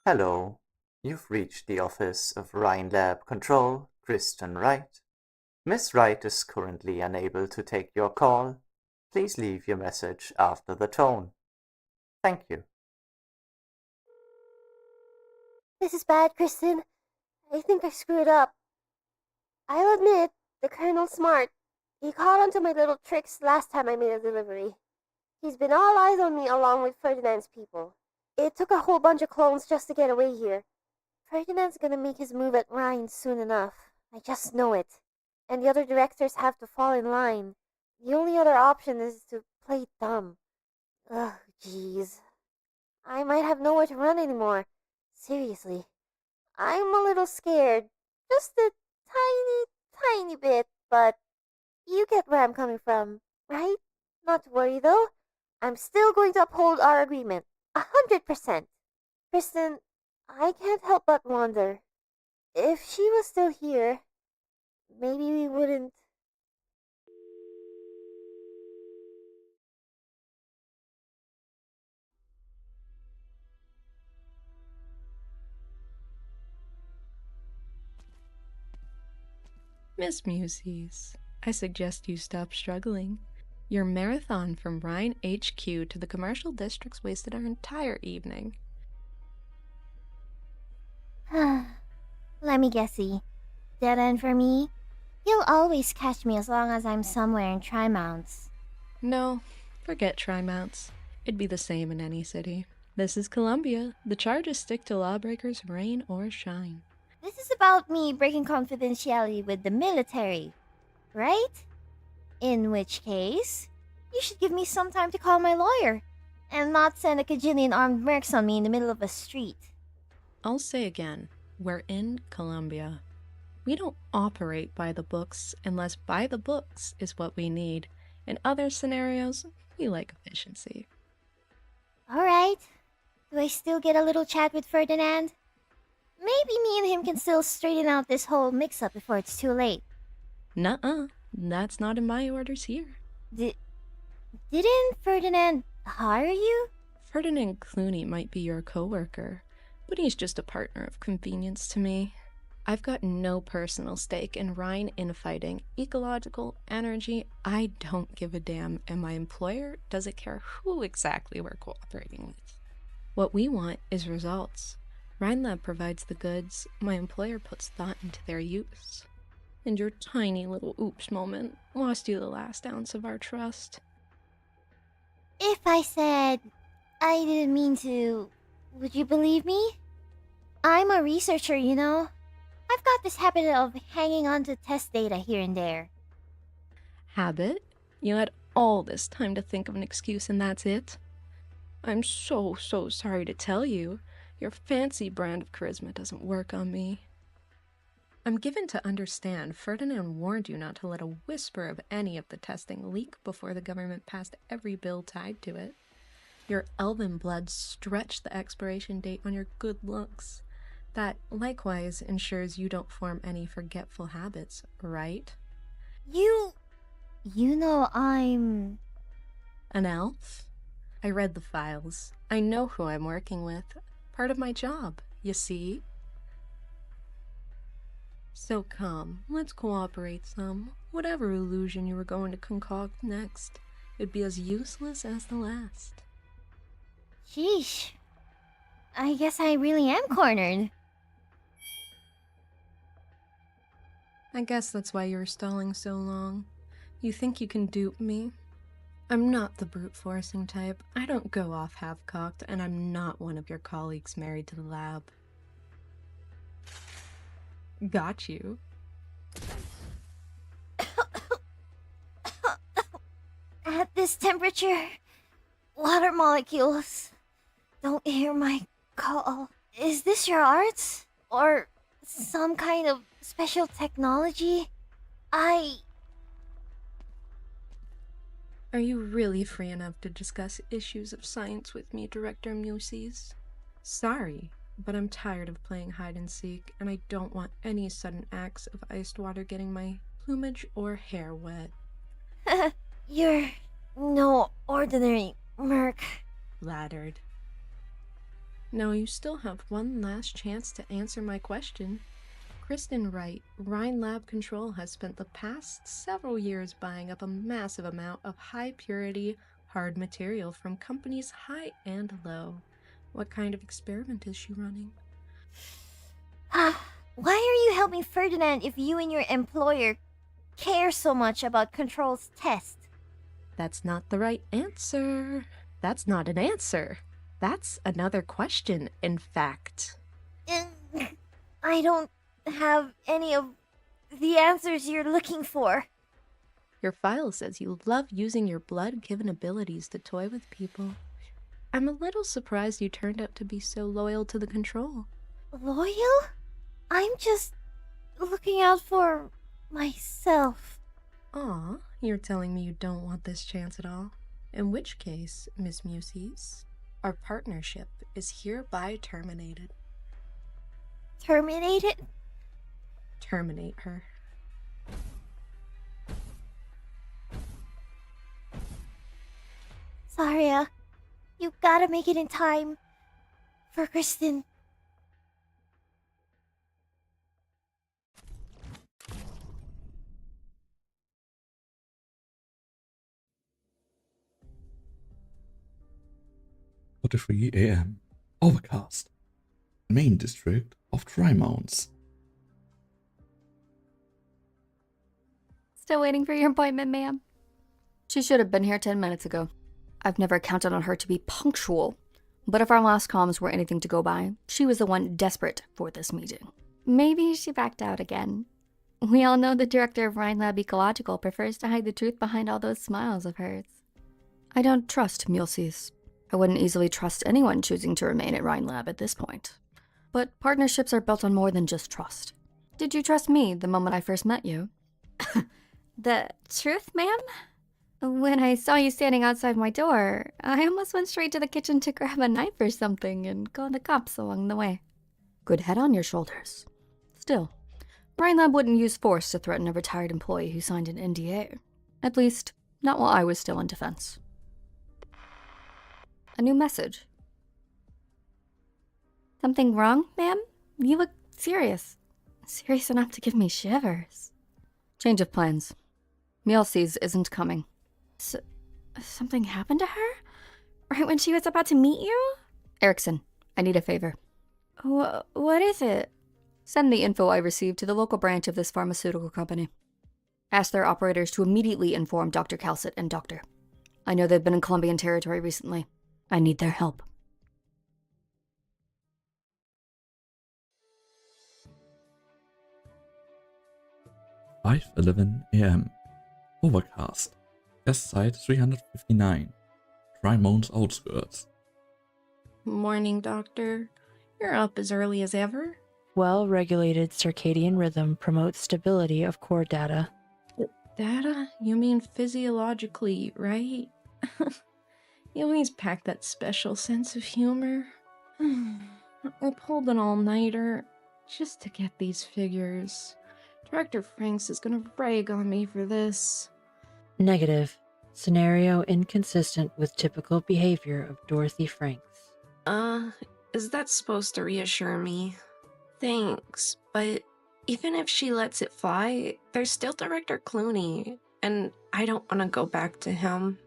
Hello, you've reached the office of Rhine Lab Control, Kristen Wright. Miss Wright is currently unable to take your call. Please leave your message after the tone. Thank you. This is bad, Kristen. I think I screwed up. I'll admit, the Colonel's smart. He caught on to my little tricks last time I made a delivery. He's been all eyes on me along with Ferdinand's people. It took a whole bunch of clones just to get away here. Ferdinand's gonna make his move at Rhine soon enough. I just know it. And the other directors have to fall in line. The only other option is to play dumb. Ugh, jeez. I might have nowhere to run anymore. Seriously. I'm a little scared. Just a tiny, tiny bit, but you get where I'm coming from, right? Not to worry, though. I'm still going to uphold our agreement. 100%. Kristen, I can't help but wonder. If she was still here, maybe we wouldn't... Miss Muses, I suggest you stop struggling. Your marathon from Rhine HQ to the commercial districts wasted our entire evening. Let me guessy. Dead end for me? You'll always catch me as long as I'm somewhere in Tri-Mounts. No, forget Tri-Mounts. It'd be the same in any city. This is Columbia. The charges stick to lawbreakers, rain or shine. This is about me breaking confidentiality with the military, right? In which case, you should give me some time to call my lawyer, and not send a cajillion armed mercs on me in the middle of a street. I'll say again, we're in Columbia. We don't operate by the books unless by the books is what we need. In other scenarios, we like efficiency. Alright. Do I still get a little chat with Ferdinand? Maybe me and him can still straighten out this whole mix-up before it's too late. Nuh-uh. That's not in my orders here. Didn't Ferdinand hire you? Ferdinand Clooney might be your co-worker, but he's just a partner of convenience to me. I've got no personal stake in Rhine infighting, ecological, energy. I don't give a damn, and my employer doesn't care who exactly we're cooperating with. What we want is results. Rhine Lab provides the goods, my employer puts thought into their use. And your tiny little oops moment lost you the last ounce of our trust. If I said I didn't mean to, would you believe me? I'm a researcher, you know. I've got this habit of hanging on to test data here and there. Habit? You had all this time to think of an excuse and that's it? I'm so sorry to tell you. Your fancy brand of charisma doesn't work on me. I'm given to understand Ferdinand warned you not to let a whisper of any of the testing leak before the government passed every bill tied to it. Your elven blood stretched the expiration date on your good looks. That likewise ensures you don't form any forgetful habits, right? You know I'm... An elf? I read the files. I know who I'm working with. Part of my job, you see? So come, let's cooperate some. Whatever illusion you were going to concoct next, it'd be as useless as the last. Sheesh. I guess I really am cornered. I guess that's why you're stalling so long. You think you can dupe me? I'm not the brute-forcing type. I don't go off half-cocked, and I'm not one of your colleagues married to the lab. Got you. At this temperature, water molecules don't hear my call. Is this your arts? Or some kind of special technology? Are you really free enough to discuss issues of science with me, Director Muses? Sorry, but I'm tired of playing hide-and-seek, and I don't want any sudden acts of iced water getting my plumage or hair wet. You're no ordinary merc. Flattered. No, you still have one last chance to answer my question. Kristen Wright, Rhine Lab Control, has spent the past several years buying up a massive amount of high-purity, hard material from companies high and low. What kind of experiment is she running? Why are you helping Ferdinand if you and your employer care so much about Control's test? That's not the right answer. That's not an answer. That's another question, in fact. I don't have any of the answers you're looking for. Your file says you love using your blood-given abilities to toy with people. I'm a little surprised you turned out to be so loyal to the Control. Loyal? I'm just looking out for myself. Aw, you're telling me you don't want this chance at all? In which case, Miss Muses, our partnership is hereby terminated. Terminated? Terminate her. Saria, you gotta make it in time for Kristen. AM. Overcast. Main district of Tri-Mounts. Still waiting for your appointment, ma'am. She should have been here 10 minutes ago. I've never counted on her to be punctual. But if our last comms were anything to go by, she was the one desperate for this meeting. Maybe she backed out again. We all know the director of Rhine Lab Ecological prefers to hide the truth behind all those smiles of hers. I don't trust Mulesies. I wouldn't easily trust anyone choosing to remain at Rhine Lab at this point. But partnerships are built on more than just trust. Did you trust me the moment I first met you? The truth, ma'am? When I saw you standing outside my door, I almost went straight to the kitchen to grab a knife or something and call the cops along the way. Good head on your shoulders. Still, Rhine Lab wouldn't use force to threaten a retired employee who signed an NDA. At least, not while I was still in defense. A new message. Something wrong, ma'am? You look serious. Serious enough to give me shivers. Change of plans. Mulesies isn't coming. Something happened to her? Right when she was about to meet you? Erickson, I need a favor. What is it? Send the info I received to the local branch of this pharmaceutical company. Ask their operators to immediately inform Dr. Calcett and Doctor. I know they've been in Colombian territory recently. I need their help. AM. Overcast. Test site 359. Tri-Mounts outskirts. Morning, Doctor. You're up as early as ever. Well-regulated circadian rhythm promotes stability of core data. Data? You mean physiologically, right? You always pack that special sense of humor. I pulled an all-nighter just to get these figures. Director Franks is gonna rag on me for this. Negative. Scenario inconsistent with typical behavior of Dorothy Franks. Is that supposed to reassure me? Thanks, but even if she lets it fly, there's still Director Clooney, and I don't want to go back to him.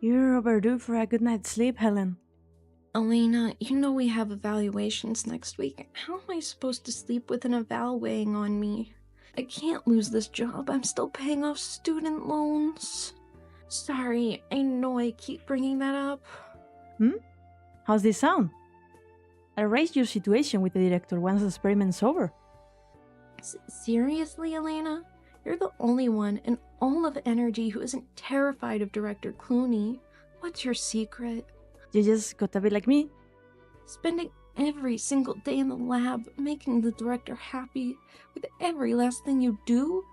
You're overdue for a good night's sleep, Helen. Elena, you know we have evaluations next week. How am I supposed to sleep with an eval weighing on me? I can't lose this job. I'm still paying off student loans. Sorry, I know I keep bringing that up. How's this sound? I'll raise your situation with the director once the experiment's over. Seriously, Elena? You're the only one in all of Energy who isn't terrified of Director Clooney. What's your secret? You just gotta be like me. Spending every single day in the lab, making the director happy with every last thing you do?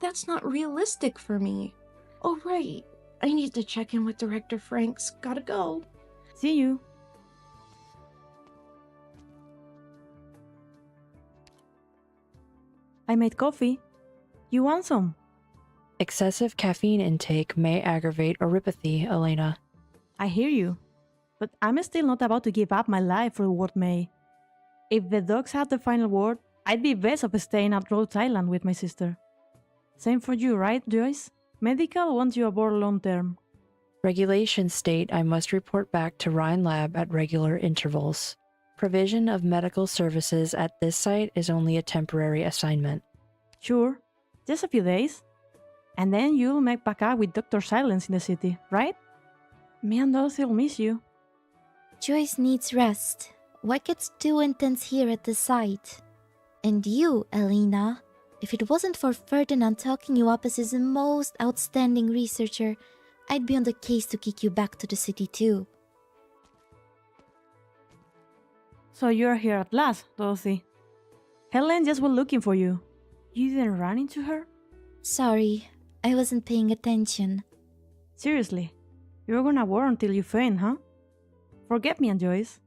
That's not realistic for me. Oh, right. I need to check in with Director Franks. Gotta go. See you. I made coffee. You want some? Excessive caffeine intake may aggravate oropathy, Elena. I hear you. but I'm still not about to give up my life for what may. If the dogs had the final word, I'd be best of staying at Rhode Island with my sister. Same for you, right, Joyce? Medical wants you aboard long term. Regulations state I must report back to Rhine Lab at regular intervals. Provision of medical services at this site is only a temporary assignment. Sure, just a few days. And then you'll make back up with Dr. Silence in the city, right? Me and Dorothy will miss you. Joyce needs rest. Work gets too intense here at the site. And you, Elena, if it wasn't for Ferdinand talking you up as his most outstanding researcher, I'd be on the case to kick you back to the city too. So you're here at last, Dorothy. Helen just was looking for you. You didn't run into her? Sorry, I wasn't paying attention. Seriously, you're gonna work until you faint, huh? Forget me and Joyce.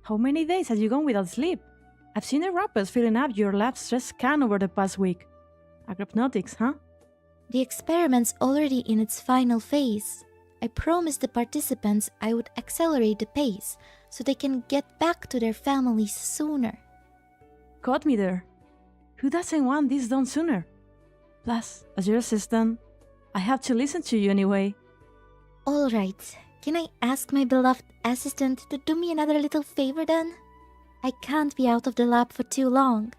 How many days have you gone without sleep? I've seen the rappers filling up your lab stress scan over the past week. Agripnotics, huh? The experiment's already in its final phase. I promised the participants I would accelerate the pace so they can get back to their families sooner. Caught me there. Who doesn't want this done sooner? Plus, as your assistant, I have to listen to you anyway. Alright, can I ask my beloved assistant to do me another little favor then? I can't be out of the lab for too long.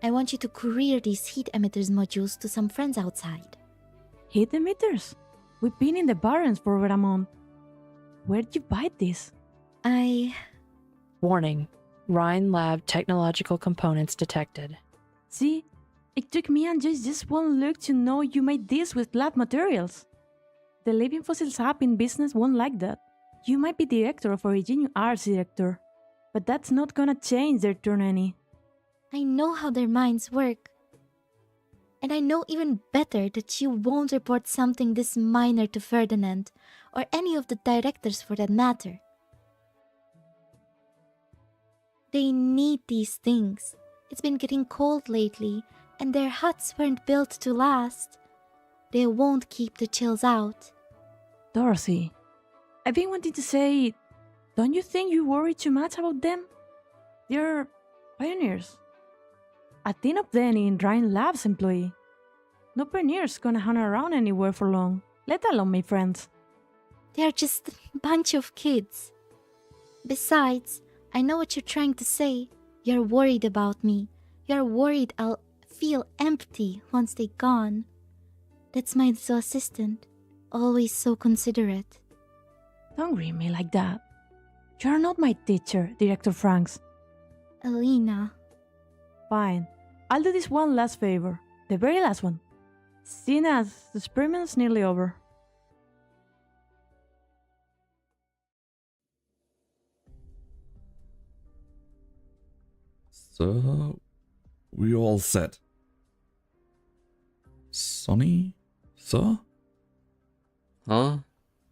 I want you to courier these heat emitters modules to some friends outside. Heat emitters? We've been in the barrens for over a month. Where'd you buy this? Warning. Rhine Lab technological components detected. See? It took me and Joyce just one look to know you made this with lab materials. The Living Fossils app in business won't like that. You might be director of Originium Arts director, but that's not gonna change their turn any. I know how their minds work. And I know even better that you won't report something this minor to Ferdinand, or any of the directors for that matter. They need these things. It's been getting cold lately, and their huts weren't built to last. They won't keep the chills out. Dorothy, I've been wanting to say, don't you think you worry too much about them? They're pioneers. A team of them in Rhine Lab's employee. No pioneer's gonna hang around anywhere for long, let alone my friends. They're just a bunch of kids. Besides, I know what you're trying to say. You're worried about me. You're worried I'll feel empty once they're gone. That's my little assistant, always so considerate. Don't greet me like that. You're not my teacher, Director Franks. Elena. Fine. I'll do this one last favor. The very last one. Seeing as the experiment's nearly over. So, we all set. Sonny? Sir? Huh?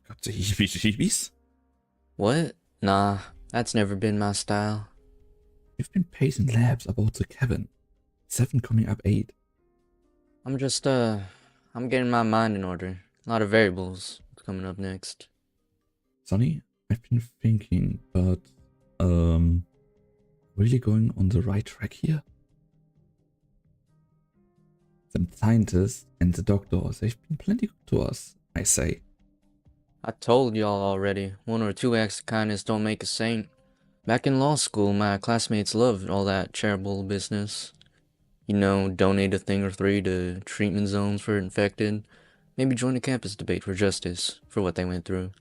Got the heebie-jeebies? What? Nah, that's never been my style. You've been pacing labs about the cabin. 7 coming up 8. I'm just, I'm getting my mind in order. A lot of variables coming up next. Sonny, I've been thinking, but, really going on the right track here? The scientists and the doctors, they've been plenty good to us, I say. I told y'all already, 1 or 2 acts of kindness don't make a saint. Back in law school, my classmates loved all that charitable business. You know, donate a thing or 3 to treatment zones for infected. Maybe join a campus debate for justice for what they went through.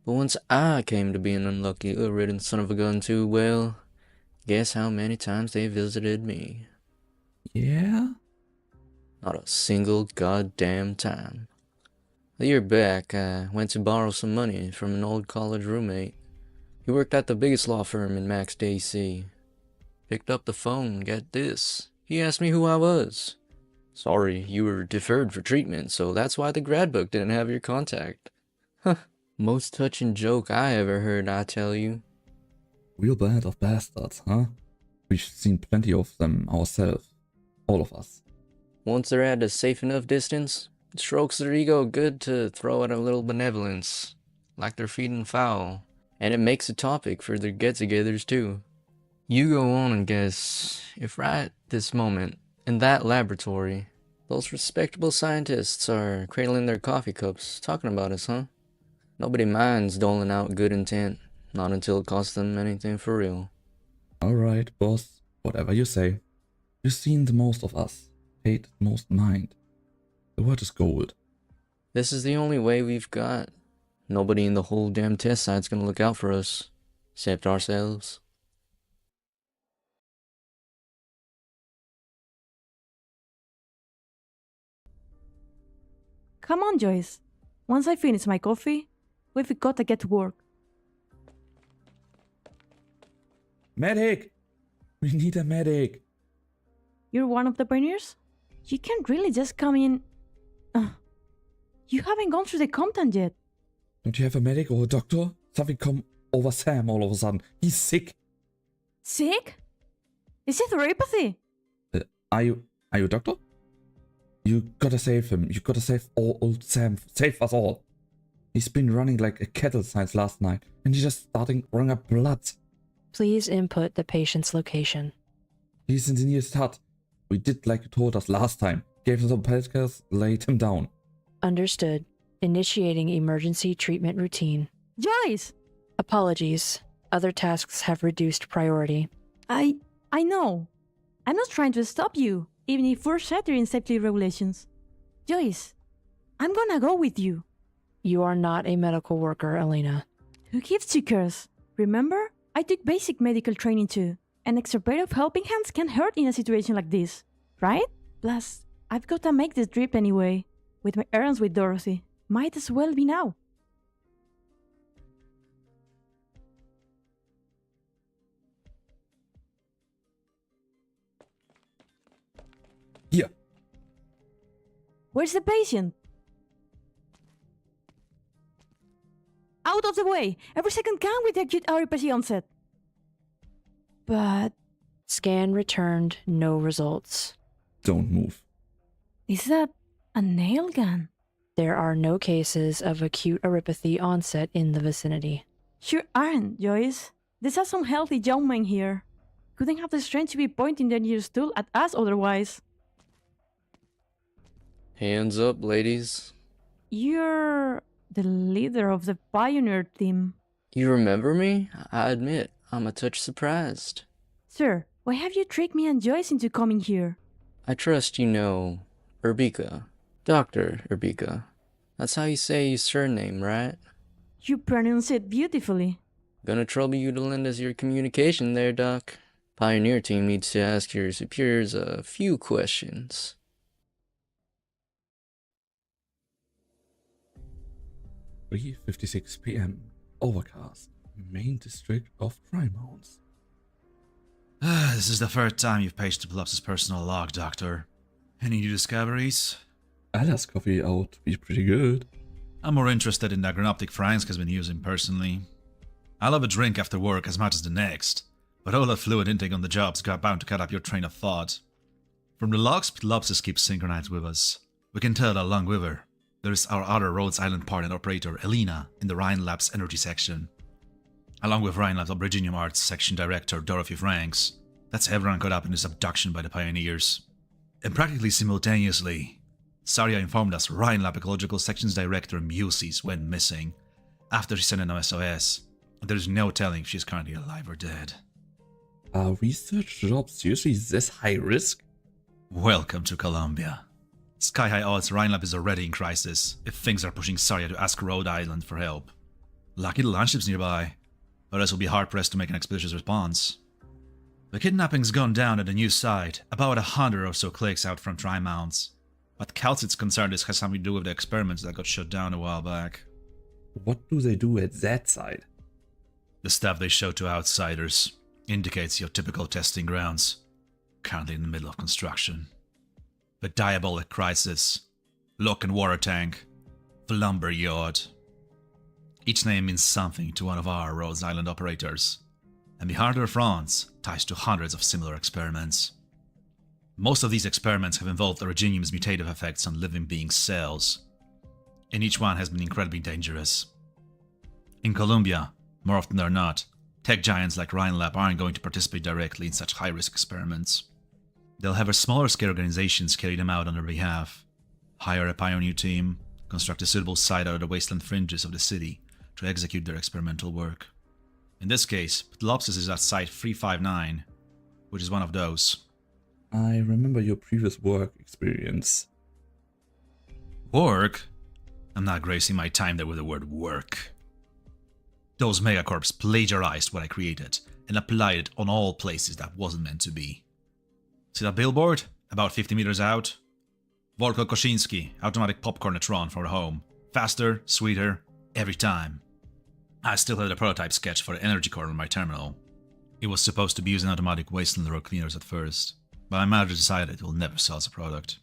But once I came to be an unlucky, ill-ridden son of a gun too, well, guess how many times they visited me? Yeah? Not a single goddamn time. A year back, I went to borrow some money from an old college roommate. He worked at the biggest law firm in Max, DC. Picked up the phone, get this. He asked me who I was. Sorry, you were deferred for treatment, so that's why the grad book didn't have your contact. Huh. Most touching joke I ever heard, I tell you. Real band of bastards, huh? We've seen plenty of them ourselves. All of us. Once they're at a safe enough distance, it strokes their ego good to throw out a little benevolence. Like they're feeding foul. And it makes a topic for their get-togethers too. You go on and guess if right this moment, in that laboratory, those respectable scientists are cradling their coffee cups, talking about us, huh? Nobody minds doling out good intent, not until it costs them anything for real. Alright, boss. Whatever you say. You've seen the most of us. Paid the most mind. The word is gold. This is the only way we've got. Nobody in the whole damn test site's gonna look out for us, except ourselves. Come on, Joyce. Once I finish my coffee, we've got to get to work. Medic! We need a medic. You're one of the pioneers? You can't really just come in. You haven't gone through the content yet. Don't you have a medic or a doctor? Something come over Sam all of a sudden. He's sick. Sick? Is it neuropathy? Are you a doctor? You gotta save him. You gotta save old Sam. Save us all. He's been running like a kettle since last night, and he's just starting running up blood. Please input the patient's location. He's in the nearest hut. We did like you told us last time. Gave him some painkillers, laid him down. Understood. Initiating emergency treatment routine. Joyce! Apologies. Other tasks have reduced priority. I know. I'm not trying to stop you, even if we're shattering safety regulations. Joyce, I'm gonna go with you. You are not a medical worker, Elena. Who gives you cares? Remember? I took basic medical training too. An extra pair of helping hands can hurt in a situation like this, right? Plus, I've got to make this trip anyway. With my errands with Dorothy. Might as well be now. Here. Where's the patient? Out of the way! Every second count with the acute AriaraShii onset. But... Scan returned, no results. Don't move. Is that a nail gun? There are no cases of acute neuropathy onset in the vicinity. Sure aren't, Joyce. There's some healthy young men here. Couldn't have the strength to be pointing their stool at us otherwise. Hands up, ladies. You're the leader of the pioneer team. You remember me? I admit, I'm a touch surprised. Sir, why have you tricked me and Joyce into coming here? I trust you know Urbika. Dr. Urbika. That's how you say your surname, right? You pronounce it beautifully. Gonna trouble you to lend us your communication there, Doc. Pioneer team needs to ask your superiors a few questions. (3:56 p.m. Overcast. Main district of Trimonts. This is the third time you've paged to pull up his personal log, Doctor. Any new discoveries? Alice coffee ought to be pretty good. I'm more interested in the agronoptic Frank has been using personally. I love a drink after work as much as the next, but all that fluid intake on the job's got bound to cut up your train of thought. From the logs, Lobsters keeps synchronized with us. We can tell that along with her, there's our other Rhodes Island partner operator, Elena, in the Ryan Labs energy section. Along with Ryan Labs Lunamayarts section director, Dorothy Franks. That's everyone caught up in this abduction by the pioneers. And practically simultaneously, Saria informed us Ryan Lab Ecological Section's director Muses went missing after she sent an SOS. There's no telling if she's currently alive or dead. Are research jobs usually this high risk? Welcome to Columbia. Sky high odds Ryan Lab is already in crisis if things are pushing Saria to ask Rhode Island for help. Lucky the landship's nearby, or else we'll be hard pressed to make an expeditious response. The kidnapping's gone down at the new site, about 100 or so clicks out from Tri-Mounts. But Calcit's concerned this has something to do with the experiments that got shut down a while back. What do they do at that site? The stuff they show to outsiders indicates your typical testing grounds, currently in the middle of construction. The Diabolic Crisis, Lock and Water Tank, the Lumber Yard. Each name means something to one of our Rhodes Island operators, and behind their fronts ties to hundreds of similar experiments. Most of these experiments have involved Originium's mutative effects on living beings' cells, and each one has been incredibly dangerous. In Columbia, More often than not, tech giants like Ryan Lab aren't going to participate directly in such high-risk experiments. They'll have a smaller-scale organizations carry them out on their behalf, hire a pioneer team, construct a suitable site out of the wasteland fringes of the city to execute their experimental work. In this case, Ptlopsis is at Site 359, which is one of those. I remember your previous work experience. Work? I'm not gracing my time there with the word work. Those megacorps plagiarized what I created and applied it on all places that wasn't meant to be. See that billboard? About 50 meters out? Volko Koshinsky, automatic popcornatron for home. Faster, sweeter, every time. I still have the prototype sketch for the energy core on my terminal. It was supposed to be using automatic wasteland road cleaners at first, but my manager decided it will never sell as a product.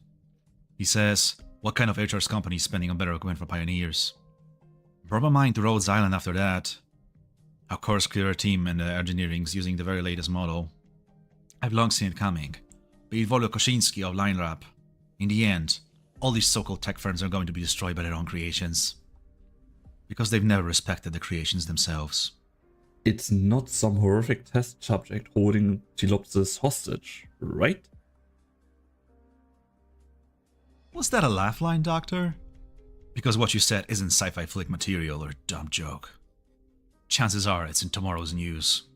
He says, what kind of HR's company is spending on better equipment for pioneers? Brought my mind to Rhodes Island after that. Our course clearer team and the engineering's using the very latest model. I've long seen it coming, but it Volko Koshinsky of Line Wrap. In the end, all these so-called tech firms are going to be destroyed by their own creations. Because they've never respected the creations themselves. It's not some horrific test subject holding Ptlopsis hostage, right? Was that a laugh line, Doctor? Because what you said isn't sci-fi flick material or a dumb joke. Chances are it's in tomorrow's news.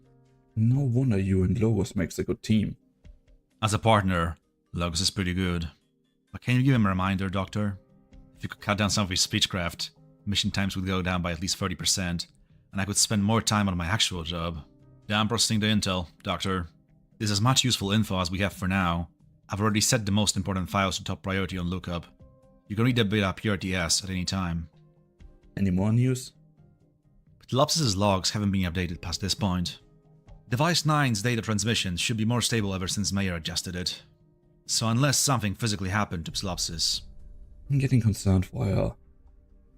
No wonder you and Logos makes a good team. As a partner, Logos is pretty good. But can you give him a reminder, Doctor? If you could cut down some of his speechcraft, mission times would go down by at least 30%, and I could spend more time on my actual job. Yeah, I'm processing the intel, Doctor. This is as much useful info as we have for now. I've already set the most important files to top priority on lookup. You can read the beta PRTS at any time. Any more news? Ptlopsis' logs haven't been updated past this point. Device 9's data transmission should be more stable ever since Mayer adjusted it. So unless something physically happened to Ptlopsis, I'm getting concerned for her.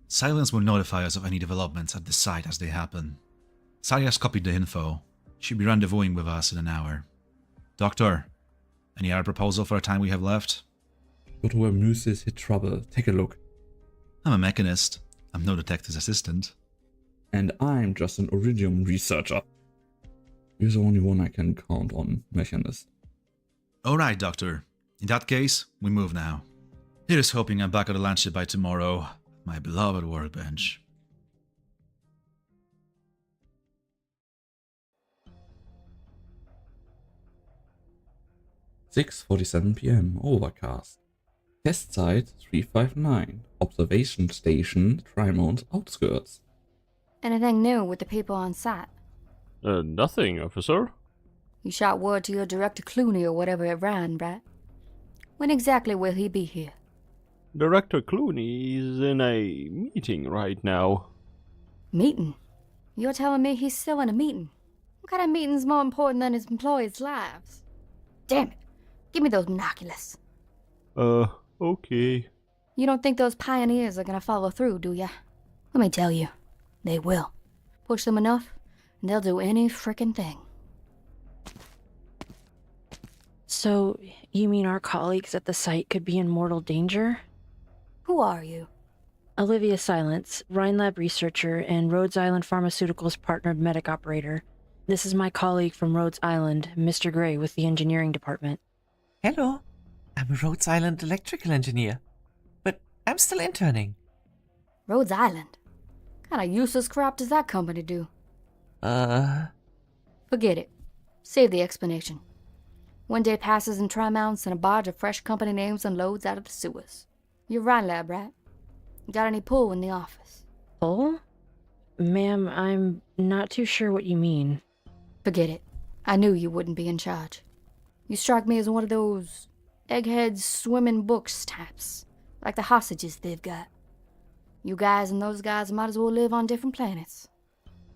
Silence will notify us of any developments at the site as they happen. Saria's copied the info. She'll be rendezvousing with us in an hour. Doctor, any other proposal for the time we have left? But where Muses hit trouble, take a look. I'm a mechanist. I'm no detective's assistant. And I'm just an Iridium researcher. You're the only one I can count on, mechanist. Alright, Doctor. In that case, we move now. Here's hoping I'm back on the landship by tomorrow. My beloved workbench. (6:47 p.m. Overcast. Test site 359. Observation station Trimon's outskirts. Anything new with the people on site? Nothing, officer. You shot word to your director Clooney or whatever it ran, right? When exactly will he be here? Director Clooney is in a meeting right now. Meeting? You're telling me he's still in a meeting? What kind of meeting's more important than his employees' lives? Damn it! Give me those binoculars. Okay. You don't think those pioneers are gonna follow through, do ya? Let me tell you, they will. Push them enough, and they'll do any frickin' thing. So, you mean our colleagues at the site could be in mortal danger? Who are you? Olivia Silence, Rhine Lab researcher and Rhodes Island Pharmaceuticals partnered medic operator. This is my colleague from Rhodes Island, Mr. Gray with the engineering department. Hello, I'm a Rhodes Island electrical engineer, but I'm still interning. Rhodes Island? What kind of useless crap does that company do? Forget it. Save the explanation. One day passes in Tri-Mounts and a barge of fresh company names unloads out of the sewers. You're Rhine Lab, right? Got any pull in the office? Pull? Ma'am, I'm not too sure what you mean. Forget it. I knew you wouldn't be in charge. You strike me as one of those eggheads swimming books types, like the hostages they've got. You guys and those guys might as well live on different planets.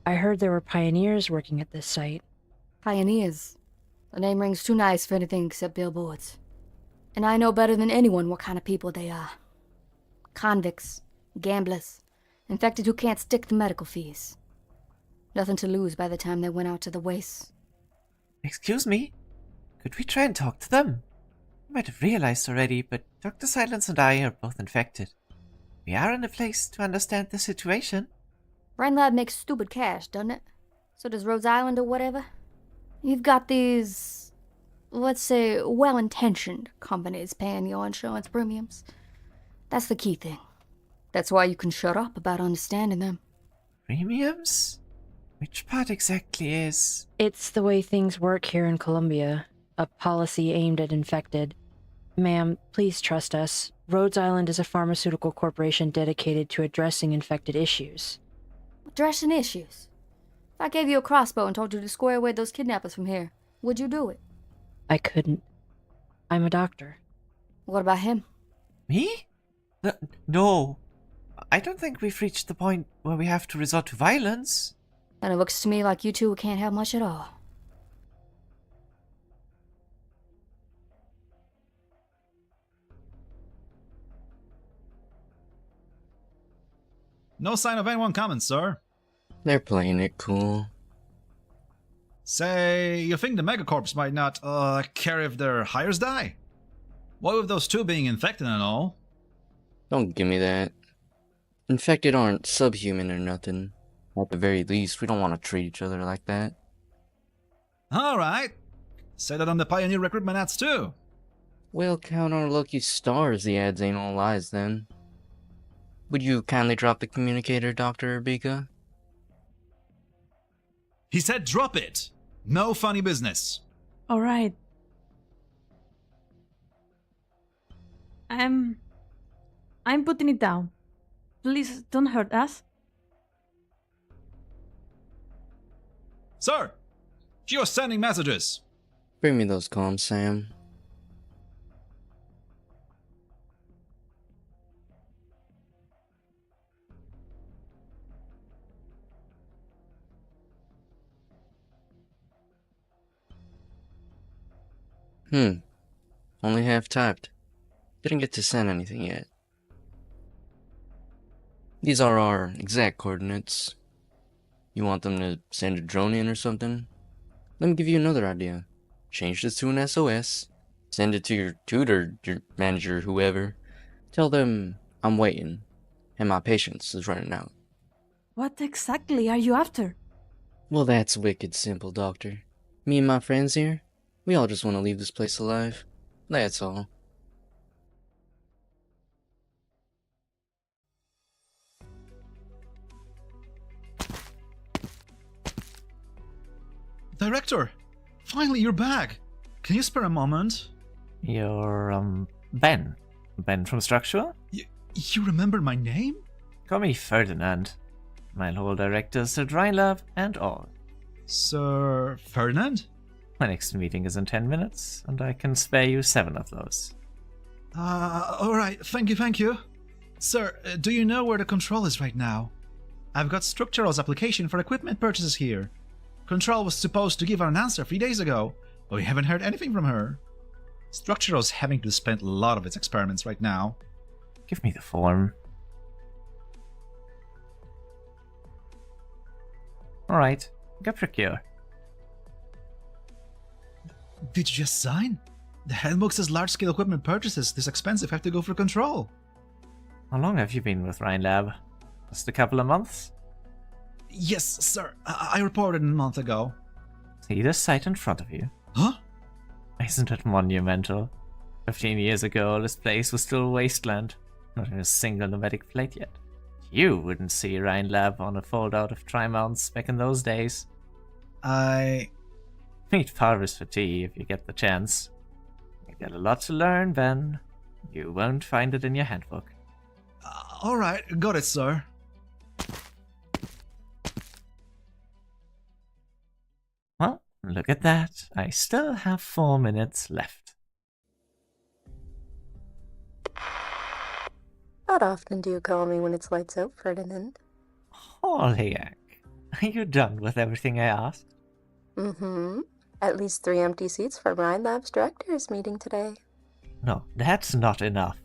I heard there were pioneers working at this site. Pioneers? The name rings too nice for anything except billboards. And I know better than anyone what kind of people they are. Convicts, gamblers, infected who can't stick the medical fees. Nothing to lose by the time they went out to the wastes. Excuse me? Could we try and talk to them? You might have realized already, but Dr. Silence and I are both infected. We are in a place to understand the situation. Rhine Lab makes stupid cash, doesn't it? So does Rhodes Island or whatever. You've got these, let's say, well-intentioned companies paying your insurance premiums. That's the key thing. That's why you can shut up about understanding them. Premiums? Which part exactly is? It's the way things work here in Columbia. A policy aimed at infected. Ma'am, please trust us. Rhodes Island is a pharmaceutical corporation dedicated to addressing infected issues. Addressing issues? If I gave you a crossbow and told you to square away those kidnappers from here, would you do it? I couldn't. I'm a doctor. What about him? Me? No. I don't think we've reached the point where we have to resort to violence. And it looks to me like you two can't have much at all. No sign of anyone coming, sir. They're playing it cool. Say, you think the megacorps might not, care if their hires die? What with those two being infected and all? Don't give me that. Infected aren't subhuman or nothing. At the very least, we don't want to treat each other like that. Alright. Say that on the Pioneer recruitment ads too. We'll count our lucky stars the ads ain't all lies then. Would you kindly drop the communicator, Dr. Bika? He said drop it! No funny business. Alright. I'm putting it down. Please don't hurt us. Sir! She was sending messages. Bring me those comms, Sam. Only half typed. Didn't get to send anything yet. These are our exact coordinates. You want them to send a drone in or something? Let me give you another idea. Change this to an SOS. Send it to your tutor, your manager, whoever. Tell them I'm waiting and my patience is running out. What exactly are you after? Well, that's wicked simple, Doctor. Me and my friends here, we all just want to leave this place alive. That's all. Director! Finally, you're back! Can you spare a moment? You're, Ben. Ben from Structure? You remember my name? Call me Ferdinand. My whole directors at Rhinelab and all. Sir Ferdinand? My next meeting is in 10 minutes, and I can spare you 7 of those. Alright, thank you. Sir, do you know where the control is right now? I've got Structural's application for equipment purchases here. Control was supposed to give her an answer 3 days ago, but we haven't heard anything from her. Structural's having to spend a lot of its experiments right now. Give me the form. Alright, go procure. Did you just sign? The handbook says large-scale equipment purchases this expensive have to go for Control. How long have you been with Rhinelab? Just a couple of months? Yes, sir. I reported a month ago. See this site in front of you? Huh? Isn't it monumental? 15 years ago, this place was still a wasteland. Not even a single nomadic plate yet. You wouldn't see Rhinelab on a fold-out of tri-mounts back in those days. Meet Parvis for tea if you get the chance. You got a lot to learn, Ben. You won't find it in your handbook. Alright, got it, sir. Well, look at that. I still have 4 minutes left. How often do you call me when it's lights out, Ferdinand? Holy are you done with everything I asked? Mm-hmm. At least 3 empty seats for Rhinelab's directors meeting today. No, that's not enough.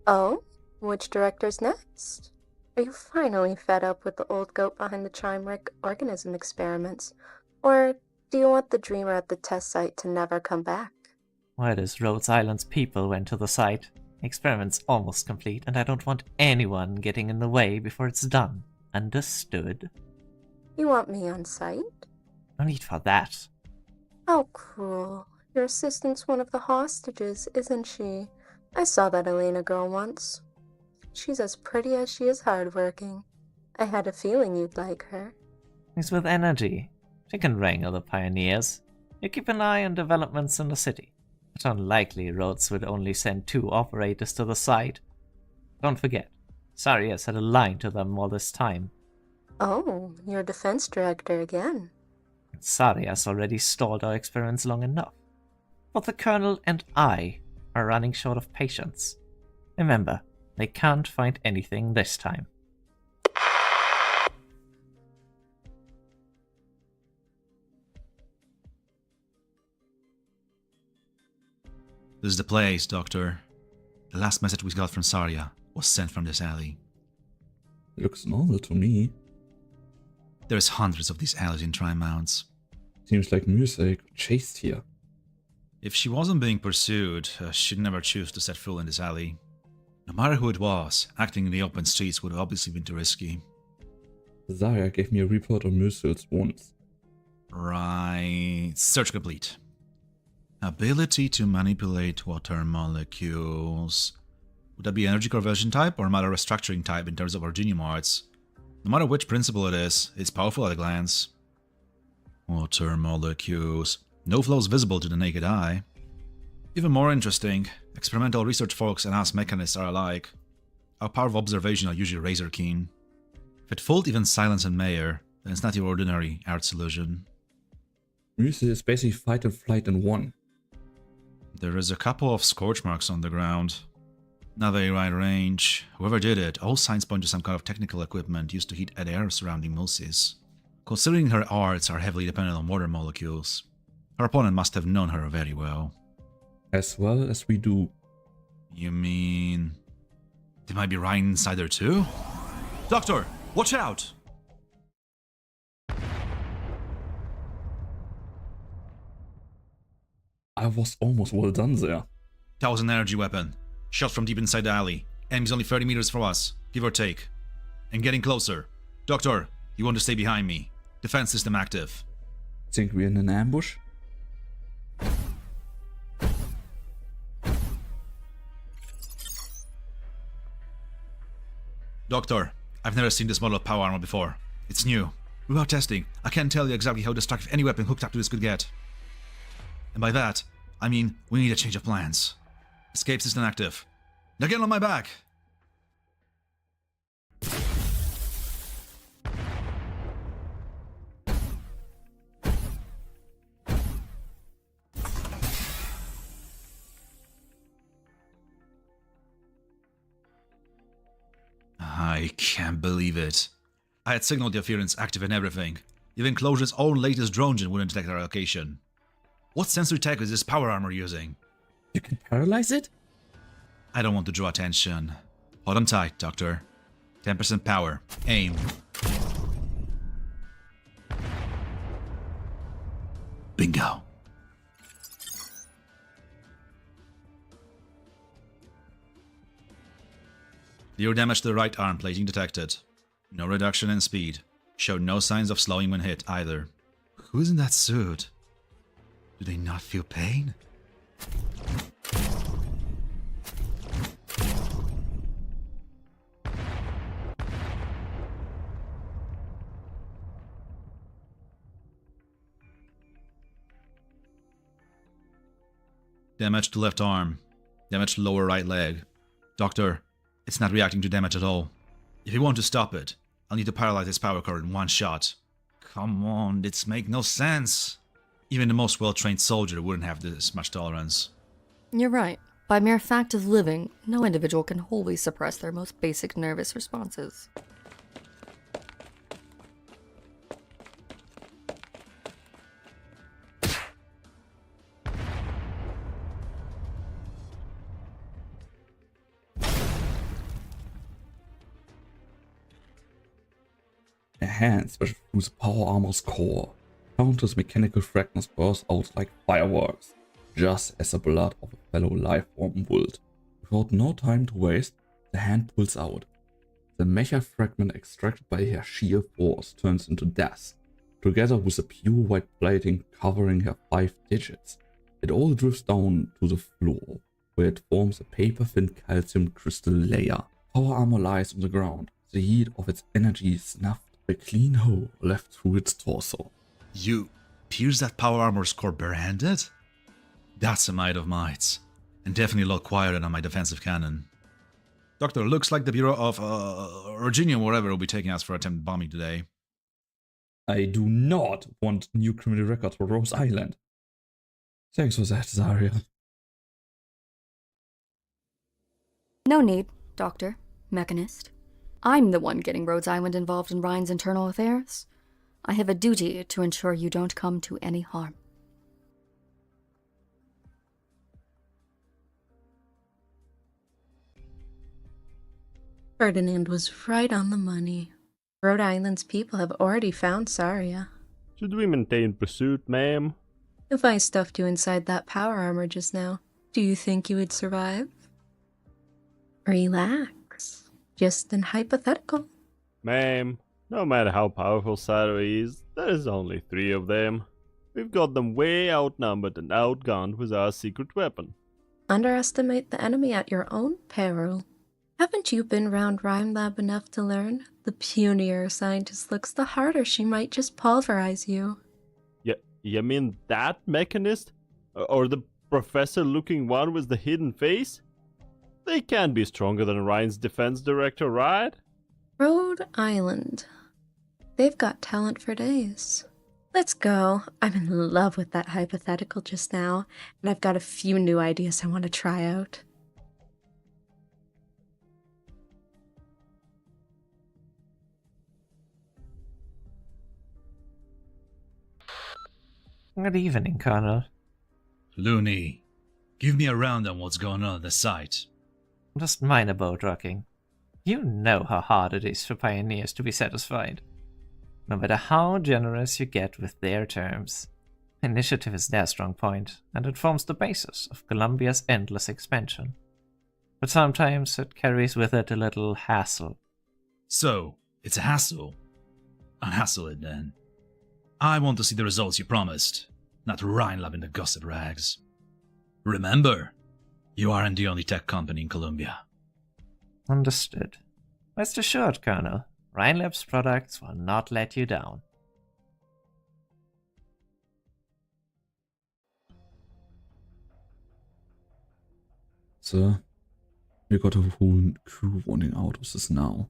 Oh? Which director's next? Are you finally fed up with the old goat behind the chimeric organism experiments? Or do you want the dreamer at the test site to never come back? Word is Rhodes Island's people went to the site. Experiment's almost complete, and I don't want anyone getting in the way before it's done. Understood? You want me on site? No need for that. How cruel. Your assistant's one of the hostages, isn't she? I saw that Elena girl once. She's as pretty as she is hardworking. I had a feeling you'd like her. She's with energy. She can wrangle the pioneers. You keep an eye on developments in the city. It's unlikely Rhodes would only send 2 operators to the site. Don't forget, Saria's had a line to them all this time. Oh, you're defense director again. Saria's already stalled our experiments long enough. Both the Colonel and I are running short of patience. Remember, they can't find anything this time. This is the place, Doctor. The last message we got from Saria was sent from this alley. Looks normal to me. There's hundreds of these alleys in Tri-Mounts. Seems like Miresoll got chased here. If she wasn't being pursued, she'd never choose to set foot in this alley. No matter who it was, acting in the open streets would have obviously been too risky. Saria gave me a report on Miresoll's wounds. Right. Search complete. Ability to manipulate water molecules. Would that be energy conversion type or matter restructuring type in terms of our Lunamayarts? No matter which principle it is, it's powerful at a glance. Water molecules. No flows visible to the naked eye. Even more interesting, experimental research folks and us mechanists are alike. Our power of observation are usually razor keen. If it fooled even Silence and Mayer, then it's not your ordinary art solution. Miresoll is basically fight and flight in one. There is a couple of scorch marks on the ground. Not very wide range. Whoever did it, all signs point to some kind of technical equipment used to heat at air surrounding Moses. Considering her arts are heavily dependent on water molecules, her opponent must have known her very well. As well as we do. You mean... they might be right inside there too? Doctor, watch out! I was almost well done there. That was an energy weapon. Shot from deep inside the alley. Enemy's only 30 meters from us, give or take. And getting closer. Doctor, you want to stay behind me. Defense system active. Think we're in an ambush? Doctor, I've never seen this model of power armor before. It's new. Without testing, I can't tell you exactly how destructive any weapon hooked up to this could get. And by that, I mean we need a change of plans. Escape system active. Now get on my back! I can't believe it. I had signal interference active and everything. Even Closure's own latest drone engine wouldn't detect our location. What sensory tech is this power armor using? You can paralyze it? I don't want to draw attention. Hold on tight, Doctor. 10% power. Aim. Bingo. Clear damage to the right arm plating detected. No reduction in speed. Showed no signs of slowing when hit either. Who's in that suit? Do they not feel pain? Damage to left arm. Damage to lower right leg. Doctor, it's not reacting to damage at all. If you want to stop it, I'll need to paralyze its power cord in one shot. Come on, this makes no sense. Even the most well-trained soldier wouldn't have this much tolerance. You're right. By mere fact of living, no individual can wholly suppress their most basic nervous responses. A hand smashes through the power armor's core. Countless mechanical fragments burst out like fireworks, just as the blood of a fellow life-form wilt. Without no time to waste, the hand pulls out. The mecha fragment extracted by her sheer force turns into dust, together with the pure white plating covering her 5 digits. It all drifts down to the floor, where it forms a paper-thin calcium crystal layer. Power armor lies on the ground, the heat of its energy snuffed, a clean hole left through its torso. You pierce that power armor's core barehanded? That's a might of mights, and definitely a lot quieter than my defensive cannon. Doctor, looks like the Bureau of Virginia, whatever, will be taking us for attempted bombing today. I do not want new criminal records for Rose Island. Thanks for that, Saria. No need, Doctor, Mechanist. I'm the one getting Rhodes Island involved in Ryan's internal affairs. I have a duty to ensure you don't come to any harm. Ferdinand was right on the money. Rhode Island's people have already found Saria. Should we maintain pursuit, ma'am? If I stuffed you inside that power armor just now, do you think you would survive? Relax. Just an hypothetical. Ma'am, no matter how powerful Saria is, there's only 3 of them. We've got them way outnumbered and outgunned with our secret weapon. Underestimate the enemy at your own peril. Haven't you been round Rhyme Lab enough to learn? The punier a scientist looks, the harder she might just pulverize you. You mean that mechanist? Or the professor-looking one with the hidden face? They can be stronger than Ryan's defense director, right? Rhode Island. They've got talent for days. Let's go. I'm in love with that hypothetical just now, and I've got a few new ideas I want to try out. Good evening, Colonel. Looney, give me a round on what's going on at the site. Just minor boat rocking. You know how hard it is for pioneers to be satisfied. No matter how generous you get with their terms. Initiative is their strong point, and it forms the basis of Columbia's endless expansion. But sometimes it carries with it a little hassle. So, it's a hassle. Unhassle it then. I want to see the results you promised, not Rhine Lab in the gusset rags. Remember, you aren't the only tech company in Columbia. Understood. Rest assured, Colonel, Rhine Lab's products will not let you down. Sir, we got a whole crew wanting out of this now.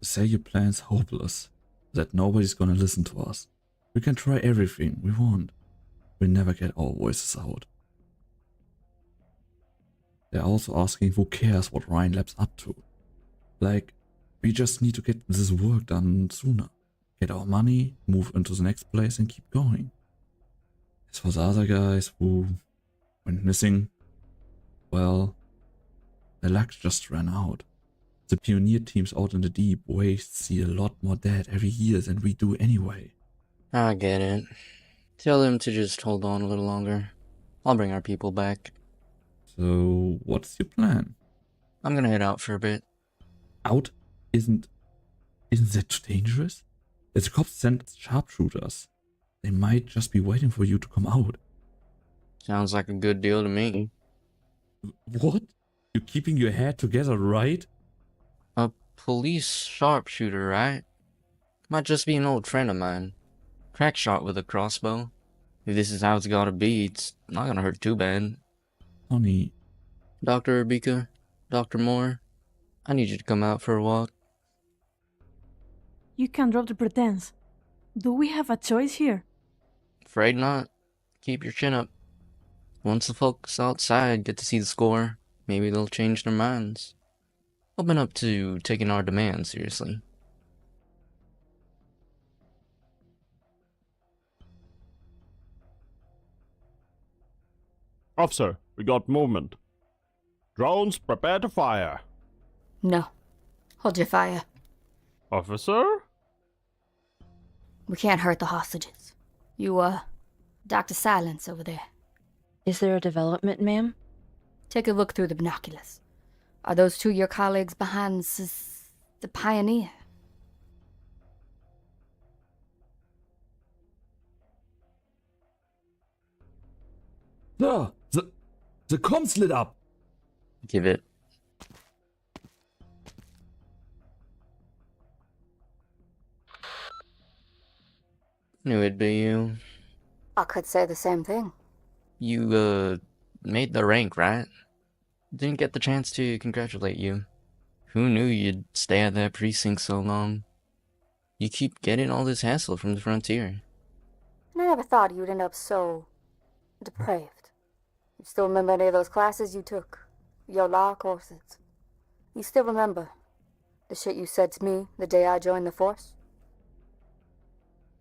Say your plan's hopeless, that nobody's gonna listen to us. We can try everything we want. We'll never get our voices out. They're also asking who cares what Rhine Lab's up to. Like, we just need to get this work done sooner. Get our money, move into the next place and keep going. As for the other guys who went missing, well, their luck just ran out. The pioneer teams out in the deep waste see a lot more dead every year than we do anyway. I get it. Tell them to just hold on a little longer. I'll bring our people back. So, what's your plan? I'm gonna head out for a bit. Out? Isn't that too dangerous? If the cops sent sharpshooters, they might just be waiting for you to come out. Sounds like a good deal to me. What? You're keeping your head together, right? A police sharpshooter, right? Might just be an old friend of mine. Crack shot with a crossbow. If this is how it's gotta be, it's not gonna hurt too bad. Honey. Dr. Abika, Dr. Moore, I need you to come out for a walk. You can drop the pretense. Do we have a choice here? Afraid not. Keep your chin up. Once the folks outside get to see the score, maybe they'll change their minds. Open up to taking our demands seriously. Officer, we got movement. Drones, prepare to fire. No. Hold your fire. Officer? We can't hurt the hostages. You, Dr. Silence over there. Is there a development, ma'am? Take a look through the binoculars. Are those 2 your colleagues behind the Pioneer? Sir, the comms lit up. Give it. Knew it'd be you. I could say the same thing. You, made the rank, right? Didn't get the chance to congratulate you. Who knew you'd stay at that precinct so long? You keep getting all this hassle from the frontier. And I never thought you'd end up so depraved. You still remember any of those classes you took? Your law courses? You still remember the shit you said to me the day I joined the force?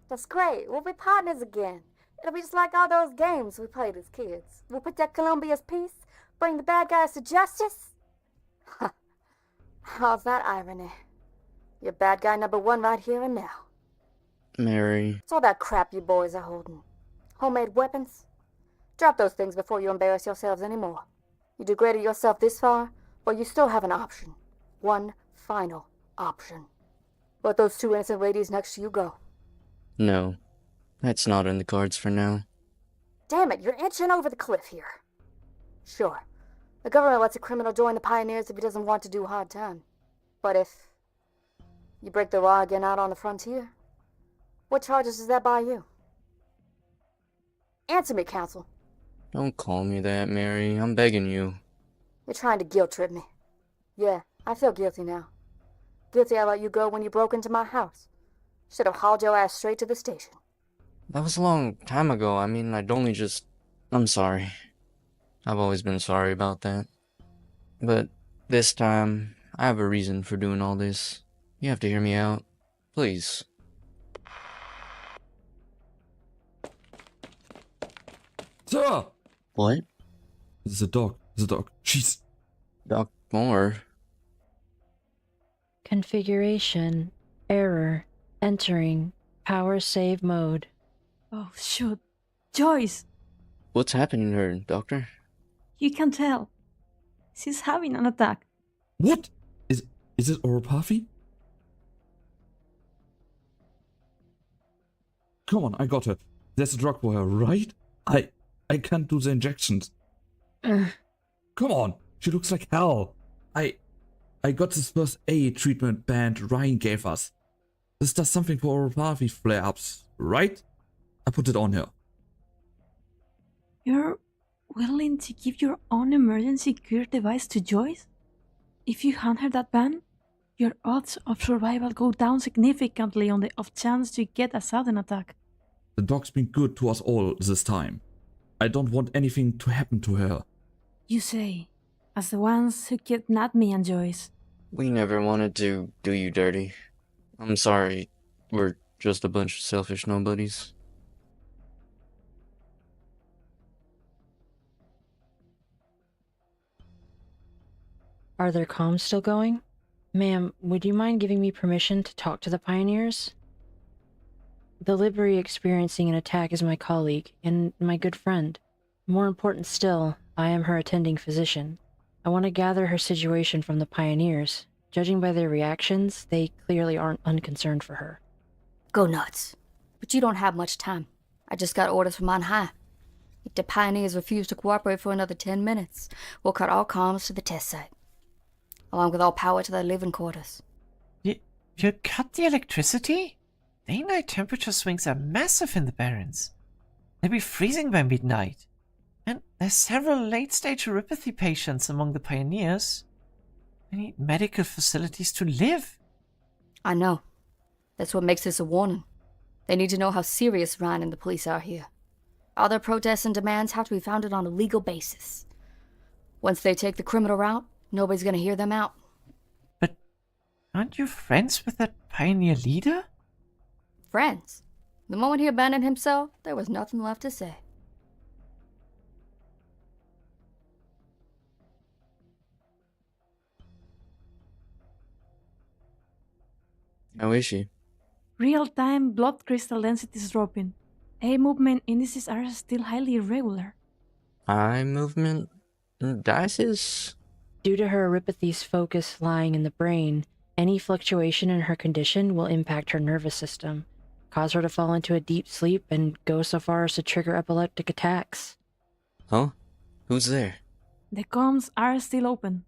That's great. We'll be partners again. It'll be just like all those games we played as kids. We'll protect Columbia's peace, bring the bad guys to justice. How's that irony? You're bad guy number one right here and now. Mary. It's all that crap you boys are holding. Homemade weapons? Drop those things before you embarrass yourselves anymore. You degraded yourself this far, but you still have an option. One final option. Let those two innocent ladies next to you go. No, that's not in the cards for now. Damn it, you're inching over the cliff here. Sure, the government lets a criminal join the pioneers if he doesn't want to do hard time. But if you break the law again out on the frontier, what charges does that buy you? Answer me, Counsel. Don't call me that, Mary. I'm begging you. You're trying to guilt-trip me. Yeah, I feel guilty now. Guilty I let you go when you broke into my house. Should have hauled your ass straight to the station. That was a long time ago. I mean, I'd only just... I'm sorry. I've always been sorry about that. But this time, I have a reason for doing all this. You have to hear me out. Please. Sir! What? The dog. Jeez. Doc Moore. Configuration. Error. Entering. Power save mode. Oh, shoot. Joyce! What's happening to her, Doctor? You can tell. She's having an attack. What? Is it oropathy? Come on, I got her. There's a drug for her, right? I can't do the injections. Come on, she looks like hell. I got this first aid treatment band Ryan gave us. This does something for oropathy flare-ups, right? I put it on her. You're willing to give your own emergency cure device to Joyce? If you hand her that band, your odds of survival go down significantly on the off chance you get a sudden attack. The dog's been good to us all this time. I don't want anything to happen to her. You say, as the ones who kidnapped me and Joyce. We never wanted to do you dirty. I'm sorry. We're just a bunch of selfish nobodies. Are their comms still going? Ma'am, would you mind giving me permission to talk to the pioneers? The Liberi experiencing an attack is my colleague, and my good friend. More important still, I am her attending physician. I want to gather her situation from the pioneers. Judging by their reactions, they clearly aren't unconcerned for her. Go nuts. But you don't have much time. I just got orders from on high. If the pioneers refuse to cooperate for another 10 minutes, we'll cut all comms to the test site, along with all power to their living quarters. You cut the electricity? Day-night temperature swings are massive in the Barrens. They'll be freezing by midnight. And there's several late-stage uropathy patients among the pioneers. They need medical facilities to live. I know. That's what makes this a warning. They need to know how serious Ryan and the police are here. All their protests and demands have to be founded on a legal basis. Once they take the criminal route, nobody's gonna hear them out. But aren't you friends with that pioneer leader? Friends. The moment he abandoned himself, there was nothing left to say. How is she? Real-time blood crystal density is dropping. Eye movement indices are still highly irregular. Eye movement? Indices? Due to her oropathy's focus lying in the brain, any fluctuation in her condition will impact her nervous system, cause her to fall into a deep sleep, and go so far as to trigger epileptic attacks. Huh? Who's there? The comms are still open.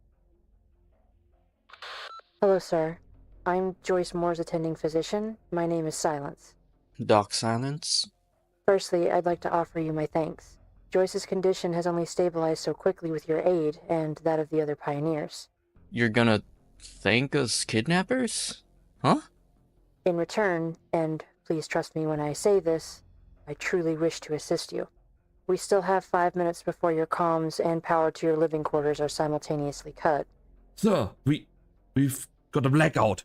Hello, sir. I'm Joyce Moore's attending physician. My name is Silence. Doc Silence? Firstly, I'd like to offer you my thanks. Joyce's condition has only stabilized so quickly with your aid and that of the other pioneers. You're gonna thank us kidnappers? Huh? In return, and please trust me when I say this, I truly wish to assist you. We still have 5 minutes before your comms and power to your living quarters are simultaneously cut. Sir, we've got a blackout.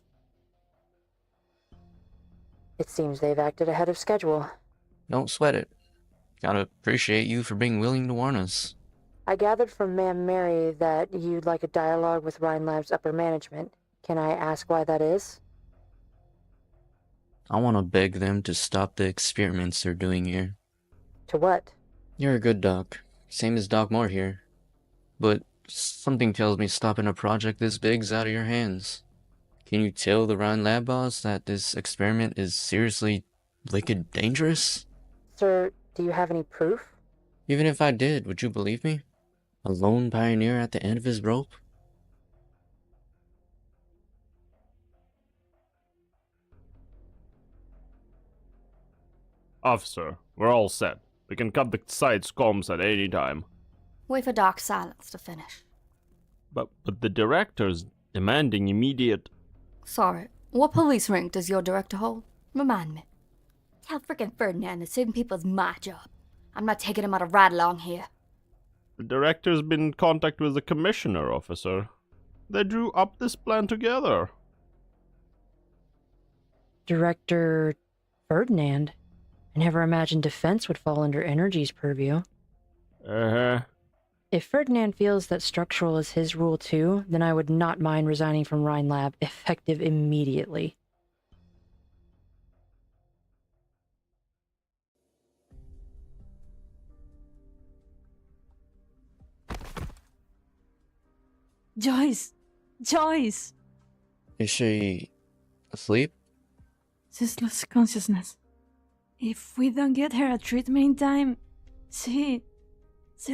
It seems they've acted ahead of schedule. Don't sweat it. Gotta appreciate you for being willing to warn us. I gathered from Ma'am Mary that you'd like a dialogue with Rhine Lab's upper management. Can I ask why that is? I wanna beg them to stop the experiments they're doing here. To what? You're a good doc. Same as Doc Moore here. But something tells me stopping a project this big's out of your hands. Can you tell the Rhine Lab boss that this experiment is seriously wicked dangerous? Sir, do you have any proof? Even if I did, would you believe me? A lone pioneer at the end of his rope? Officer, we're all set. We can cut the site's comms at any time. Wait for Doc Silence to finish. But the director's demanding immediate... Sorry, what police rank does your director hold? Remind me. Tell frickin' Ferdinand that saving people is my job. I'm not taking him on a ride along here. The director's been in contact with the commissioner, officer. They drew up this plan together. Director Ferdinand? I never imagined defense would fall under energy's purview. If Ferdinand feels that structural is his rule too, then I would not mind resigning from Rhine Lab, effective immediately. Joyce! Joyce! Is she asleep? She's lost consciousness. If we don't get her a treatment in time, she'll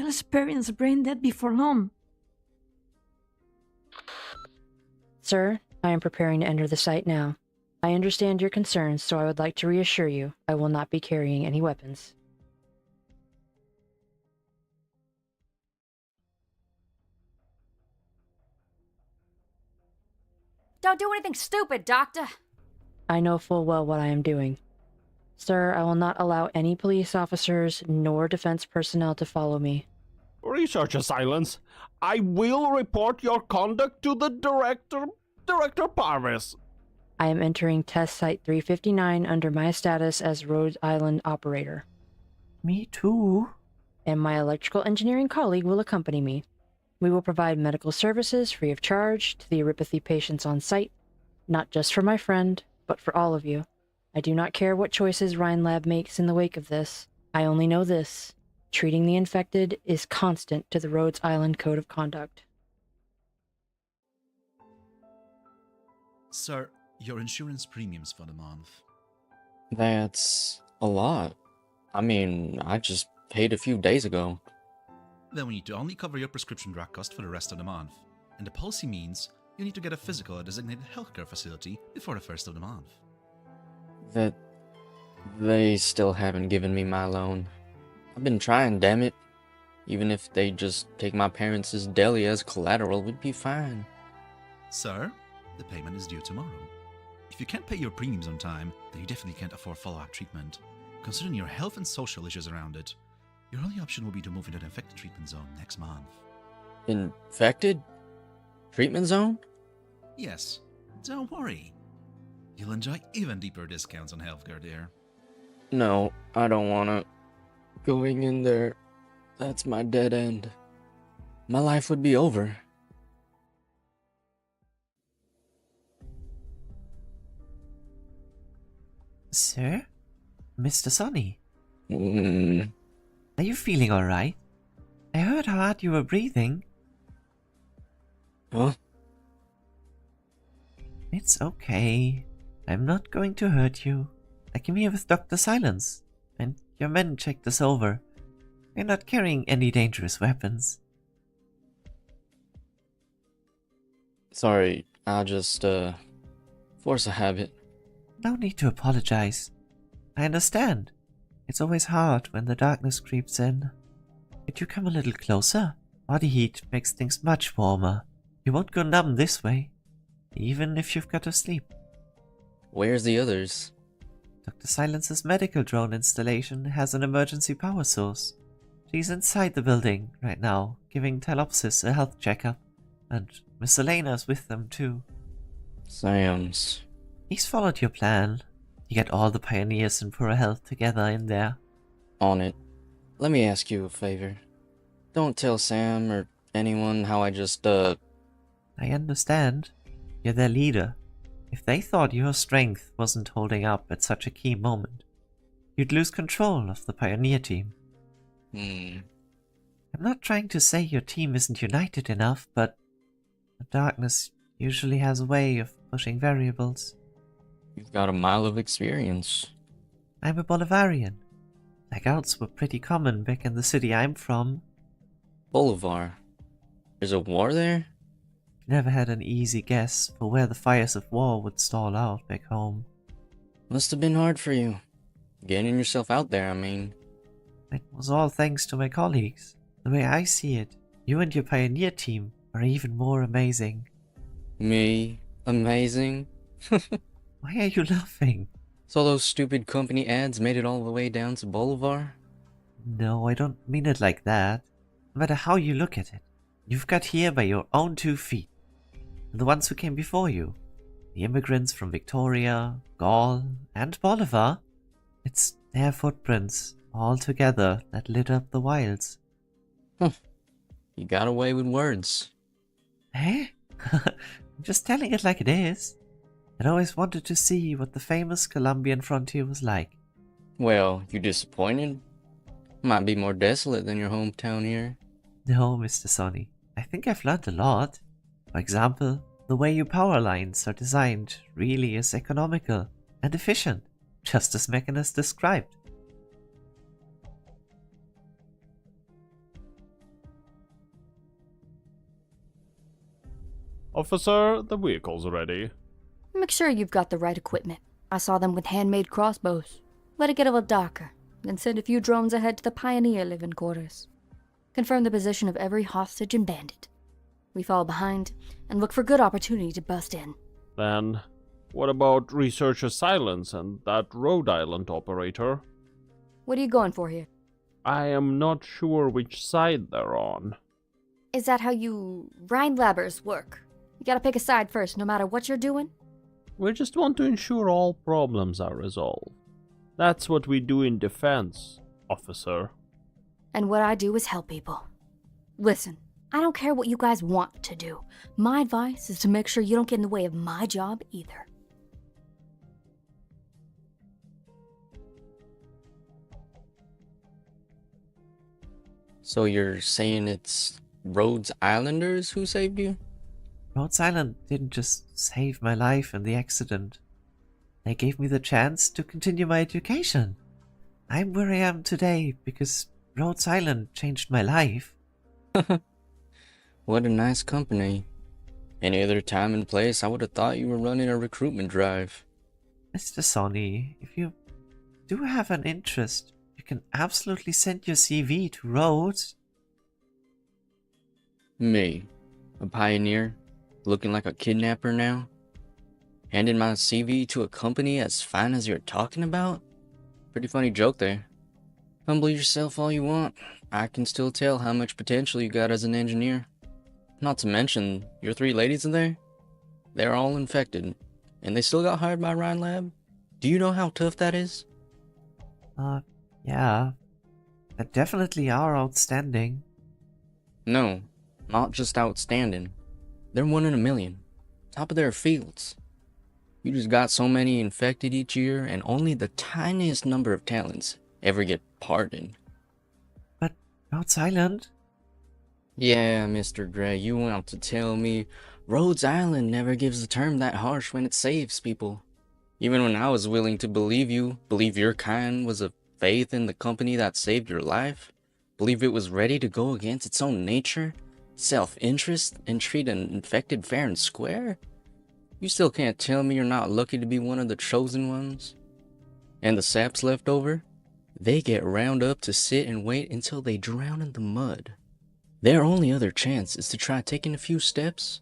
experience brain death before long. Sir, I am preparing to enter the site now. I understand your concerns, so I would like to reassure you I will not be carrying any weapons. Don't do anything stupid, Doctor! I know full well what I am doing. Sir, I will not allow any police officers nor defense personnel to follow me. Researcher Silence, I will report your conduct to the Director Parvis. I am entering test site 359 under my status as Rhode Island operator. Me too. And my electrical engineering colleague will accompany me. We will provide medical services free of charge to the uropathy patients on site, not just for my friend, but for all of you. I do not care what choices Rhine Lab makes in the wake of this. I only know this. Treating the infected is constant to the Rhodes Island Code of Conduct. Sir, your insurance premiums for the month. That's a lot. I mean, I just paid a few days ago. Then we need to only cover your prescription drug cost for the rest of the month. And the policy means you need to get a physical at a designated healthcare facility before the first of the month. That they still haven't given me my loan. I've been trying, damn it. Even if they just take my parents' deli as collateral, we'd be fine. Sir, the payment is due tomorrow. If you can't pay your premiums on time, then you definitely can't afford follow-up treatment. Considering your health and social issues around it, your only option will be to move into the infected treatment zone next month. Infected? Treatment zone? Yes, don't worry. You'll enjoy even deeper discounts on healthcare there. No, I don't wanna. Going in there, that's my dead end. My life would be over. Sir? Mr. Sonny? Are you feeling alright? I heard how hard you were breathing. Huh? It's okay. I'm not going to hurt you. I came here with Dr. Silence, and your men checked us over. We're not carrying any dangerous weapons. Sorry, I'll just, force a habit. No need to apologize. I understand. It's always hard when the darkness creeps in. Could you come a little closer? Body heat makes things much warmer. You won't go numb this way, even if you've got to sleep. Where's the others? Dr. Silence's medical drone installation has an emergency power source. She's inside the building right now, giving Telopsis a health checkup, and Miss Elena's with them too. Sam's. He's followed your plan. You get all the pioneers in Pura Health together in there. On it. Let me ask you a favor. Don't tell Sam or anyone how I just, I understand. You're their leader. If they thought your strength wasn't holding up at such a key moment, you'd lose control of the pioneer team. I'm not trying to say your team isn't united enough, but the darkness usually has a way of pushing variables. You've got a mile of experience. I'm a Bolivarian. Blackouts were pretty common back in the city I'm from. Bolivar. There's a war there? Never had an easy guess for where the fires of war would stall out back home. Must have been hard for you. Getting yourself out there, I mean. It was all thanks to my colleagues. The way I see it, you and your pioneer team are even more amazing. Me? Amazing? Why are you laughing? So those stupid company ads made it all the way down to Bolivar? No, I don't mean it like that. No matter how you look at it, you've got here by your own 2 feet. And the ones who came before you, the immigrants from Victoria, Gaul, and Bolivar, it's their footprints all together that lit up the wilds. You got away with words. Eh? I'm just telling it like it is. I'd always wanted to see what the famous Colombian frontier was like. Well, you disappointed? Might be more desolate than your hometown here. No, Mr. Sonny. I think I've learned a lot. For example, the way your power lines are designed really is economical and efficient, just as Mechanist described. Officer, the vehicle's ready. Make sure you've got the right equipment. I saw them with handmade crossbows. Let it get a little darker, then send a few drones ahead to the Pioneer living quarters. Confirm the position of every hostage and bandit. We fall behind and look for good opportunity to bust in. Then, what about Researcher Silence and that Rhode Island operator? What are you going for here? I am not sure which side they're on. Is that how you Rhine Labbers work? You gotta pick a side first, no matter what you're doing? We just want to ensure all problems are resolved. That's what we do in defense, officer. And what I do is help people. Listen, I don't care what you guys want to do. My advice is to make sure you don't get in the way of my job either. So you're saying it's Rhodes Islanders who saved you? Rhodes Island didn't just save my life in the accident. They gave me the chance to continue my education. I'm where I am today because Rhodes Island changed my life. What a nice company. Any other time and place, I would have thought you were running a recruitment drive. Mr. Sonny, if you do have an interest, you can absolutely send your CV to Rhodes. Me, a pioneer, looking like a kidnapper now? Handing my CV to a company as fine as you're talking about? Pretty funny joke there. Humble yourself all you want. I can still tell how much potential you got as an engineer. Not to mention, your 3 ladies in there? They're all infected, and they still got hired by Rhine Lab? Do you know how tough that is? Yeah. They definitely are outstanding. No, not just outstanding. They're 1 in a million. Top of their fields. You just got so many infected each year, and only the tiniest number of talents ever get pardoned. But Rhodes Island? Yeah, Mr. Gray, you want to tell me Rhodes Island never gives the term that harsh when it saves people. Even when I was willing to believe your kind was a faith in the company that saved your life, Believe it was ready to go against its own nature, self-interest, and treat an infected fair and square? You still can't tell me you're not lucky to be one of the chosen ones? And the saps left over? They get round up to sit and wait until they drown in the mud. Their only other chance is to try taking a few steps,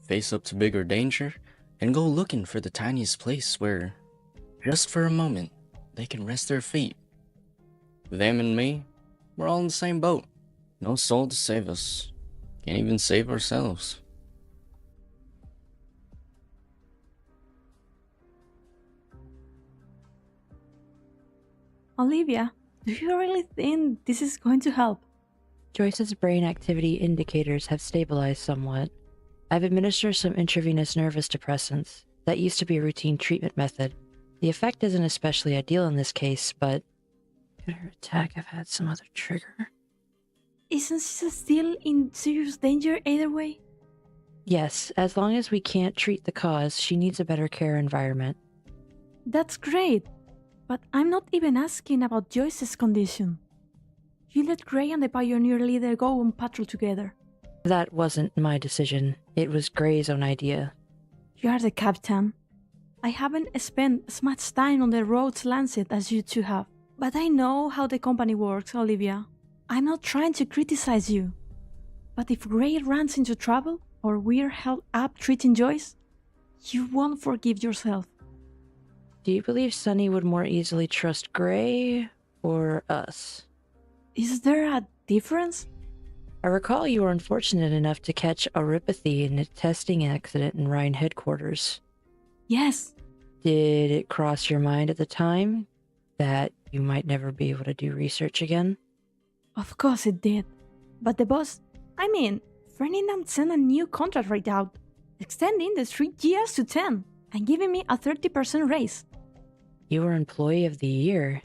face up to bigger danger, and go looking for the tiniest place where, just for a moment, they can rest their feet. Them and me, we're all in the same boat. No soul to save us. Can't even save ourselves. Olivia, do you really think this is going to help? Joyce's brain activity indicators have stabilized somewhat. I've administered some intravenous nervous depressants. That used to be a routine treatment method. The effect isn't especially ideal in this case, but could her attack have had some other trigger? Isn't she still in serious danger either way? Yes, as long as we can't treat the cause, she needs a better care environment. That's great, but I'm not even asking about Joyce's condition. You let Gray and the Pioneer leader go on patrol together. That wasn't my decision. It was Gray's own idea. You are the captain. I haven't spent as much time on the roads Lancet as you two have, but I know how the company works, Olivia. I'm not trying to criticize you, but if Gray runs into trouble or we're held up treating Joyce, you won't forgive yourself. Do you believe Sunny would more easily trust Gray or us? Is there a difference? I recall you were unfortunate enough to catch Auripathy in a testing accident in Rhine headquarters. Yes. Did it cross your mind at the time that you might never be able to do research again? Of course it did. But the boss, Ferdinand sent a new contract right out, extending the 3 years to 10 and giving me a 30% raise. You were Employee of the Year.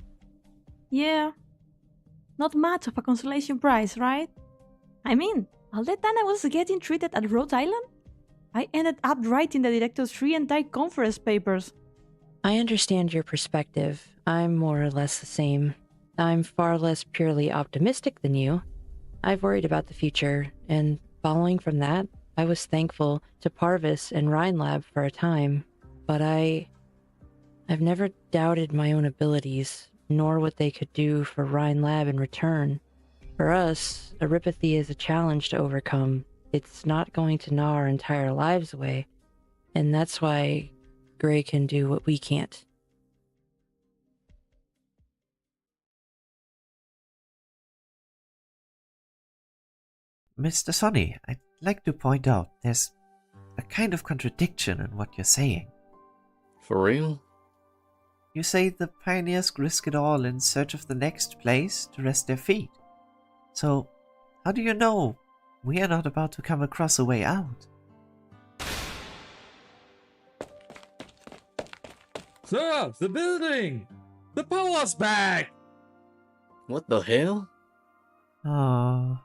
Yeah. Not much of a consolation prize, right? All the time I was getting treated at Rhode Island, I ended up writing the director's 3 entire conference papers. I understand your perspective. I'm more or less the same. I'm far less purely optimistic than you. I've worried about the future, and following from that, I was thankful to Parvis and Rhine Lab for a time, but I've never doubted my own abilities, nor what they could do for Rhine Lab in return. For us, Auripathy is a challenge to overcome. It's not going to gnaw our entire lives away, and that's why Gray can do what we can't. Mr. Sonny, I'd like to point out there's a kind of contradiction in what you're saying. For real? You say the pioneers risk it all in search of the next place to rest their feet. So, how do you know we are not about to come across a way out? Sir, the building! The power's back! What the hell? Ah.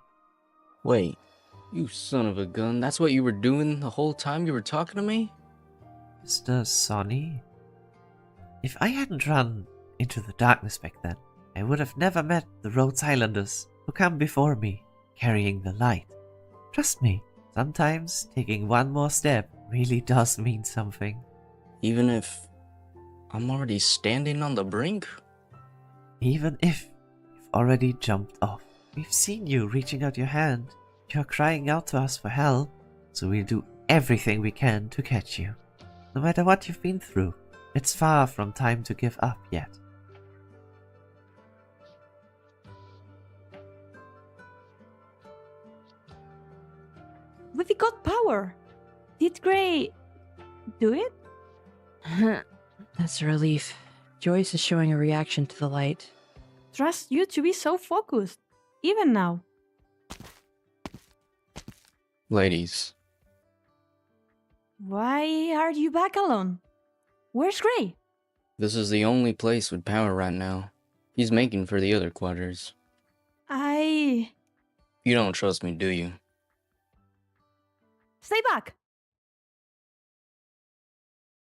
Wait, you son of a gun, that's what you were doing the whole time you were talking to me? Mr. Sonny? If I hadn't run into the darkness back then, I would have never met the Rhodes Islanders who come before me, carrying the light. Trust me, sometimes taking one more step really does mean something. Even if I'm already standing on the brink? Even if you've already jumped off. We've seen you reaching out your hand. You're crying out to us for help, so we'll do everything we can to catch you. No matter what you've been through, it's far from time to give up yet. We got power. Did Gray do it? That's a relief. Joyce is showing a reaction to the light. Trust you to be so focused, even now. Ladies. Why are you back alone? Where's Gray? This is the only place with power right now. He's making for the other quarters. You don't trust me, do you? Stay back!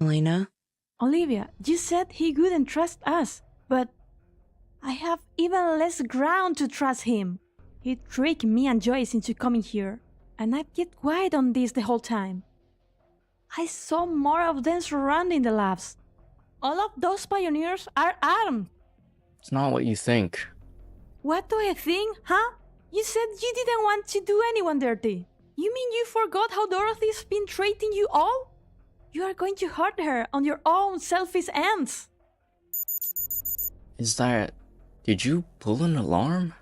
Elena? Olivia, you said he wouldn't trust us, but I have even less ground to trust him. He tricked me and Joyce into coming here, and I've kept quiet on this the whole time. I saw more of them surrounding the labs. All of those pioneers are armed. It's not what you think. What do I think, huh? You said you didn't want to do anyone dirty. You mean you forgot how Dorothy's been treating you all? You are going to hurt her on your own selfish ends. Is that... Did you pull an alarm?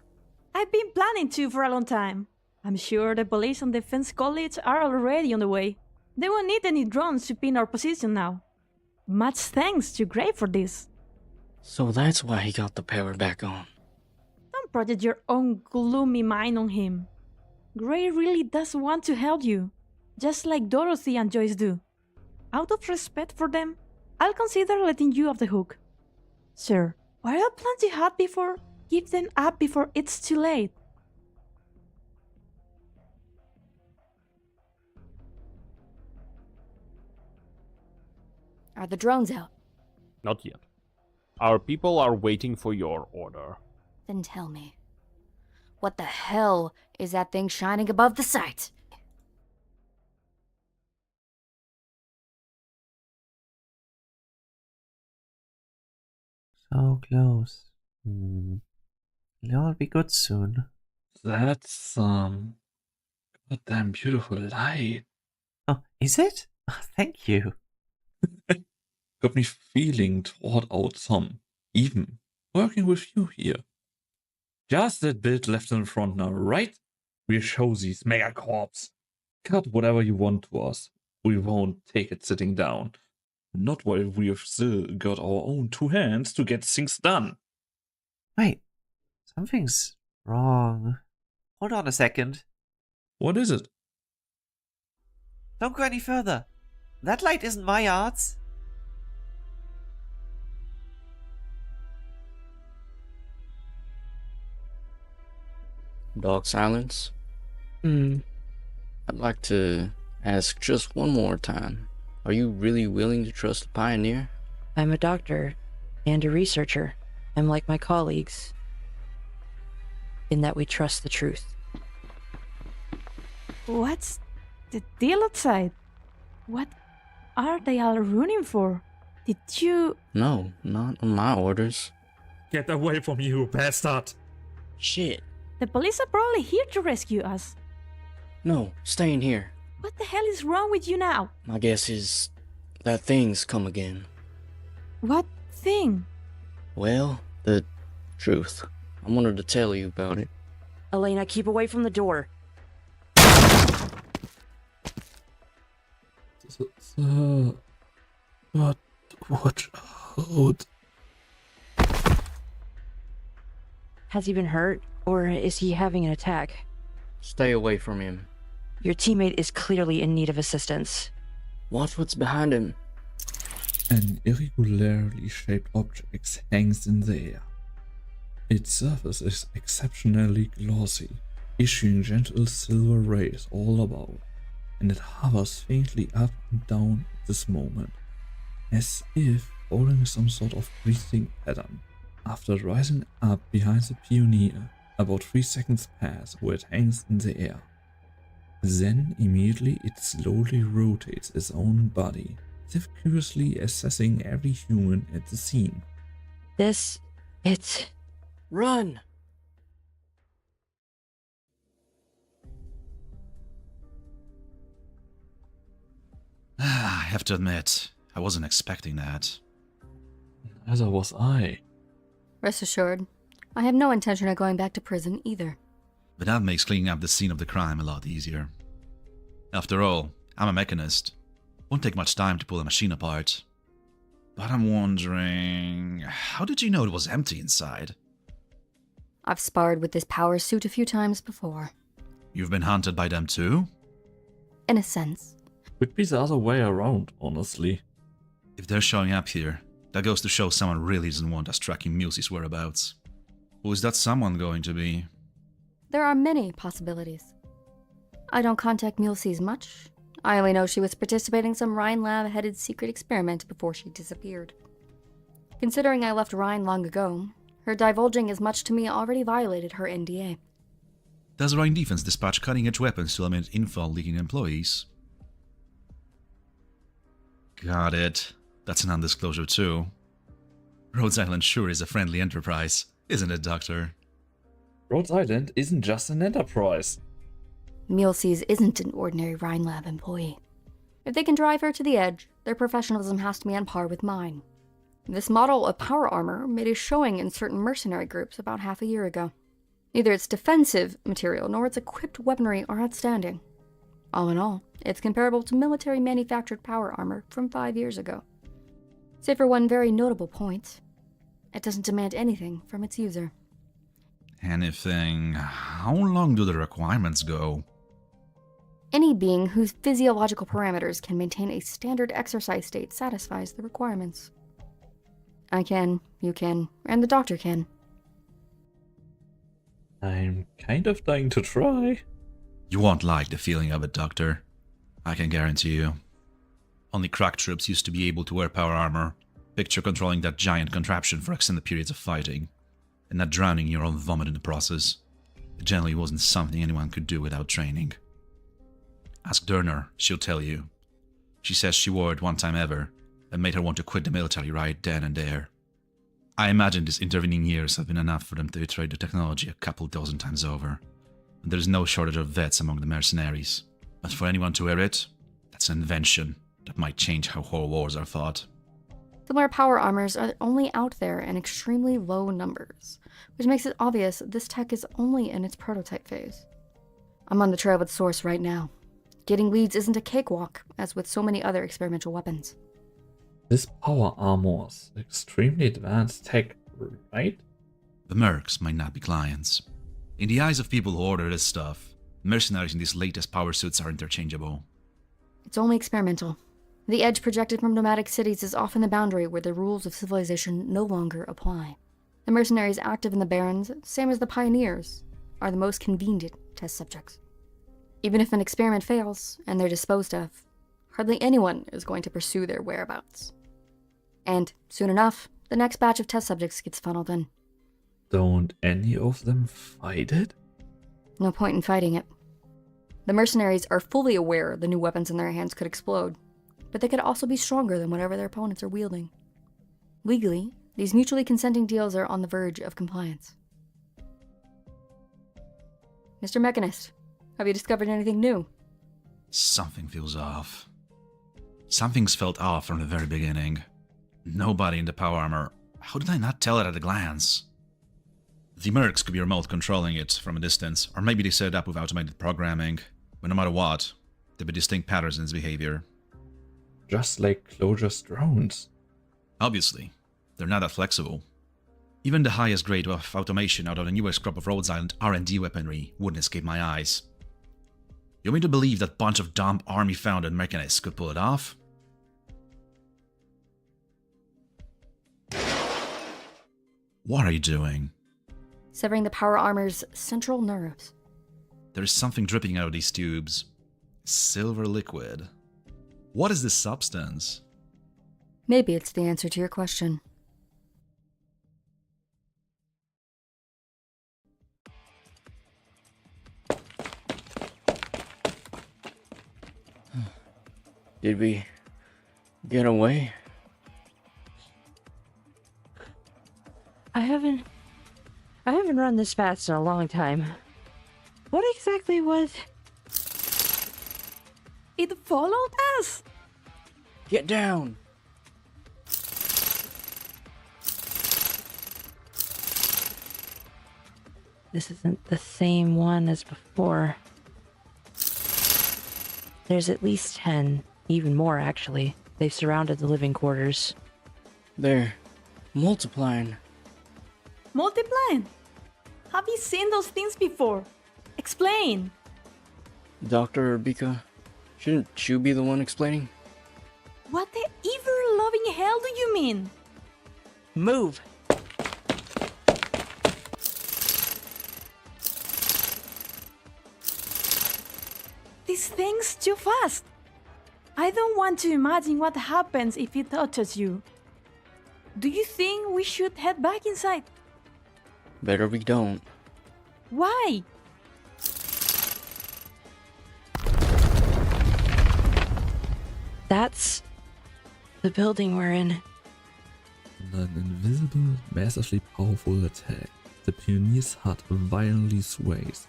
I've been planning to for a long time. I'm sure the police and defense college are already on the way. They won't need any drones to pin our position now. Much thanks to Gray for this. So that's why he got the power back on. Don't project your own gloomy mind on him. Gray really does want to help you, just like Dorothy and Joyce do. Out of respect for them, I'll consider letting you off the hook. Sir, whatever plans you had before, give them up before it's too late. Are the drones out? Not yet. Our people are waiting for your order. Then tell me, what the hell is that thing shining above the site? So close. It'll all be good soon. That's, goddamn beautiful light. Oh, is it? Oh, thank you. Got me feeling thought out some. Even working with you here. Just that bit left in front now, right? We'll show these megacorps. Cut whatever you want to us. We won't take it sitting down. Not while we've still got our own two hands to get things done. Wait, something's wrong. Hold on a second. What is it? Don't go any further. That light isn't my arts. Dog silence? I'd like to ask just one more time. Are you really willing to trust the pioneer? I'm a doctor and a researcher. I'm like my colleagues in that we trust the truth. What's the deal outside? What are they all running for? Did you... No, not on my orders. Get away from me, you bastard! Shit. The police are probably here to rescue us. No, stay in here. What the hell is wrong with you now? My guess is that thing's come again. What thing? Well, the truth. I wanted to tell you about it. Elena, keep away from the door. But watch out. Has he been hurt, or is he having an attack? Stay away from him. Your teammate is clearly in need of assistance. Watch what's behind him. An irregularly shaped object hangs in the air. Its surface is exceptionally glossy, issuing gentle silver rays all about, and it hovers faintly up and down at this moment, as if following some sort of breathing pattern. After rising up behind the pioneer, about 3 seconds pass where it hangs in the air. Then immediately it slowly rotates its own body, as if curiously assessing every human at the scene. It's... Run! I have to admit, I wasn't expecting that. Neither was I. Rest assured, I have no intention of going back to prison either. But that makes cleaning up the scene of the crime a lot easier. After all, I'm a mechanist. Won't take much time to pull a machine apart. But I'm wondering, how did you know it was empty inside? I've sparred with this power suit a few times before. You've been hunted by them too? In a sense. Could be the other way around, honestly. If they're showing up here, that goes to show someone really doesn't want us tracking Mulesie's whereabouts. Who is that someone going to be? There are many possibilities. I don't contact Mulesie's much. I only know she was participating in some Rhine Lab-headed secret experiment before she disappeared. Considering I left Rhine long ago, her divulging as much to me already violated her NDA. Does Rhine Defense dispatch cutting-edge weapons to eliminate info-leaking employees? Got it. That's a non-disclosure too. Rhodes Island sure is a friendly enterprise, isn't it, Doctor? Rhodes Island isn't just an enterprise. Mulesys isn't an ordinary Rhine Lab employee. If they can drive her to the edge, their professionalism has to be on par with mine. This model of power armor made a showing in certain mercenary groups about half a year ago. Neither its defensive material nor its equipped weaponry are outstanding. All in all, it's comparable to military-manufactured power armor from 5 years ago. Save for one very notable point. It doesn't demand anything from its user. Anything? How long do the requirements go? Any being whose physiological parameters can maintain a standard exercise state satisfies the requirements. I can, you can, and the doctor can. I'm kind of dying to try. You won't like the feeling of it, Doctor. I can guarantee you. Only crack troops used to be able to wear power armor. Picture controlling that giant contraption for extended periods of fighting, and not drowning in your own vomit in the process. It generally wasn't something anyone could do without training. Ask Durner, she'll tell you. She says she wore it one time ever, and made her want to quit the military right then and there. I imagine these intervening years have been enough for them to iterate the technology a couple dozen times over. And there's no shortage of vets among the mercenaries. But for anyone to wear it, that's an invention that might change how whole wars are fought. Similar power armors are only out there in extremely low numbers, which makes it obvious this tech is only in its prototype phase. I'm on the trail with Source right now. Getting leads isn't a cakewalk, as with so many other experimental weapons. This power armor's extremely advanced tech, right? The mercs might not be clients. In the eyes of people who order this stuff, mercenaries in these latest power suits are interchangeable. It's only experimental. The edge projected from nomadic cities is often the boundary where the rules of civilization no longer apply. The mercenaries active in the Barrens, same as the pioneers, are the most convenient test subjects. Even if an experiment fails, and they're disposed of, hardly anyone is going to pursue their whereabouts. And, soon enough, the next batch of test subjects gets funneled in. Don't any of them fight it? No point in fighting it. The mercenaries are fully aware the new weapons in their hands could explode, but they could also be stronger than whatever their opponents are wielding. Legally, these mutually consenting deals are on the verge of compliance. Mr. Mechanist, have you discovered anything new? Something feels off. Something's felt off from the very beginning. Nobody in the power armor. How did I not tell it at a glance? The mercs could be remote controlling it from a distance, or maybe they set it up with automated programming. But no matter what, there'd be distinct patterns in its behavior. Just like Clojure's drones. Obviously, they're not that flexible. Even the highest grade of automation out of the newest crop of Rhodes Island R&D weaponry wouldn't escape my eyes. You want me to believe that bunch of dumb army-founded mechanists could pull it off? What are you doing? Severing the power armor's central nerves. There is something dripping out of these tubes. Silver liquid. What is this substance? Maybe it's the answer to your question. Did we get away? I haven't run this fast in a long time. What exactly was... It followed us! Get down! This isn't the same one as before. There's at least 10, even more actually. They've surrounded the living quarters. They're multiplying. Multiplying? Have you seen those things before? Explain! Dr. Bika, shouldn't you be the one explaining? What the ever-loving hell do you mean? Move! This thing's too fast. I don't want to imagine what happens if it touches you. Do you think we should head back inside? Better we don't. Why? That's the building we're in. An invisible, massively powerful attack. The pioneer's hut violently sways,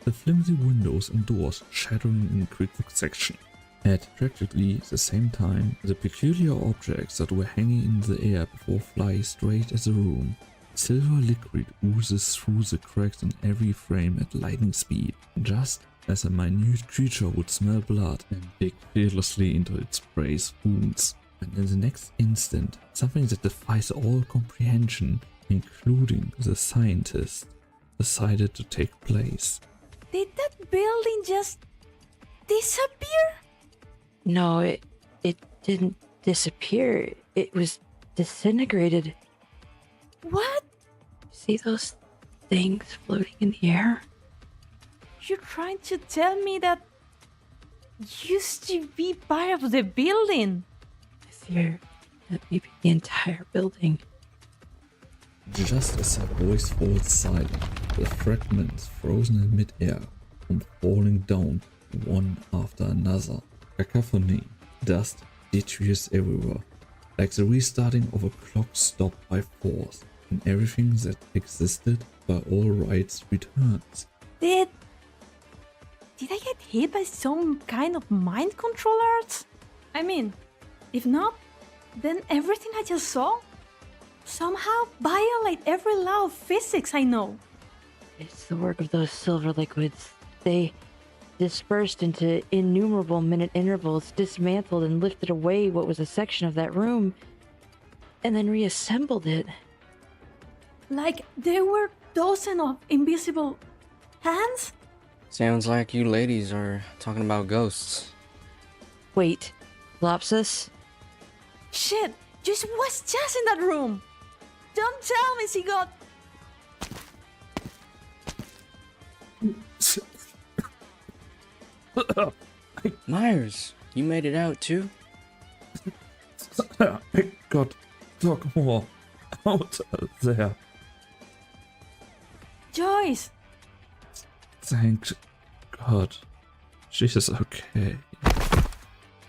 the flimsy windows and doors shattering in quick succession. At practically the same time, the peculiar objects that were hanging in the air before fly straight at the room. Silver liquid oozes through the cracks in every frame at lightning speed, just as a minute creature would smell blood and dig fearlessly into its prey's wounds. And in the next instant, something that defies all comprehension, including the scientists, decided to take place. Did that building just disappear? No, it didn't disappear. It was disintegrated. What? See those things floating in the air? You're trying to tell me that used to be part of the building? I fear that maybe the entire building. Just as her voice falls silent, the fragments frozen in mid-air come falling down one after another. Cacophony, dust, detritus everywhere, like the restarting of a clock stopped by force, and everything that existed by all rights returns. Did I get hit by some kind of mind control arts? I mean, if not, then everything I just saw somehow violate every law of physics I know. It's the work of those silver liquids. They dispersed into innumerable minute intervals, dismantled and lifted away what was a section of that room, and then reassembled it. Like there were dozens of invisible hands? Sounds like you ladies are talking about ghosts. Wait, Lopsis? Shit, was just in that room. Don't tell me she got... Myers, you made it out too? I got Doc Moore out there. Joyce! Thank God. She's okay.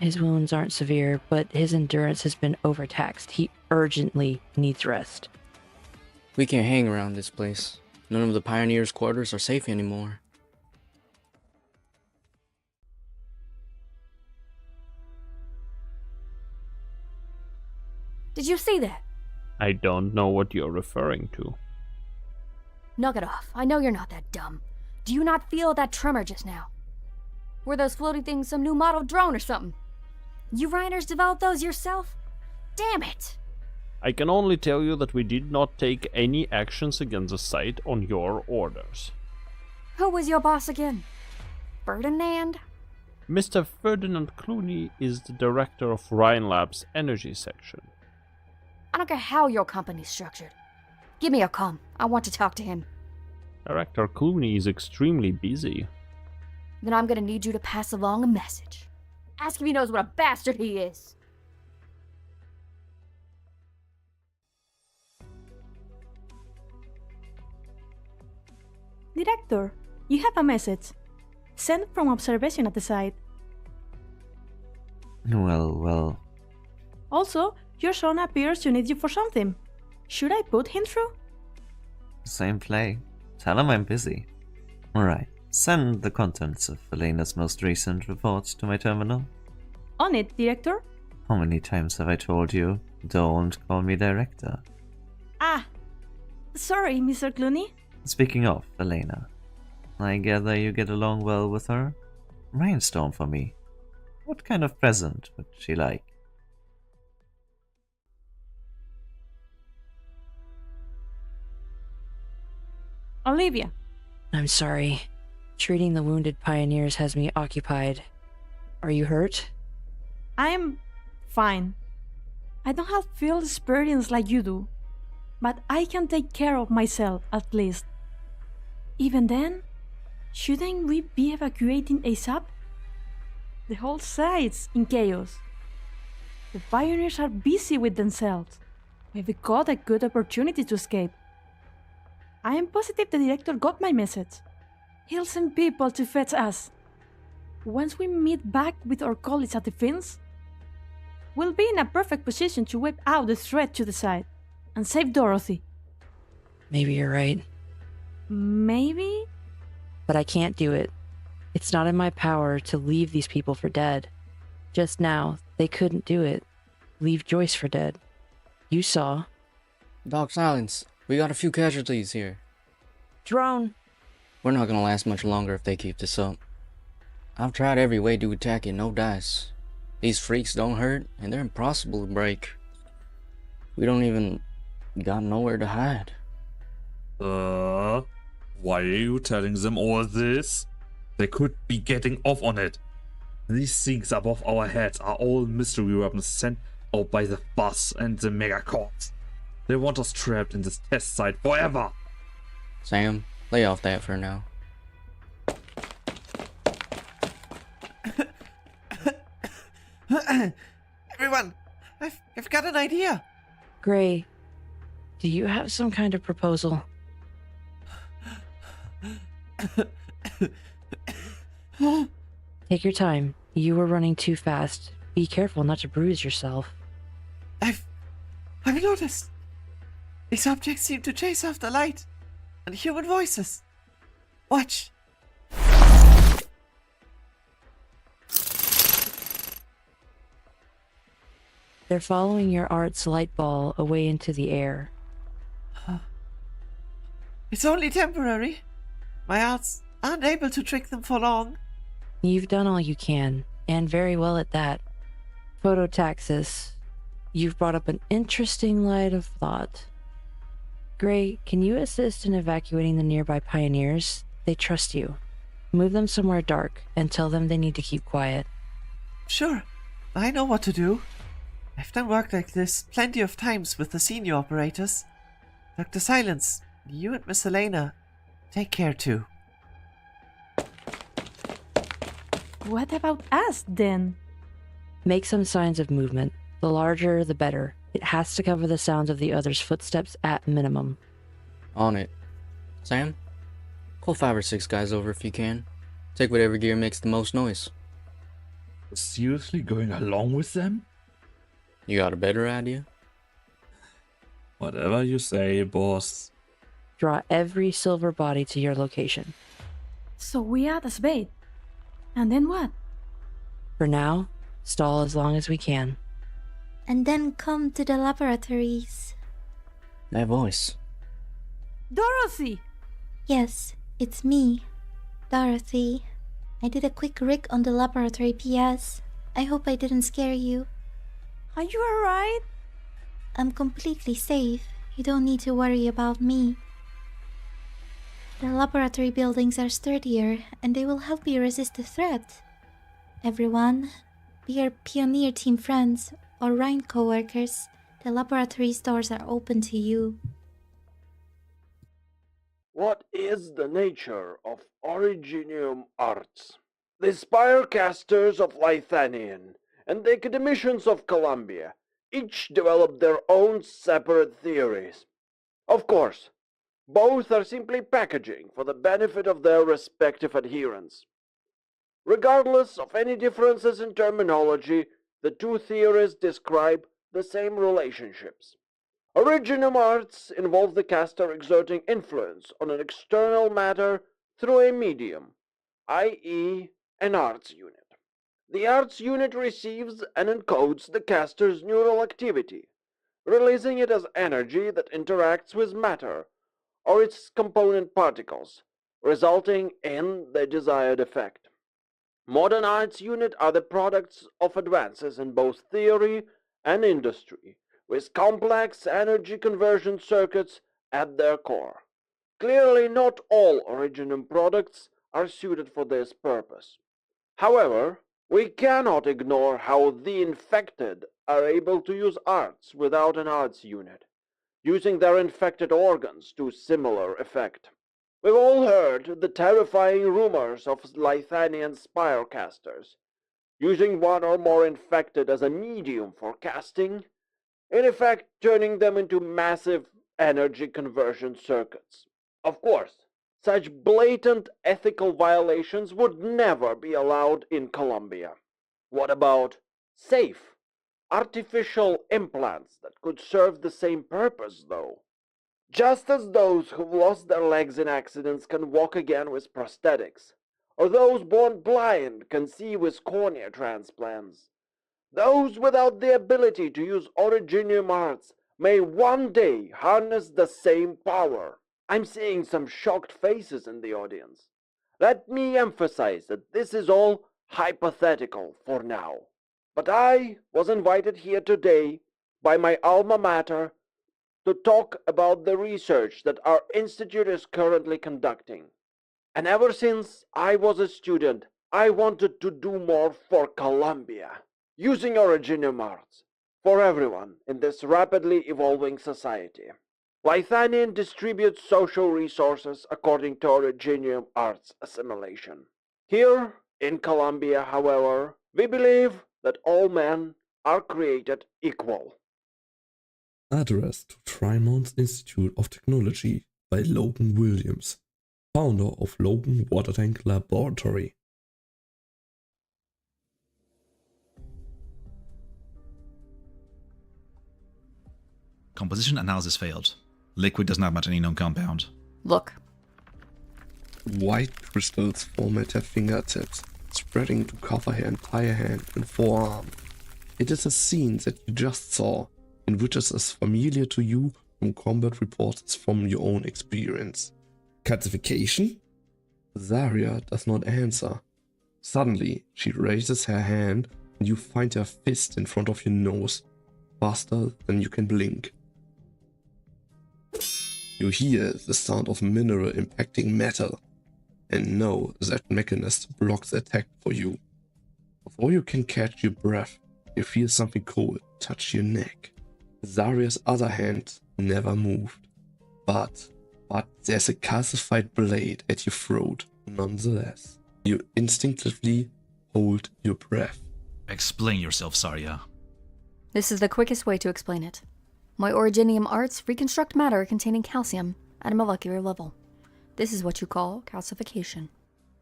His wounds aren't severe, but his endurance has been overtaxed. He urgently needs rest. We can't hang around this place. None of the pioneers' quarters are safe anymore. Did you see that? I don't know what you're referring to. Knock it off. I know you're not that dumb. Do you not feel that tremor just now? Were those floating things some new model drone or something? You Reiners developed those yourself? Damn it! I can only tell you that we did not take any actions against the site on your orders. Who was your boss again? Ferdinand? Mr. Ferdinand Clooney is the director of Ryan Lab's energy section. I don't care how your company's structured. Give me a call. I want to talk to him. Director Clooney is extremely busy. Then I'm gonna need you to pass along a message. Ask if he knows what a bastard he is. Director, you have a message. Sent from observation at the site. Well. Also, your son appears to need you for something. Should I put him through? Same play. Tell him I'm busy. Alright, send the contents of Elena's most recent report to my terminal. On it, Director. How many times have I told you, don't call me Director? Ah, sorry, Mr. Clooney. Speaking of Elena, I gather you get along well with her? Brainstorm for me. What kind of present would she like? Olivia. I'm sorry. Treating the wounded pioneers has me occupied. Are you hurt? I'm fine. I don't have field experience like you do, but I can take care of myself at least. Even then, shouldn't we be evacuating ASAP? The whole site's in chaos. The pioneers are busy with themselves. We've got a good opportunity to escape. I am positive the director got my message. He'll send people to fetch us. Once we meet back with our colleagues at the Fins, we'll be in a perfect position to wipe out the threat to the site and save Dorothy. Maybe you're right, Maybe? but I can't do it. It's not in my power to leave these people for dead. Just now, they couldn't do it. Leave Joyce for dead. You saw. Dog silence. We got a few casualties here. Drone! We're not gonna last much longer if they keep this up. I've tried every way to attack it, no dice. These freaks don't hurt, and they're impossible to break. We don't even got nowhere to hide. Why are you telling them all this? They could be getting off on it. These things above our heads are all mystery weapons sent out by the boss and the megacorps. They want us trapped in this test site forever. Sam, lay off that for now. Everyone, I've got an idea. Gray, do you have some kind of proposal? Take your time. You were running too fast. Be careful not to bruise yourself. I've noticed. These objects seem to chase after light and human voices. Watch. They're following your art's light ball away into the air. It's only temporary. My arts aren't able to trick them for long. You've done all you can, and very well at that. Phototaxis, you've brought up an interesting line of thought. Gray, can you assist in evacuating the nearby pioneers? They trust you. Move them somewhere dark and tell them they need to keep quiet. Sure, I know what to do. I've done work like this plenty of times with the senior operators. Dr. Silence, you and Miss Elena, take care too. What about us then? Make some signs of movement. The larger, the better. It has to cover the sounds of the others' footsteps at minimum. On it. Sam, call 5 or 6 guys over if you can. Take whatever gear makes the most noise. Seriously going along with them? You got a better idea? Whatever you say, boss. Draw every silver body to your location. So we add as bait. And then what? For now, stall as long as we can. And then come to the laboratories. That voice. Dorothy! Yes, it's me, Dorothy. I did a quick rig on the laboratory PS. I hope I didn't scare you. Are you alright? I'm completely safe. You don't need to worry about me. The laboratory buildings are sturdier, and they will help you resist the threat. Everyone, be your pioneer team friends or Rhine co-workers. The laboratory's doors are open to you. What is the nature of Originium Arts? The Spirecasters of Lithanian and the Academicians of Columbia each developed their own separate theories. Of course, both are simply packaging for the benefit of their respective adherents. Regardless of any differences in terminology, the two theories describe the same relationships. Originium arts involve the caster exerting influence on an external matter through a medium, i.e., an arts unit. The arts unit receives and encodes the caster's neural activity, releasing it as energy that interacts with matter or its component particles, resulting in the desired effect. Modern arts units are the products of advances in both theory and industry, with complex energy conversion circuits at their core. Clearly, not all Originium products are suited for this purpose. However, we cannot ignore how the infected are able to use arts without an arts unit, using their infected organs to similar effect. We've all heard the terrifying rumors of Lithanian spirecasters, using one or more infected as a medium for casting, in effect turning them into massive energy conversion circuits. Of course, such blatant ethical violations would never be allowed in Columbia. What about safe Artificial implants that could serve the same purpose, though. Just as those who've lost their legs in accidents can walk again with prosthetics, or those born blind can see with cornea transplants, those without the ability to use originium arts may one day harness the same power. I'm seeing some shocked faces in the audience. Let me emphasize that this is all hypothetical for now. But I was invited here today by my alma mater to talk about the research that our institute is currently conducting. And ever since I was a student, I wanted to do more for Columbia, using originium arts for everyone in this rapidly evolving society. Lithanian distributes social resources according to originium arts assimilation. Here in Columbia, however, we believe that all men are created equal. Address to Trimount's Institute of Technology by Logan Williams, founder of Logan Water Tank Laboratory. Composition analysis failed. Liquid does not match any known compound. Look. White crystals form at her fingertips, spreading to cover her entire hand and forearm. It is a scene that you just saw, and which is as familiar to you from combat reports as from your own experience. Calcification? Saria does not answer. Suddenly, she raises her hand and you find her fist in front of your nose, faster than you can blink. You hear the sound of mineral impacting metal, and know that Mechanist blocks attack for you. Before you can catch your breath, you feel something cold touch your neck. Saria's other hand never moved, but there's a calcified blade at your throat nonetheless. You instinctively hold your breath. Explain yourself, Saria. This is the quickest way to explain it. My originium arts reconstruct matter containing calcium at a molecular level. This is what you call calcification.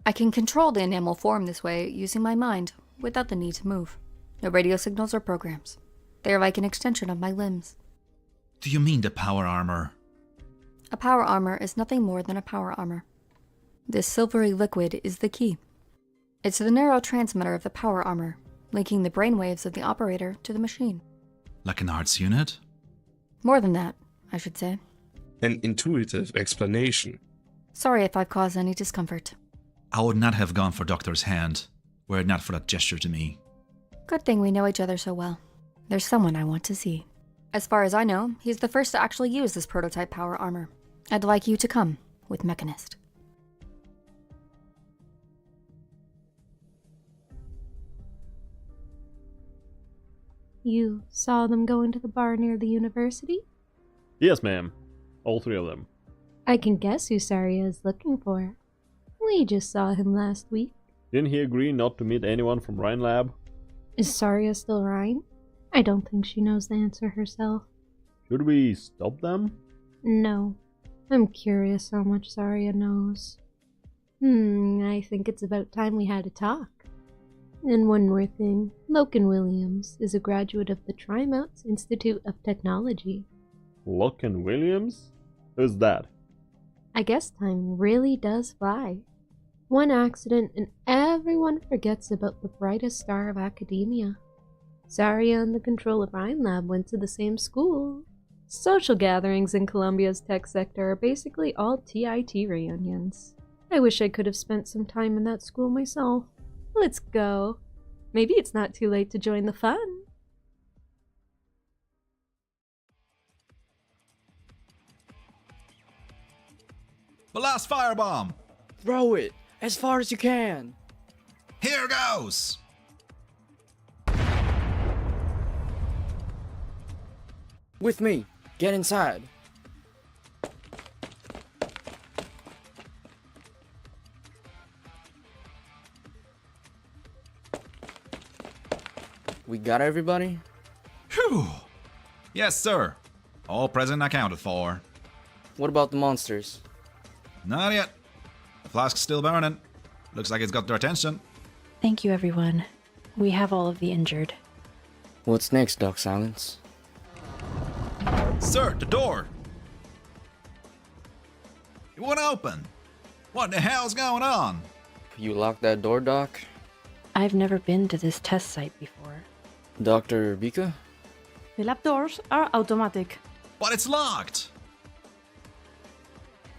I can control the enamel form this way using my mind without the need to move. No radio signals or programs. They are like an extension of my limbs. Do you mean the power armor? A power armor is nothing more than a power armor. This silvery liquid is the key. It's the neurotransmitter of the power armor, linking the brainwaves of the operator to the machine. Like an arts unit? More than that, I should say. An intuitive explanation. Sorry if I've caused any discomfort. I would not have gone for Doctor's hand, were it not for that gesture to me. Good thing we know each other so well. There's someone I want to see. As far as I know, he's the first to actually use this prototype power armor. I'd like you to come with Mechanist. You saw them go into the bar near the university? Yes, ma'am. All three of them. I can guess who Saria is looking for. We just saw him last week. Didn't he agree not to meet anyone from Rhine Lab? Is Saria still Rhine? I don't think she knows the answer herself. Should we stop them? No. I'm curious how much Saria knows. I think it's about time we had a talk. And one more thing, Logan Williams is a graduate of the Trimount's Institute of Technology. Logan Williams? Who's that? I guess time really does fly. One accident and everyone forgets about the brightest star of academia. Saria and the Control of Rhine Lab went to the same school. Social gatherings in Columbia's tech sector are basically all TIT reunions. I wish I could have spent some time in that school myself. Let's go. Maybe it's not too late to join the fun. Blast firebomb! Throw it as far as you can. Here goes! With me. Get inside. We got everybody? Phew! Yes, sir. All present and accounted for. What about the monsters? Not yet. The flask's still burning. Looks like it's got their attention. Thank you, everyone. We have all of the injured. What's next, Doc Silence? Sir, the door! It won't open! What the hell's going on? You locked that door, Doc? I've never been to this test site before. Dr. Bika? The lab doors are automatic. But it's locked!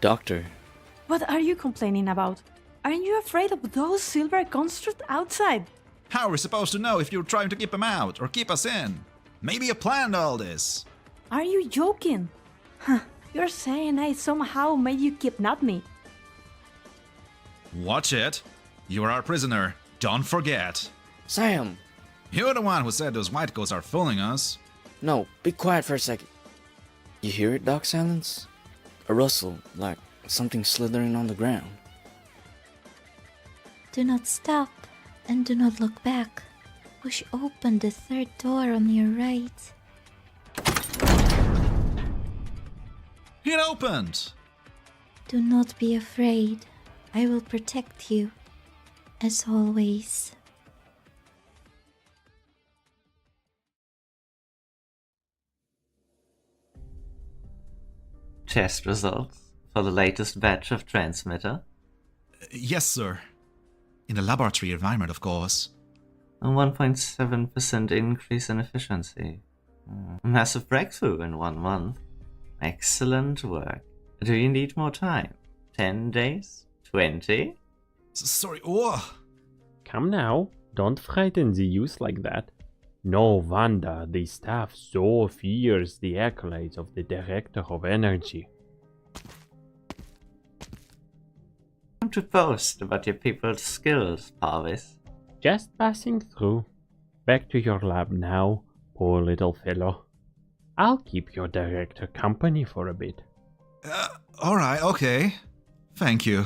Doctor. What are you complaining about? Aren't you afraid of those silver constructs outside? How are we supposed to know if you're trying to keep them out or keep us in? Maybe you planned all this. Are you joking? Huh, you're saying I somehow made you kidnap me. Watch it. You are our prisoner. Don't forget. Sam! You're the one who said those white ghosts are fooling us. No, be quiet for a second. You hear it, Doc Silence? A rustle, like something slithering on the ground. Do not stop and do not look back. Push open the third door on your right. It opened! Do not be afraid. I will protect you, as always. Test results for the latest batch of transmitter. Yes, sir. In a laboratory environment, of course. A 1.7% increase in efficiency. A massive breakthrough in 1 month. Excellent work. Do you need more time? 10 days? 20? Sorry, oh! Come now, don't frighten the youth like that. No wonder the staff so fears the accolades of the Director of Energy. Come to boast about your people's skills, Parvis. Just passing through. Back to your lab now, poor little fellow. I'll keep your director company for a bit. Alright, okay. Thank you.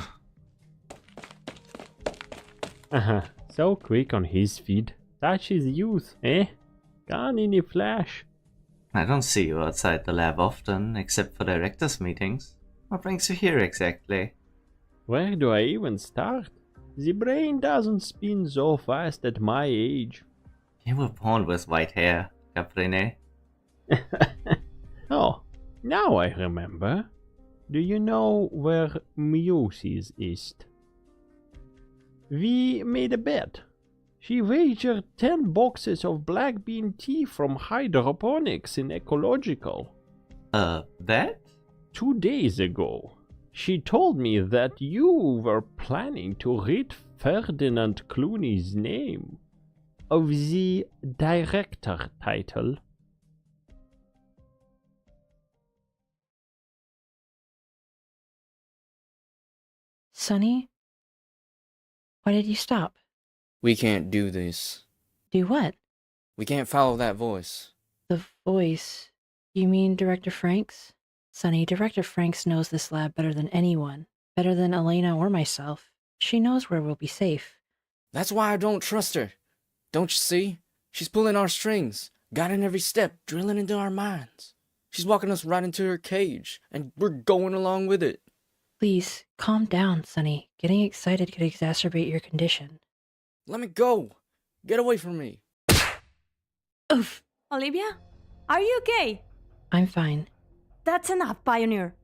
So quick on his feet. Such is youth, eh? Gone in a flash. I don't see you outside the lab often, except for directors' meetings. What brings you here exactly? Where do I even start? The brain doesn't spin so fast at my age. You were born with white hair, Caprine. Oh, now I remember. Do you know where Muses is? We made a bet. She wagered 10 boxes of black bean tea from hydroponics in ecological. Bet? 2 days ago. She told me that you were planning to rid Ferdinand Clooney's name of the director title. Sonny? Why did you stop? We can't do this. Do what? We can't follow that voice. The voice. You mean Director Franks? Sonny, Director Franks knows this lab better than anyone. Better than Elena or myself. She knows where we'll be safe. That's why I don't trust her. Don't you see? She's pulling our strings, guiding every step, drilling into our minds. She's walking us right into her cage, and we're going along with it. Please, calm down, Sonny. Getting excited could exacerbate your condition. Let me go. Get away from me. Oof. Olivia? Are you okay? I'm fine. That's enough, Pioneer.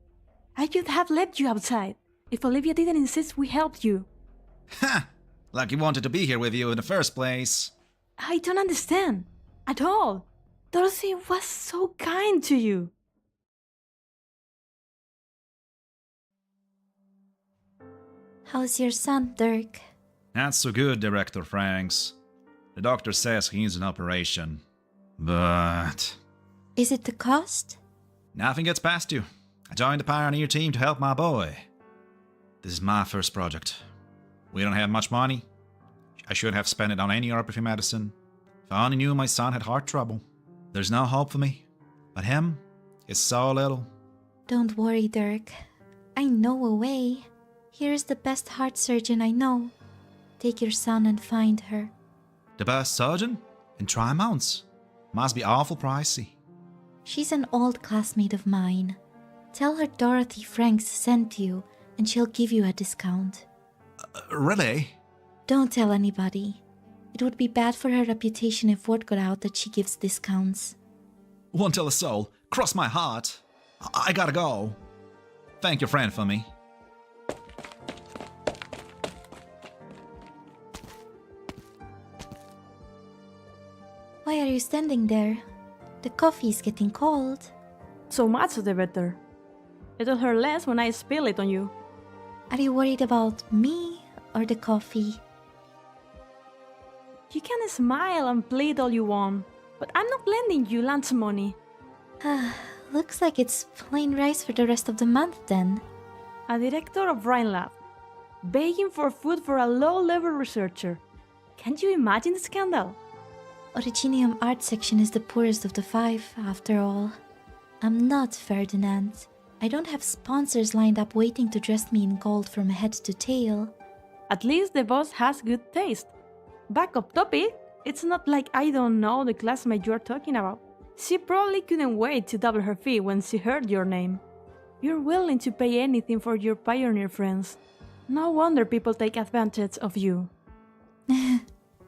I could have left you outside. If Olivia didn't insist, we helped you. Ha! Like you wanted to be here with you in the first place. I don't understand. At all. Dorothy was so kind to you. How's your son, Dirk? Not so good, Director Franks. The doctor says he needs an operation. But... Is it the cost? nothing gets past you. I joined the Pioneer team to help my boy. This is my first project. We don't have much money. I shouldn't have spent it on any RPF medicine. If I only knew my son had heart trouble. There's no hope for me. But him is so little. Don't worry, Dirk. I know a way. Here's the best heart surgeon I know. Take your son and find her. The best surgeon? In Tri-Mounts. Must be awful pricey. She's an old classmate of mine. Tell her Dorothy Franks sent you, and she'll give you a discount. Really? Don't tell anybody. It would be bad for her reputation if word got out that she gives discounts. Won't tell a soul. Cross my heart. I gotta go. Thank your friend for me. Why are you standing there? The coffee is getting cold. So much the better. It'll hurt less when I spill it on you. Are you worried about me or the coffee? You can smile and plead all you want, but I'm not lending you lunch money. Looks like it's plain rice for the rest of the month then. A director of Rhine Lab, begging for food for a low-level researcher. Can't you imagine the scandal? Originium art section is the poorest of the 5, after all. I'm not Ferdinand. I don't have sponsors lined up waiting to dress me in gold from head to tail. At least the boss has good taste. Back up topic, it's not like I don't know the classmate you're talking about. She probably couldn't wait to double her fee when she heard your name. You're willing to pay anything for your pioneer friends. No wonder people take advantage of you.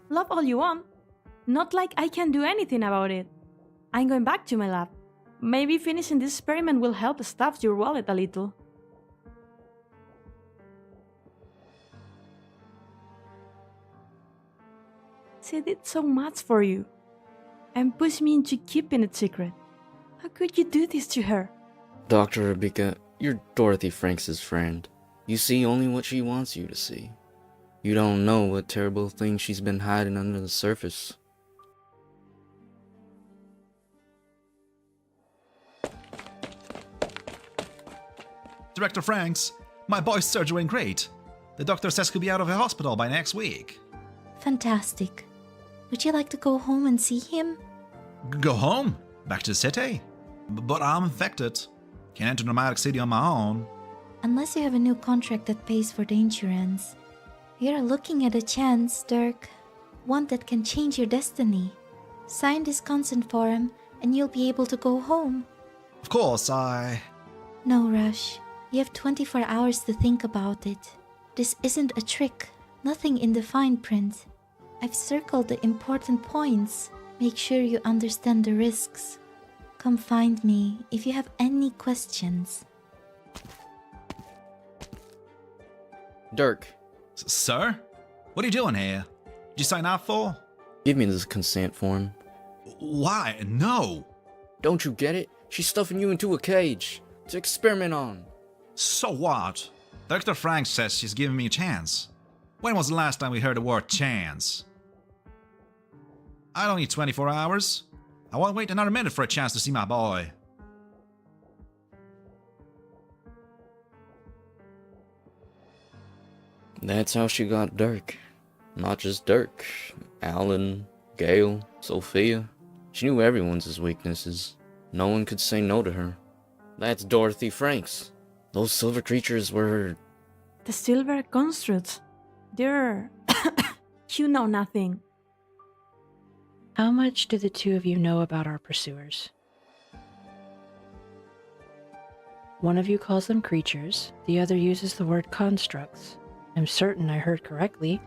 Love all you want. Not like I can do anything about it. I'm going back to my lab. Maybe finishing this experiment will help stuff your wallet a little. She did so much for you and pushed me into keeping it secret. How could you do this to her? Dr. Rebecca, you're Dorothy Franks' friend. You see only what she wants you to see. You don't know what terrible things she's been hiding under the surface. Director Franks, my boy's surgery went great. The doctor says he'll be out of the hospital by next week. Fantastic. Would you like to go home and see him? Go home? Back to the city? But I'm infected. Can't enter Nomadic City on my own. Unless you have a new contract that pays for the insurance. You're looking at a chance, Dirk. One that can change your destiny. Sign this consent form and you'll be able to go home. Of course, No rush. You have 24 hours to think about it. This isn't a trick. Nothing in the fine print. I've circled the important points. Make sure you understand the risks. Come find me if you have any questions. Dirk. Sir? What are you doing here? Did you sign up for? Give me this consent form. Why? No! Don't you get it? She's stuffing you into a cage to experiment on. So what? Dr. Frank says she's giving me a chance. When was the last time we heard the word chance? I don't need 24 hours. I won't wait another minute for a chance to see my boy. That's how she got Dirk. Not just Dirk. Alan, Gail, Sophia. She knew everyone's weaknesses. No one could say no to her. That's Dorothy Franks. Those silver creatures were... The silver constructs. They're... You know nothing. How much do the two of you know about our pursuers? One of you calls them creatures, the other uses the word constructs. I'm certain I heard correctly.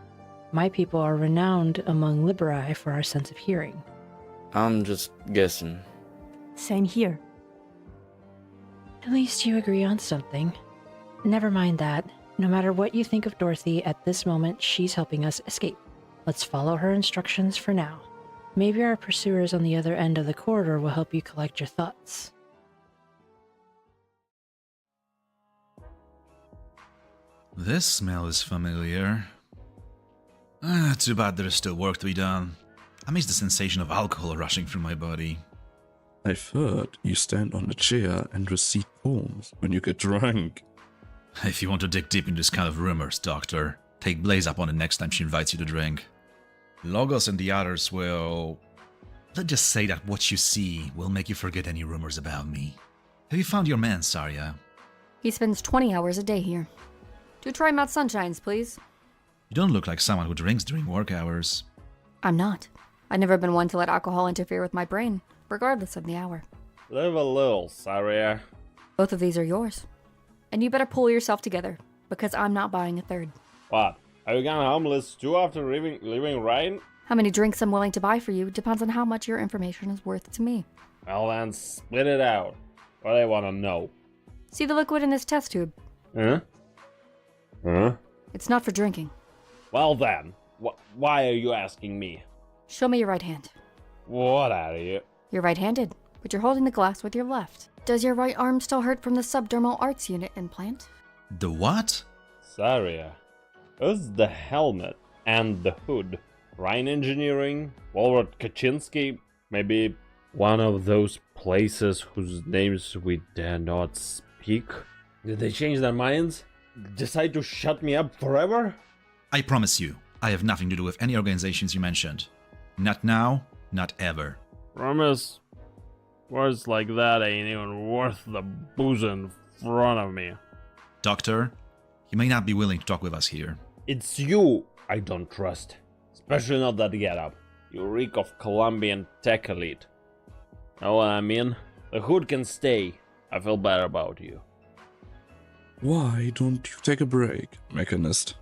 My people are renowned among Liberi for our sense of hearing. I'm just guessing. Same here. At least you agree on something. Never mind that. No matter what you think of Dorothy, at this moment, she's helping us escape. Let's follow her instructions for now. Maybe our pursuers on the other end of the corridor will help you collect your thoughts. This smell is familiar. Too bad there's still work to be done. I miss the sensation of alcohol rushing through my body. I've heard you stand on a chair and recite poems when you get drunk. If you want to dig deep into this kind of rumors, Doctor, take Blaze up on it next time she invites you to drink. Logos and the others will... Let's just say that what you see will make you forget any rumors about me. Have you found your man, Saria? He spends 20 hours a day here. 2 Tri-Mount Sunshines, please. You don't look like someone who drinks during work hours. I'm not. I've never been one to let alcohol interfere with my brain, regardless of the hour. Live a little, Saria. Both of these are yours. And you better pull yourself together, because I'm not buying a third. What? Are you gonna homeless too after leaving Ryan? How many drinks I'm willing to buy for you depends on how much your information is worth to me. Well then, spit it out. What I wanna know. See the liquid in this test tube? Huh? Huh? It's not for drinking. Well then, why are you asking me? Show me your right hand. What are you? You're right-handed, but you're holding the glass with your left. Does your right arm still hurt from the subdermal arts unit implant? The what? Saria. Who's the helmet and the hood? Rhine Engineering? Walrod Kaczynski? Maybe one of those places whose names we dare not speak? Did they change their minds? Decide to shut me up forever? I promise you, I have nothing to do with any organizations you mentioned. Not now, not ever. Promise? Words like that ain't even worth the booze in front of me. Doctor, you may not be willing to talk with us here. It's you I don't trust. Especially not that getup. You reek of Colombian tech elite. Know what I mean? The hood can stay. I feel better about you. Why don't you take a break, Mechanist?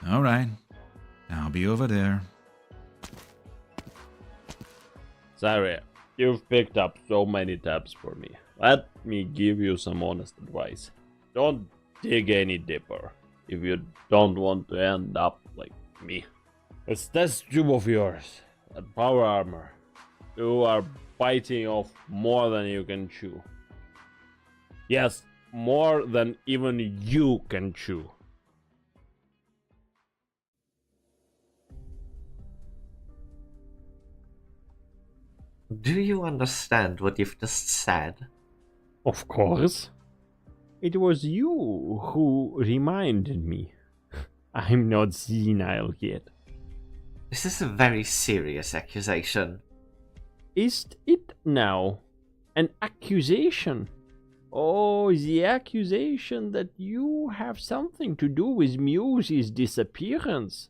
Alright, I'll be over there. Saria, you've picked up so many tabs for me. Let me give you some honest advice. Don't dig any deeper if you don't want to end up like me. This test tube of yours, that power armor, you are biting off more than you can chew. Yes, more than even you can chew. Do you understand what you've just said? Of course. It was you who reminded me. I'm not senile yet. This is a very serious accusation. Is it now? An accusation? Oh, the accusation that you have something to do with Muse's disappearance?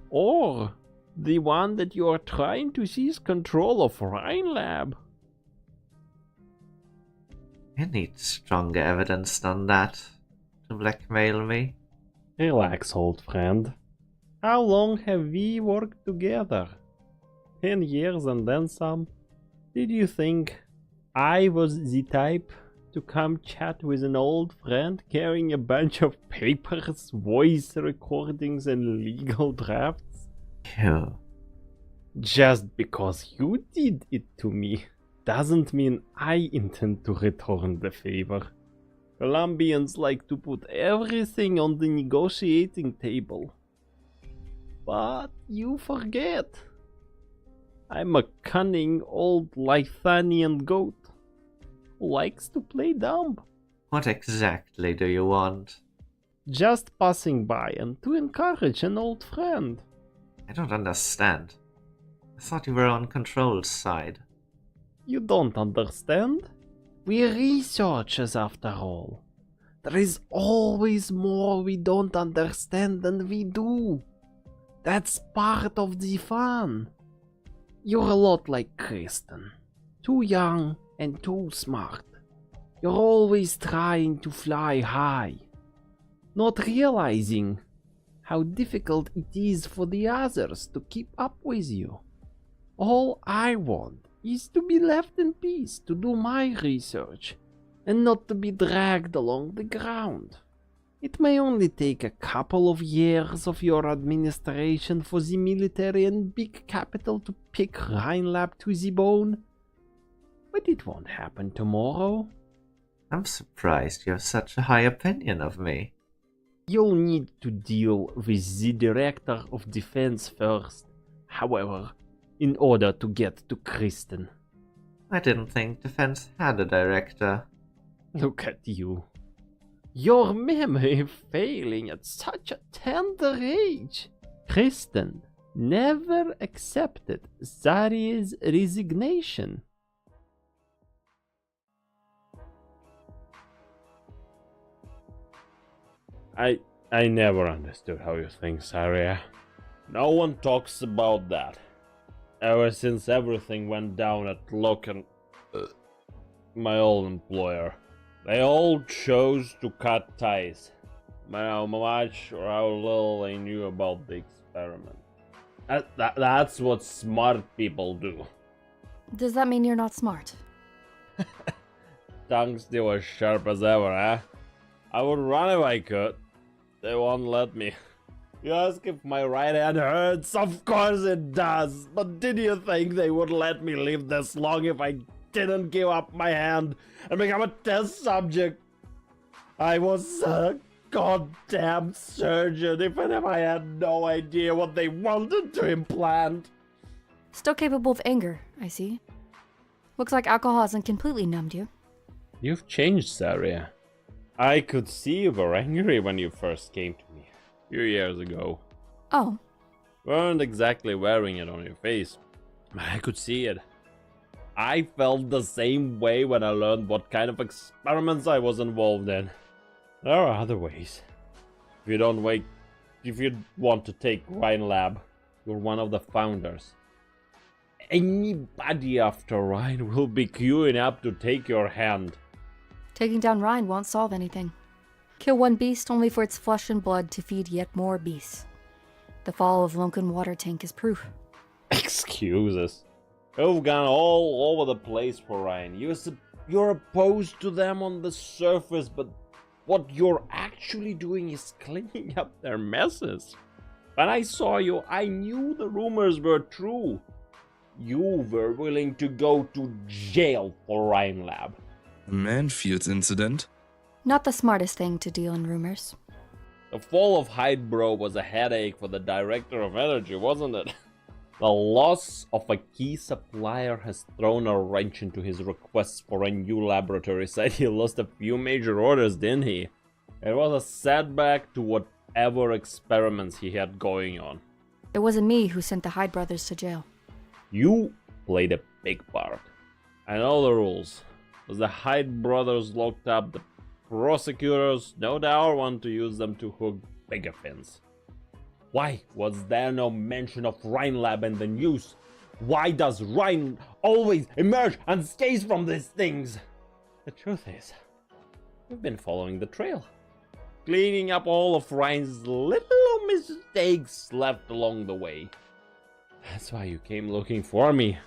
Or the one that you are trying to seize control of Rhine Lab? You need stronger evidence than that to blackmail me. Relax, old friend. How long have we worked together? 10 years and then some. Did you think I was the type to come chat with an old friend carrying a bunch of papers, voice recordings, and legal drafts? You. Just because you did it to me doesn't mean I intend to return the favor. Colombians like to put everything on the negotiating table. But you forget. I'm a cunning old Lithanian goat who likes to play dumb. What exactly do you want? Just passing by and to encourage an old friend. I don't understand. I thought you were on Control's side. You don't understand? We're researchers after all. There is always more we don't understand than we do. That's part of the fun. You're a lot like Kristen. Too young and too smart. You're always trying to fly high, not realizing how difficult it is for the others to keep up with you. All I want is to be left in peace to do my research and not to be dragged along the ground. It may only take a couple of years of your administration for the military and big capital to pick Rhine Lab to the bone, but it won't happen tomorrow. I'm surprised you have such a high opinion of me. You'll need to deal with the Director of Defense first, however, in order to get to Kristen. I didn't think Defense had a director. Look at you. Your memory failing at such a tender age. Kristen never accepted Saria's resignation. I never understood how you think, Saria. No one talks about that. Ever since everything went down at Loken, my old employer. They all chose to cut ties. How much or how little they knew about the experiment. That's what smart people do. Does that mean you're not smart? Tongue still as sharp as ever, eh? I would run if I could. They won't let me. You ask if my right hand hurts? Of course it does. But did you think they would let me live this long if I didn't give up my hand and become a test subject? I was a goddamn surgeon, even if I had no idea what they wanted to implant. Still capable of anger, I see. Looks like alcohol hasn't completely numbed you. You've changed, Saria. I could see you were angry when you first came to me a few years ago. Oh. Weren't exactly wearing it on your face. I could see it. I felt the same way when I learned what kind of experiments I was involved in. There are other ways. If you want to take Ryan Lab, you're one of the founders. Anybody after Ryan will be queuing up to take your hand. Taking down Ryan won't solve anything. Kill one beast only for its flesh and blood to feed yet more beasts. The fall of Lunken Water Tank is proof. Excuses. You've gone all over the place for Ryan. You're opposed to them on the surface, but what you're actually doing is cleaning up their messes. When I saw you, I knew the rumors were true. You were willing to go to jail for Ryan Lab. Manfields incident? Not the smartest thing to deal in rumors. The fall of Hydebro was a headache for the Director of Energy, wasn't it? The loss of a key supplier has thrown a wrench into his requests for a new laboratory site. He lost a few major orders, didn't he? It was a setback to whatever experiments he had going on. It wasn't me who sent the Hyde brothers to jail. You played a big part. I know the rules. As the Hyde brothers locked up, the prosecutors no doubt want to use them to hook bigger fins. Why was there no mention of Ryan Lab in the news? Why does Ryan always emerge unscathed from these things? The truth is, we've been following the trail, cleaning up all of Ryan's little mistakes left along the way. That's why you came looking for me.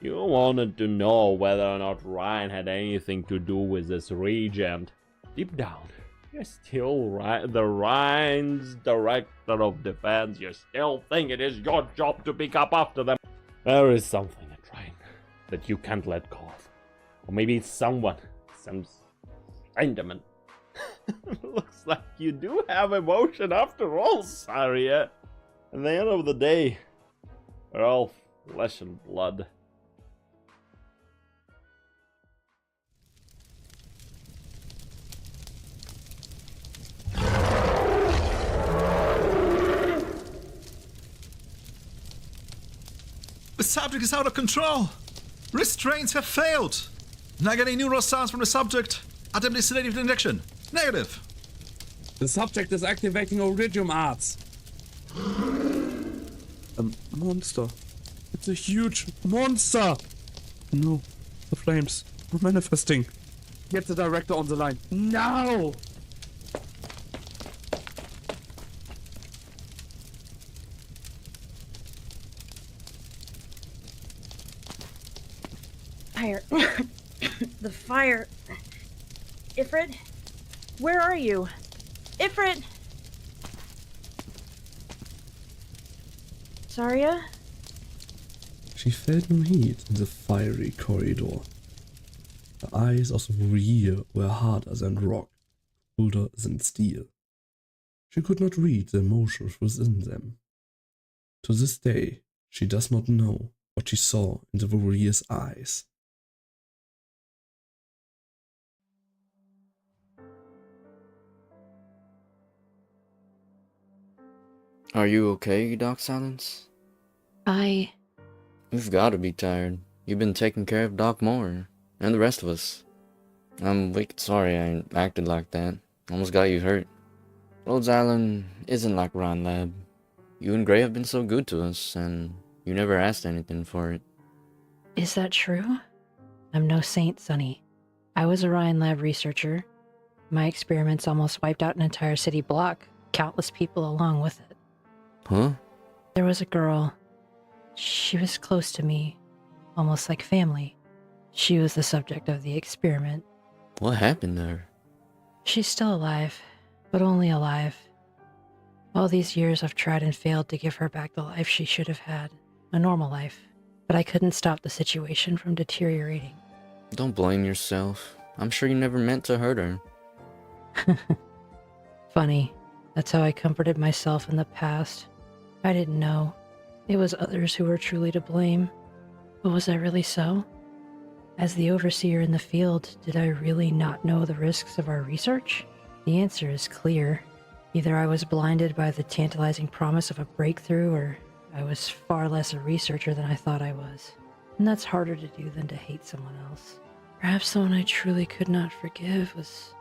You wanted to know whether or not Ryan had anything to do with this regent. Deep down, you're still the Ryan's Director of Defense. You still think it is your job to pick up after them. There is something at Ryan that you can't let go of. Or maybe it's some sentiment. Looks like you do have emotion after all, Saria. At the end of the day, we're all flesh and blood. The subject is out of control. Restraints have failed. Not getting neural sounds from the subject. Attempting sedative injection. Negative. The subject is activating iridium arts. A monster. It's a huge monster. No, the flames are manifesting. Get the director on the line. Now! Fire. The fire. Ifrit? Where are you? Ifrit! Saria? She felt no heat in the fiery corridor. The eyes of the warrior were harder than rock, colder than steel. She could not read the emotions within them. To this day, she does not know what she saw in the warrior's eyes. Are you okay, Doc Silence? You've gotta be tired. You've been taking care of Doc Moore, and the rest of us. I'm wicked sorry I acted like that. Almost got you hurt. Rhodes Island isn't like Ryan Lab. You and Gray have been so good to us, and you never asked anything for it. Is that true? I'm no saint, Sonny. I was a Ryan Lab researcher. My experiments almost wiped out an entire city block, countless people along with it. Huh? There was a girl. She was close to me, almost like family. She was the subject of the experiment. What happened to her? She's still alive, but only alive. All these years I've tried and failed to give her back the life she should have had, a normal life, but I couldn't stop the situation from deteriorating. Don't blame yourself. I'm sure you never meant to hurt her. Funny, that's how I comforted myself in the past. I didn't know. It was others who were truly to blame. But was that really so? As the overseer in the field, did I really not know the risks of our research? The answer is clear. Either I was blinded by the tantalizing promise of a breakthrough, or I was far less a researcher than I thought I was. And that's harder to do than to hate someone else. Perhaps someone I truly could not forgive was...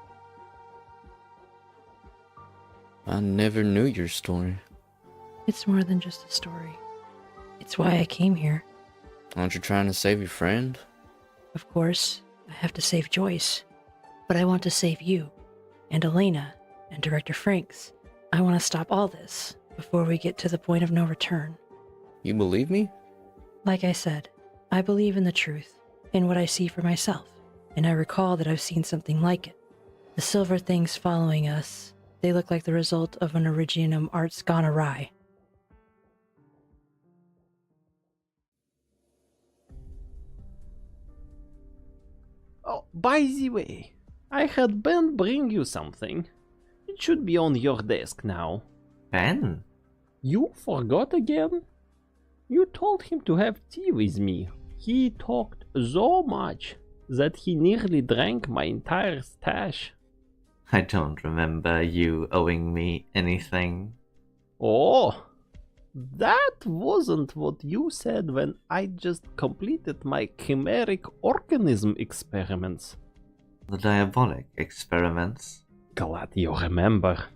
I never knew your story. It's more than just a story. It's why I came here. Aren't you trying to save your friend? Of course, I have to save Joyce. But I want to save you, and Elena, and Director Franks. I want to stop all this before we get to the point of no return. You believe me? Like I said, I believe in the truth, in what I see for myself, and I recall that I've seen something like it. The silver things following us, they look like the result of an Originum arts gone awry. Oh, by the way, I had Ben bring you something. It should be on your desk now. Ben? You forgot again? You told him to have tea with me. He talked so much that he nearly drank my entire stash. I don't remember you owing me anything. Oh, that wasn't what you said when I just completed my chimeric organism experiments. The diabolic experiments? Glad you remember.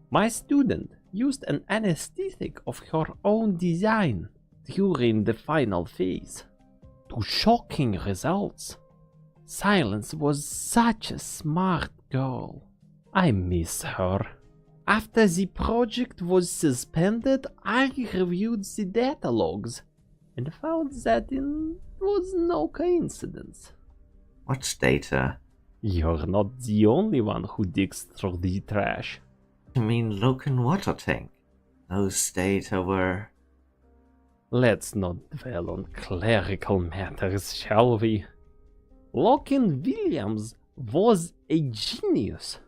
My student used an anesthetic of her own design during the final phase. To shocking results. Silence was such a smart girl. I miss her. After the project was suspended, I reviewed the data logs and found that it was no coincidence. What data? You're not the only one who digs through the trash. You mean Loken water tank? Those data were... Let's not dwell on clerical matters, shall we? Loken Williams was a genius.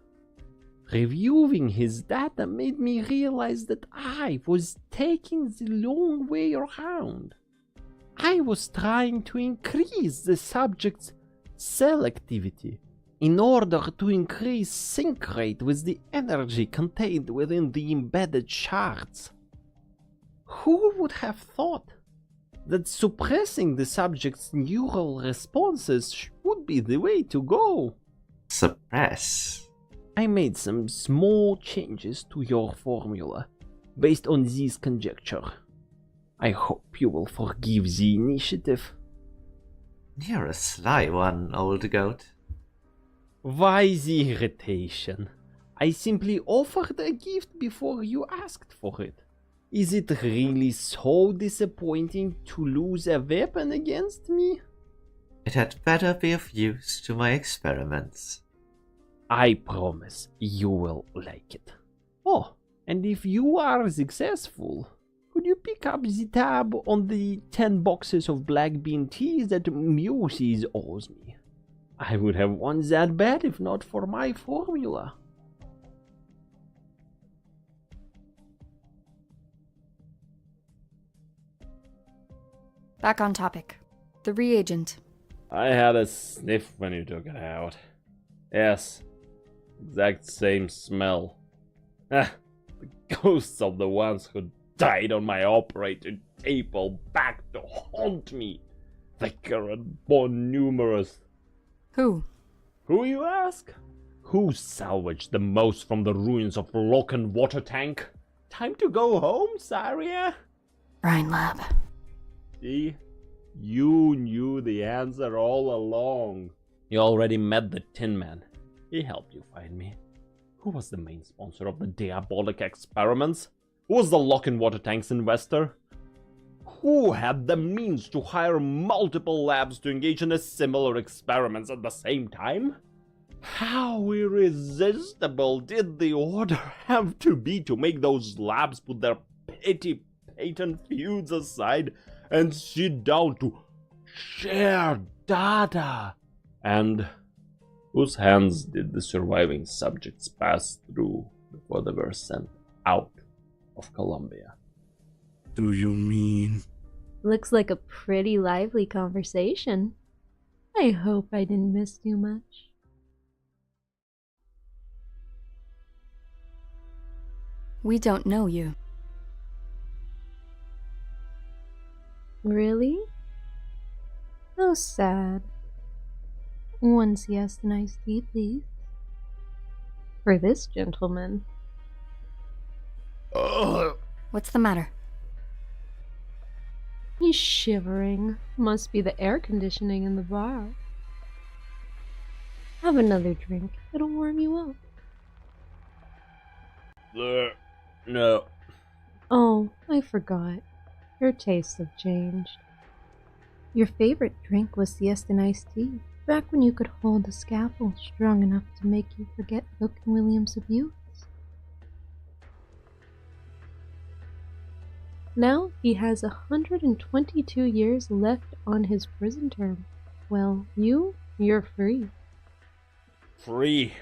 Reviewing his data made me realize that I was taking the long way around. I was trying to increase the subject's selectivity in order to increase sync rate with the energy contained within the embedded shards. Who would have thought that suppressing the subject's neural responses would be the way to go? Suppress? I made some small changes to your formula based on this conjecture. I hope you will forgive the initiative. You're a sly one, old goat. Why the irritation? I simply offered a gift before you asked for it. Is it really so disappointing to lose a weapon against me? It had better be of use to my experiments. I promise you will like it. Oh, and if you are successful, could you pick up the tab on the 10 boxes of black bean tea that Muses owes me? I would have won that bet if not for my formula. Back on topic. The reagent. I had a sniff when you took it out. Yes, exact same smell. Ah, the ghosts of the ones who died on my operator table back to haunt me. Thicker and more numerous. Who? Who, you ask? Who salvaged the most from the ruins of Loken water tank? Time to go home, Saria? Rhine Lab. See? You knew the answer all along. You already met the Tin Man. He helped you find me. Who was the main sponsor of the diabolic experiments? Who was the lock and water tanks investor? Who had the means to hire multiple labs to engage in similar experiments at the same time? How irresistible did the order have to be to make those labs put their petty patent feuds aside and sit down to share data? And whose hands did the surviving subjects pass through before they were sent out of Columbia? Do you mean? Looks like a pretty lively conversation. I hope I didn't miss too much. We don't know you. Really? How sad. One siesta and iced tea, please. For this gentleman. What's the matter? He's shivering. Must be the air conditioning in the bar. Have another drink. It'll warm you up. No. Oh, I forgot. Your tastes have changed. Your favorite drink was siesta and iced tea, back when you could hold a scalpel strong enough to make you forget Hook and William's abuse. Now he has 122 years left on his prison term. Well, you're free. Free?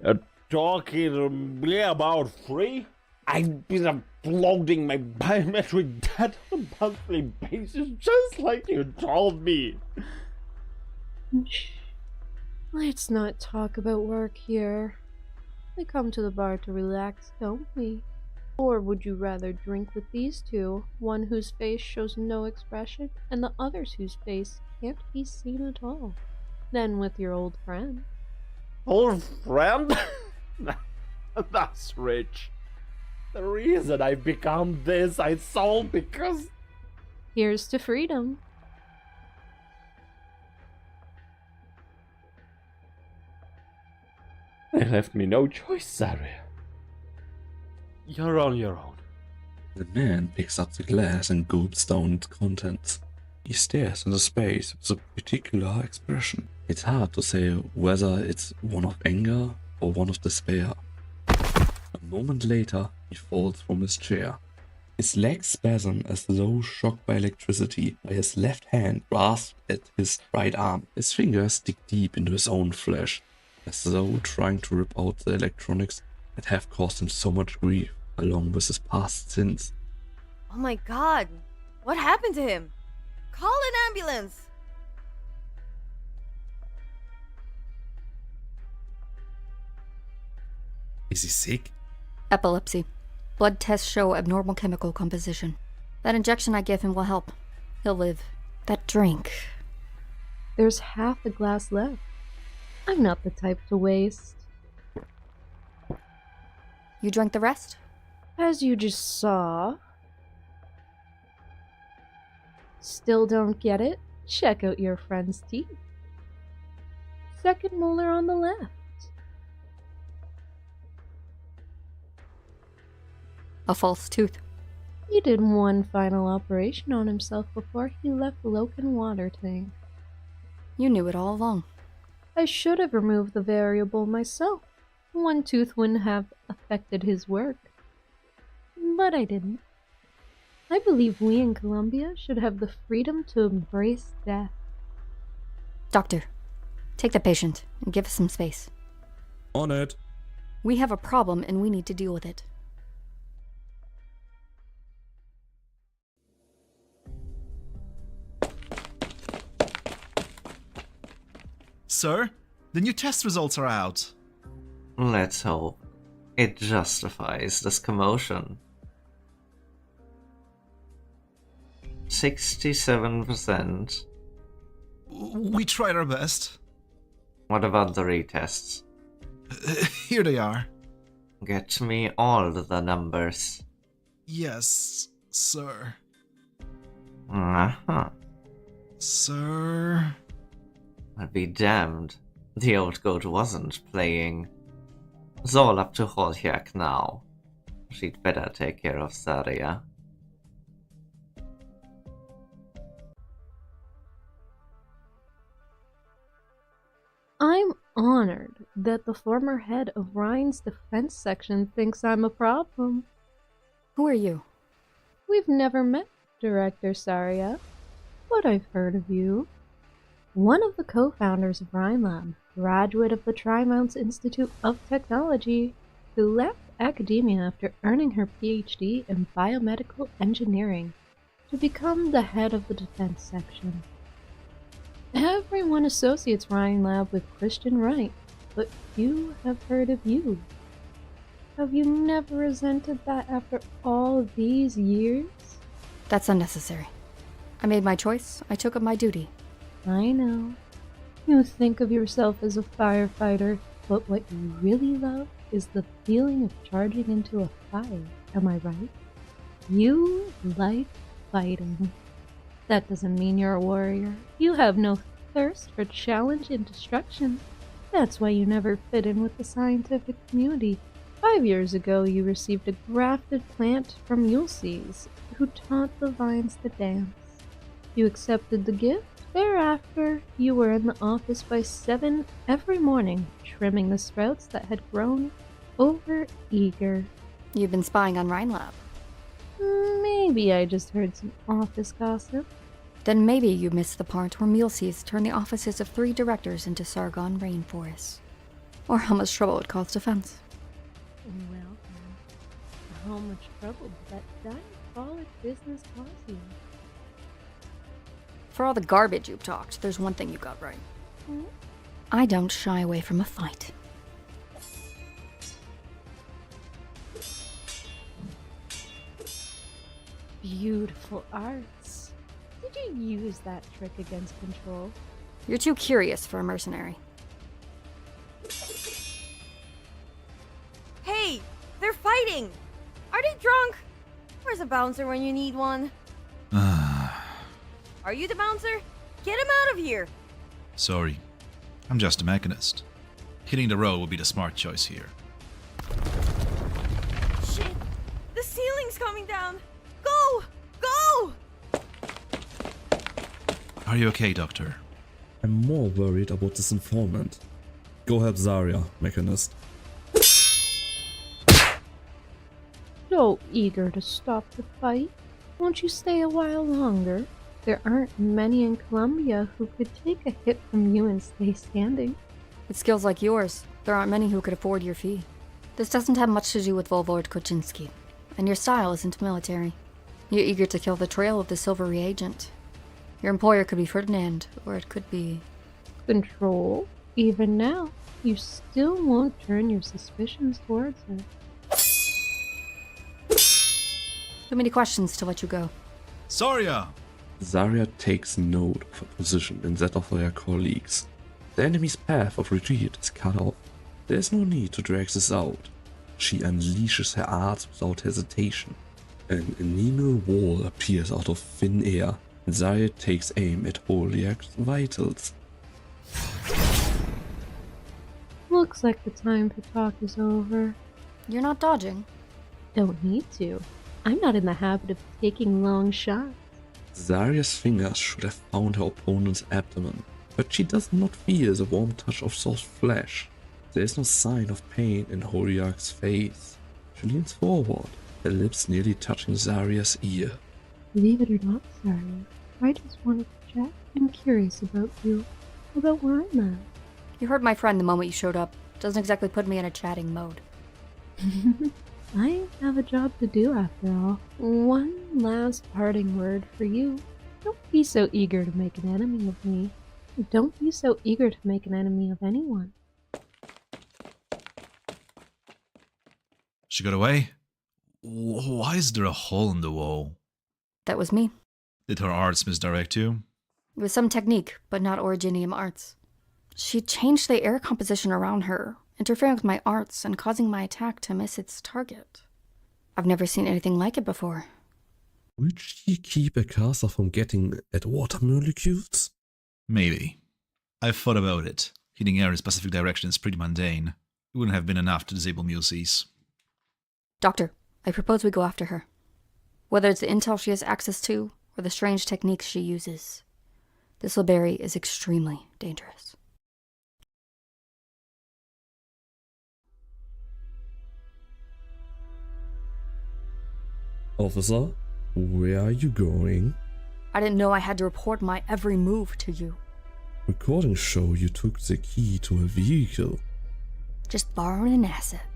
You're talking to me about free? I've been uploading my biometric data on a monthly basis, just like you told me. Shh. Let's not talk about work here. We come to the bar to relax, don't we? Or would you rather drink with these two, one whose face shows no expression, and the others whose face can't be seen at all, than with your old friend? Old friend? That's rich. The reason I've become this, I sold because... Here's to freedom. They left me no choice, Saria. You're on your own. The man picks up the glass and gulps down its contents. He stares into space with a particular expression. It's hard to say whether it's one of anger or one of despair. A moment later, he falls from his chair. His legs spasm as though shocked by electricity, while his left hand grasps at his right arm. His fingers dig deep into his own flesh, as though trying to rip out the electronics that have caused him so much grief, along with his past sins. Oh my god! What happened to him? Call an ambulance! Is he sick? Epilepsy. Blood tests show abnormal chemical composition. That injection I gave him will help. He'll live. That drink. There's half a glass left. I'm not the type to waste. You drank the rest? As you just saw. Still don't get it? Check out your friend's teeth. Second molar on the left. A false tooth. He did one final operation on himself before he left the Loken water tank. You knew it all along. I should have removed the variable myself. One tooth wouldn't have affected his work. But I didn't. I believe we in Columbia should have the freedom to embrace death. Doctor, take the patient and give us some space. On it. We have a problem and we need to deal with it. Sir, the new test results are out. Let's hope it justifies this commotion. 67%. We tried our best. What about the retests? Here they are. Get me all the numbers. Yes, sir. Uh-huh. Sir... I'll be damned. The old goat wasn't playing. It's all up to Holhyak now. she'd better take care of Saria. I'm honored that the former head of Rhine's defense section thinks I'm a problem. Who are you? We've never met, Director Saria, but I've heard of you. One of the co-founders of Rhine Lab, graduate of the Tri-Mounts Institute of Technology, who left academia after earning her PhD in biomedical engineering to become the head of the defense section. Everyone associates Rhine Lab with Christian Wright, but few have heard of you. Have you never resented that after all these years? That's unnecessary. I made my choice. I took up my duty. I know. You think of yourself as a firefighter, but what you really love is the feeling of charging into a fire. Am I right? You like fighting. That doesn't mean you're a warrior. You have no thirst for challenge and destruction. That's why you never fit in with the scientific community. 5 years ago, you received a grafted plant from Ulysses, who taught the vines to dance. You accepted the gift. Thereafter, you were in the office by 7 every morning, trimming the sprouts that had grown over-eager. You've been spying on Rhine Lab. Maybe I just heard some office gossip. Then maybe you missed the part where Ulysses turned the offices of 3 directors into Sargon rainforests. Or how much trouble it caused defense. Well, then, how much trouble did that diabolic business cause you? For all the garbage you've talked, there's one thing you got right. I don't shy away from a fight. Beautiful arts. Did you use that trick against Control? You're too curious for a mercenary. Hey, they're fighting! Are they drunk? Where's a bouncer when you need one? Are you the bouncer? Get him out of here! Sorry, I'm just a mechanist. Hitting the road would be the smart choice here. Shit! The ceiling's coming down! Go! Go! Are you okay, Doctor? I'm more worried about this informant. Go help Saria, mechanist. So eager to stop the fight. Won't you stay a while longer? There aren't many in Columbia who could take a hit from you and stay standing. With skills like yours, there aren't many who could afford your fee. This doesn't have much to do with Volvord Koczynski, and your style isn't military. You're eager to kill the trail of the silvery agent. Your employer could be Ferdinand, or it could be... Control? Even now, you still won't turn your suspicions towards her. Too many questions to let you go. Saria! Saria takes note of her position and that of her colleagues. The enemy's path of retreat is cut off. There is no need to drag this out. She unleashes her arts without hesitation. An enamel wall appears out of thin air, and Saria takes aim at Holiak's vitals. Looks like the time for talk is over. You're not dodging. Don't need to. I'm not in the habit of taking long shots. Saria's fingers should have found her opponent's abdomen, but she does not feel the warm touch of soft flesh. There is no sign of pain in Holiak's face. She leans forward, her lips nearly touching Saria's ear. Believe it or not, Saria, I just wanted to chat. I'm curious about you. About where I'm at. You heard my friend the moment you showed up. Doesn't exactly put me in a chatting mode. I have a job to do after all. One last parting word for you. Don't be so eager to make an enemy of me. Don't be so eager to make an enemy of anyone. She got away? Why is there a hole in the wall? That was me. Did her arts misdirect you? It was some technique, but not Originium arts. She changed the air composition around her, interfering with my arts and causing my attack to miss its target. I've never seen anything like it before. Would she keep a caster from getting at water molecules? Maybe. I've thought about it. Hitting air in a specific direction is pretty mundane. It wouldn't have been enough to disable Ulysses. Doctor, I propose we go after her. Whether it's the intel she has access to, or the strange techniques she uses. This Liberry is extremely dangerous. Officer, where are you going? I didn't know I had to report my every move to you. Recordings show you took the key to a vehicle. Just borrowing an asset.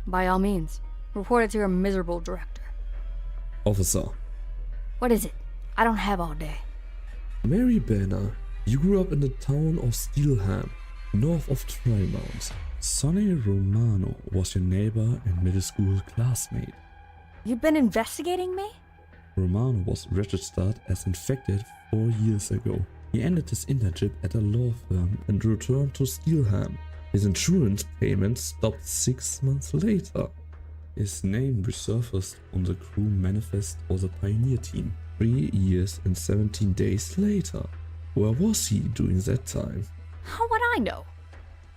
By all means, report it to your miserable director. Officer. What is it? I don't have all day. Mary Banner, you grew up in the town of Steelham, north of Trymount. Sonny Romano was your neighbor and middle school classmate. You've been investigating me? Romano was registered as infected 4 years ago. He ended his internship at a law firm and returned to Steelham. His insurance payment stopped 6 months later. His name resurfaced on the crew manifest for the Pioneer team 3 years and 17 days later. Where was he during that time? How would I know?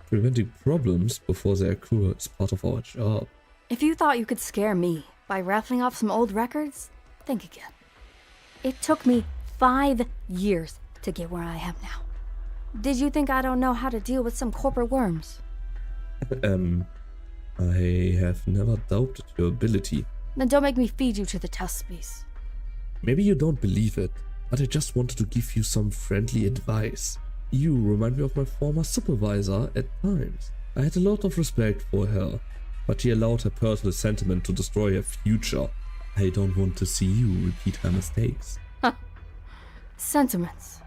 Preventing problems before they occur is part of our job. If you thought you could scare me by rattling off some old records, think again. It took me 5 years to get where I am now. Did you think I don't know how to deal with some corporate worms? I have never doubted your ability. Then don't make me feed you to the test piece. Maybe you don't believe it, but I just wanted to give you some friendly advice. You remind me of my former supervisor at times. I had a lot of respect for her, but she allowed her personal sentiment to destroy her future. I don't want to see you repeat her mistakes. Sentiments.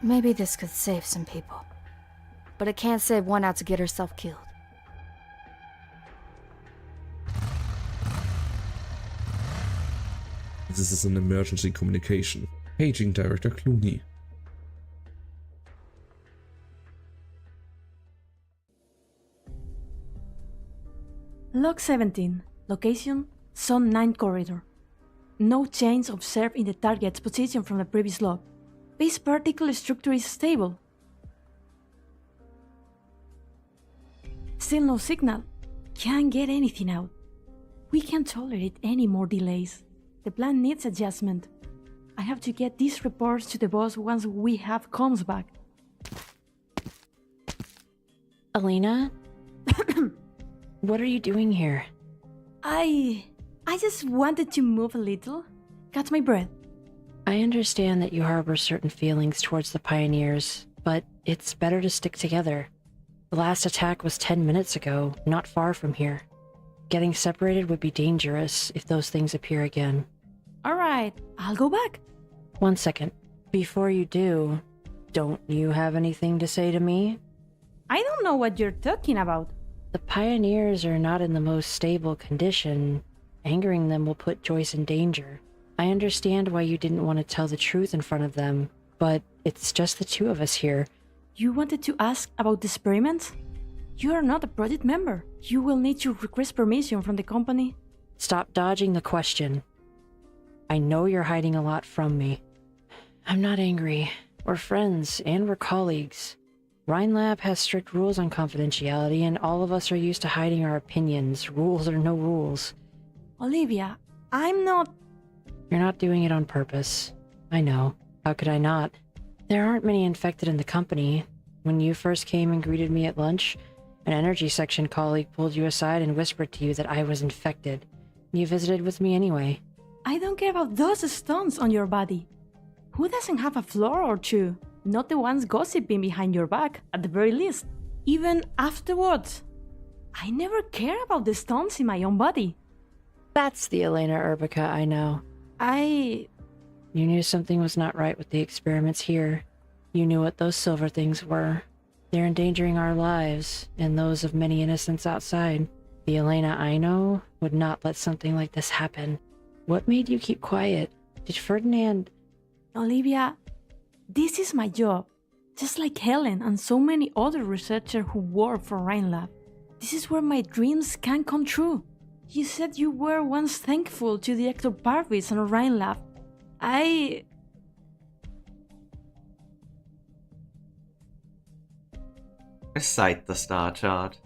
Maybe this could save some people. But it can't save one out to get herself killed. This is an emergency communication. Paging Director Clooney. Log 17. Location, Zone 9 corridor. No change observed in the target's position from the previous log. Base particle structure is stable. Still no signal. Can't get anything out. We can't tolerate any more delays. The plan needs adjustment. I have to get these reports to the boss once we have comms back. Elena? What are you doing here? I just wanted to move a little. Catch my breath. I understand that you harbor certain feelings towards the Pioneers, but it's better to stick together. The last attack was 10 minutes ago, not far from here. Getting separated would be dangerous if those things appear again. Alright, I'll go back. 1 second. Before you do, don't you have anything to say to me? I don't know what you're talking about. The Pioneers are not in the most stable condition. Angering them will put Joyce in danger. I understand why you didn't want to tell the truth in front of them, but it's just the two of us here. You wanted to ask about the experiments? You are not a project member. You will need to request permission from the company. Stop dodging the question. I know you're hiding a lot from me. I'm not angry. We're friends, and we're colleagues. Rhine Lab has strict rules on confidentiality, and all of us are used to hiding our opinions, rules or no rules. Olivia, I'm not... You're not doing it on purpose. I know. How could I not? There aren't many infected in the company. When you first came and greeted me at lunch, an energy section colleague pulled you aside and whispered to you that I was infected. You visited with me anyway. I don't care about those stones on your body. Who doesn't have a flaw or two? Not the ones gossiping behind your back, at the very least. Even afterwards. I never care about the stones in my own body. That's the Elena Urbica I know. You knew something was not right with the experiments here. You knew what those silver things were. They're endangering our lives, and those of many innocents outside. The Elena I know would not let something like this happen. What made you keep quiet? Did Ferdinand... Olivia, this is my job. Just like Helen and so many other researchers who work for Rhine Lab. This is where my dreams can come true. You said you were once thankful to Director Parvis and Rhine Lab. I cite the star chart.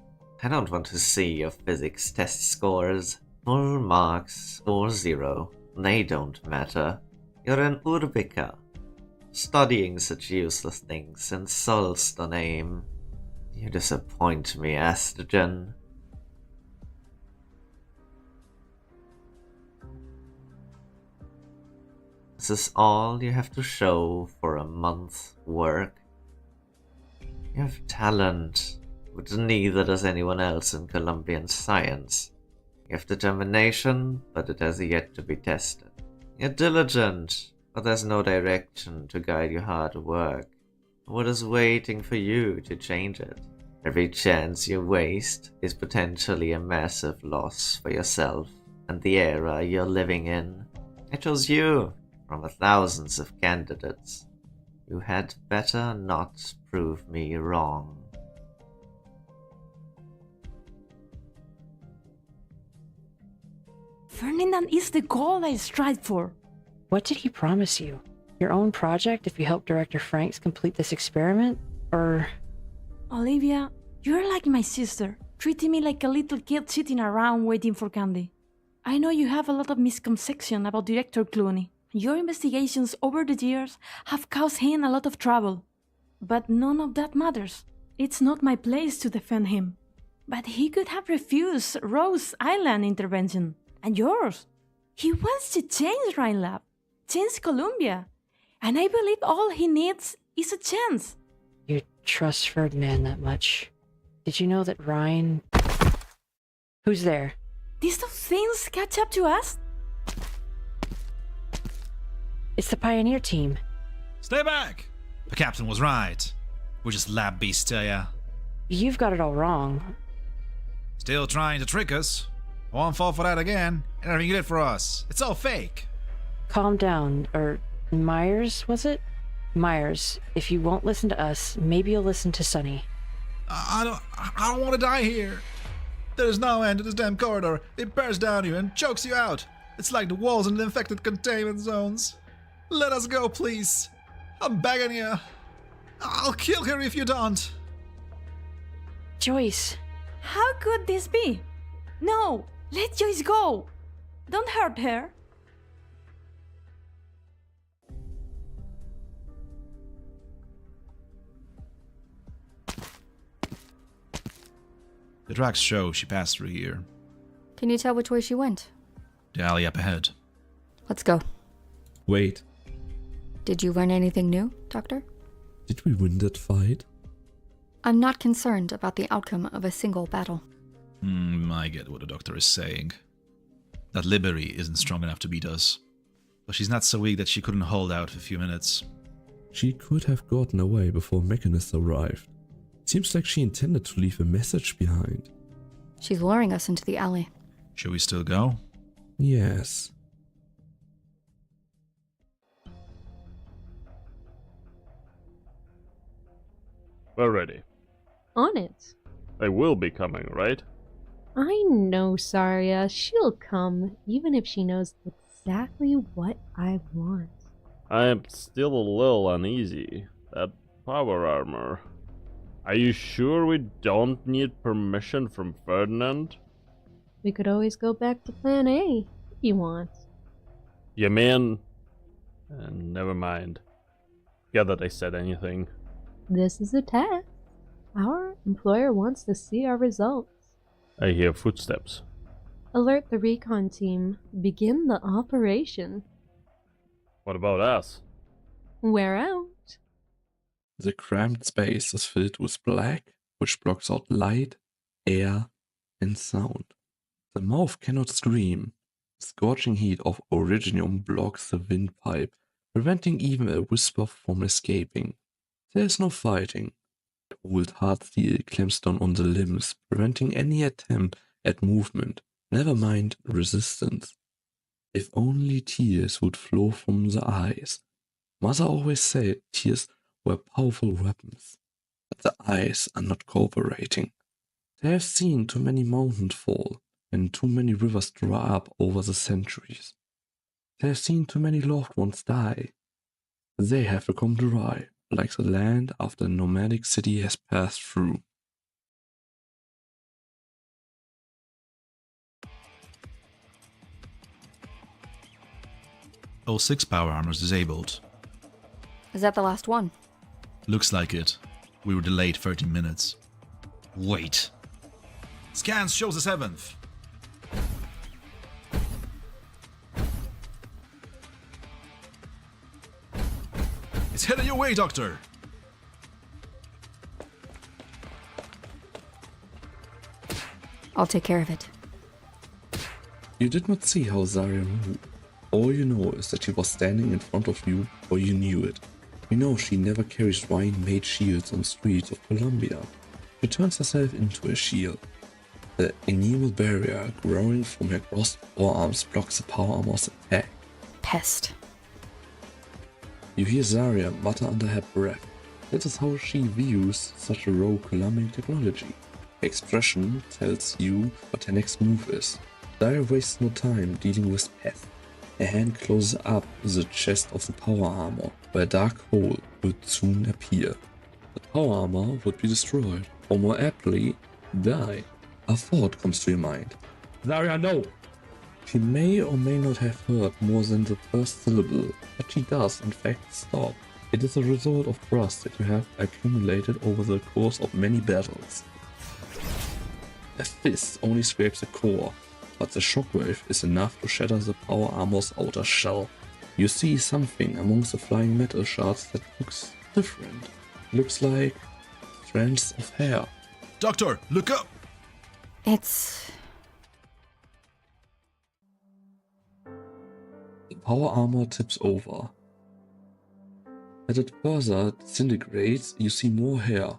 I don't want to see your physics test scores. Full marks or zero, they don't matter. You're an Urbika. Studying such useless things insults the name. You disappoint me, Estrogen. This is all you have to show for a month's work. You have talent, but neither does anyone else in Colombian science. You have determination, but it has yet to be tested. You're diligent, but there's no direction to guide your hard work. What is waiting for you to change it? Every chance you waste is potentially a massive loss for yourself and the era you're living in. I chose you from the thousands of candidates. You had better not prove me wrong. Ferdinand is the goal I strive for. What did he promise you? Your own project if you help Director Franks complete this experiment? Or... Olivia, you're like my sister, treating me like a little kid sitting around waiting for candy. I know you have a lot of misconception about Director Clooney. Your investigations over the years have caused him a lot of trouble. But none of that matters. It's not my place to defend him. But he could have refused Rose Island intervention. And yours. He wants to change Rhine Lab, change Columbia. And I believe all he needs is a chance. You trust Ferdinand that much? Did you know that Rhine... Who's there? These two things catch up to us? It's the Pioneer team. Stay back! The captain was right. We're just lab beasts here. You've got it all wrong. Still trying to trick us. I won't fall for that again. Everything you did for us. It's all fake. Calm down. Myers, was it? Myers, if you won't listen to us, maybe you'll listen to Sonny. I don't want to die here. There's no end to this damn corridor. It bears down you and chokes you out. It's like the walls in the infected containment zones. Let us go, please. I'm begging you. I'll kill her if you don't. Joyce. How could this be? No, let Joyce go. Don't hurt her. The tracks show she passed through here. Can you tell which way she went? The alley up ahead. Let's go. Wait, Did you learn anything new, Doctor? did we win that fight? I'm not concerned about the outcome of a single battle. I get what the doctor is saying. That Liberty isn't strong enough to beat us. But she's not so weak that she couldn't hold out for a few minutes. She could have gotten away before Mechanist arrived. Seems like she intended to leave a message behind. She's luring us into the alley. Should we still go? Yes. We're ready. On it. They will be coming, right? I know, Saria. She'll come, even if she knows exactly what I want. I am still a little uneasy. That power armor. Are you sure we don't need permission from Ferdinand? We could always go back to Plan A, if you want. You mean... never mind. Forget that I said anything. This is a test. Our employer wants to see our results. I hear footsteps. Alert the recon team. Begin the operation. What about us? We're out. The cramped space is filled with black, which blocks out light, air, and sound. The mouth cannot scream. The scorching heat of originium blocks the windpipe, preventing even a whisper from escaping. There is no fighting. The old hard steel clamps down on the limbs, preventing any attempt at movement, never mind resistance. If only tears would flow from the eyes. Mother always said tears were powerful weapons, but the eyes are not cooperating. They have seen too many mountains fall and too many rivers dry up over the centuries. They have seen too many loved ones die. They have become dry, like the land after a nomadic city has passed through. All 6 power armors disabled. Is that the last one? Looks like it. We were delayed 30 minutes. Wait. Scans shows the 7th. It's headed your way, Doctor. I'll take care of it. You did not see how Saria moved. All you know is that she was standing in front of you, or you knew it. You know she never carries Rhine-made shields on the streets of Columbia. She turns herself into a shield. The enamel barrier growing from her crossed forearms blocks the power armor's attack. Pest. You hear Saria mutter under her breath. That is how she views such a raw Columbian technology. Her expression tells you what her next move is. Saria wastes no time dealing with Pest. Her hand closes up the chest of the power armor, where a dark hole would soon appear. The power armor would be destroyed, or more aptly, die. A thought comes to your mind. Saria, no! She may or may not have heard more than the first syllable, but she does in fact stop. It is a result of trust that you have accumulated over the course of many battles. A fist only scrapes the core, but the shockwave is enough to shatter the power armor's outer shell. You see something amongst the flying metal shards that looks different. Looks like strands of hair. Doctor, look up! It's... The power armor tips over. As it further disintegrates, you see more hair,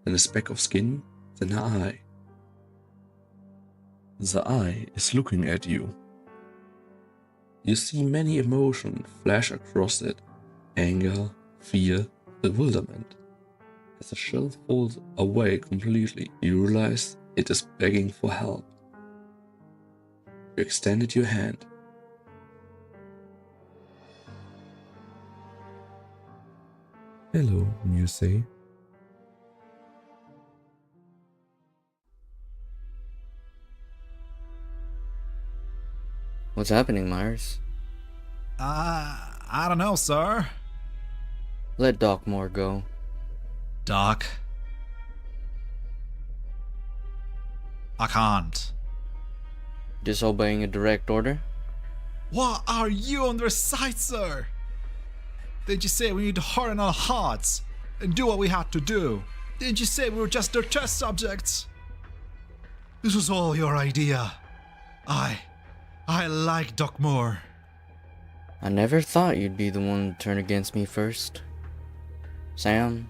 then a speck of skin, then an eye. The eye is looking at you. You see many emotions flash across it: anger, fear, bewilderment. As the shell falls away completely, you realize it is begging for help. You extended your hand. Hello, you say. What's happening, Myers? I don't know, sir. Let Doc Moore go. Doc? I can't. Disobeying a direct order? What are you on their side, sir? Didn't you say we need to harden our hearts and do what we had to do? Didn't you say we were just their test subjects? This was all your idea. I like Doc Moore. I never thought you'd be the one to turn against me first. Sam,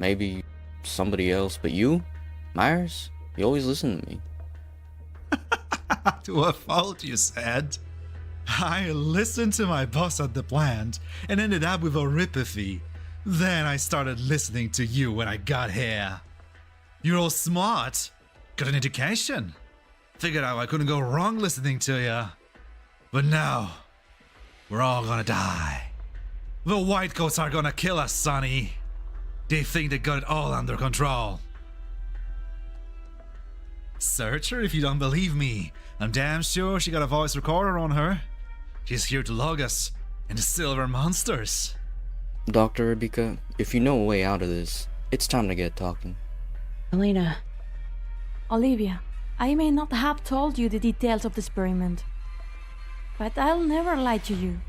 maybe somebody else, but you, Myers, you always listen to me. To a fault, you said. I listened to my boss at the plant and ended up with oropathy. Then I started listening to you when I got here. You're all smart, got an education. Figured out I couldn't go wrong listening to you. But now, we're all gonna die. The Whitecoats are gonna kill us, Sonny. They think they got it all under control. Search her if you don't believe me. I'm damn sure she got a voice recorder on her. She's here to log us and the Silver Monsters. Dr. Rebecca, if you know a way out of this, it's time to get talking. Elena. Olivia, I may not have told you the details of the experiment, but I'll never lie to you.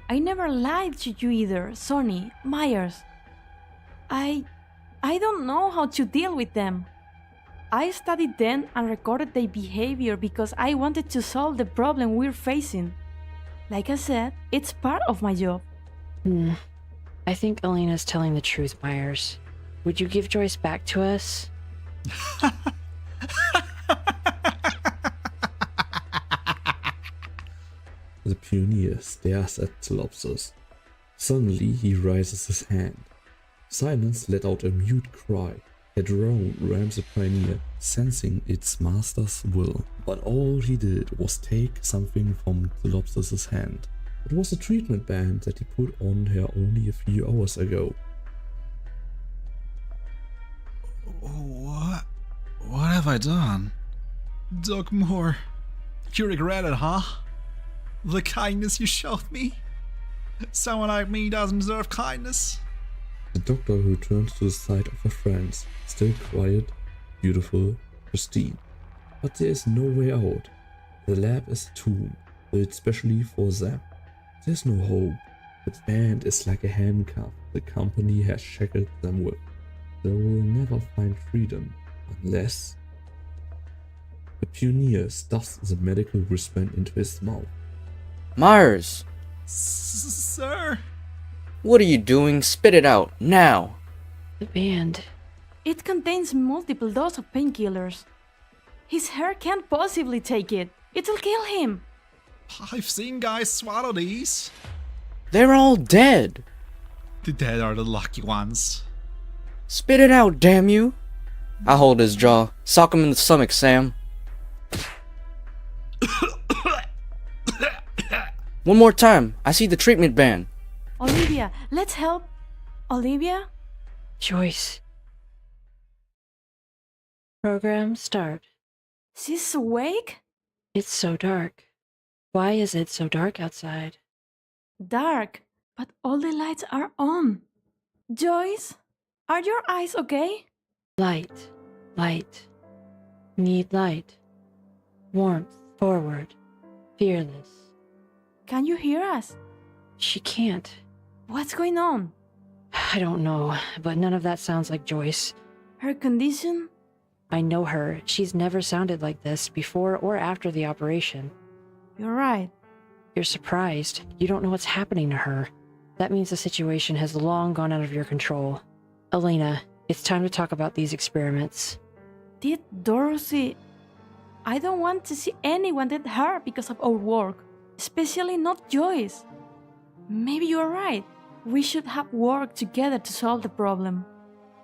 I never lied to you either, Sonny, Myers. I don't know how to deal with them. I studied them and recorded their behavior because I wanted to solve the problem we're facing. Like I said, it's part of my job. I think Elena's telling the truth, Myers. Would you give Joyce back to us? The pioneer stares at Telopsis. Suddenly he raises his hand. Silence let out a mute cry. A drone rams the pioneer, sensing its master's will. But all he did was take something from Telopsis' hand. It was a treatment band that he put on her only a few hours ago. What have I done? Doc Moore, you regret it, huh? The kindness you showed me? Someone like me doesn't deserve kindness. The doctor returns to the side of her friends, still quiet, beautiful, pristine. But there is no way out. The lab is a tomb, built specially for them. There's no hope. The band is like a handcuff the company has shackled them with. They will never find freedom unless... The pioneer stuffs the medical wristband into his mouth. Myers! Sir? What are you doing? Spit it out, now! The band. It contains multiple doses of painkillers. His hair can't possibly take it. It'll kill him. I've seen guys swallow these. They're all dead! The dead are the lucky ones. Spit it out, damn you! I hold his jaw. Sock him in the stomach, Sam. One more time. I see the treatment band. Olivia, let's help. Olivia? Joyce. Program start. She's awake? It's so dark. Why is it so dark outside? Dark, but all the lights are on. Joyce, are your eyes okay? Light. Light. Need light. Warmth. Forward. Fearless. Can you hear us? She can't. What's going on? I don't know, but none of that sounds like Joyce. Her condition? I know her. She's never sounded like this before or after the operation. You're right. You're surprised. You don't know what's happening to her. That means the situation has long gone out of your control. Elena, it's time to talk about these experiments. Did Dorothy... I don't want to see anyone get hurt because of our work. Especially not Joyce. Maybe you're right. We should have worked together to solve the problem.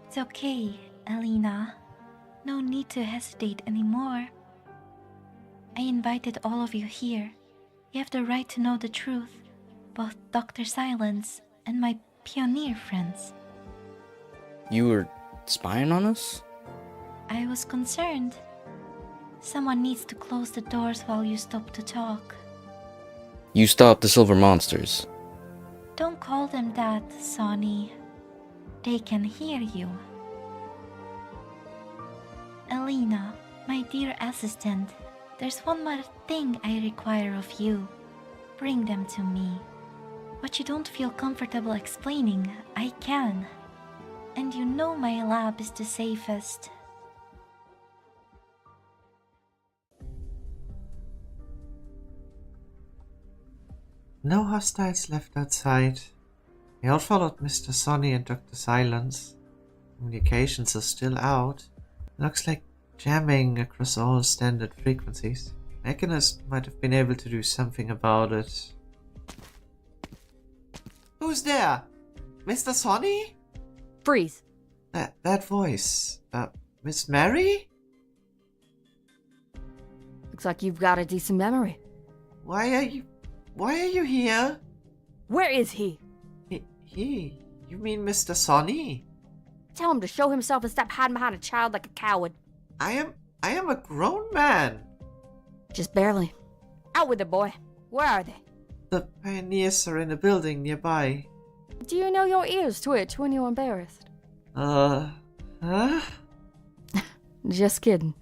It's okay, Elena. No need to hesitate anymore. I invited all of you here. You have the right to know the truth, both Dr. Silence and my pioneer friends. You were spying on us? I was concerned. Someone needs to close the doors while you stop to talk. You stopped the silver monsters. Don't call them that, Sonny. They can hear you. Elena, my dear assistant, there's one more thing I require of you. Bring them to me. What you don't feel comfortable explaining, I can. And you know my lab is the safest. No hostiles left outside. We all followed Mr. Sonny and Dr. Silence. Communications are still out. Looks like jamming across all standard frequencies. Mechanist might have been able to do something about it. Who's there? Mr. Sonny? Freeze. That voice. Miss Mary? Looks like you've got a decent memory. Why are you here? Where is he? He? You mean Mr. Sonny? Tell him to show himself and stop hiding behind a child like a coward. I am a grown man. Just barely. Out with it, boy. Where are they? The pioneers are in a building nearby. Do you know your ears twitch when you're embarrassed? Huh? Just kidding.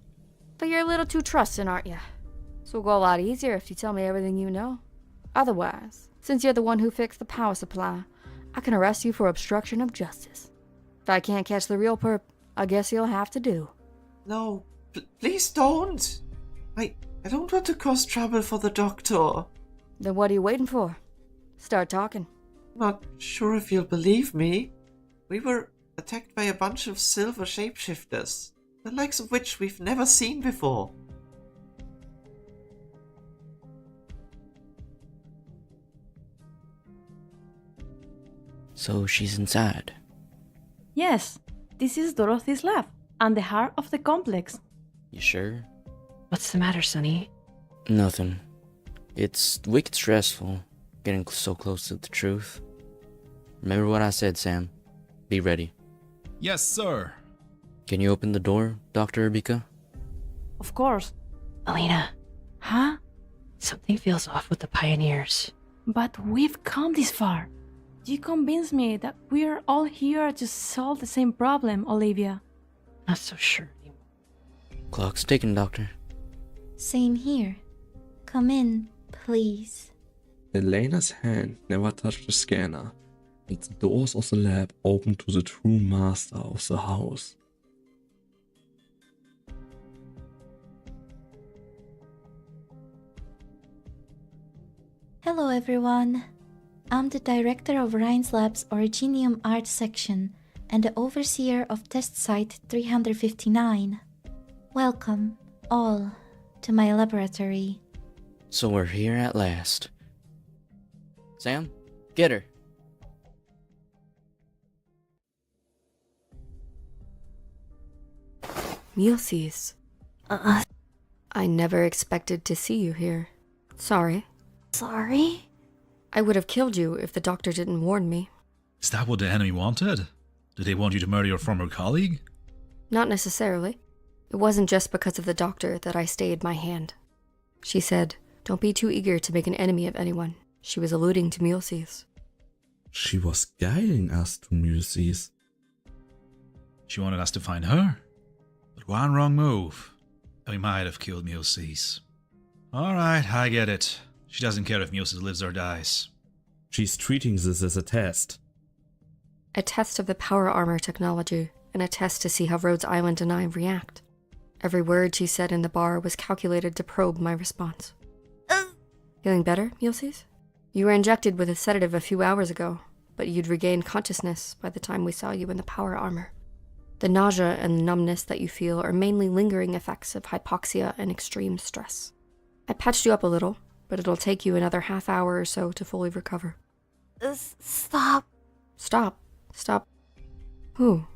But you're a little too trusting, aren't you? So it'll go a lot easier if you tell me everything you know. Otherwise, since you're the one who fixed the power supply, I can arrest you for obstruction of justice. If I can't catch the real perp, I guess you'll have to do. No, please don't. I don't want to cause trouble for the doctor. Then what are you waiting for? Start talking. Not sure if you'll believe me. We were attacked by a bunch of silver shapeshifters, the likes of which we've never seen before. So she's inside. Yes, this is Dorothy's lab, and the heart of the complex. You sure? What's the matter, Sonny? Nothing. It's wicked stressful, getting so close to the truth. Remember what I said, Sam. Be ready. Yes, sir. Can you open the door, Dr. Abika? Of course. Elena. Huh? Something feels off with the pioneers. But we've come this far. You convince me that we're all here to solve the same problem, Olivia. Not so sure. Clock's ticking, Doctor. Same here. Come in, please. Elena's hand never touched the scanner, and the doors of the lab opened to the true master of the house. Hello, everyone. I'm the director of Ryan's Lab's Originium Art section and the overseer of Test Site 359. Welcome, all, to my laboratory. So we're here at last. Sam, get her. Miresoll. I never expected to see you here. Sorry. Sorry? I would have killed you if the doctor didn't warn me. Is that what the enemy wanted? Did they want you to murder your former colleague? Not necessarily. It wasn't just because of the doctor that I stayed my hand. She said, don't be too eager to make an enemy of anyone. She was alluding to Miresoll. She was guiding us to Miresoll. She wanted us to find her. But one wrong move, and we might have killed Miresoll. Alright, I get it. She doesn't care if Miresoll lives or dies. She's treating this as a test. A test of the power armor technology, and a test to see how Rhodes Island and I react. Every word she said in the bar was calculated to probe my response. Feeling better, Miresoll? You were injected with a sedative a few hours ago, but you'd regained consciousness by the time we saw you in the power armor. The nausea and numbness that you feel are mainly lingering effects of hypoxia and extreme stress. I patched you up a little, but it'll take you another half hour or so to fully recover. Stop. Stop. Stop. Who?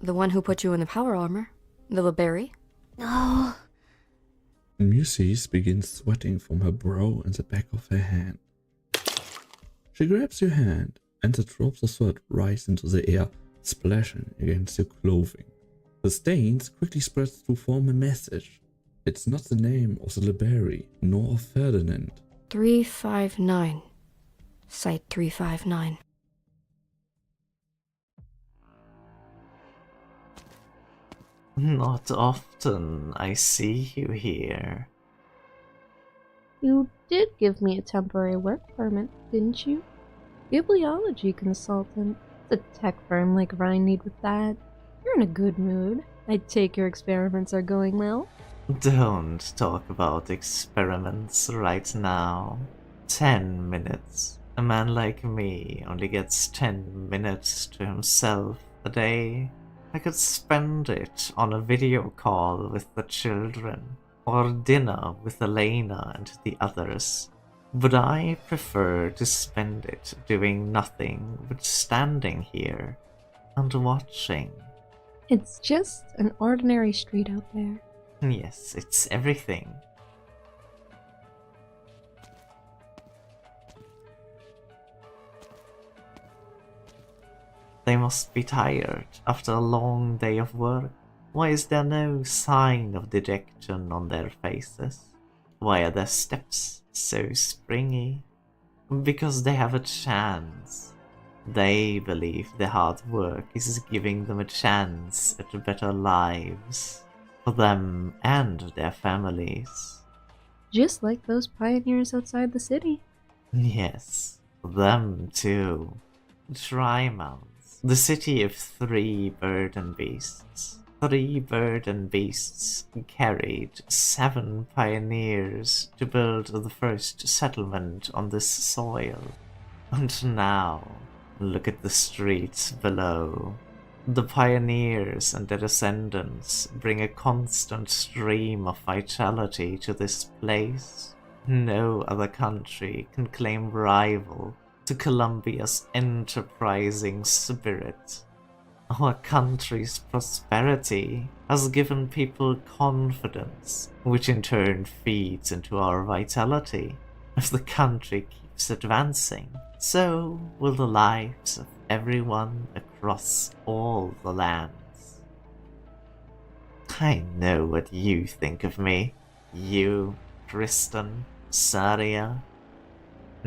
The one who put you in the power armor? The Liberi? No. Miresoll begins sweating from her brow and the back of her hand. She grabs your hand, and the drops of sweat rise into the air, splashing against your clothing. The stains quickly spread to form a message. It's not the name of the Liberi, nor of Ferdinand. 359. Site 359. Not often I see you here. You did give me a temporary work permit, didn't you? Bibliology consultant. What's a tech firm like Ryan need with that? You're in a good mood. I take your experiments are going well. Don't talk about experiments right now. 10 minutes. A man like me only gets 10 minutes to himself a day. I could spend it on a video call with the children, or dinner with Elena and the others. But I prefer to spend it doing nothing but standing here and watching. It's just an ordinary street out there. Yes, it's everything. They must be tired after a long day of work. Why is there no sign of dejection on their faces? Why are their steps so springy? Because they have a chance. They believe their hard work is giving them a chance at better lives. For them and their families. Just like those pioneers outside the city. Yes, them too. Trimount, the city of 3 burden beasts. 3 burden beasts carried 7 pioneers to build the first settlement on this soil. And now, look at the streets below. The pioneers and their descendants bring a constant stream of vitality to this place. No other country can claim rival to Columbia's enterprising spirit. Our country's prosperity has given people confidence, which in turn feeds into our vitality. If the country keeps advancing, so will the lives of everyone across all the lands. I know what you think of me. You, Kristen, Saria.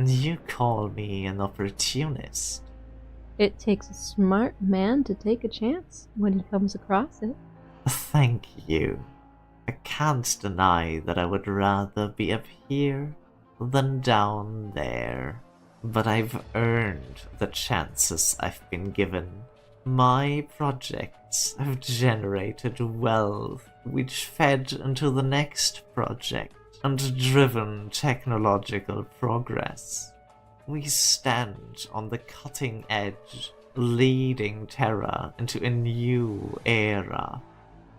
You call me an opportunist? It takes a smart man to take a chance when he comes across it. Thank you. I can't deny that I would rather be up here than down there. But I've earned the chances I've been given. My projects have generated wealth which fed into the next project and driven technological progress. We stand on the cutting edge, leading Terra into a new era.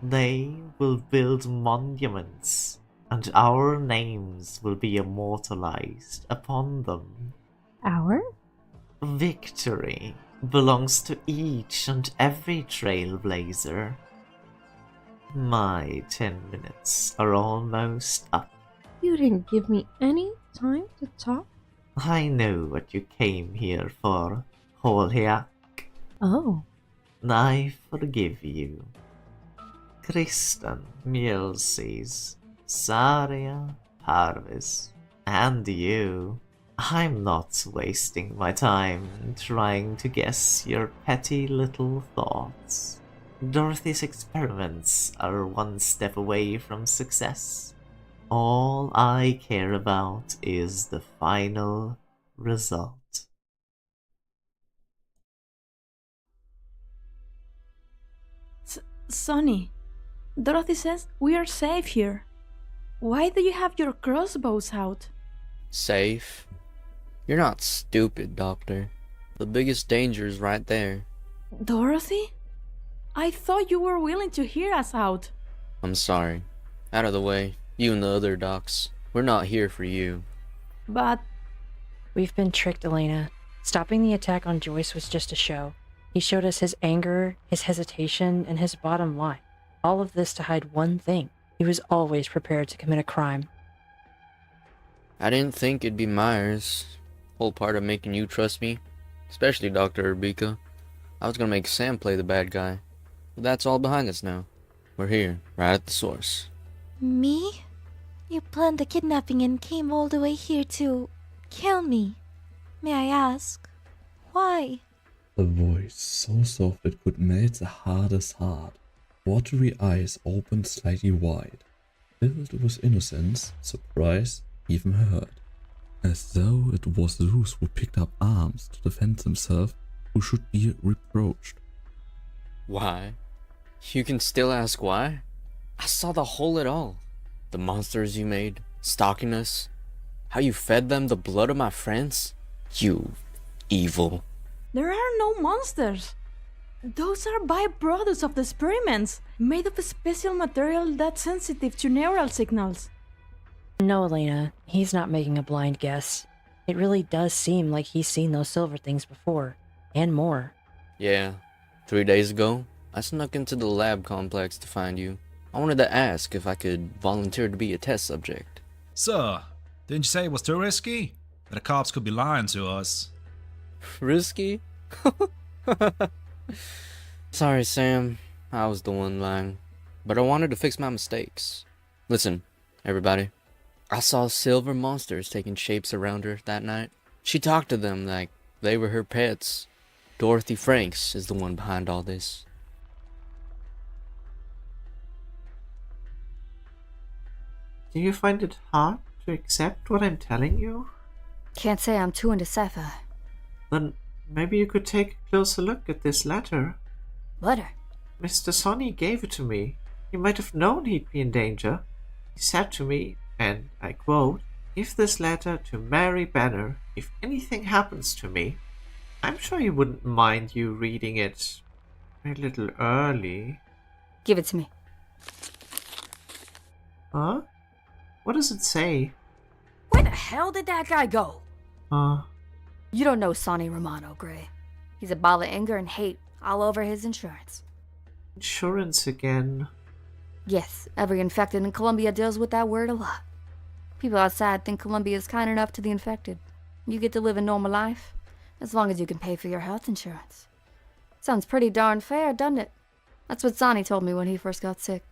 They will build monuments, and our names will be immortalized upon them. Our? Victory belongs to each and every trailblazer. My 10 minutes are almost up. You didn't give me any time to talk? I know what you came here for, Holhiak. Oh. I forgive you. Kristen, Mjolsees, Saria, Parvis, and you. I'm not wasting my time trying to guess your petty little thoughts. Dorothy's experiments are one step away from success. All I care about is the final result. Sonny, Dorothy says we are safe here. Why do you have your crossbows out? Safe? You're not stupid, Doctor. The biggest danger is right there. Dorothy? I thought you were willing to hear us out. I'm sorry. Out of the way. You and the other docs. We're not here for you. But... We've been tricked, Elena. Stopping the attack on Joyce was just a show. He showed us his anger, his hesitation, and his bottom line. All of this to hide one thing. He was always prepared to commit a crime. I didn't think it'd be Myers. Whole part of making you trust me. Especially Dr. Urbika. I was gonna make Sam play the bad guy. But that's all behind us now. We're here, right at the source. Me? You planned the kidnapping and came all the way here to kill me. May I ask, why? A voice so soft it could melt the hardest heart. Watery eyes opened slightly wide, filled with innocence, surprise, even hurt. As though it was those who picked up arms to defend themselves who should be reproached. Why? You can still ask why? I saw the whole it all. The monsters you made, stalking us. How you fed them the blood of my friends. You evil. There are no monsters. Those are byproducts of the experiments, made of a special material that's sensitive to neural signals. No, Elena, he's not making a blind guess. It really does seem like he's seen those silver things before, and more. Yeah, 3 days ago, I snuck into the lab complex to find you. I wanted to ask if I could volunteer to be a test subject. So, didn't you say it was too risky? That the cops could be lying to us. Risky? Sorry, Sam. I was the one lying. But I wanted to fix my mistakes. Listen, everybody. I saw silver monsters taking shapes around her that night. She talked to them like they were her pets. Dorothy Franks is the one behind all this. Do you find it hard to accept what I'm telling you? Can't say I'm too into sci-fi. Then maybe you could take a closer look at this letter. Letter? Mr. Sonny gave it to me. He might have known he'd be in danger. He said to me, and I quote, "Give this letter to Mary Banner. If anything happens to me," I'm sure he wouldn't mind you reading it a little early. Give it to me. Huh? What does it say? Where the hell did that guy go? You don't know Sonny Romano, Gray. He's a ball of anger and hate all over his insurance. Insurance again. Yes, every infected in Columbia deals with that word a lot. People outside think Columbia is kind enough to the infected. You get to live a normal life, as long as you can pay for your health insurance. Sounds pretty darn fair, doesn't it? That's what Sonny told me when he first got sick.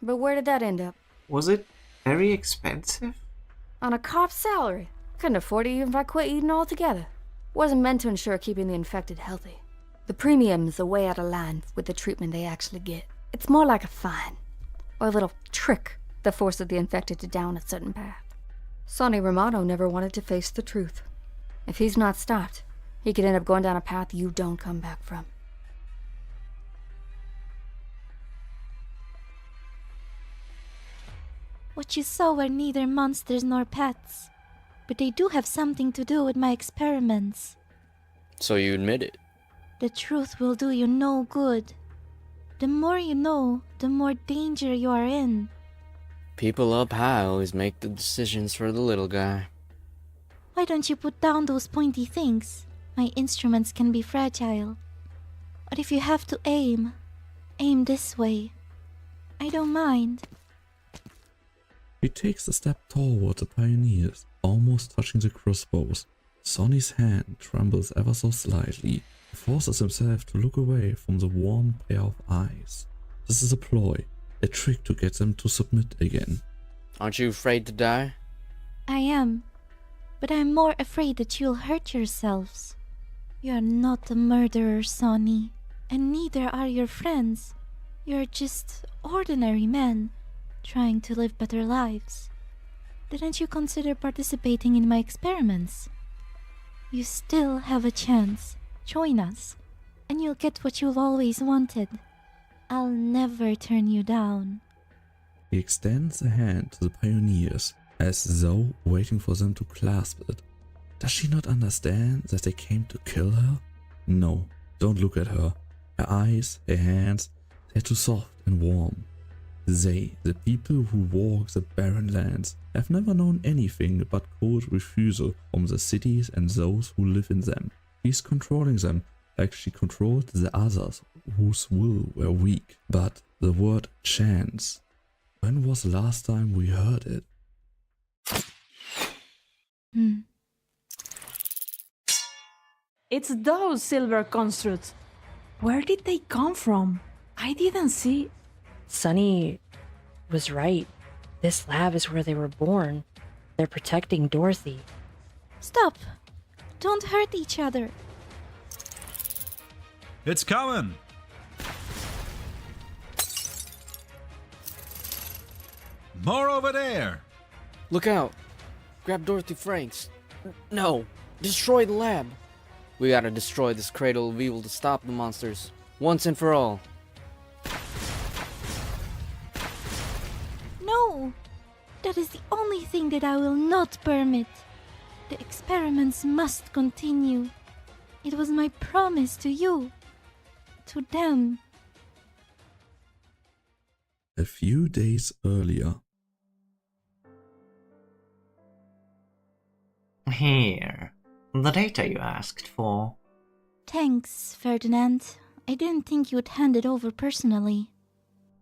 But where did that end up? Was it very expensive? On a cop's salary. couldn't afford it even if I quit eating altogether. Wasn't meant to ensure keeping the infected healthy. The premium's a way out of line with the treatment they actually get. It's more like a fine, or a little trick that forces the infected to down a certain path. Sonny Romano never wanted to face the truth. If he's not stopped, he could end up going down a path you don't come back from. What you saw were neither monsters nor pets, but they do have something to do with my experiments. So you admit it? The truth will do you no good. The more you know, the more danger you are in. People up high always make the decisions for the little guy. Why don't you put down those pointy things? My instruments can be fragile. But if you have to aim this way. I don't mind. He takes a step toward the pioneers, almost touching the crossbows. Sonny's hand trembles ever so slightly. He forces himself to look away from the warm pair of eyes. This is a ploy, a trick to get them to submit again. Aren't you afraid to die? I am. But I'm more afraid that you'll hurt yourselves. You're not a murderer, Sonny. And neither are your friends. You're just ordinary men, trying to live better lives. Didn't you consider participating in my experiments? You still have a chance. Join us, and you'll get what you've always wanted. I'll never turn you down. He extends a hand to the pioneers, as though waiting for them to clasp it. Does she not understand that they came to kill her? No, don't look at her. Her eyes, her hands, they're too soft and warm. They, the people who walk the barren lands, have never known anything but cold refusal from the cities and those who live in them. She's controlling them like she controlled the others whose will were weak. But the word chance, when was the last time we heard it? It's those silver constructs. Where did they come from? I didn't see. Sonny was right. This lab is where they were born. They're protecting Dorothy. Stop! Don't hurt each other. It's coming! More over there! Look out! Grab Dorothy Franks. No! Destroy the lab! We gotta destroy this cradle of evil to stop the monsters, once and for all. No! That is the only thing that I will not permit. The experiments must continue. It was my promise to you. To them. A few days earlier. Here. The data you asked for. Thanks, Ferdinand. I didn't think you would hand it over personally.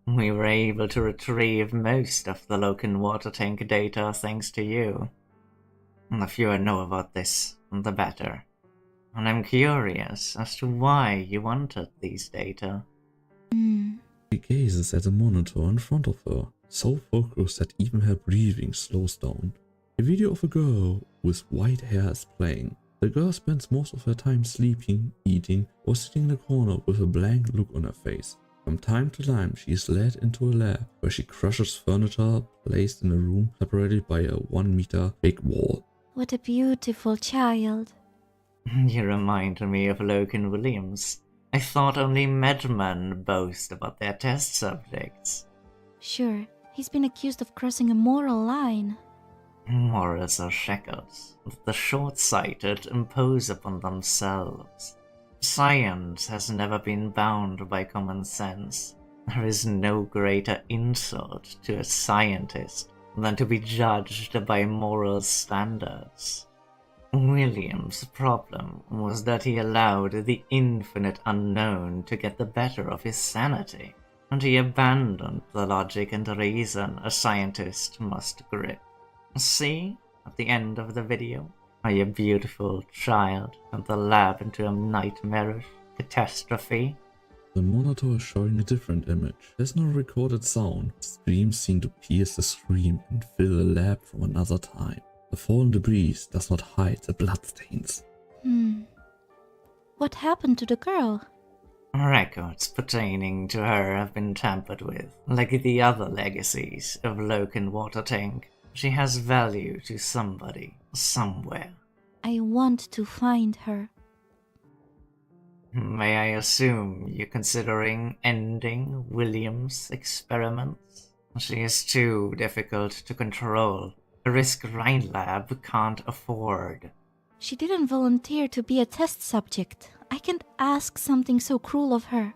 We were able to retrieve most of the Loken water tank data thanks to you. The fewer know about this, the better. And I'm curious as to why you wanted these data. She gazes at the monitor in front of her, so focused that even her breathing slows down. A video of a girl with white hair is playing. The girl spends most of her time sleeping, eating, or sitting in a corner with a blank look on her face. From time to time, she is led into a lab where she crushes furniture placed in a room separated by a 1 meter big wall. What a beautiful child. You remind me of Logan Williams. I thought only madmen boast about their test subjects. Sure, he's been accused of crossing a moral line. Morals are shackles that the short-sighted impose upon themselves. Science has never been bound by common sense. There is no greater insult to a scientist than to be judged by moral standards. William's problem was that he allowed the infinite unknown to get the better of his sanity, and he abandoned the logic and reason a scientist must grip. See, at the end of the video, how your beautiful child turned the lab into a nightmarish catastrophe? The monitor is showing a different image. There's no recorded sound. Screams seem to pierce the screen and fill the lab from another time. The fallen debris does not hide the bloodstains. What happened to the girl? Records pertaining to her have been tampered with. Like the other legacies of Loken Water Tank, she has value to somebody, somewhere. I want to find her. May I assume you're considering ending William's experiments? She is too difficult to control. A risk Rhinelab can't afford. She didn't volunteer to be a test subject. I can't ask something so cruel of her.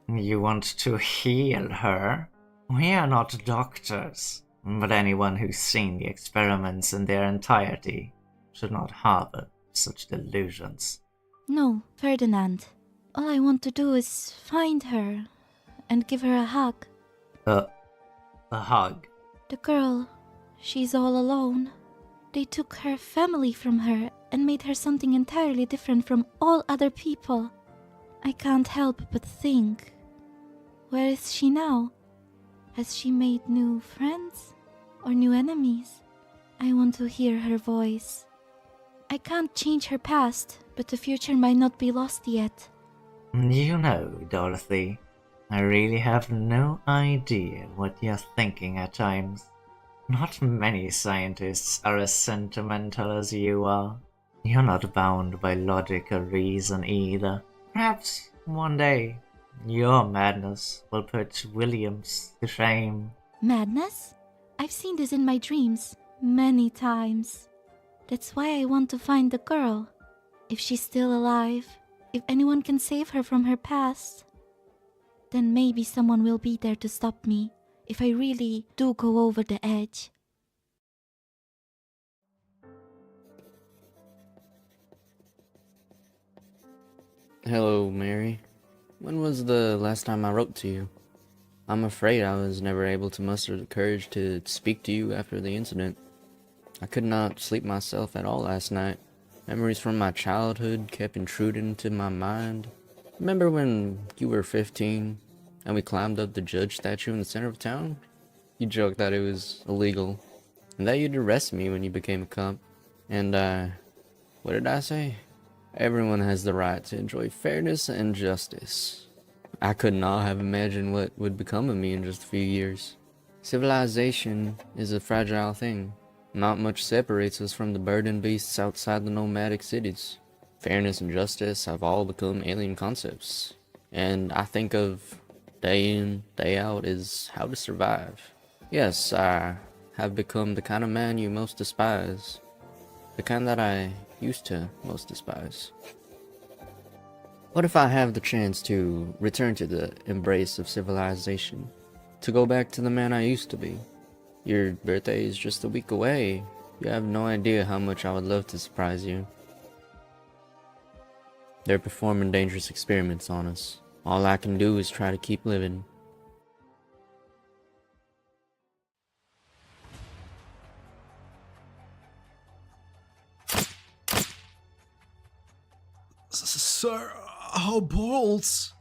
You want to heal her? We are not doctors, but anyone who's seen the experiments in their entirety should not harbor such delusions. No, Ferdinand. All I want to do is find her and give her a hug. A hug? The girl, she's all alone. They took her family from her and made her something entirely different from all other people. I can't help but think, where is she now? Has she made new friends or new enemies? I want to hear her voice. I can't change her past, but the future might not be lost yet. You know, Dorothy, I really have no idea what you're thinking at times. Not many scientists are as sentimental as you are. You're not bound by logic or reason either. Perhaps one day your madness will put Williams to shame. Madness? I've seen this in my dreams many times. That's why I want to find the girl. If she's still alive, if anyone can save her from her past, then maybe someone will be there to stop me if I really do go over the edge. Hello, Mary. When was the last time I wrote to you? I'm afraid I was never able to muster the courage to speak to you after the incident. I could not sleep myself at all last night. Memories from my childhood kept intruding into my mind. Remember when you were 15 and we climbed up the judge statue in the center of town? You joked that it was illegal and that you'd arrest me when you became a cop. And what did I say? Everyone has the right to enjoy fairness and justice. I could not have imagined what would become of me in just a few years. Civilization is a fragile thing. Not much separates us from the burdened beasts outside the nomadic cities. Fairness and justice have all become alien concepts. And I think of day in, day out is how to survive. Yes, I have become the kind of man you most despise. The kind that I used to most despise. What if I have the chance to return to the embrace of civilization? To go back to the man I used to be? Your birthday is just a week away. You have no idea how much I would love to surprise you. They're performing dangerous experiments on us. All I can do is try to keep living. Sir, our bolts.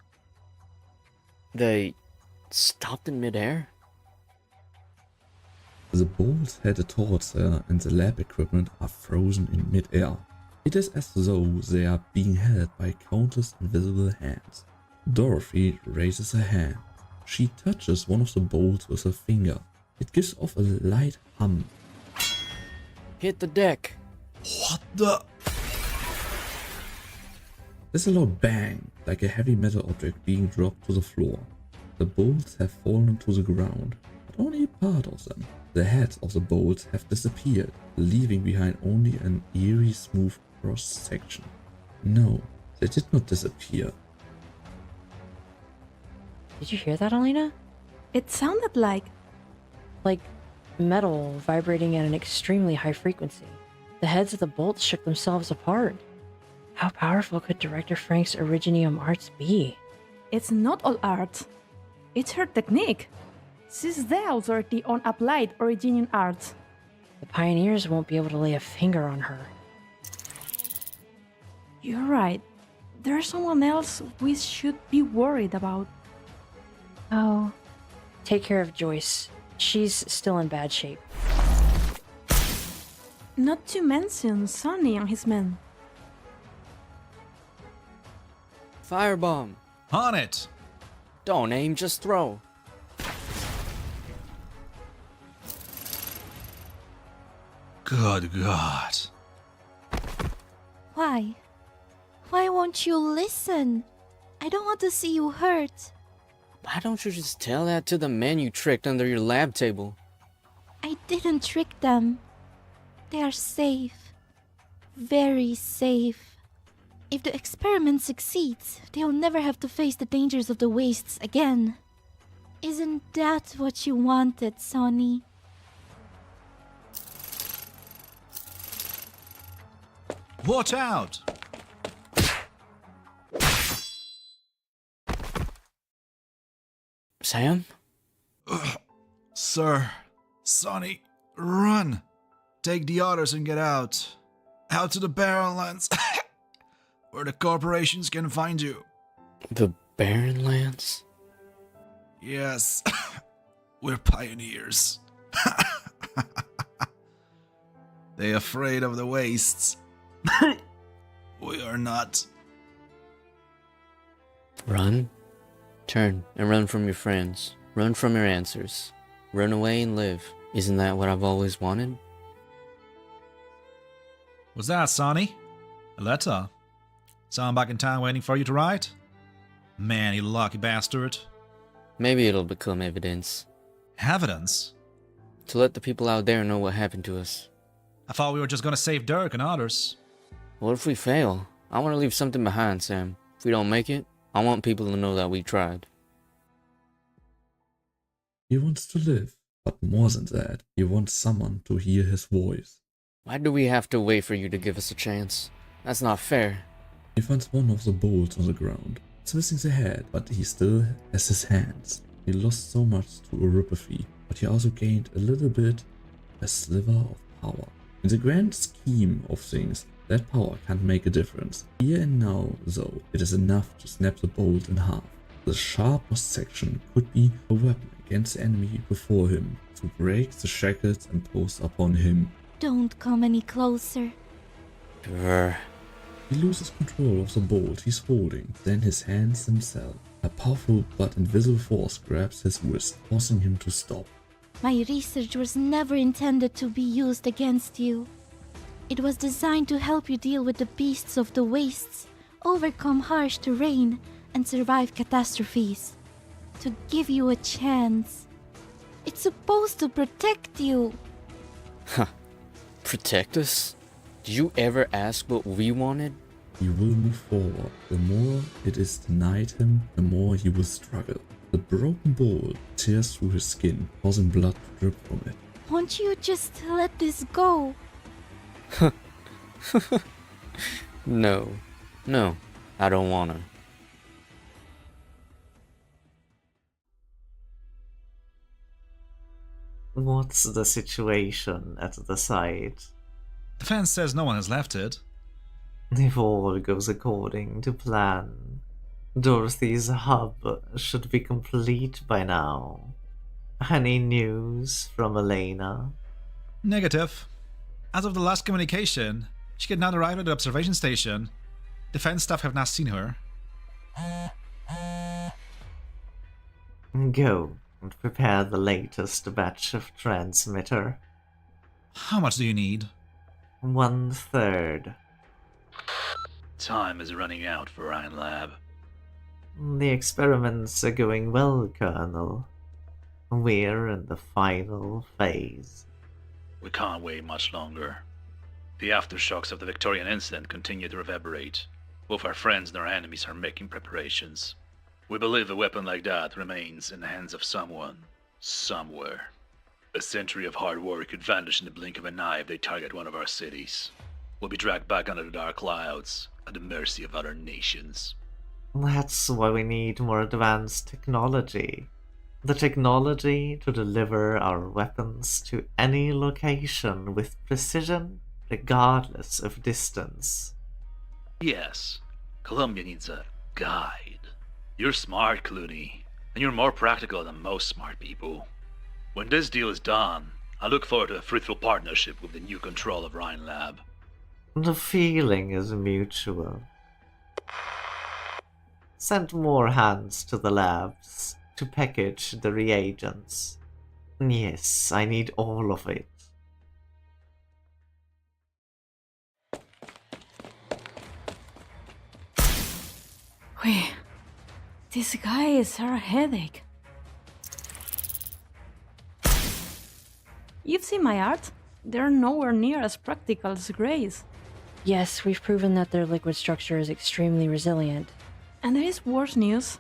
They stopped in midair? The bolts headed towards her and the lab equipment are frozen in mid-air. It is as though they are being held by countless invisible hands. Dorothy raises her hand. She touches one of the bolts with her finger. It gives off a light hum. Hit the deck. What the? There's a loud bang, like a heavy metal object being dropped to the floor. The bolts have fallen to the ground, but only a part of them. The heads of the bolts have disappeared, leaving behind only an eerie smooth cross-section. No, they did not disappear. Did you hear that, Alina? It sounded like metal vibrating at an extremely high frequency. The heads of the bolts shook themselves apart. How powerful could Director Frank's Originium arts be? it's not all art. It's her technique. She's the authority on applied Originium arts. The pioneers won't be able to lay a finger on her. You're right. There's someone else we should be worried about. Oh, take care of Joyce. She's still in bad shape. Not to mention Sonny and his men. Firebomb! On it! Don't aim, just throw. Good God. Why? Why won't you listen? I don't want to see you hurt. Why don't you just tell that to the men you tricked under your lab table? I didn't trick them. They are safe. Very safe. If the experiment succeeds, they'll never have to face the dangers of the wastes again. Isn't that what you wanted, Sonny? Watch out! Sam? Sir, Sonny, run! Take the others and get out. Out to the Barren Lands, where the corporations can find you. The Barren Lands? Yes, we're pioneers. They afraid of the wastes. We are not. Run? Turn and run from your friends. Run from your answers. Run away and live. Isn't that what I've always wanted? What's that, Sonny? A letter? Someone back in town waiting for you to write? Man, you lucky bastard. Maybe it'll become evidence. Evidence? To let the people out there know what happened to us. I thought we were just gonna save Dirk and others. What if we fail? I want to leave something behind, Sam. If we don't make it, I want people to know that we tried. He wants to live, but more than that, he wants someone to hear his voice. Why do we have to wait for you to give us a chance? That's not fair. He finds one of the bolts on the ground. It's missing the head, but he still has his hands. He lost so much to uropathy, but he also gained a little bit, a sliver of power. In the grand scheme of things, that power can't make a difference. Here and now, though, it is enough to snap the bolt in half. The sharpest section could be a weapon against the enemy before him, to break the shackles imposed upon him. Don't come any closer. Brr. He loses control of the bolt he's holding, then his hands themselves. A powerful but invisible force grabs his wrist, forcing him to stop. My research was never intended to be used against you. It was designed to help you deal with the beasts of the wastes, overcome harsh terrain, and survive catastrophes. To give you a chance. It's supposed to protect you. Huh. Protect us? Did you ever ask what we wanted? He will move forward. The more it is denied him, the more he will struggle. The broken bolt tears through his skin, causing blood to drip from it. Won't you just let this go? No, I don't wanna. What's the situation at the site? The fence says no one has left it. If all goes according to plan, Dorothy's hub should be complete by now. Any news from Elena? Negative. As of the last communication, she had not arrived at the observation station. Defense staff have not seen her. Go and prepare the latest batch of transmitter. How much do you need? 1/3. Time is running out for Ryan Lab. The experiments are going well, Colonel. We're in the final phase. We can't wait much longer. The aftershocks of the Victorian incident continue to reverberate. Both our friends and our enemies are making preparations. We believe a weapon like that remains in the hands of someone, somewhere. A century of hard work could vanish in the blink of an eye if they target one of our cities. We'll be dragged back under the dark clouds, at the mercy of other nations. That's why we need more advanced technology. The technology to deliver our weapons to any location with precision, regardless of distance. Yes, Columbia needs a guide. You're smart, Clooney, and you're more practical than most smart people. When this deal is done, I look forward to a fruitful partnership with the new control of Rhine Lab. The feeling is mutual. Send more hands to the labs to package the reagents. Yes, I need all of it. Wait, this guy is our headache. You've seen my art? They're nowhere near as practical as Gray's. Yes, we've proven that their liquid structure is extremely resilient. And there is worse news.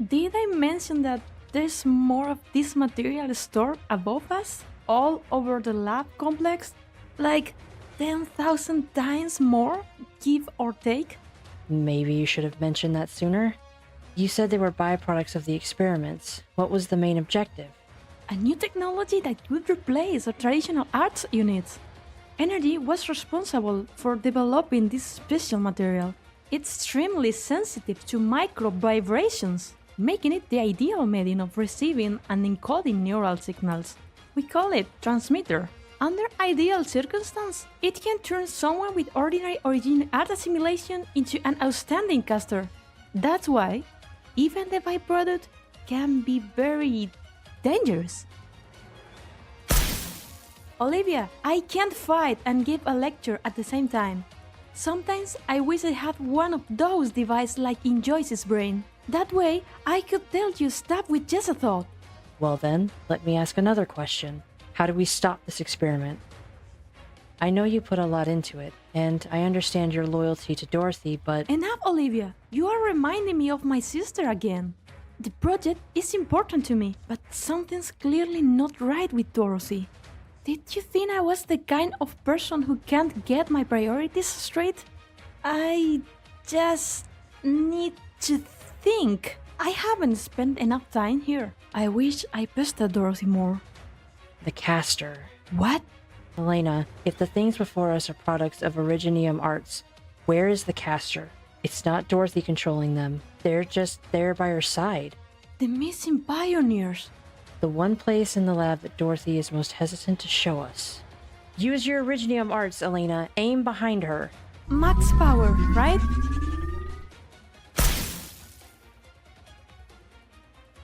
Did I mention that there's more of this material stored above us? All over the lab complex? Like 10,000 times more, give or take? Maybe you should have mentioned that sooner. You said they were byproducts of the experiments. What was the main objective? A new technology that would replace our traditional arts units. Energy was responsible for developing this special material. It's extremely sensitive to micro vibrations, making it the ideal medium of receiving and encoding neural signals. We call it transmitter. Under ideal circumstances, it can turn someone with ordinary origin art assimilation into an outstanding caster. That's why, even the byproduct can be very dangerous. Olivia, I can't fight and give a lecture at the same time. Sometimes I wish I had one of those devices like in Joyce's brain. That way, I could tell you stuff with just a thought. Well then, let me ask another question. How do we stop this experiment? I know you put a lot into it, and I understand your loyalty to Dorothy, but... Enough, Olivia! You are reminding me of my sister again. The project is important to me, but something's clearly not right with Dorothy. Did you think I was the kind of person who can't get my priorities straight? I just need to think. I haven't spent enough time here. I wish I pestered Dorothy more. The caster. What? Elena, if the things before us are products of Originium Arts, where is the caster? It's not Dorothy controlling them. They're just there by her side. The missing pioneers. The one place in the lab that Dorothy is most hesitant to show us. Use your Originium Arts, Elena. Aim behind her. Max power, right?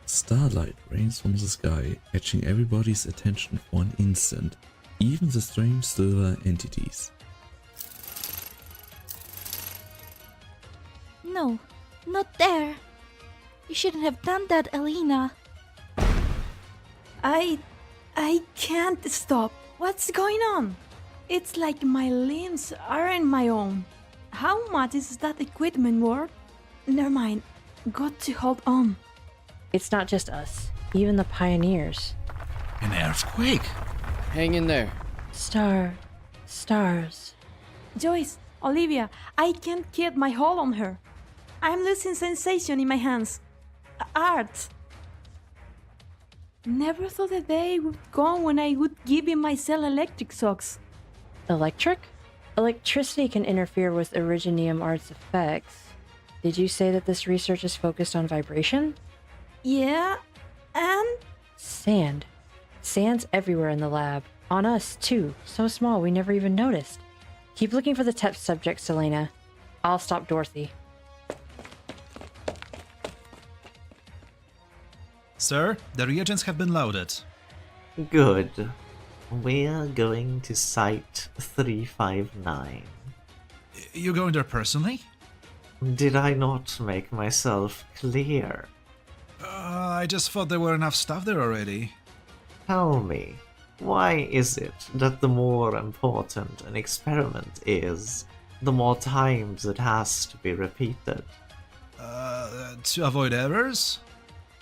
Starlight rains from the sky, catching everybody's attention for an instant, even the strange silver entities. No, not there. You shouldn't have done that, Elena. I can't stop. What's going on? It's like my limbs aren't my own. How much is that equipment worth? Never mind. Got to hold on. It's not just us, even the pioneers. An earthquake? Hang in there. Stars. Joyce, Olivia, I can't keep my hold on her. I'm losing sensation in my hands. Art. Never thought the day would come when I would give in myself electric shocks. Electric? Electricity can interfere with Originium Arts effects. Did you say that this research is focused on vibration? Yeah, and? Sand. Sand's everywhere in the lab. On us, too. So small we never even noticed. Keep looking for the test subjects, Selena. I'll stop Dorothy. Sir, the reagents have been loaded. Good. We're going to Site 359. You going there personally? Did I not make myself clear? I just thought there were enough stuff there already. Tell me, why is it that the more important an experiment is, the more times it has to be repeated? To avoid errors?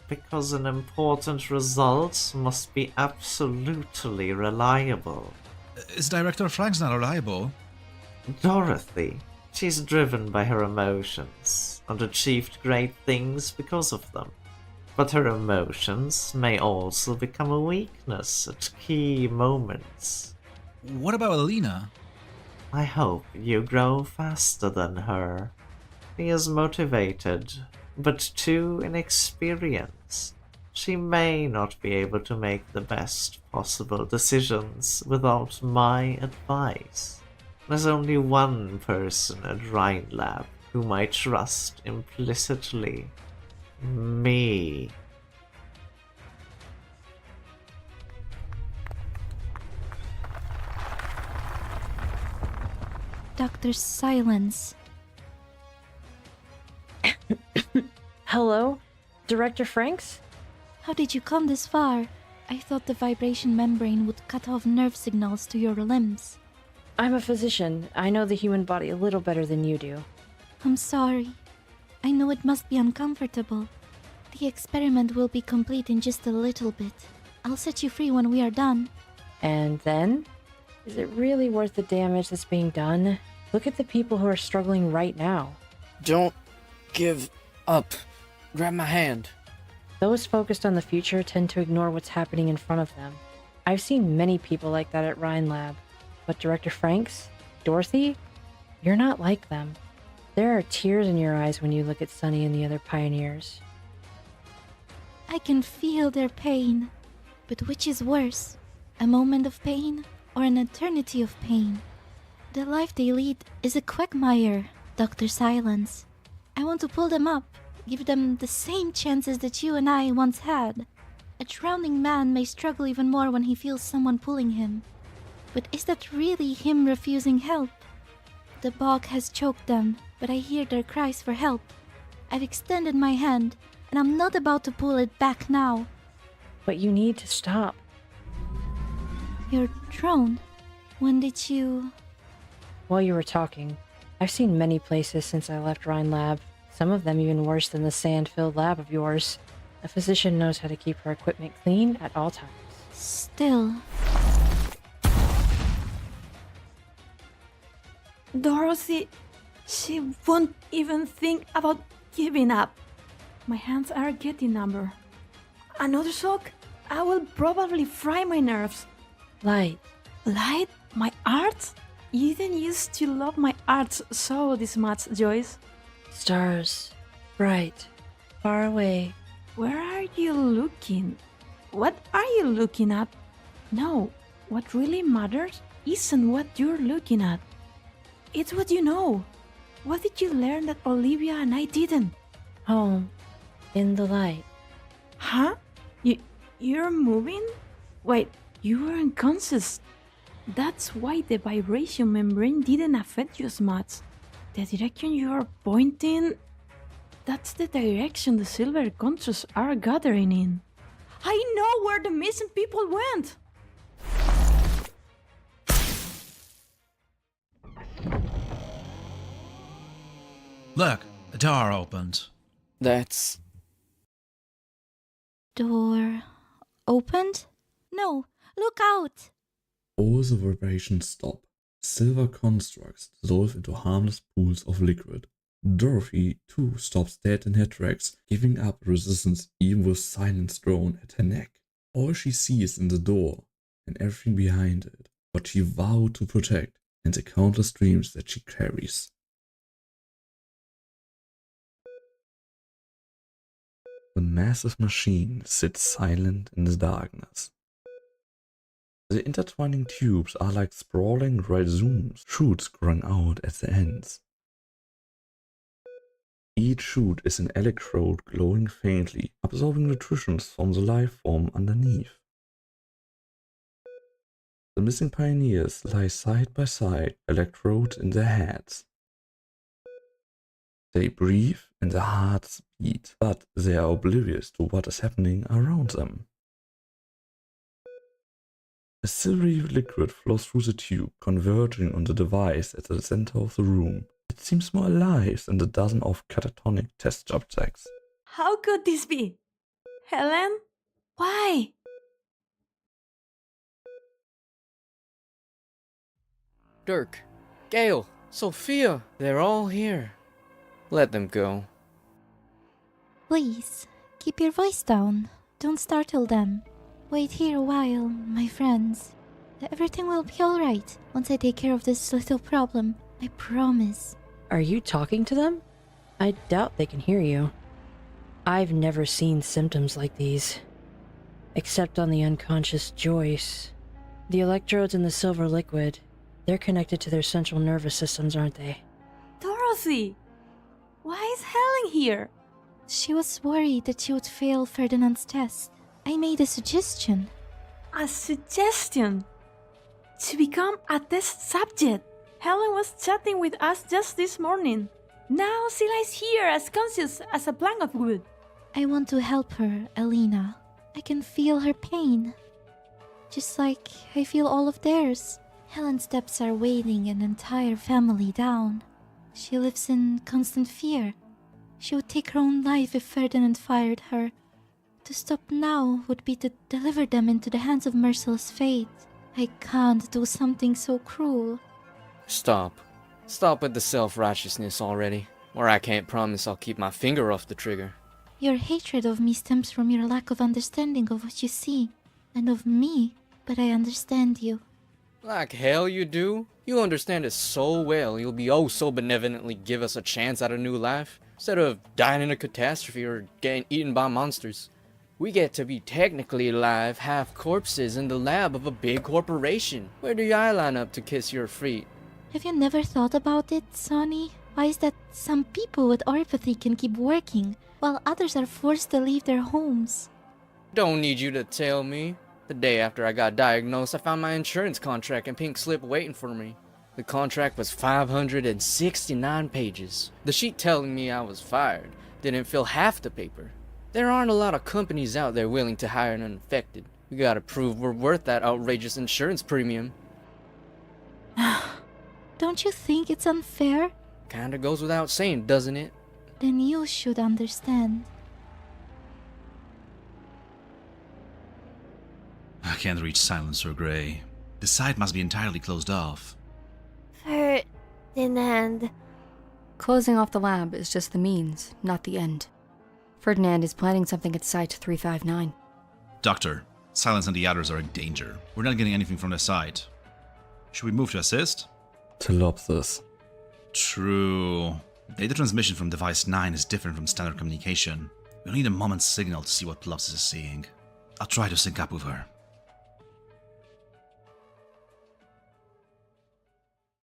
Because an important result must be absolutely reliable. Is Director Frank's not reliable? Dorothy, she's driven by her emotions and achieved great things because of them. But her emotions may also become a weakness at key moments. What about Alina? I hope you grow faster than her. She is motivated, but too inexperienced. She may not be able to make the best possible decisions without my advice. There's only one person at Rhinelab whom I trust implicitly. Me. Dr. Silence. Hello? Director Franks? How did you come this far? I thought the vibration membrane would cut off nerve signals to your limbs. I'm a physician. I know the human body a little better than you do. I'm sorry. I know it must be uncomfortable. The experiment will be complete in just a little bit. I'll set you free when we are done. And then? Is it really worth the damage that's being done? Look at the people who are struggling right now. Don't give up. Grab my hand. Those focused on the future tend to ignore what's happening in front of them. I've seen many people like that at Rhinelab. But Director Franks? Dorothy? You're not like them. There are tears in your eyes when you look at Sunny and the other pioneers. I can feel their pain. But which is worse? A moment of pain or an eternity of pain? The life they lead is a quagmire, Dr. Silence. I want to pull them up, give them the same chances that you and I once had. A drowning man may struggle even more when he feels someone pulling him. But is that really him refusing help? The bog has choked them, but I hear their cries for help. I've extended my hand, and I'm not about to pull it back now. But you need to stop. Your drone? When did you... While you were talking, I've seen many places since I left Rhinelab. Some of them even worse than the sand-filled lab of yours. A physician knows how to keep her equipment clean at all times. Still... Dorothy, she won't even think about giving up. My hands are getting number. Another shock? I will probably fry my nerves. Light. Light? My arts? You didn't used to love my arts so this much, Joyce. Stars. Bright. Far away. Where are you looking? What are you looking at? No, what really matters isn't what you're looking at. It's what you know. What did you learn that Olivia and I didn't? Home. In the light. Huh? You're moving? Wait, you were unconscious. That's why the vibration membrane didn't affect you as much. The direction you are pointing... That's the direction the silver contours are gathering in. I know where the missing people went! Look, a door opened. That's... Door... opened? No, look out! All the vibrations stop. Silver constructs dissolve into harmless pools of liquid. Dorothy, too, stops dead in her tracks, giving up resistance even with silence drawn at her neck. All she sees in the door, and everything behind it, what she vowed to protect, and the countless dreams that she carries. The massive machine sits silent in the darkness. The intertwining tubes are like sprawling rhizomes, shoots growing out at the ends. Each shoot is an electrode glowing faintly, absorbing nutrients from the life form underneath. The missing pioneers lie side by side, electrodes in their heads. They breathe and their hearts beat, but they are oblivious to what is happening around them. A silvery liquid flows through the tube, converging on the device at the center of the room. It seems more alive than the dozen of catatonic test subjects. How could this be? Helen? Why? Dirk, Gale, Sophia, they're all here. Let them go. Please, keep your voice down. Don't startle them. Wait here a while, my friends. Everything will be alright once I take care of this little problem. I promise. Are you talking to them? I doubt they can hear you. I've never seen symptoms like these. Except on the unconscious Joyce. The electrodes in the silver liquid, they're connected to their central nervous systems, aren't they? Dorothy! Why is Helen here? She was worried that she would fail Ferdinand's test. I made a suggestion. A suggestion? To become a test subject. Helen was chatting with us just this morning. Now she lies here as conscious as a plank of wood. I want to help her, Elena. I can feel her pain. Just like I feel all of theirs. Helen's steps are weighing an entire family down. She lives in constant fear. She would take her own life if Ferdinand fired her. To stop now would be to deliver them into the hands of merciless fate. I can't do something so cruel. Stop. Stop with the self-righteousness already, or I can't promise I'll keep my finger off the trigger. Your hatred of me stems from your lack of understanding of what you see, and of me, but I understand you. Like hell you do? You understand it so well, you'll be oh so benevolently give us a chance at a new life, instead of dying in a catastrophe or getting eaten by monsters. We get to be technically alive, half corpses in the lab of a big corporation. Where do I line up to kiss your feet? Have you never thought about it, Sonny? Why is that some people with oripathy can keep working, while others are forced to leave their homes? Don't need you to tell me. The day after I got diagnosed, I found my insurance contract and pink slip waiting for me. The contract was 569 pages. The sheet telling me I was fired didn't fill half the paper. There aren't a lot of companies out there willing to hire an infected. We gotta prove we're worth that outrageous insurance premium. Don't you think it's unfair? Kinda goes without saying, doesn't it? Then you should understand. I can't reach Silencer Grey. The site must be entirely closed off. Ferdinand. Closing off the lab is just the means, not the end. Ferdinand is planning something at Site 359. Doctor, Silence and the others are in danger. We're not getting anything from their site. Should we move to assist? Telopsis. True. Data transmission from Device 9 is different from standard communication. We'll need a moment's signal to see what Telopsis is seeing. I'll try to sync up with her.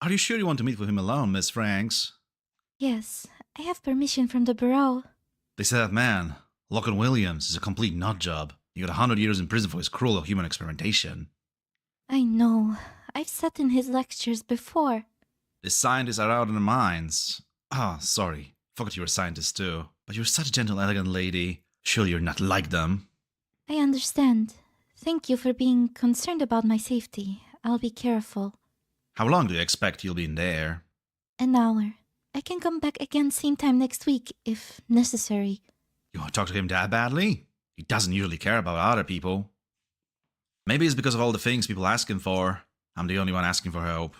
Are you sure you want to meet with him alone, Miss Franks? Yes, I have permission from the Bureau. They say that man, Locke Williams, is a complete nutjob. He got 100 years in prison for his cruel human experimentation. I know. I've sat in his lectures before. The scientists are out of their minds. Sorry. Forgot you were a scientist too. But you're such a gentle, elegant lady. Surely you're not like them. I understand. Thank you for being concerned about my safety. I'll be careful. How long do you expect you'll be in there? An hour. I can come back again same time next week, if necessary. You want to talk to him that badly? He doesn't usually care about other people. Maybe it's because of all the things people ask him for. I'm the only one asking for help.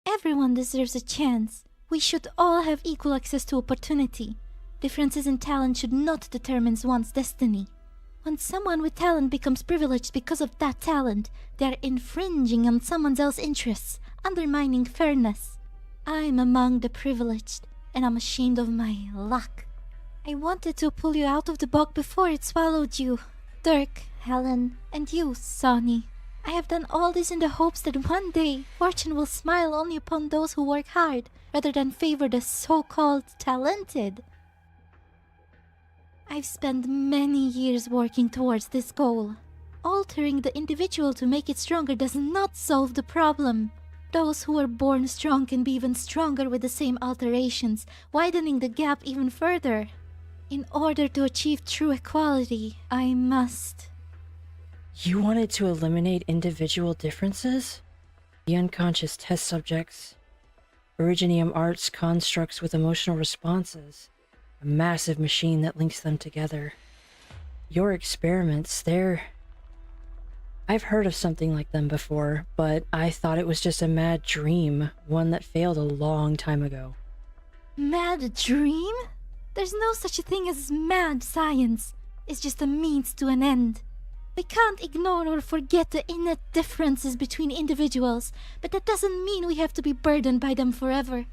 Everyone deserves a chance. We should all have equal access to opportunity. Differences in talent should not determine one's destiny. When someone with talent becomes privileged because of that talent, they are infringing on someone else's interests, undermining fairness. I'm among the privileged, and I'm ashamed of my luck. I wanted to pull you out of the bog before it swallowed you. Dirk, Helen, and you, Sonny. I have done all this in the hopes that one day fortune will smile only upon those who work hard, rather than favor the so-called talented. I've spent many years working towards this goal. Altering the individual to make it stronger does not solve the problem. Those who are born strong can be even stronger with the same alterations, widening the gap even further. In order to achieve true equality, I must... You wanted to eliminate individual differences? The unconscious test subjects, Originium Arts constructs with emotional responses, a massive machine that links them together. Your experiments, I've heard of something like them before, but I thought it was just a mad dream, one that failed a long time ago. Mad dream? There's no such a thing as mad science. It's just a means to an end. We can't ignore or forget the innate differences between individuals, but that doesn't mean we have to be burdened by them forever.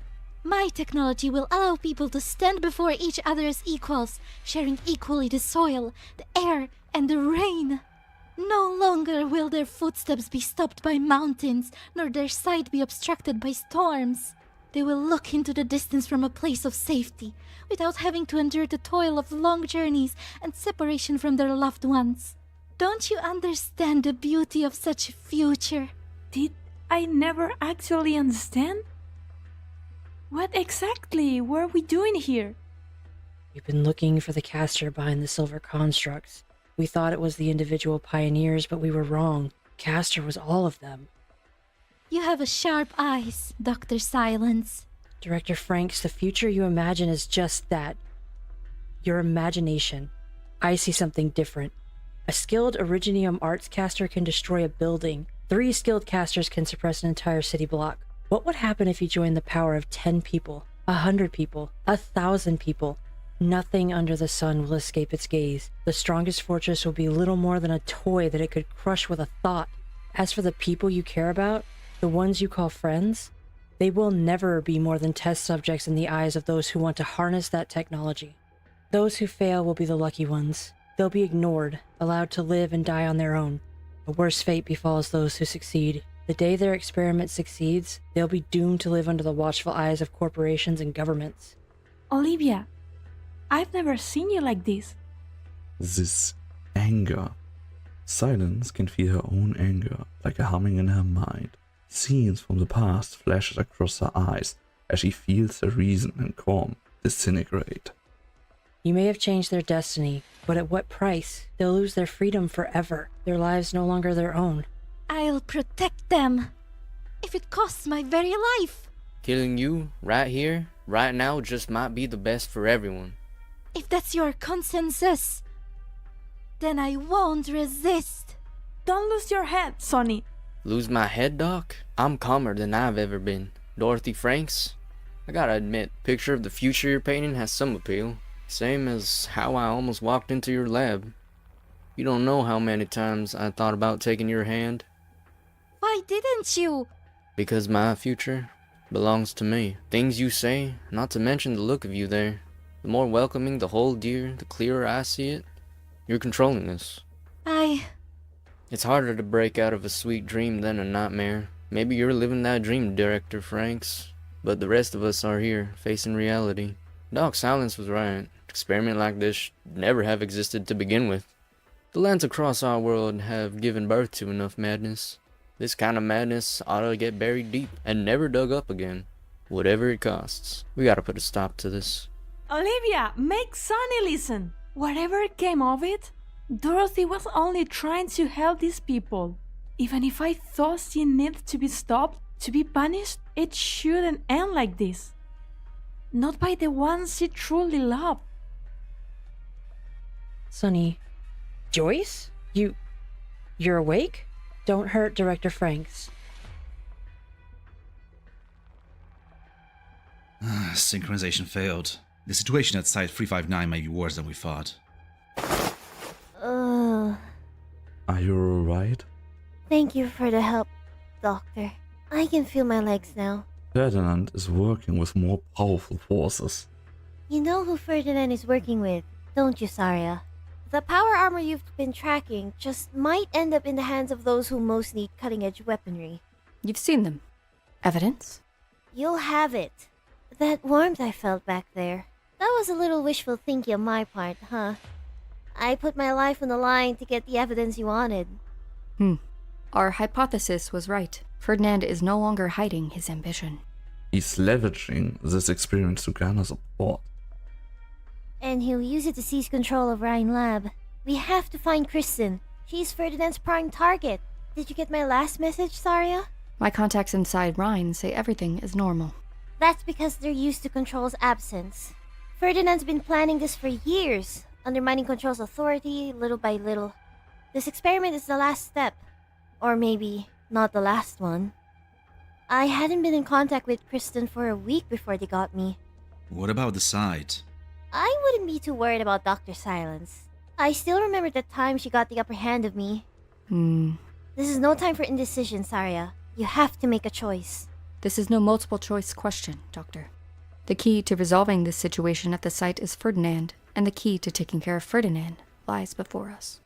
My technology will allow people to stand before each other as equals, sharing equally the soil, the air, and the rain. No longer will their footsteps be stopped by mountains, nor their sight be obstructed by storms. They will look into the distance from a place of safety, without having to endure the toil of long journeys and separation from their loved ones. Don't you understand the beauty of such a future? Did I never actually understand? What exactly were we doing here? We've been looking for the caster behind the silver constructs. We thought it was the individual pioneers, but we were wrong. Caster was all of them. You have a sharp eyes, Dr. Silence. Director Franks, the future you imagine is just that. Your imagination. I see something different. A skilled Originium arts caster can destroy a building. 3 skilled casters can suppress an entire city block. What would happen if you joined the power of 10 people, 100 people, 1,000 people? Nothing under the sun will escape its gaze. The strongest fortress will be little more than a toy that it could crush with a thought. As for the people you care about, the ones you call friends, they will never be more than test subjects in the eyes of those who want to harness that technology. Those who fail will be the lucky ones. They'll be ignored, allowed to live and die on their own. A worse fate befalls those who succeed. The day their experiment succeeds, they'll be doomed to live under the watchful eyes of corporations and governments. Olivia, I've never seen you like this. This anger. Silence can feel her own anger, like a humming in her mind. Scenes from the past flashes across her eyes as she feels her reason and calm disintegrate. You may have changed their destiny, but at what price? They'll lose their freedom forever, their lives no longer their own. I'll protect them, if it costs my very life. Killing you, right here, right now, just might be the best for everyone. If that's your consensus, then I won't resist. Don't lose your head, Sonny. Lose my head, Doc? I'm calmer than I've ever been. Dorothy Franks? I gotta admit, picture of the future you're painting has some appeal. Same as how I almost walked into your lab. You don't know how many times I thought about taking your hand. Why didn't you? Because my future belongs to me. Things you say, not to mention the look of you there. The more welcoming the whole deer, the clearer I see it. You're controlling this. It's harder to break out of a sweet dream than a nightmare. Maybe you're living that dream, Director Franks. But the rest of us are here, facing reality. Doc Silence was right. Experiment like this should never have existed to begin with. The lands across our world have given birth to enough madness. This kind of madness ought to get buried deep and never dug up again. Whatever it costs. We gotta put a stop to this. Olivia, make Sonny listen. Whatever came of it, Dorothy was only trying to help these people. Even if I thought she needed to be stopped, to be punished, it shouldn't end like this. Not by the ones she truly loved. Sonny, Joyce? You're awake? Don't hurt Director Franks. Synchronization failed. The situation at Site 359 may be worse than we thought. Are you alright? Thank you for the help, Doctor. I can feel my legs now. Ferdinand is working with more powerful forces. You know who Ferdinand is working with, don't you, Saria? The power armor you've been tracking just might end up in the hands of those who most need cutting-edge weaponry. You've seen them. Evidence? You'll have it. That warmth I felt back there. That was a little wishful thinking on my part, huh? I put my life on the line to get the evidence you wanted. Our hypothesis was right. Ferdinand is no longer hiding his ambition. He's leveraging this experience to garner support. And he'll use it to seize control of Rhine Lab. We have to find Kristen. She's Ferdinand's prime target. Did you get my last message, Saria? My contacts inside Rhine say everything is normal. That's because they're used to Control's absence. Ferdinand's been planning this for years, undermining Control's authority little by little. This experiment is the last step. Or maybe not the last one. I hadn't been in contact with Kristen for a week before they got me. What about the site? I wouldn't be too worried about Dr. Silence. I still remember the time she got the upper hand of me. This is no time for indecision, Saria. You have to make a choice. This is no multiple choice question, Doctor. The key to resolving this situation at the site is Ferdinand, and the key to taking care of Ferdinand lies before us.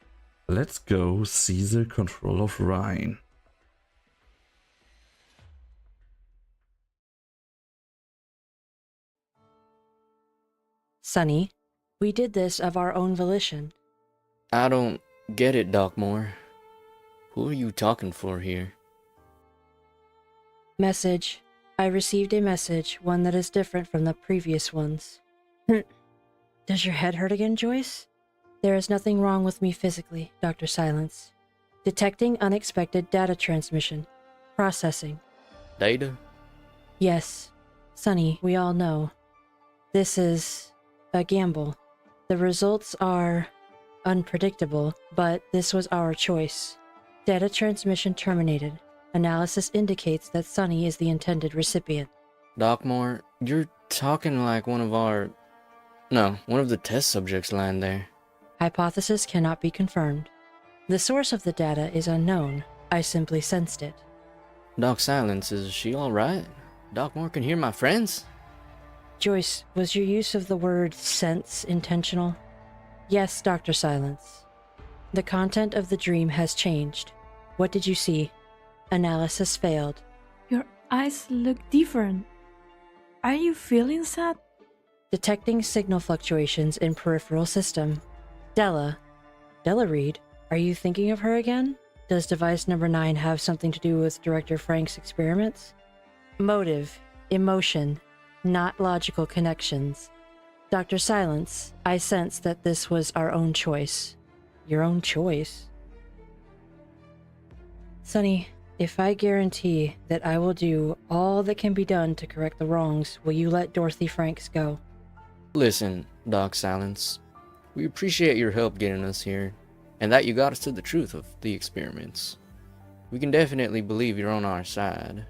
Let's go seize the control of Rhine. Sonny, we did this of our own volition. I don't get it, Doc Moore. Who are you talking for here? Message. I received a message, one that is different from the previous ones. Does your head hurt again, Joyce? There is nothing wrong with me physically, Dr. Silence. Detecting unexpected data transmission. Processing. Data? Yes. Sonny, we all know. This is a gamble. The results are unpredictable, but this was our choice. Data transmission terminated. Analysis indicates that Sonny is the intended recipient. Doc Moore, you're talking like one of the test subjects lying there. Hypothesis cannot be confirmed. The source of the data is unknown. I simply sensed it. Doc Silence, is she alright? Doc Moore can hear my friends? Joyce, was your use of the word sense intentional? Yes, Dr. Silence. The content of the dream has changed. What did you see? Analysis failed. Your eyes look different. Are you feeling sad? Detecting signal fluctuations in peripheral system. Della Reed, are you thinking of her again? Does device number 9 have something to do with Director Frank's experiments? Motive, emotion, not logical connections. Dr. Silence, I sense that this was our own choice. Your own choice? Sonny, if I guarantee that I will do all that can be done to correct the wrongs, will you let Dorothy Franks go? Listen, Doc Silence. We appreciate your help getting us here, and that you got us to the truth of the experiments. We can definitely believe you're on our side.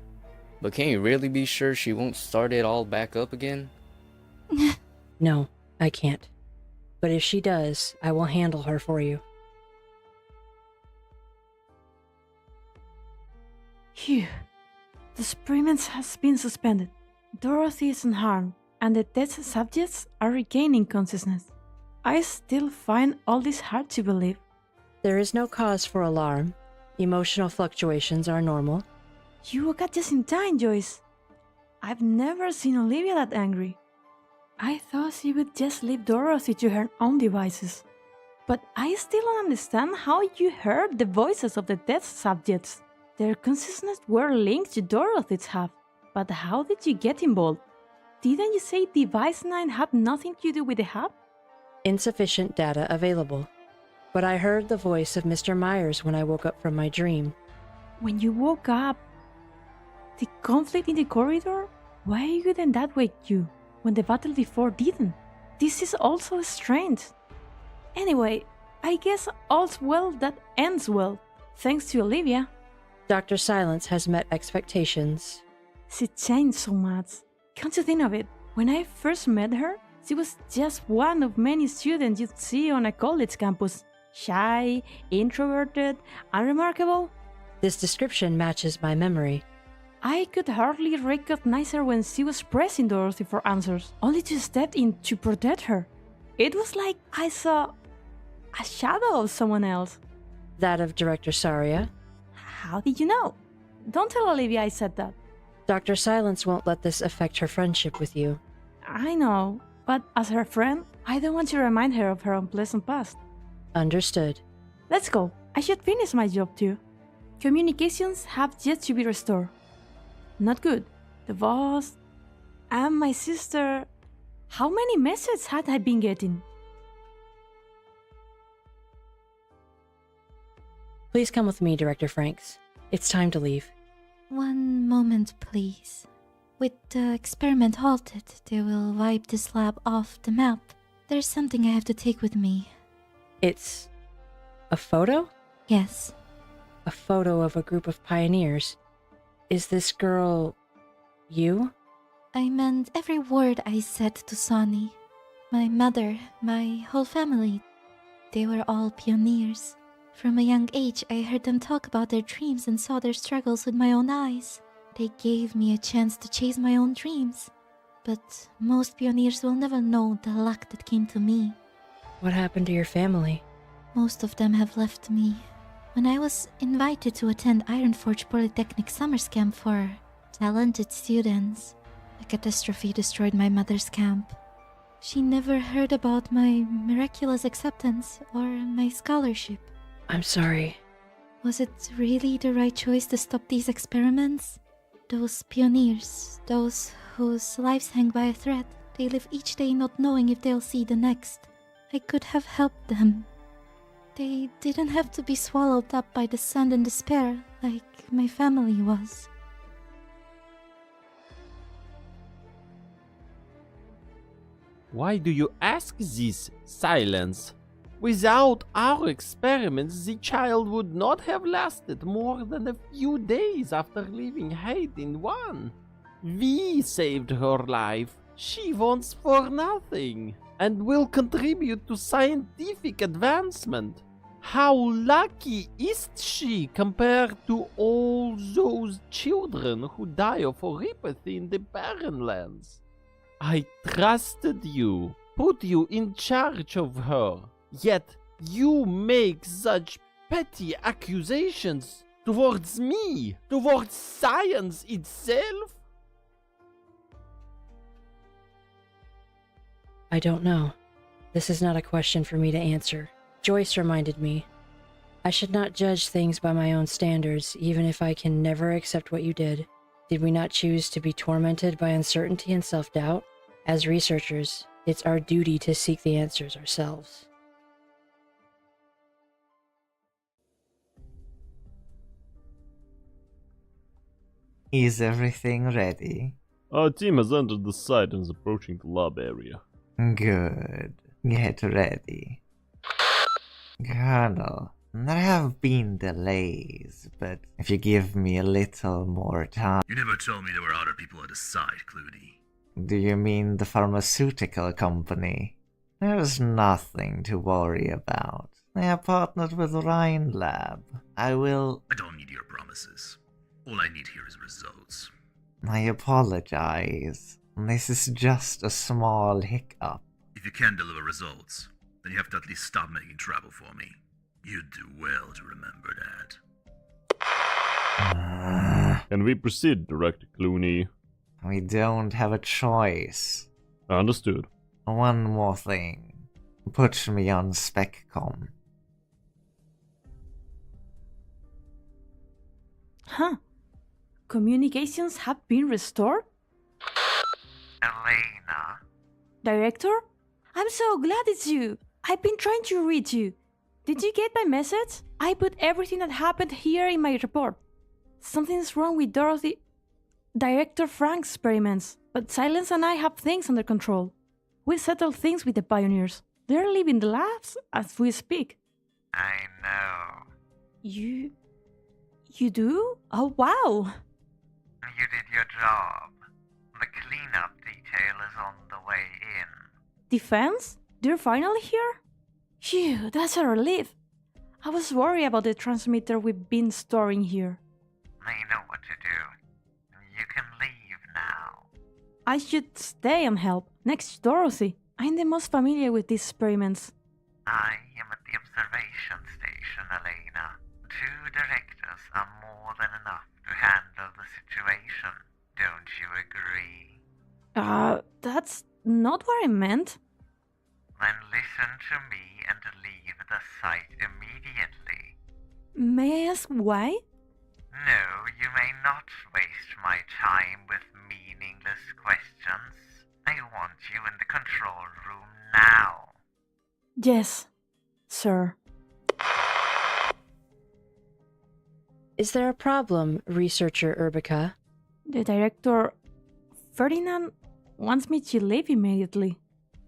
But can you really be sure she won't start it all back up again? No, I can't. But if she does, I will handle her for you. Phew. The experiments has been suspended. Dorothy is unharmed, and the test subjects are regaining consciousness. I still find all this hard to believe. There is no cause for alarm. Emotional fluctuations are normal. You woke up just in time, Joyce. I've never seen Olivia that angry. I thought she would just leave Dorothy to her own devices. But I still don't understand how you heard the voices of the test subjects. Their consciousness were linked to Dorothy's half. But how did you get involved? Didn't you say Device 9 had nothing to do with the hub? Insufficient data available. But I heard the voice of Mr. Myers when I woke up from my dream. When you woke up, the conflict in the corridor? Why didn't that wake you, when the battle before didn't? This is also strange. Anyway, I guess all's well that ends well, thanks to Olivia. Dr. Silence has met expectations. She changed so much. Can't you think of it? When I first met her, she was just one of many students you'd see on a college campus. Shy, introverted, unremarkable. This description matches my memory. I could hardly recognize her when she was pressing Dorothy for answers, only to step in to protect her. It was like I saw a shadow of someone else. That of Director Saria. How did you know? Don't tell Olivia I said that. Dr. Silence won't let this affect her friendship with you. I know, but as her friend, I don't want to remind her of her unpleasant past. Understood. Let's go. I should finish my job too. Communications have yet to be restored. Not good. The boss and my sister. How many messages had I been getting? Please come with me, Director Franks. It's time to leave. One moment, please. With the experiment halted, they will wipe this lab off the map. There's something I have to take with me. It's a photo? Yes. A photo of a group of pioneers. Is this girl you? I meant every word I said to Sonny. My mother, my whole family. They were all pioneers. From a young age, I heard them talk about their dreams and saw their struggles with my own eyes. They gave me a chance to chase my own dreams. but most pioneers will never know the luck that came to me. What happened to your family? Most of them have left me. When I was invited to attend Ironforge Polytechnic Summers Camp for talented students, a catastrophe destroyed my mother's camp. She never heard about my miraculous acceptance or my scholarship. I'm sorry. Was it really the right choice to stop these experiments? Those pioneers, those whose lives hang by a thread, they live each day not knowing if they'll see the next. I could have helped them. They didn't have to be swallowed up by the sand and despair like my family was. Why do you ask this, Silence? Without our experiments, the child would not have lasted more than a few days after leaving Hayden 1. We saved her life. She wants for nothing and will contribute to scientific advancement. How lucky is she compared to all those children who die of horopathy in the barren lands? I trusted you, put you in charge of her, yet you make such petty accusations towards me, towards science itself? I don't know. This is not a question for me to answer. Joyce reminded me. I should not judge things by my own standards, even if I can never accept what you did. Did we not choose to be tormented by uncertainty and self-doubt? As researchers, it's our duty to seek the answers ourselves. Is everything ready? Our team has entered the site and is approaching the lab area. Good. Get ready. Colonel, there have been delays, but if you give me a little more time... You never told me there were other people at the site, Clooney. Do you mean the pharmaceutical company? There's nothing to worry about. They are partnered with Rhine Lab. I don't need your promises. All I need here is results. I apologize. This is just a small hiccup. If you can deliver results, then you have to at least stop making trouble for me. You'd do well to remember that. Can we proceed, Director Clooney? We don't have a choice. Understood. One more thing. Put me on SpaceCowBea. Huh. Communications have been restored? Elena? Director? I'm so glad it's you. I've been trying to reach you. Did you get my message? I put everything that happened here in my report. Something's wrong with Dorothy... Director Frank's experiments, but Silence and I have things under control. We settled things with the pioneers. They're leaving the labs as we speak. I know. You do? Oh, wow. You did your job. The cleanup detail is on the way in. Defense? They're finally here? Phew, that's a relief. I was worried about the transmitter we've been storing here. I know what to do. You can leave now. I should stay and help, next to Dorothy. I'm the most familiar with these experiments. I am at the observation station, Elena. 2 directors are more than enough to handle the situation. Don't you agree? That's not what I meant. Then listen to me and leave the site immediately. May I ask why? No, you may not waste my time with meaningless questions. I want you in the control room now. Yes, sir. Is there a problem, Researcher Urbica? The director, Ferdinand, wants me to leave immediately.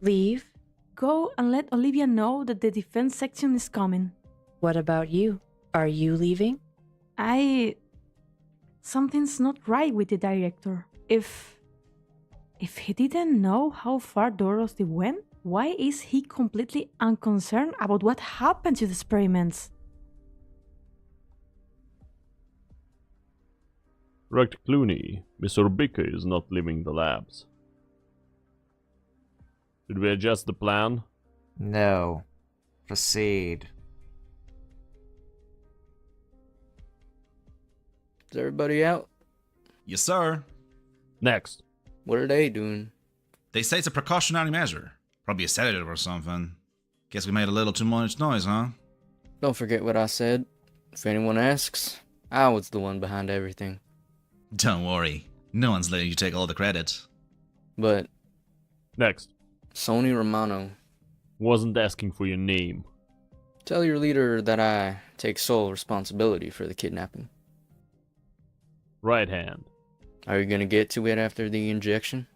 Leave? Go and let Olivia know that the defense section is coming. What about you? Are you leaving? Something's not right with the director. If he didn't know how far Dorothy went, why is he completely unconcerned about what happened to the experiments? Director Clooney, Miss Urbica is not leaving the labs. Did we adjust the plan? No. Proceed. Is everybody out? Yes, sir. Next. What are they doing? They say it's a precautionary measure. Probably a sedative or something. Guess we made a little too much noise, huh? Don't forget what I said. If anyone asks, I was the one behind everything. Don't worry. No one's letting you take all the credit. But... Next. Sony Romano. Wasn't asking for your name. Tell your leader that I take sole responsibility for the kidnapping. Right hand. Are you gonna get to it after the injection?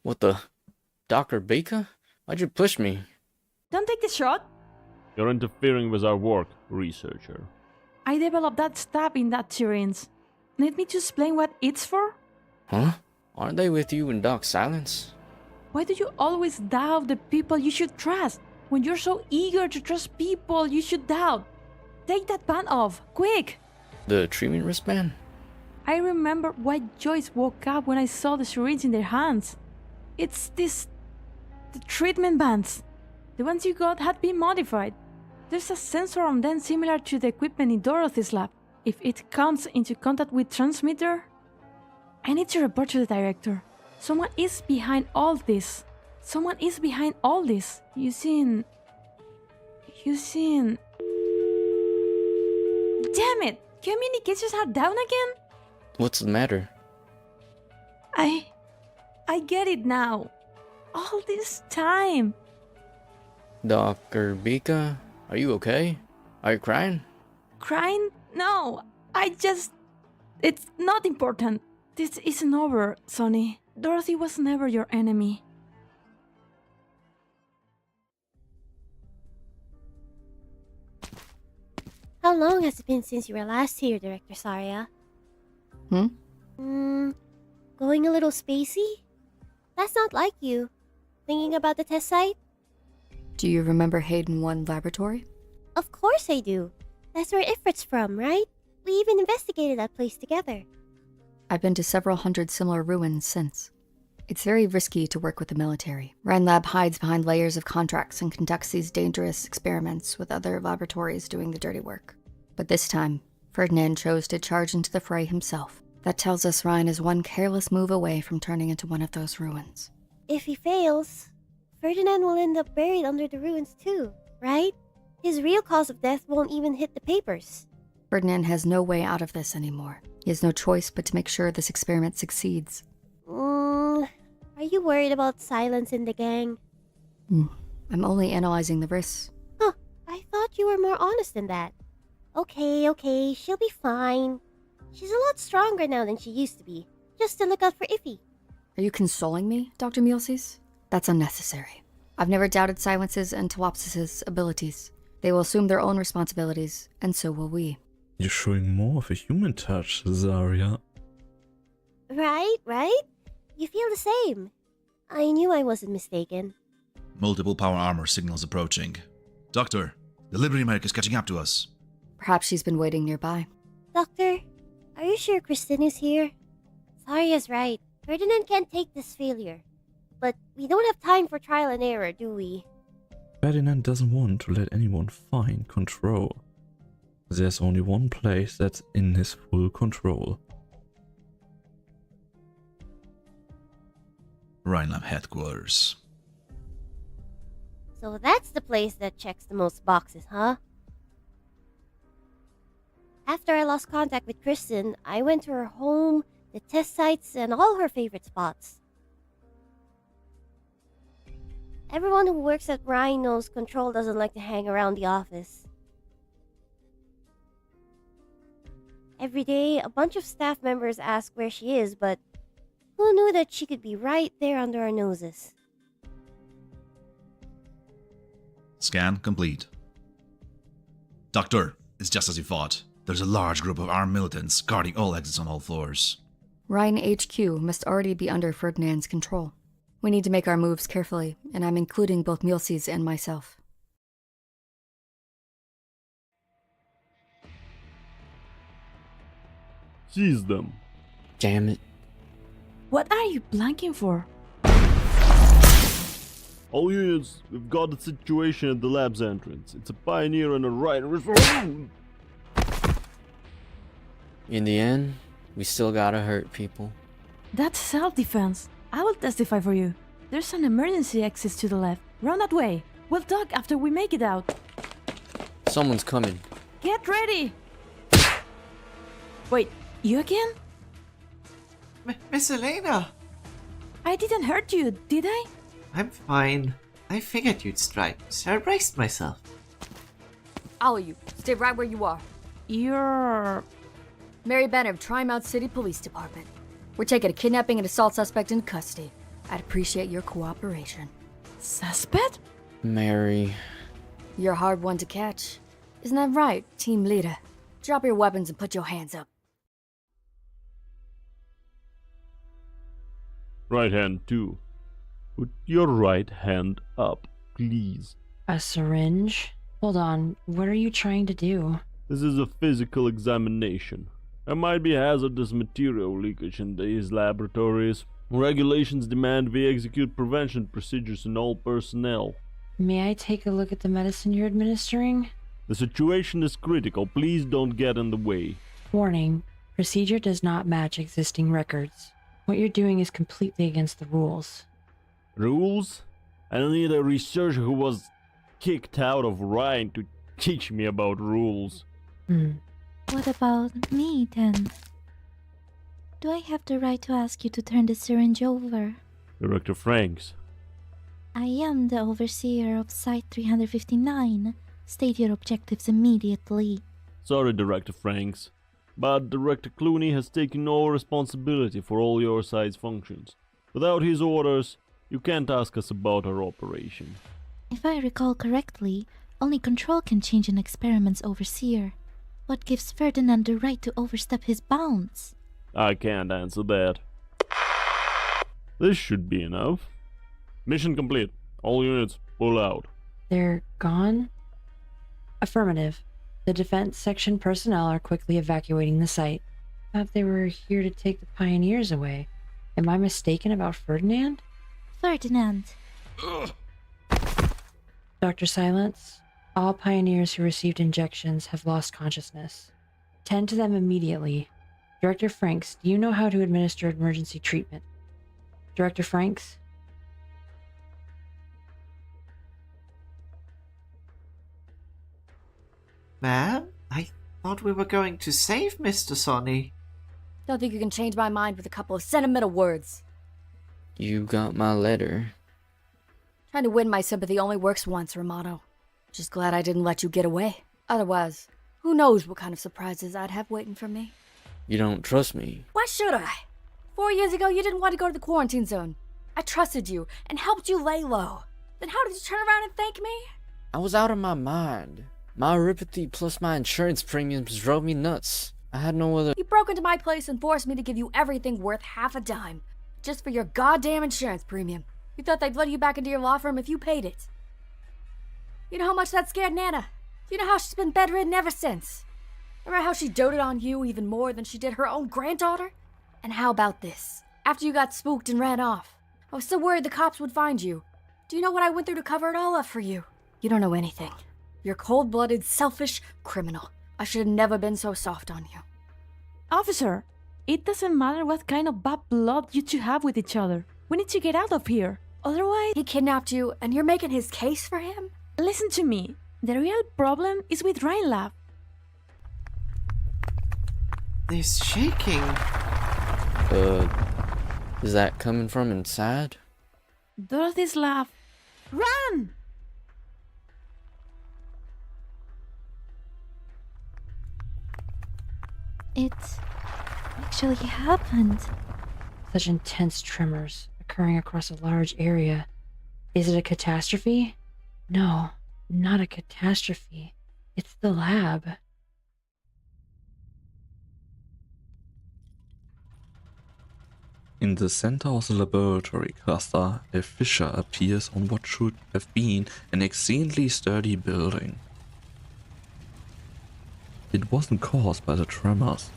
What the? Dr. Baker? Why'd you push me? Don't take the shot. You're interfering with our work, researcher. I developed that stab in that syringe. Need me to explain what it's for? Huh? Aren't they with you in Doc Silence? Why do you always doubt the people you should trust? When you're so eager to trust people you should doubt. Take that band off, quick! The treatment wristband? I remember why Joyce woke up when I saw the syringe in their hands. It's the treatment bands. The ones you got had been modified. There's a sensor on them similar to the equipment in Dorothy's lab. If it comes into contact with transmitter... I need to report to the director. Someone is behind all this. Someone is behind all this. Using... Damn it! Communications are down again? What's the matter? I get it now. All this time. Dr. Bika, are you okay? Are you crying? Crying? No, it's not important. This isn't over, Sonny. Dorothy was never your enemy. How long has it been since you were last here, Director Saria? Going a little spacey? That's not like you. Thinking about the test site? Do you remember Hayden 1 Laboratory? Of course I do. That's where Ifrit's from, right? We even investigated that place together. I've been to several hundred similar ruins since. It's very risky to work with the military. Ryan Lab hides behind layers of contracts and conducts these dangerous experiments with other laboratories doing the dirty work. But this time, Ferdinand chose to charge into the fray himself. That tells us Ryan is one careless move away from turning into one of those ruins. If he fails, Ferdinand will end up buried under the ruins too, right? His real cause of death won't even hit the papers. Ferdinand has no way out of this anymore. He has no choice but to make sure this experiment succeeds. Are you worried about Silence in the gang? I'm only analyzing the risks. Huh, I thought you were more honest than that. Okay, she'll be fine. She's a lot stronger now than she used to be. Just to look out for Iffy. Are you consoling me, Dr. Mulesys? That's unnecessary. I've never doubted Silence's and Telopsis' abilities. They will assume their own responsibilities, and so will we. You're showing more of a human touch, Saria. Right? You feel the same. I knew I wasn't mistaken. Multiple power armor signals approaching. Doctor, the Liberty Merc is catching up to us. Perhaps she's been waiting nearby. Doctor, are you sure Kristen is here? Saria's right. Ferdinand can't take this failure. But we don't have time for trial and error, do we? Ferdinand doesn't want to let anyone find control. There's only one place that's in his full control. Rhinelab headquarters. So that's the place that checks the most boxes, huh? After I lost contact with Kristen, I went to her home, the test sites, and all her favorite spots. Everyone who works at Rhine knows Control doesn't like to hang around the office. Every day, a bunch of staff members ask where she is, but who knew that she could be right there under our noses? Scan complete. Doctor, it's just as you thought. There's a large group of armed militants guarding all exits on all floors. Rhine HQ must already be under Ferdinand's control. We need to make our moves carefully, and I'm including both Mulesys and myself. Seize them. Damn it. What are you blanking for? All units, we've got a situation at the lab's entrance. It's a pioneer and a rider. In the end, we still gotta hurt people. That's self-defense. I will testify for you. There's an emergency exit to the left. Run that way. We'll talk after we make it out. Someone's coming. Get ready! Wait, you again? Miss Elena! I didn't hurt you, did I? I'm fine. I figured you'd strike, so I braced myself. All of you, stay right where you are. You're... Mary Banner of Trimount City Police Department. We're taking a kidnapping and assault suspect into custody. I'd appreciate your cooperation. Suspect? Mary. You're a hard one to catch. Isn't that right, team leader? Drop your weapons and put your hands up. Right hand too. Put your right hand up, please. A syringe? Hold on, what are you trying to do? This is a physical examination. There might be hazardous material leakage in these laboratories. Regulations demand we execute prevention procedures in all personnel. May I take a look at the medicine you're administering? The situation is critical. Please don't get in the way. Warning, procedure does not match existing records. What you're doing is completely against the rules. Rules? I don't need a researcher who was kicked out of Rhine to teach me about rules. What about me, then? Do I have the right to ask you to turn the syringe over? Director Franks. I am the overseer of Site 359. State your objectives immediately. Sorry, Director Franks, but Director Clooney has taken no responsibility for all your site's functions. Without his orders, you can't ask us about our operation. If I recall correctly, only Control can change an experiment's overseer. What gives Ferdinand the right to overstep his bounds? I can't answer that. This should be enough. Mission complete. All units, pull out. They're gone? Affirmative. The defense section personnel are quickly evacuating the site. Thought they were here to take the pioneers away. Am I mistaken about Ferdinand? Ferdinand. Dr. Silence, all pioneers who received injections have lost consciousness. Tend to them immediately. Director Franks, do you know how to administer emergency treatment? Director Franks? Ma'am, I thought we were going to save Mr. Sonny. Don't think you can change my mind with a couple of sentimental words. You got my letter. Trying to win my sympathy only works once, Romano. Just glad I didn't let you get away. Otherwise, who knows what kind of surprises I'd have waiting for me. You don't trust me. Why should I? 4 years ago, you didn't want to go to the quarantine zone. I trusted you and helped you lay low. Then how did you turn around and thank me? I was out of my mind. My neuropathy plus my insurance premiums drove me nuts. I had no other... You broke into my place and forced me to give you everything worth half a dime. Just for your goddamn insurance premium. You thought they'd let you back into your law firm if you paid it. You know how much that scared Nana? You know how she's been bedridden ever since? Remember how she doted on you even more than she did her own granddaughter? And how about this? After you got spooked and ran off, I was so worried the cops would find you. Do you know what I went through to cover it all up for you? You don't know anything. You're a cold-blooded, selfish criminal. I should have never been so soft on you. Officer, it doesn't matter what kind of bad blood you two have with each other. We need to get out of here. Otherwise... He kidnapped you, and you're making his case for him? Listen to me. The real problem is with Rhine Lab. This shaking. Is that coming from inside? Dorothy's lab. Run! It actually happened. Such intense tremors occurring across a large area. Is it a catastrophe? No, not a catastrophe. It's the lab. In the center of the laboratory cluster, a fissure appears on what should have been an exceedingly sturdy building. It wasn't caused by the tremors.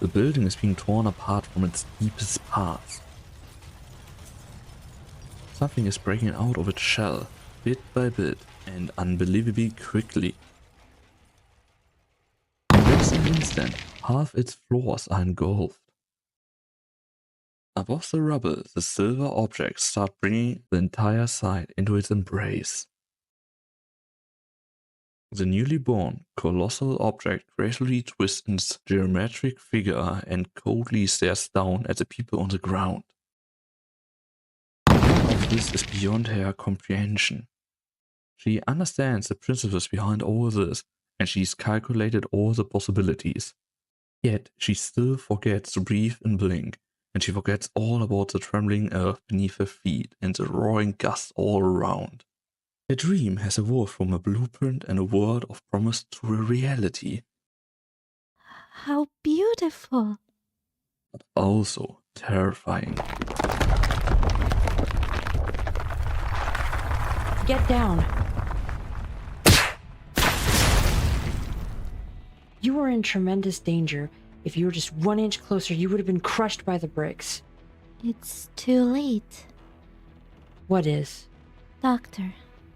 The building is being torn apart from its deepest parts. Something is breaking out of its shell, bit by bit, and unbelievably quickly. In just an instant, half its floors are engulfed. Above the rubble, the silver objects start bringing the entire site into its embrace. The newly born, colossal object gracefully twists its geometric figure and coldly stares down at the people on the ground. All of this is beyond her comprehension. She understands the principles behind all this, and she's calculated all the possibilities. Yet she still forgets to breathe and blink, and she forgets all about the trembling earth beneath her feet and the roaring gusts all around. A dream has evolved from a blueprint and a world of promise to a reality. How beautiful. But also terrifying. Get down. You were in tremendous danger. If you were just 1 inch closer, you would have been crushed by the bricks. It's too late. What is? Doctor,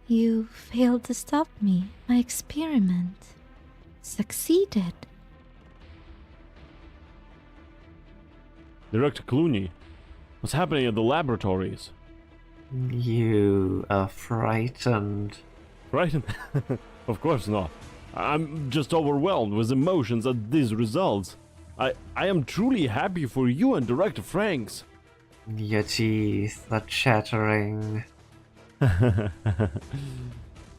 you failed to stop me. My experiment succeeded. Director Clooney, what's happening at the laboratories? You are frightened. Frightened? Of course not. I'm just overwhelmed with emotions at these results. I am truly happy for you and Director Franks. Your teeth are chattering.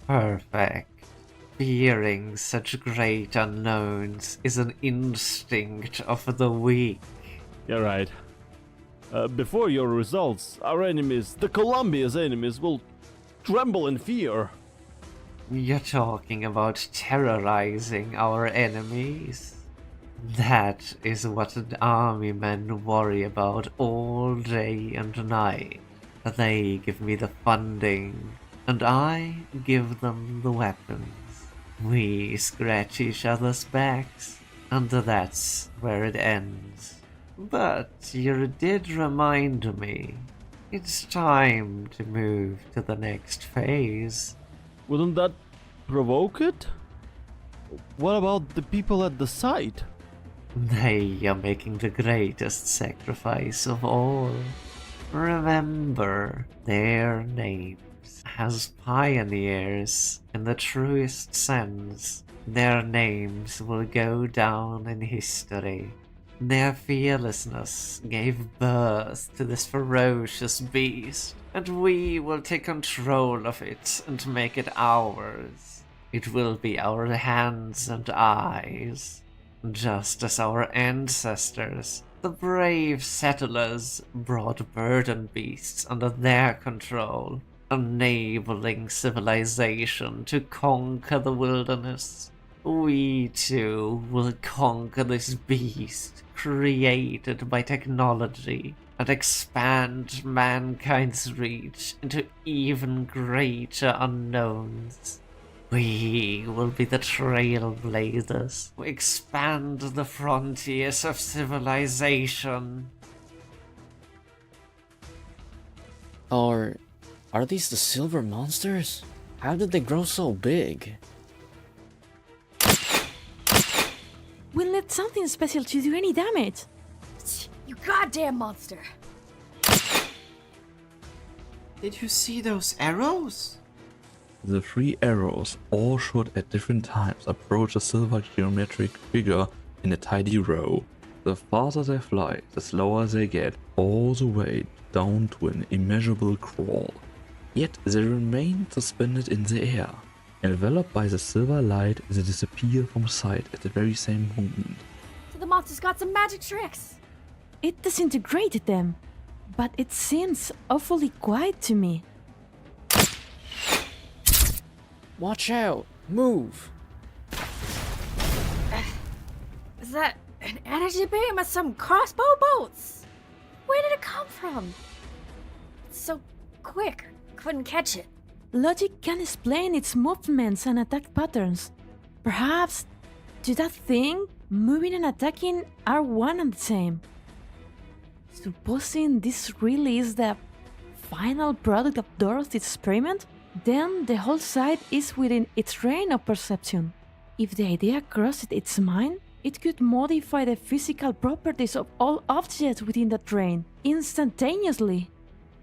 Perfect. Fearing such great unknowns is an instinct of the weak. You're right. Before your results, our enemies, the Columbia's enemies, will tremble in fear. You're talking about terrorizing our enemies? That is what an army men worry about all day and night. They give me the funding, and I give them the weapons. We scratch each other's backs, and that's where it ends. But you did remind me. It's time to move to the next phase. Wouldn't that provoke it? What about the people at the site? They are making the greatest sacrifice of all. Remember their names as pioneers in the truest sense. Their names will go down in history. Their fearlessness gave birth to this ferocious beast, and we will take control of it and make it ours. It will be our hands and eyes, just as our ancestors, the brave settlers, brought burden beasts under their control, enabling civilization to conquer the wilderness. We too will conquer this beast created by technology and expand mankind's reach into even greater unknowns. We will be the trailblazers who expand the frontiers of civilization. Are these the silver monsters? How did they grow so big? We'll let something special to do any damage. You goddamn monster! Did you see those arrows? The 3 arrows, all shot at different times, approach a silver geometric figure in a tidy row. The farther they fly, the slower they get, all the way down to an immeasurable crawl. Yet they remain suspended in the air. Enveloped by the silver light, they disappear from sight at the very same moment. So the monster's got some magic tricks! It disintegrated them, but it seems awfully quiet to me. Watch out! Move! Is that an energy beam or some crossbow bolts? Where did it come from? It's so quick, couldn't catch it. Logic can explain its movements and attack patterns. Perhaps, to that thing, Moving and attacking are one and the same. Supposing this really is the final product of Dorothy's experiment, then the whole site is within its range of perception. If the idea crossed its mind, it could modify the physical properties of all objects within that range instantaneously.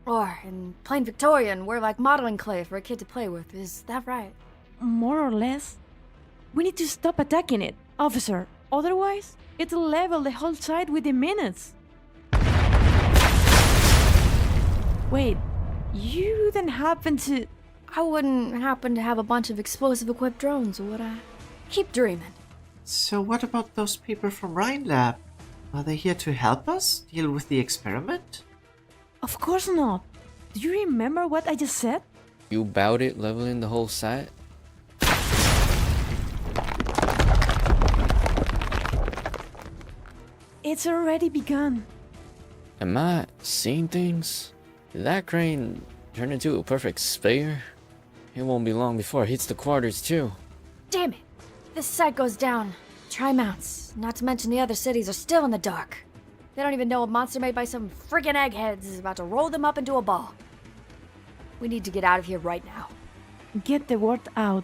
Or, in plain Victorian, we're like modeling clay for a kid to play with. Is that right? More or less. We need to stop attacking it, officer. Otherwise, it'll level the whole site within minutes. Wait, you wouldn't happen to... I wouldn't happen to have a bunch of explosive-equipped drones, would I? Keep dreaming. So what about those people from Rhine Lab? Are they here to help us deal with the experiment? Of course not. Do you remember what I just said? You about it leveling the whole site? It's already begun. Am I seeing things? Did that crane turn into a perfect sphere? It won't be long before it hits the quarters too. Damn it! This site goes down. Tri-mounts, not to mention the other cities, are still in the dark. They don't even know a monster made by some friggin' eggheads is about to roll them up into a ball. We need to get out of here right now. Get the word out.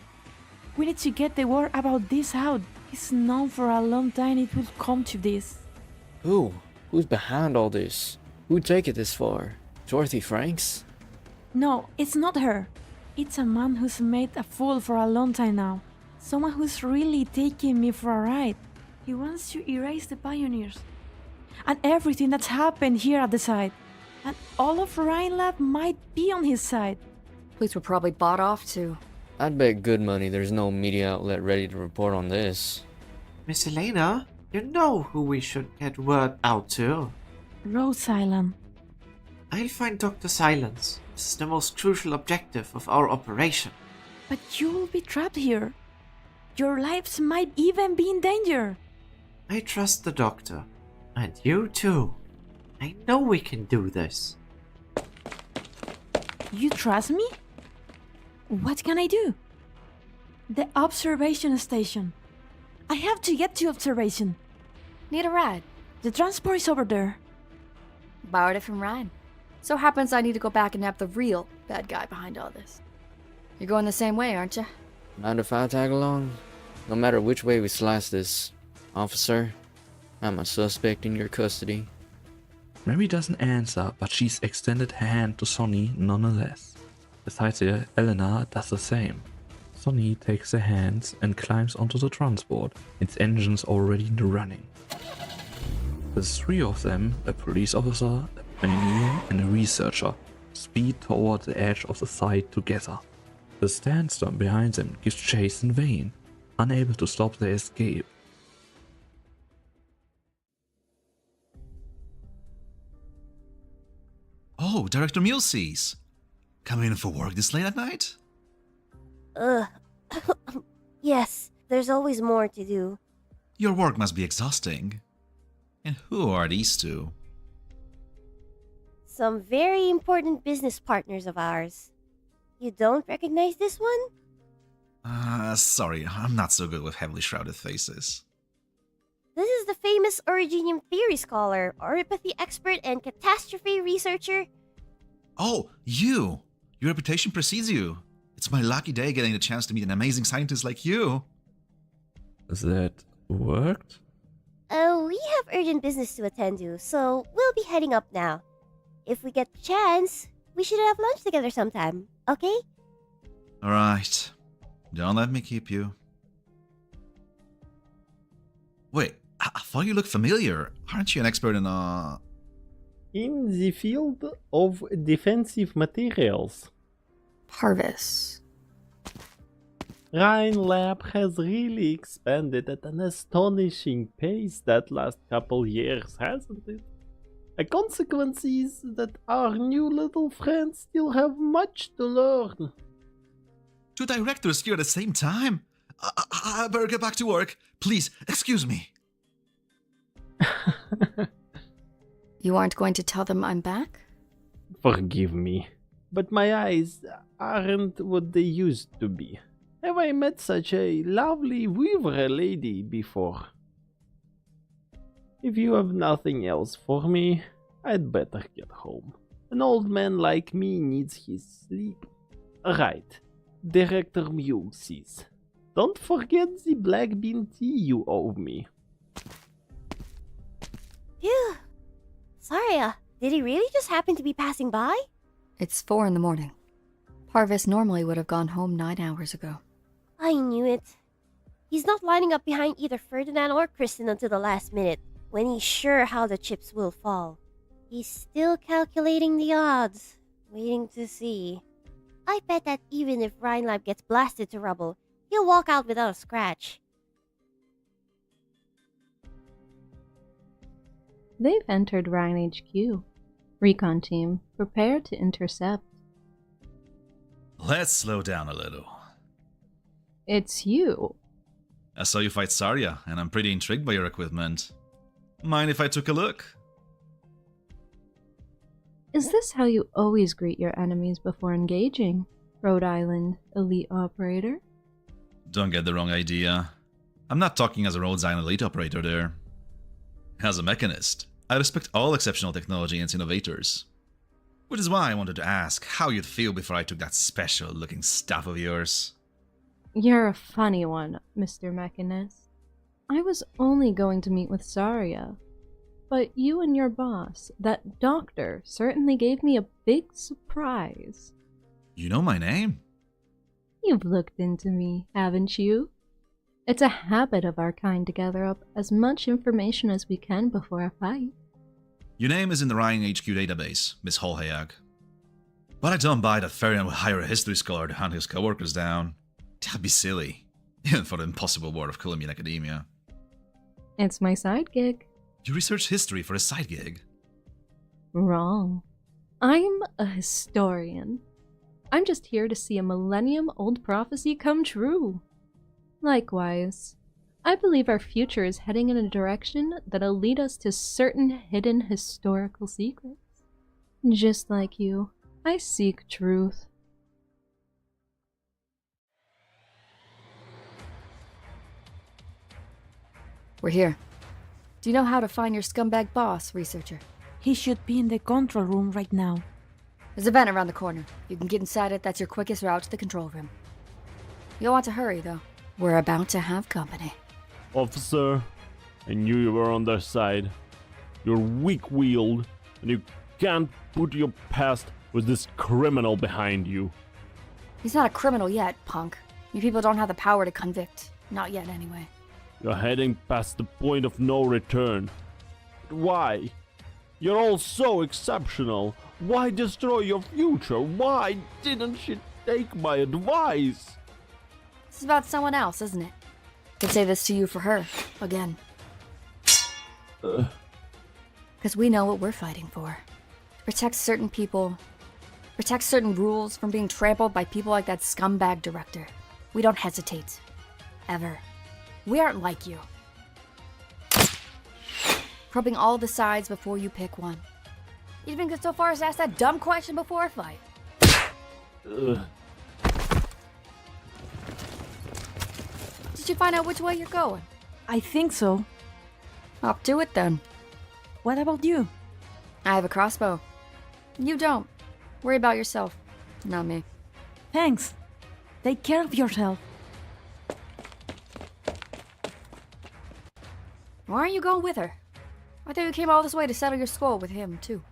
We need to get the word about this out. It's known for a long time it will come to this. Who? Who's behind all this? Who'd take it this far? Dorothy Franks? No, it's not her. It's a man who's made a fool for a long time now. Someone who's really taking me for a ride. He wants to erase the pioneers. And everything that's happened here at the site. And all of Rhine Lab might be on his side. Police were probably bought off too. I'd bet good money there's no media outlet ready to report on this. Miss Elena, you know who we should get word out to. Rhodes Island. I'll find Dr. Silence. This is the most crucial objective of our operation. But you will be trapped here. Your lives might even be in danger. I trust the doctor. And you too. I know we can do this. You trust me? What can I do? The observation station. I have to get to observation. Need a ride? The transport is over there. Borrowed it from Ryan. So happens I need to go back and nab the real bad guy behind all this. You're going the same way, aren't you? Mind if I tag along? No matter which way we slice this, officer, I'm a suspect in your custody. Mary doesn't answer, but she's extended her hand to Sonny nonetheless. Besides her, Elena does the same. Sonny takes her hands and climbs onto the transport, its engines already running. The three of them, a police officer, a engineer and a researcher, speed toward the edge of the site together. The sandstorm behind them gives chase in vain, unable to stop their escape. Oh, Director Mulesys. Coming in for work this late at night? Yes, there's always more to do. Your work must be exhausting. And who are these two? Some very important business partners of ours. You don't recognize this one? Sorry, I'm not so good with heavily shrouded faces. This is the famous Originium theory scholar, oropathy expert, and catastrophe researcher. Oh, you! Your reputation precedes you. It's my lucky day getting the chance to meet an amazing scientist like you. That worked? We have urgent business to attend to, so we'll be heading up now. If we get the chance, we should have lunch together sometime, okay? Alright. Don't let me keep you. Wait, I thought you looked familiar. Aren't you an expert in, In the field of defensive materials. Parvis. Rhine Lab has really expanded at an astonishing pace that last couple years, hasn't it? A consequence is that our new little friends still have much to learn. Two directors here at the same time? I better get back to work. Please, excuse me. You aren't going to tell them I'm back? Forgive me, but my eyes aren't what they used to be. Have I met such a lovely weaver lady before? If you have nothing else for me, I'd better get home. An old man like me needs his sleep. Right, Director Muxis. Don't forget the black bean tea you owe me. Phew. Saria, did he really just happen to be passing by? It's 4 in the morning. Parvis normally would have gone home 9 hours ago. I knew it. He's not lining up behind either Ferdinand or Kristen until the last minute, when he's sure how the chips will fall. He's still calculating the odds, waiting to see. I bet that even if Rhinelab gets blasted to rubble, he'll walk out without a scratch. They've entered Rhine HQ. Recon team, prepare to intercept. Let's slow down a little. It's you. I saw you fight Saria, and I'm pretty intrigued by your equipment. Mind if I took a look? Is this how you always greet your enemies before engaging, Rhode Island elite operator? Don't get the wrong idea. I'm not talking as a Rhodes Island elite operator there. As a mechanist, I respect all exceptional technology and its innovators. Which is why I wanted to ask how you'd feel before I took that special-looking stuff of yours. You're a funny one, Mr. Mechanist. I was only going to meet with Saria, but you and your boss, that doctor, certainly gave me a big surprise. You know my name? You've looked into me, haven't you? It's a habit of our kind to gather up as much information as we can before a fight. Your name is in the Rhine HQ database, Miss Holhayag. But I don't buy that Ferian will hire a history scholar to hunt his co-workers down. That'd be silly, even for the impossible world of Colombian academia. It's my side gig. You research history for a side gig? Wrong. I'm a historian. I'm just here to see a millennium-old prophecy come true. Likewise, I believe our future is heading in a direction that'll lead us to certain hidden historical secrets. Just like you, I seek truth. We're here. Do you know how to find your scumbag boss, researcher? He should be in the control room right now. There's a vent around the corner. You can get inside it. That's your quickest route to the control room. You'll want to hurry, though. We're about to have company. Officer, I knew you were on their side. You're weak-willed, and you can't put your past with this criminal behind you. He's not a criminal yet, punk. You people don't have the power to convict. Not yet, anyway. You're heading past the point of no return. But why? You're all so exceptional. Why destroy your future? Why didn't she take my advice? This is about someone else, isn't it? Could say this to you for her, again. Because we know what we're fighting for. To protect certain people, protect certain rules from being trampled by people like that scumbag director. We don't hesitate. Ever. We aren't like you. Probing all the sides before you pick one. You even get so far as to ask that dumb question before a fight. Did you find out which way you're going? I think so. Up to it then. What about you? I have a crossbow. You don't. Worry about yourself, not me. Thanks. Take care of yourself. Why aren't you going with her? I thought you came all this way to settle your score with him, too.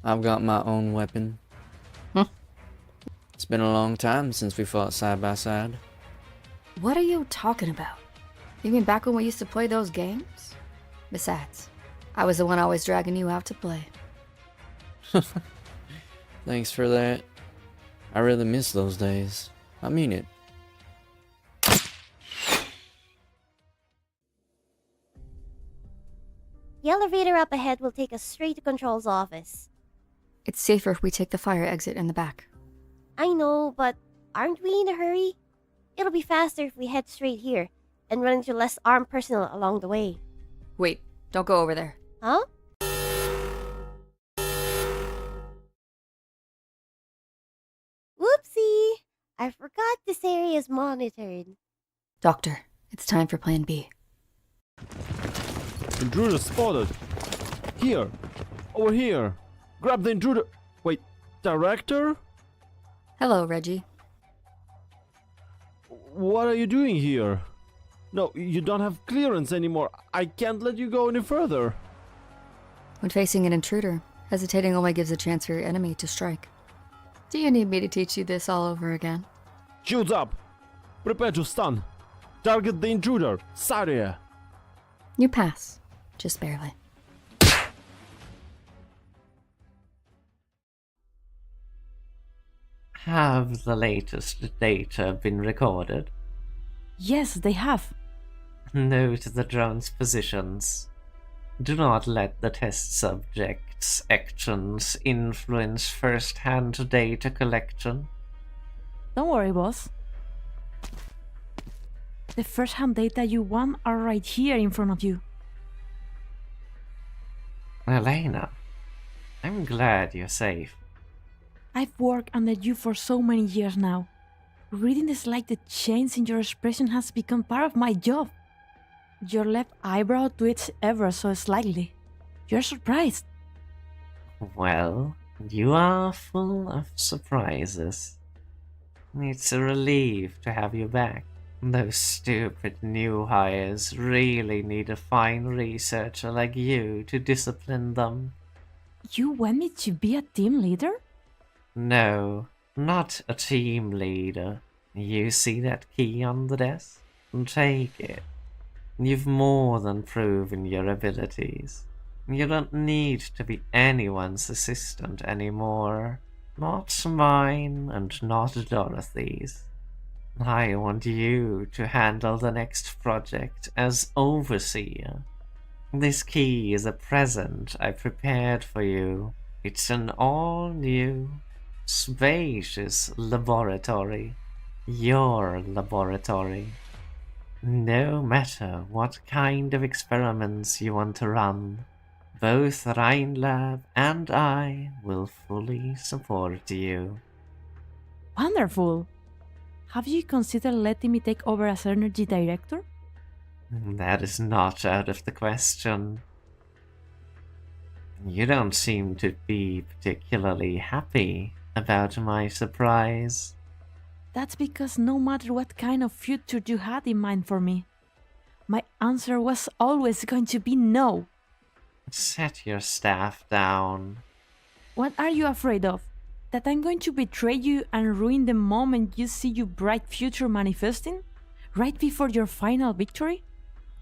I've got my own weapon. It's been a long time since we fought side by side. What are you talking about? You mean back when we used to play those games? Besides, I was the one always dragging you out to play. Thanks for that. I really miss those days. I mean it. The elevator up ahead will take us straight to Control's office. It's safer if we take the fire exit in the back. I know, but aren't we in a hurry? It'll be faster if we head straight here and run into less armed personnel along the way. Wait, don't go over there. Huh? Whoopsie! I forgot this area is monitored. Doctor, it's time for Plan B. Intruder spotted. Here. Over here. Grab the intruder. Wait, director? Hello, Reggie. What are you doing here? No, you don't have clearance anymore. I can't let you go any further. When facing an intruder, hesitating only gives a chance for your enemy to strike. Do you need me to teach you this all over again? Shields up. Prepare to stun. Target the intruder. Saria. You pass. Just barely. Have the latest data been recorded? Yes, they have. Note the drone's positions. Do not let the test subject's actions influence first-hand data collection. Don't worry, boss. The first-hand data you want are right here in front of you. Elena, I'm glad you're safe. I've worked under you for so many years now. Reading the slight change in your expression has become part of my job. Your left eyebrow twitches ever so slightly. You're surprised. Well, you are full of surprises. It's a relief to have you back. Those stupid new hires really need a fine researcher like you to discipline them. You want me to be a team leader? No, not a team leader. You see that key on the desk? Take it. You've more than proven your abilities. You don't need to be anyone's assistant anymore. Not mine and not Dorothy's. I want you to handle the next project as overseer. This key is a present I prepared for you. It's an all-new, spacious laboratory. Your laboratory. No matter what kind of experiments you want to run, both Rhinelab and I will fully support you. Wonderful! Have you considered letting me take over as energy director? That is not out of the question. You don't seem to be particularly happy about my surprise. That's because no matter what kind of future you had in mind for me, my answer was always going to be no. Set your staff down. What are you afraid of? That I'm going to betray you and ruin the moment you see your bright future manifesting? Right before your final victory?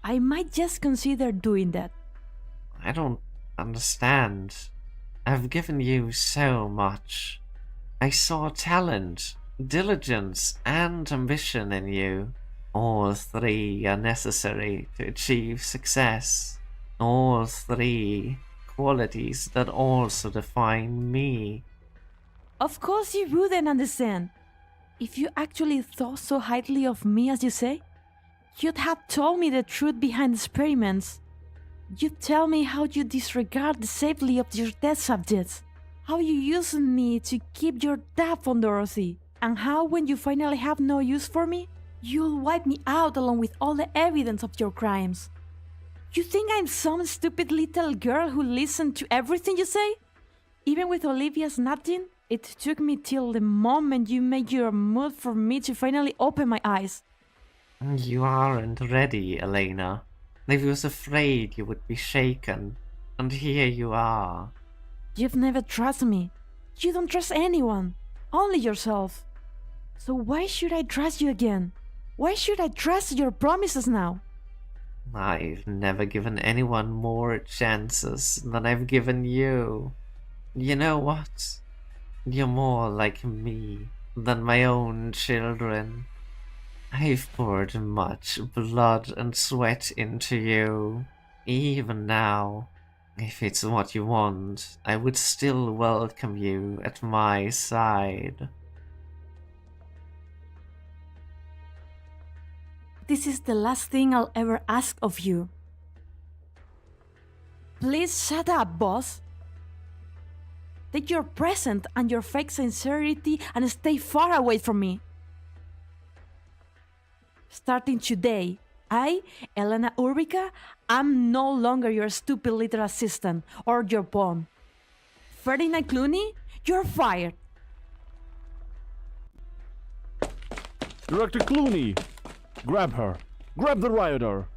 I might just consider doing that. I don't understand. I've given you so much. I saw talent, diligence, and ambition in you. All three are necessary to achieve success. All three qualities that also define me. Of course you wouldn't understand. If you actually thought so highly of me as you say, you'd have told me the truth behind the experiments. You'd tell me how you disregard the safety of your test subjects, how you use me to keep your tab on Dorothy, and how when you finally have no use for me, you'll wipe me out along with all the evidence of your crimes. You think I'm some stupid little girl who listened to everything you say? Even with Olivia's nothing, it took me till the moment you made your move for me to finally open my eyes. You aren't ready, Elena. I was afraid you would be shaken, and here you are. You've never trusted me. You don't trust anyone, only yourself. So why should I trust you again? Why should I trust your promises now? I've never given anyone more chances than I've given you. You know what? You're more like me than my own children. I've poured much blood and sweat into you. Even now, if it's what you want, I would still welcome you at my side. This is the last thing I'll ever ask of you. Please shut up, boss. Take your present and your fake sincerity and stay far away from me. Starting today, I, Elena Ulrika, am no longer your stupid little assistant or your pawn. Ferdinand Clooney, you're fired. Director Clooney! Grab her! Grab the rioter!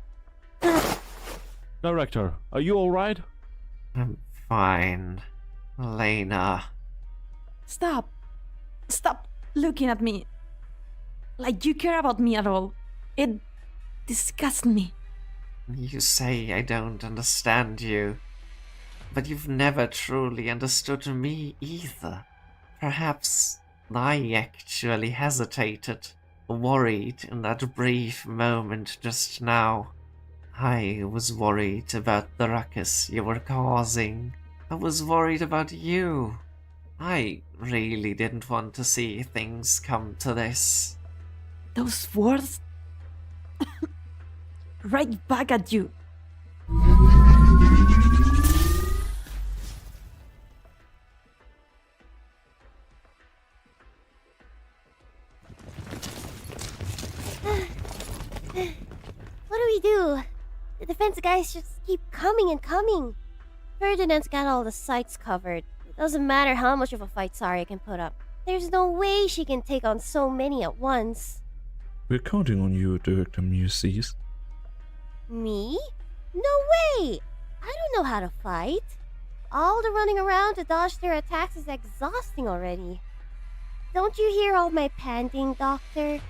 Director, are you alright? I'm fine. Elena. Stop. Stop looking at me. Like you care about me at all. It disgusts me. You say I don't understand you, but you've never truly understood me either. Perhaps I actually hesitated, worried in that brief moment just now. I was worried about the ruckus you were causing. I was worried about you. I really didn't want to see things come to this. Those words right back at you. What do we do? The defense guys just keep coming and coming. Ferdinand's got all the sites covered. It doesn't matter how much of a fight Saria can put up. There's no way she can take on so many at once. We're counting on you, Director Muses. Me? No way! I don't know how to fight. All the running around to dodge their attacks is exhausting already. Don't you hear all my panting, Doctor?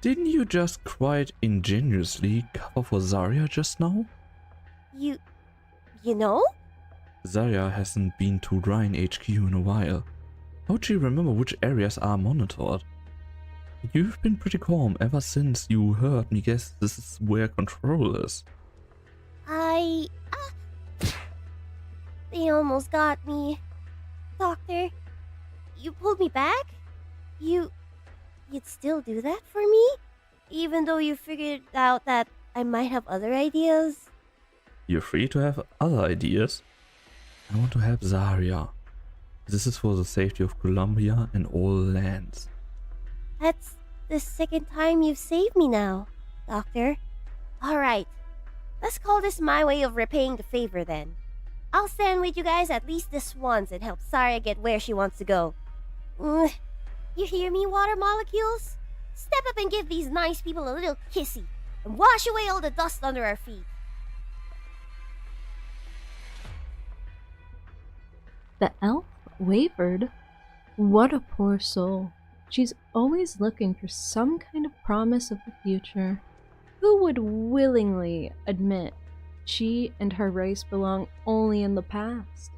Didn't you just quite ingenuously cover for Saria just now? You know? Saria hasn't been to Rhine HQ in a while. How'd she remember which areas are monitored? You've been pretty calm ever since you heard me guess this is where control is. They almost got me. Doctor, you pulled me back? You'd still do that for me? Even though you figured out that I might have other ideas? You're free to have other ideas. I want to help Saria. This is for the safety of Columbia and all lands. That's the second time you've saved me now, Doctor. Alright, let's call this my way of repaying the favor then. I'll stand with you guys at least this once and help Saria get where she wants to go. You hear me, water molecules? Step up and give these nice people a little kissy and wash away all the dust under our feet. The elf wavered. What a poor soul. She's always looking for some kind of promise of the future. Who would willingly admit she and her race belong only in the past?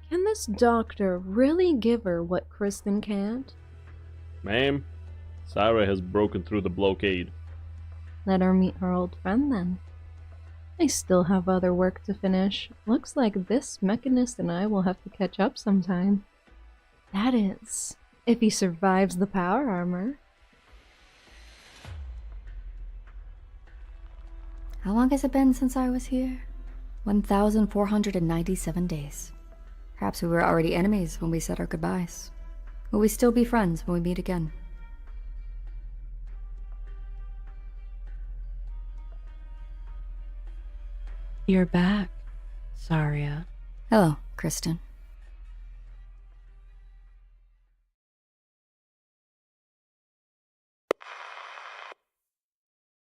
Can this doctor really give her what Kristen can't? Ma'am, Saria has broken through the blockade. Let her meet her old friend then. I still have other work to finish. Looks like this mechanist and I will have to catch up sometime. That is, if he survives the power armor. How long has it been since I was here? 1,497 days. Perhaps we were already enemies when we said our goodbyes. Will we still be friends when we meet again? You're back, Saria. Hello, Kristen.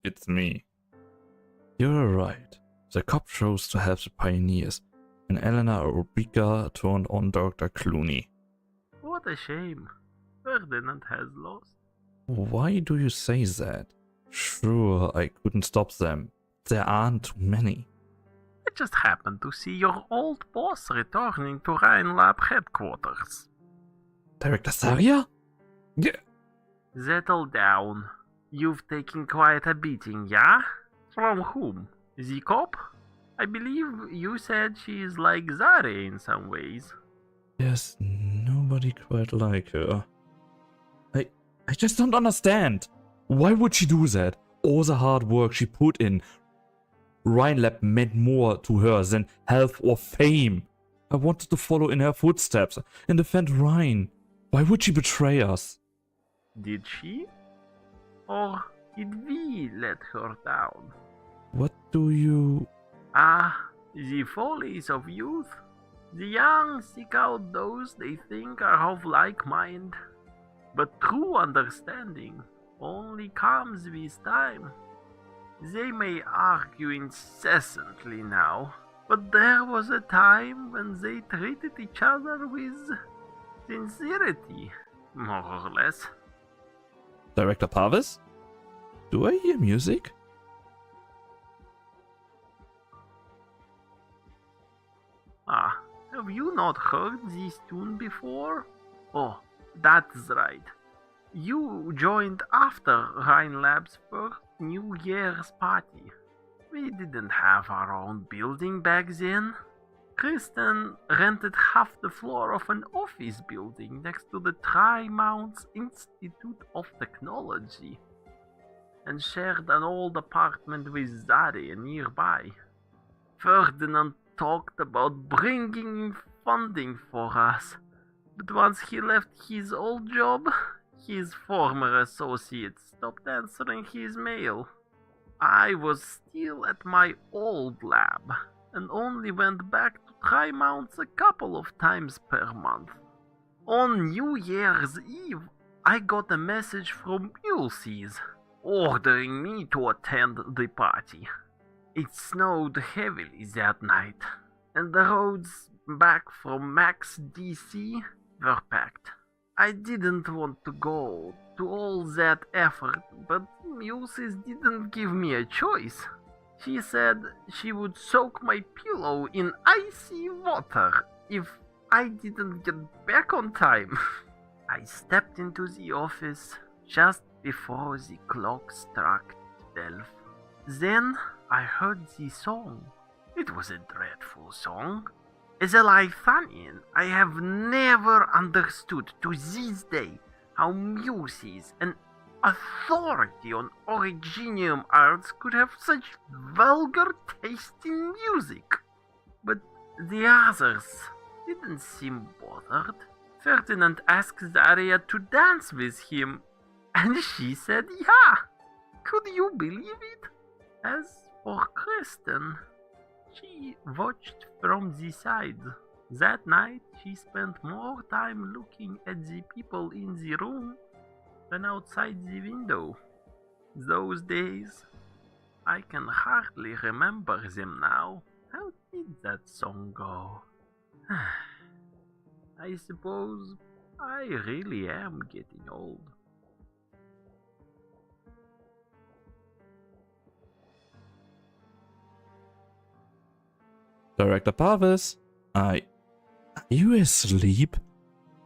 It's me. You're right. The cop chose to help the pioneers, and Elena Ulrika turned on Dr. Clooney. What a shame. Ferdinand has lost. Why do you say that? Sure, I couldn't stop them. There aren't too many. I just happened to see your old boss returning to Rhine Lab headquarters. Director Saria? Yeah. Settle down. You've taken quite a beating, yeah? From whom? The cop? I believe you said she is like Zare in some ways. Yes, nobody quite like her. I just don't understand. Why would she do that? All the hard work she put in Rhine Lab meant more to her than health or fame. I wanted to follow in her footsteps and defend Rhine. Why would she betray us? Did she? Or did we let her down? What do you... The follies of youth. The young seek out those they think are of like mind. But true understanding only comes with time. They may argue incessantly now, but there was a time when they treated each other with sincerity, more or less. Director Parvis? Do I hear music? Have you not heard this tune before? Oh, that's right. You joined after Rhine Lab's first New Year's party. We didn't have our own building back then. Kristen rented half the floor of an office building next to the Tri-Mounts Institute of Technology and shared an old apartment with Saria nearby. Ferdinand talked about bringing in funding for us, but once he left his old job, his former associates stopped answering his mail. I was still at my old lab and only went back to Tri-Mounts a couple of times per month. On New Year's Eve, I got a message from Ulysses ordering me to attend the party. It snowed heavily that night, and the roads back from Max DC were packed. I didn't want to go to all that effort, but Ulysses didn't give me a choice. She said she would soak my pillow in icy water if I didn't get back on time. I stepped into the office just before the clock struck 12. Then I heard the song. It was a dreadful song. As a Lythanian, I have never understood to this day how muses, an authority on Originium arts, could have such vulgar taste in music. But the others didn't seem bothered. Ferdinand asked Saria to dance with him, and she said yeah. Could you believe it? As for Kristen, she watched from the side. That night, she spent more time looking at the people in the room than outside the window. Those days, I can hardly remember them now. How did that song go? I suppose I really am getting old. Director Parvis? Are you asleep?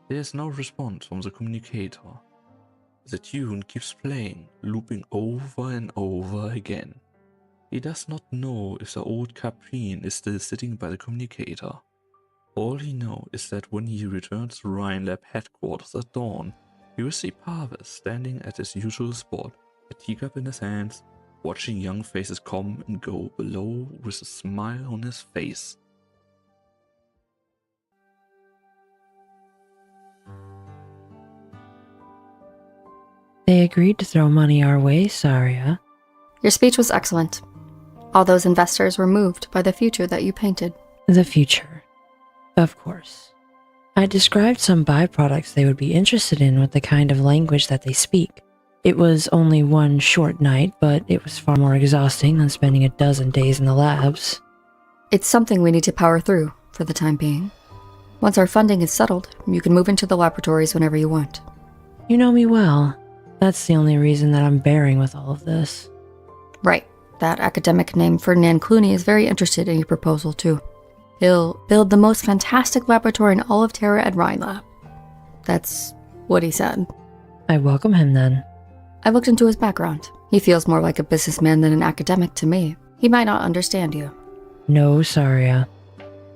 There's no response from the communicator. The tune keeps playing, looping over and over again. He does not know if the old Caprine is still sitting by the communicator. All he knows is that when he returns to Rhine Lab headquarters at dawn, he will see Parvis standing at his usual spot, a teacup in his hands, watching young faces come and go below with a smile on his face. They agreed to throw money our way, Saria. Your speech was excellent. All those investors were moved by the future that you painted. The future. Of course. I described some byproducts they would be interested in with the kind of language that they speak. It was only one short night, but it was far more exhausting than spending a dozen days in the labs. It's something we need to power through for the time being. Once our funding is settled, you can move into the laboratories whenever you want. You know me well. That's the only reason that I'm bearing with all of this. Right. That academic named Ferdinand Clooney is very interested in your proposal, too. He'll build the most fantastic laboratory in all of Terra at Rhine Lab. That's what he said. I welcome him, then. I looked into his background. He feels more like a businessman than an academic to me. He might not understand you. No, Saria.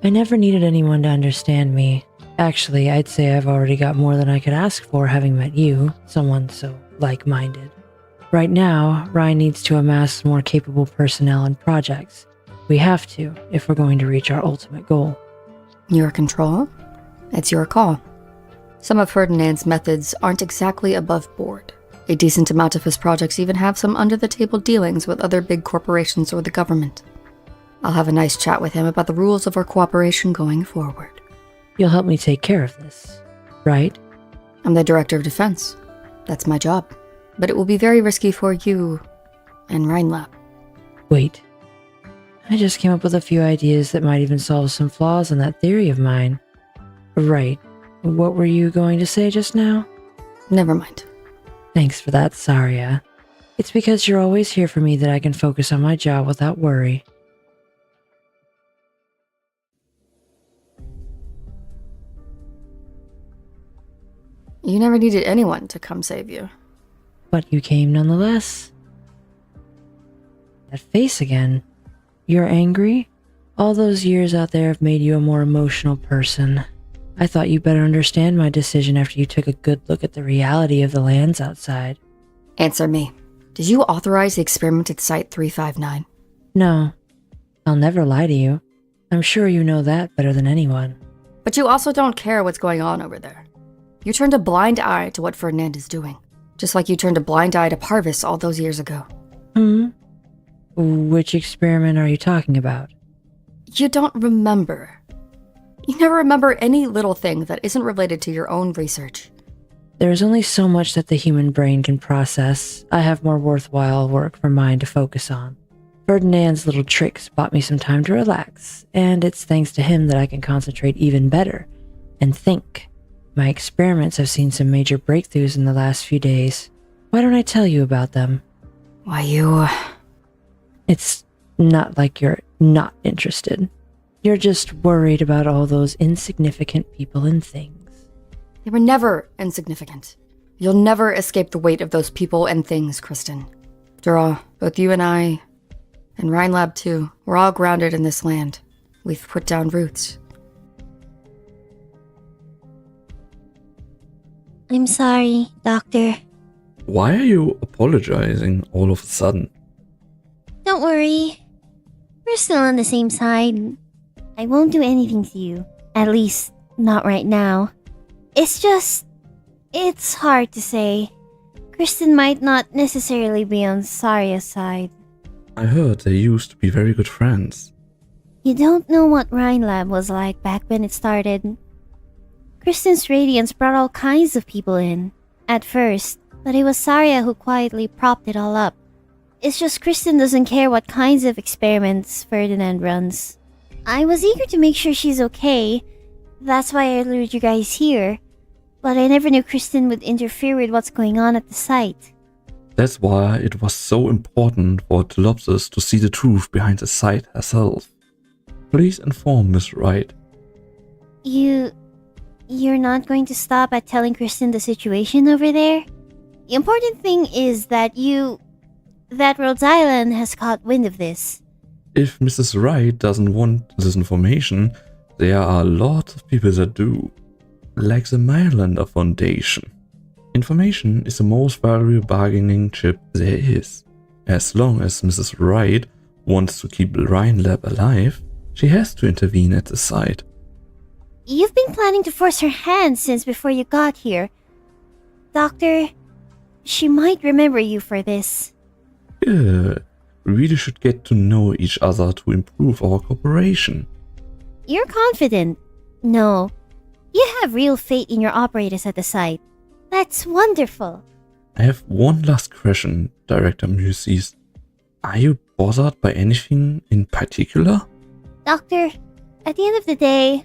I never needed anyone to understand me. Actually, I'd say I've already got more than I could ask for having met you, someone so like-minded. Right now, Ryan needs to amass more capable personnel and projects. We have to, if we're going to reach our ultimate goal. Your control? It's your call. Some of Ferdinand's methods aren't exactly above board. A decent amount of his projects even have some under-the-table dealings with other big corporations or the government. I'll have a nice chat with him about the rules of our cooperation going forward. You'll help me take care of this, right? I'm the Director of Defense. That's my job. But it will be very risky for you and Rhinelab. Wait. I just came up with a few ideas that might even solve some flaws in that theory of mine. Right. What were you going to say just now? Never mind. Thanks for that, Saria. It's because you're always here for me that I can focus on my job without worry. You never needed anyone to come save you. But you came nonetheless. That face again. You're angry? All those years out there have made you a more emotional person. I thought you better understand my decision after you took a good look at the reality of the lands outside. Answer me. Did you authorize the experiment at Site 359? No. I'll never lie to you. I'm sure you know that better than anyone. But you also don't care what's going on over there. You turned a blind eye to what Ferdinand is doing. Just like you turned a blind eye to Parvis all those years ago. Which experiment are you talking about? You don't remember. You never remember any little thing that isn't related to your own research. There's only so much that the human brain can process. I have more worthwhile work for mine to focus on. Ferdinand's little tricks bought me some time to relax, and it's thanks to him that I can concentrate even better and think. My experiments have seen some major breakthroughs in the last few days. Why don't I tell you about them? Why, you... It's not like you're not interested. You're just worried about all those insignificant people and things. They were never insignificant. You'll never escape the weight of those people and things, Kristen. After all, both you and I, and Rhinelab too, we're all grounded in this land. We've put down roots. I'm sorry, Doctor. Why are you apologizing all of a sudden? Don't worry. We're still on the same side. I won't do anything to you. At least, not right now. It's hard to say. Kristen might not necessarily be on Saria's side. I heard they used to be very good friends. You don't know what Rhinelab was like back when it started. Kristen's radiance brought all kinds of people in, at first, but it was Saria who quietly propped it all up. It's just Kristen doesn't care what kinds of experiments Ferdinand runs. I was eager to make sure she's okay. That's why I lured you guys here. But I never knew Kristen would interfere with what's going on at the site. That's why it was so important for Telopsis to see the truth behind the site herself. Please inform Miss Wright. You're not going to stop at telling Kristen the situation over there? The important thing is that Rhodes Island has caught wind of this. If Mrs. Wright doesn't want this information, there are a lot of people that do. Like the Myrlander Foundation. Information is the most valuable bargaining chip there is. As long as Mrs. Wright wants to keep Rhinelab alive, she has to intervene at the site. You've been planning to force her hand since before you got here. Doctor, she might remember you for this. Yeah, we really should get to know each other to improve our cooperation. You're confident. No, you have real faith in your operators at the site. That's wonderful. I have one last question, Director Muses. Are you bothered by anything in particular? Doctor, at the end of the day,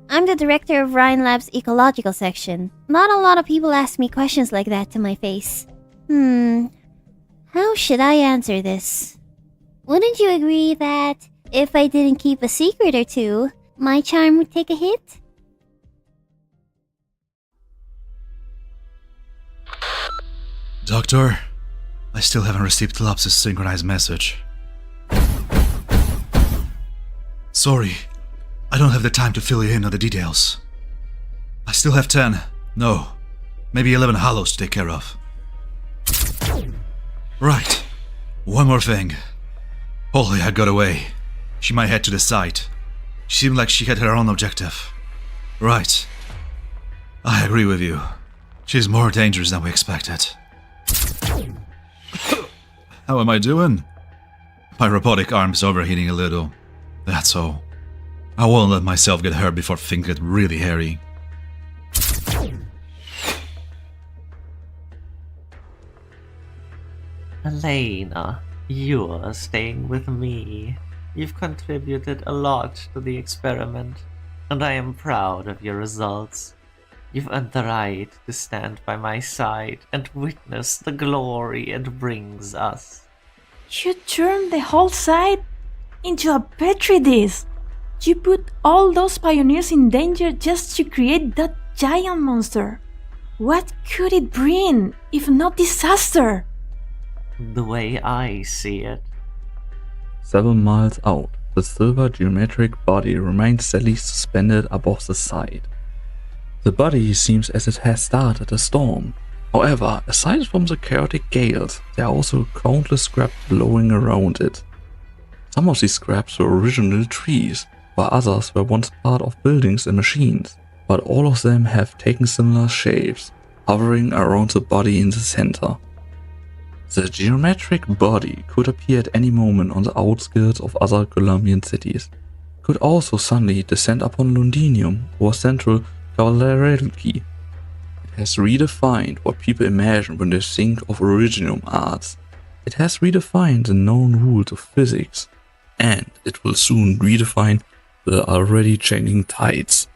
I'm the director of Rhinelab's ecological section. Not a lot of people ask me questions like that to my face. How should I answer this? Wouldn't you agree that if I didn't keep a secret or two, my charm would take a hit? Doctor, I still haven't received Telopsis' synchronized message. Sorry, I don't have the time to fill you in on the details. I still have 10, no, maybe 11 hollows to take care of. Right, one more thing. Polly had got away. She might head to the site. She seemed like she had her own objective. Right. I agree with you. She's more dangerous than we expected. How am I doing? My robotic arm's overheating a little. That's all. I won't let myself get hurt before things get really hairy. Elena, you're staying with me. You've contributed a lot to the experiment, and I am proud of your results. You've earned the right to stand by my side and witness the glory it brings us. You turned the whole site into a petri dish. You put all those pioneers in danger just to create that giant monster. What could it bring, if not disaster? The way I see it. Several miles out, the silver geometric body remains steadily suspended above the site. The body seems as it has started a storm. However, aside from the chaotic gales, there are also countless scraps blowing around it. Some of these scraps were original trees, while others were once part of buildings and machines, but all of them have taken similar shapes, hovering around the body in the center. The geometric body could appear at any moment on the outskirts of other Colombian cities. It could also suddenly descend upon Londinium or central Cavallerelki. It has redefined what people imagine when they think of Originium arts. It has redefined the known rules of physics, and it will soon redefine the already changing tides.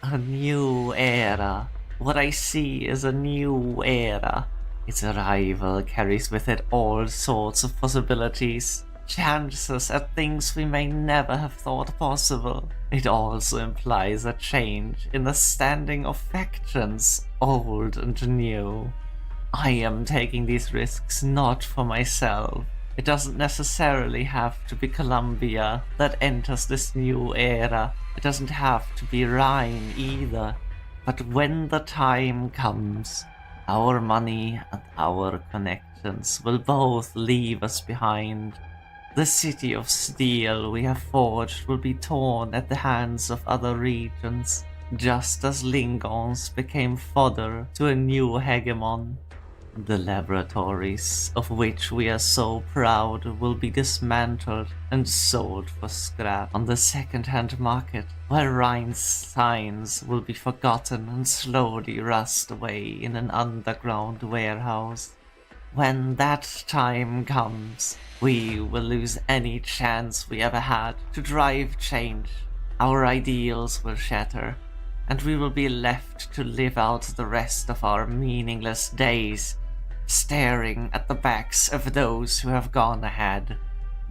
A new era. What I see is a new era. Its arrival carries with it all sorts of possibilities, chances at things we may never have thought possible. It also implies a change in the standing of factions, old and new. I am taking these risks not for myself. It doesn't necessarily have to be Columbia that enters this new era. It doesn't have to be Rhine either. But when the time comes, our money and our connections will both leave us behind. The city of steel we have forged will be torn at the hands of other regions, just as Lingons became fodder to a new hegemon. The laboratories of which we are so proud will be dismantled and sold for scrap on the second-hand market, while Rhine's signs will be forgotten and slowly rust away in an underground warehouse. When that time comes, we will lose any chance we ever had to drive change. Our ideals will shatter, and we will be left to live out the rest of our meaningless days, staring at the backs of those who have gone ahead.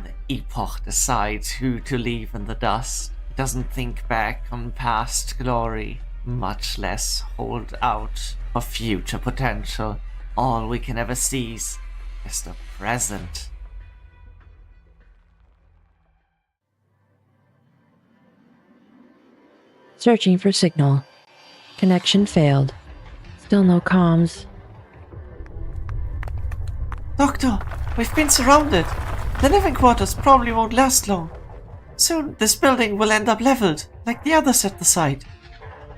The epoch decides who to leave in the dust. It doesn't think back on past glory, much less hold out for future potential. All we can ever seize is the present. Searching for signal. Connection failed. Still no comms. Doctor, we've been surrounded. The living quarters probably won't last long. Soon this building will end up leveled, like the others at the site.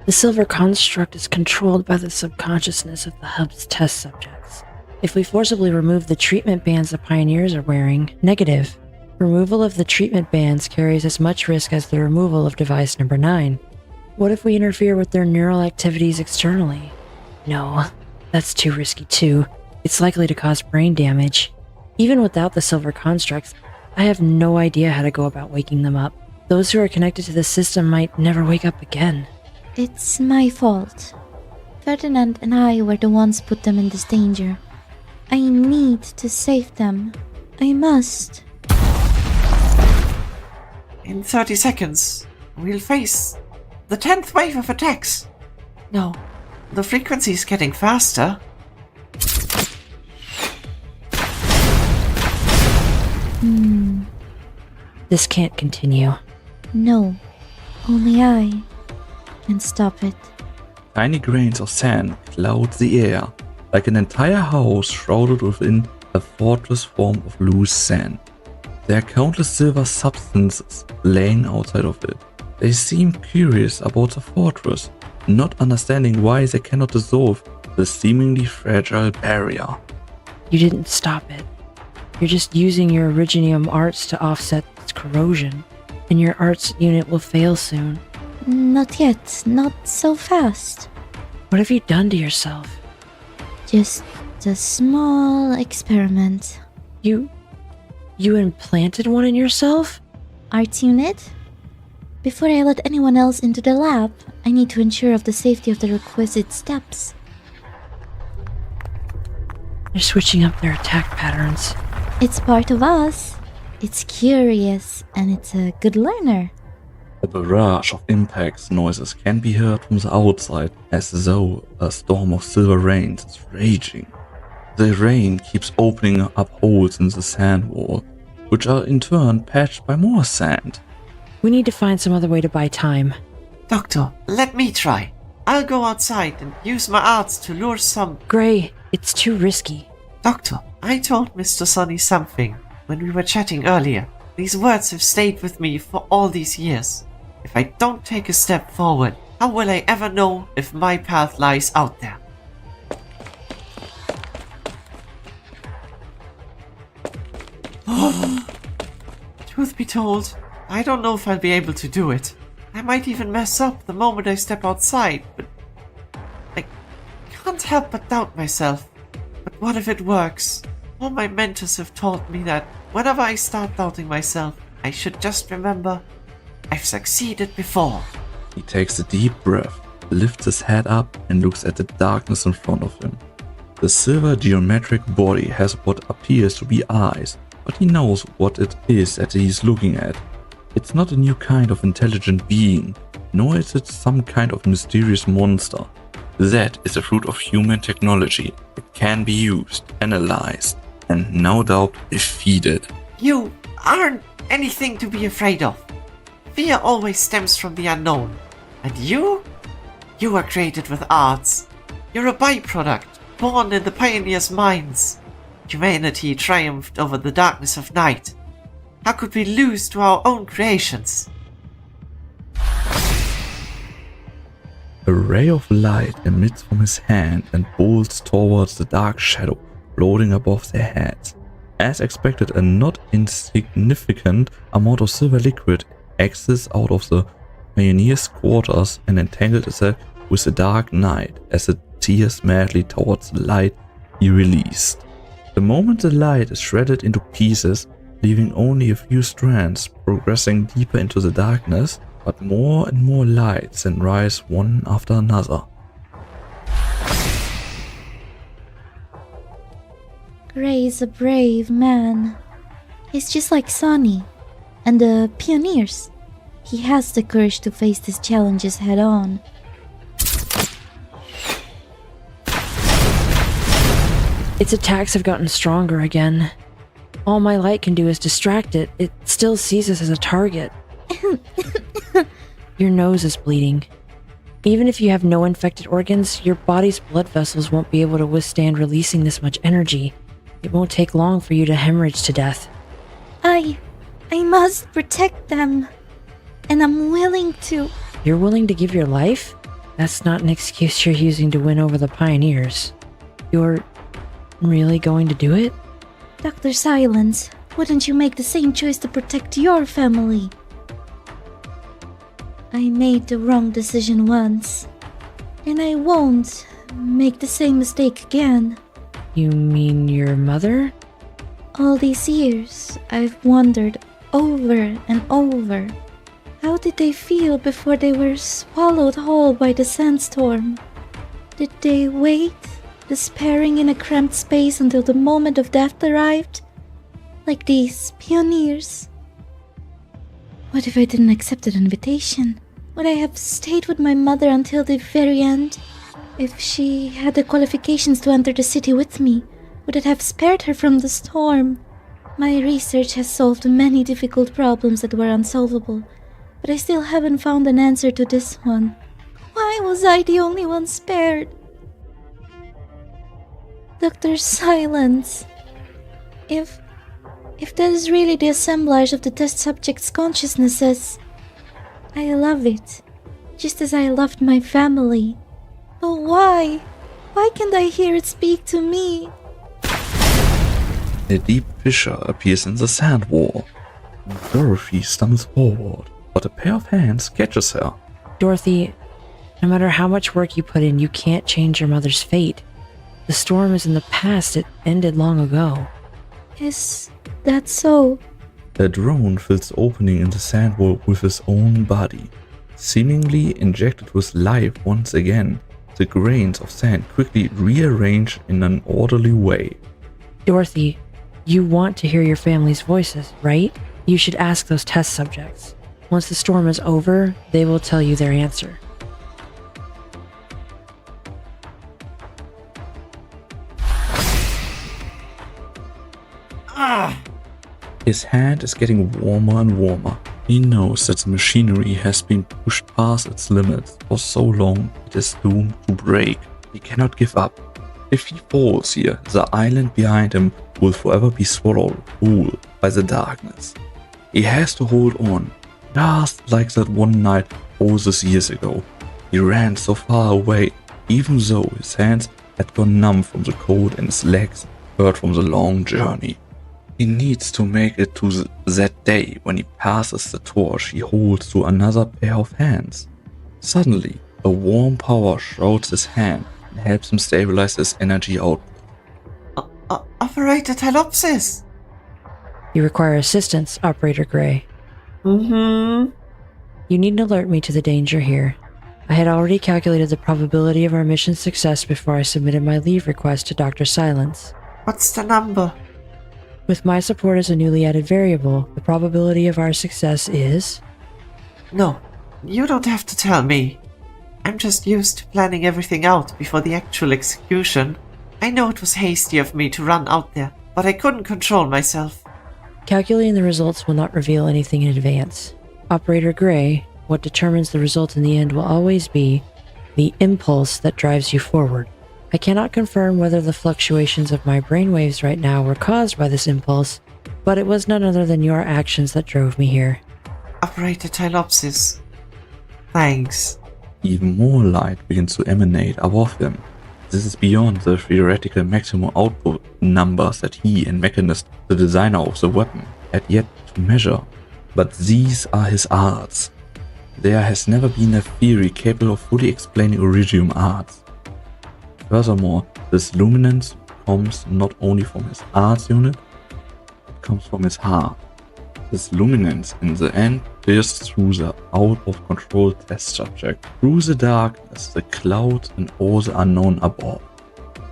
The silver construct is controlled by the subconsciousness of the hub's test subjects. If we forcibly remove the treatment bands the pioneers are wearing, negative. Removal of the treatment bands carries as much risk as the removal of device number 9. What if we interfere with their neural activities externally? No, that's too risky too. It's likely to cause brain damage. Even without the silver constructs, I have no idea how to go about waking them up. Those who are connected to the system might never wake up again. It's my fault. Ferdinand and I were the ones put them in this danger. I need to save them. I must. In 30 seconds, we'll face the 10th wave of attacks. No, the frequency's getting faster. This can't continue. No, only I can stop it. Tiny grains of sand cloud the air, like an entire house shrouded within a fortress form of loose sand. There are countless silver substances laying outside of it. They seem curious about the fortress, not understanding why they cannot dissolve the seemingly fragile barrier. You didn't stop it. You're just using your Originium arts to offset its corrosion, and your arts unit will fail soon. Not yet, not so fast. What have you done to yourself? Just a small experiment. You implanted one in yourself? Art unit? Before I let anyone else into the lab, I need to ensure of the safety of the requisite steps. They're switching up their attack patterns. It's part of us. It's curious, and it's a good learner. A barrage of impacts noises can be heard from the outside, as though a storm of silver rains is raging. The rain keeps opening up holes in the sand wall, which are in turn patched by more sand. We need to find some other way to buy time. Doctor, let me try. I'll go outside and use my arts to lure some... Gray, it's too risky. Doctor, I told Mr. Sunny something when we were chatting earlier. These words have stayed with me for all these years. If I don't take a step forward, how will I ever know if my path lies out there? Truth be told, I don't know if I'll be able to do it. I might even mess up the moment I step outside, but I can't help but doubt myself. But what if it works? All my mentors have taught me that whenever I start doubting myself, I should just remember I've succeeded before. He takes a deep breath, lifts his head up and looks at the darkness in front of him. The silver geometric body has what appears to be eyes, but he knows what it is that he's looking at. It's not a new kind of intelligent being, nor is it some kind of mysterious monster. That is a fruit of human technology. It can be used, analyzed, and no doubt defeated. You aren't anything to be afraid of. Fear always stems from the unknown. And you? You were created with arts. You're a byproduct, born in the pioneers' minds. Humanity triumphed over the darkness of night. How could we lose to our own creations? A ray of light emits from his hand and bolts towards the dark shadow floating above their heads. As expected, a not insignificant amount of silver liquid exits out of the pioneer's quarters and entangles itself with the dark night as it tears madly towards the light he released. The moment the light is shredded into pieces, leaving only a few strands progressing deeper into the darkness, but more and more lights then rise one after another. Gray is a brave man. He's just like Sonny and the pioneers. He has the courage to face these challenges head on. Its attacks have gotten stronger again. All my light can do is distract it. It still sees us as a target. Your nose is bleeding. Even if you have no infected organs, your body's blood vessels won't be able to withstand releasing this much energy. It won't take long for you to hemorrhage to death. I must protect them. And I'm willing to. You're willing to give your life? That's not an excuse you're using to win over the pioneers. You're really going to do it? Dr. Silence, wouldn't you make the same choice to protect your family? I made the wrong decision once, and I won't make the same mistake again. You mean your mother? All these years, I've wondered over and over. How did they feel before they were swallowed whole by the sandstorm? Did they wait, despairing in a cramped space until the moment of death arrived? Like these pioneers? What if I didn't accept an invitation? Would I have stayed with my mother until the very end? If she had the qualifications to enter the city with me, would it have spared her from the storm? My research has solved many difficult problems that were unsolvable, but I still haven't found an answer to this one. Why was I the only one spared? Dr. Silence. If that is really the assemblage of the test subject's consciousnesses, I love it, just as I loved my family. But why? Why can't I hear it speak to me? A deep fissure appears in the sand wall. Dorothy stumbles forward, but a pair of hands catches her. Dorothy, no matter how much work you put in, you can't change your mother's fate. The storm is in the past. It ended long ago. Is that so? A drone fills the opening in the sand wall with his own body. Seemingly injected with life once again, the grains of sand quickly rearrange in an orderly way. Dorothy, you want to hear your family's voices, right? You should ask those test subjects. Once the storm is over, they will tell you their answer. His hand is getting warmer and warmer. He knows that the machinery has been pushed past its limits for so long it is doomed to break. He cannot give up. If he falls here, the island behind him will forever be swallowed whole by the darkness. He has to hold on, just like that one night all those years ago. He ran so far away, even though his hands had gone numb from the cold and his legs hurt from the long journey. He needs to make it to that day when he passes the torch he holds to another pair of hands. Suddenly, a warm power shrouds his hand and helps him stabilize his energy output. Operator Talopsis! You require assistance, Operator Gray. Mm-hmm. You needn't alert me to the danger here. I had already calculated the probability of our mission's success before I submitted my leave request to Dr. Silence. What's the number? With my support as a newly added variable, the probability of our success is... No, you don't have to tell me. I'm just used to planning everything out before the actual execution. I know it was hasty of me to run out there, but I couldn't control myself. Calculating the results will not reveal anything in advance. Operator Gray, what determines the result in the end will always be the impulse that drives you forward. I cannot confirm whether the fluctuations of my brainwaves right now were caused by this impulse, but it was none other than your actions that drove me here. Operator Tylopsis. Thanks. Even more light begins to emanate above him. This is beyond the theoretical maximum output numbers that he and Mechanist, the designer of the weapon, had yet to measure. But these are his arts. There has never been a theory capable of fully explaining Iridium arts. Furthermore, this luminance comes not only from his arts unit, it comes from his heart. This luminance in the end pierces through the out-of-control test subject, through the darkness, the clouds and all the unknown above.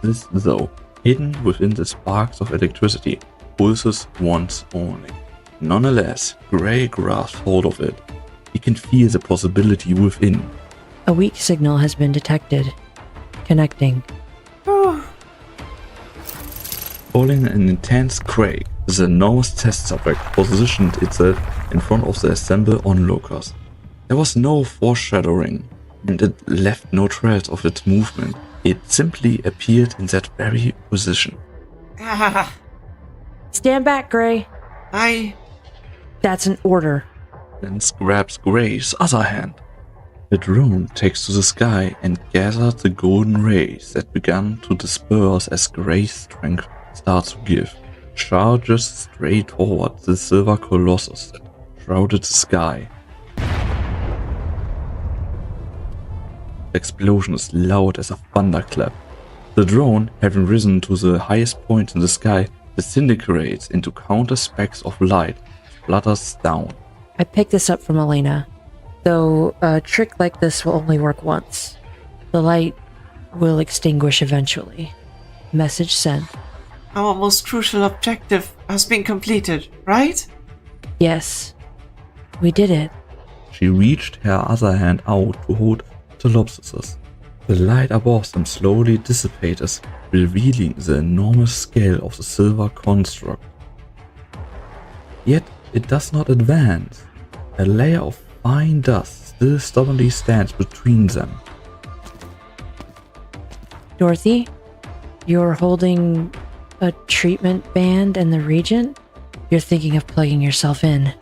This, though, hidden within the sparks of electricity, pulses once only. Nonetheless, Gray grasps hold of it. He can feel the possibility within. A weak signal has been detected. Connecting. Following an intense quake, the enormous test subject positioned itself in front of the assembled onlookers. There was no foreshadowing, and it left no trace of its movement. It simply appeared in that very position. Stand back, Gray. That's an order. Then grabs Gray's other hand. The drone takes to the sky and gathers the golden rays that began to disperse as Gray's strength starts to give. Charges straight toward the silver colossus that shrouded the sky. The explosion is loud as a thunderclap. The drone, having risen to the highest point in the sky, disintegrates into countless specks of light, flutters down. I picked this up from Elena, though a trick like this will only work once. The light will extinguish eventually. Message sent. Our most crucial objective has been completed, right? Yes, we did it. She reached her other hand out to hold Talopsis. The light above them slowly dissipates, revealing the enormous scale of the silver construct. Yet it does not advance. A layer of fine dust still stubbornly stands between them. Dorothy, you're holding a treatment band and the Regent? You're thinking of plugging yourself in.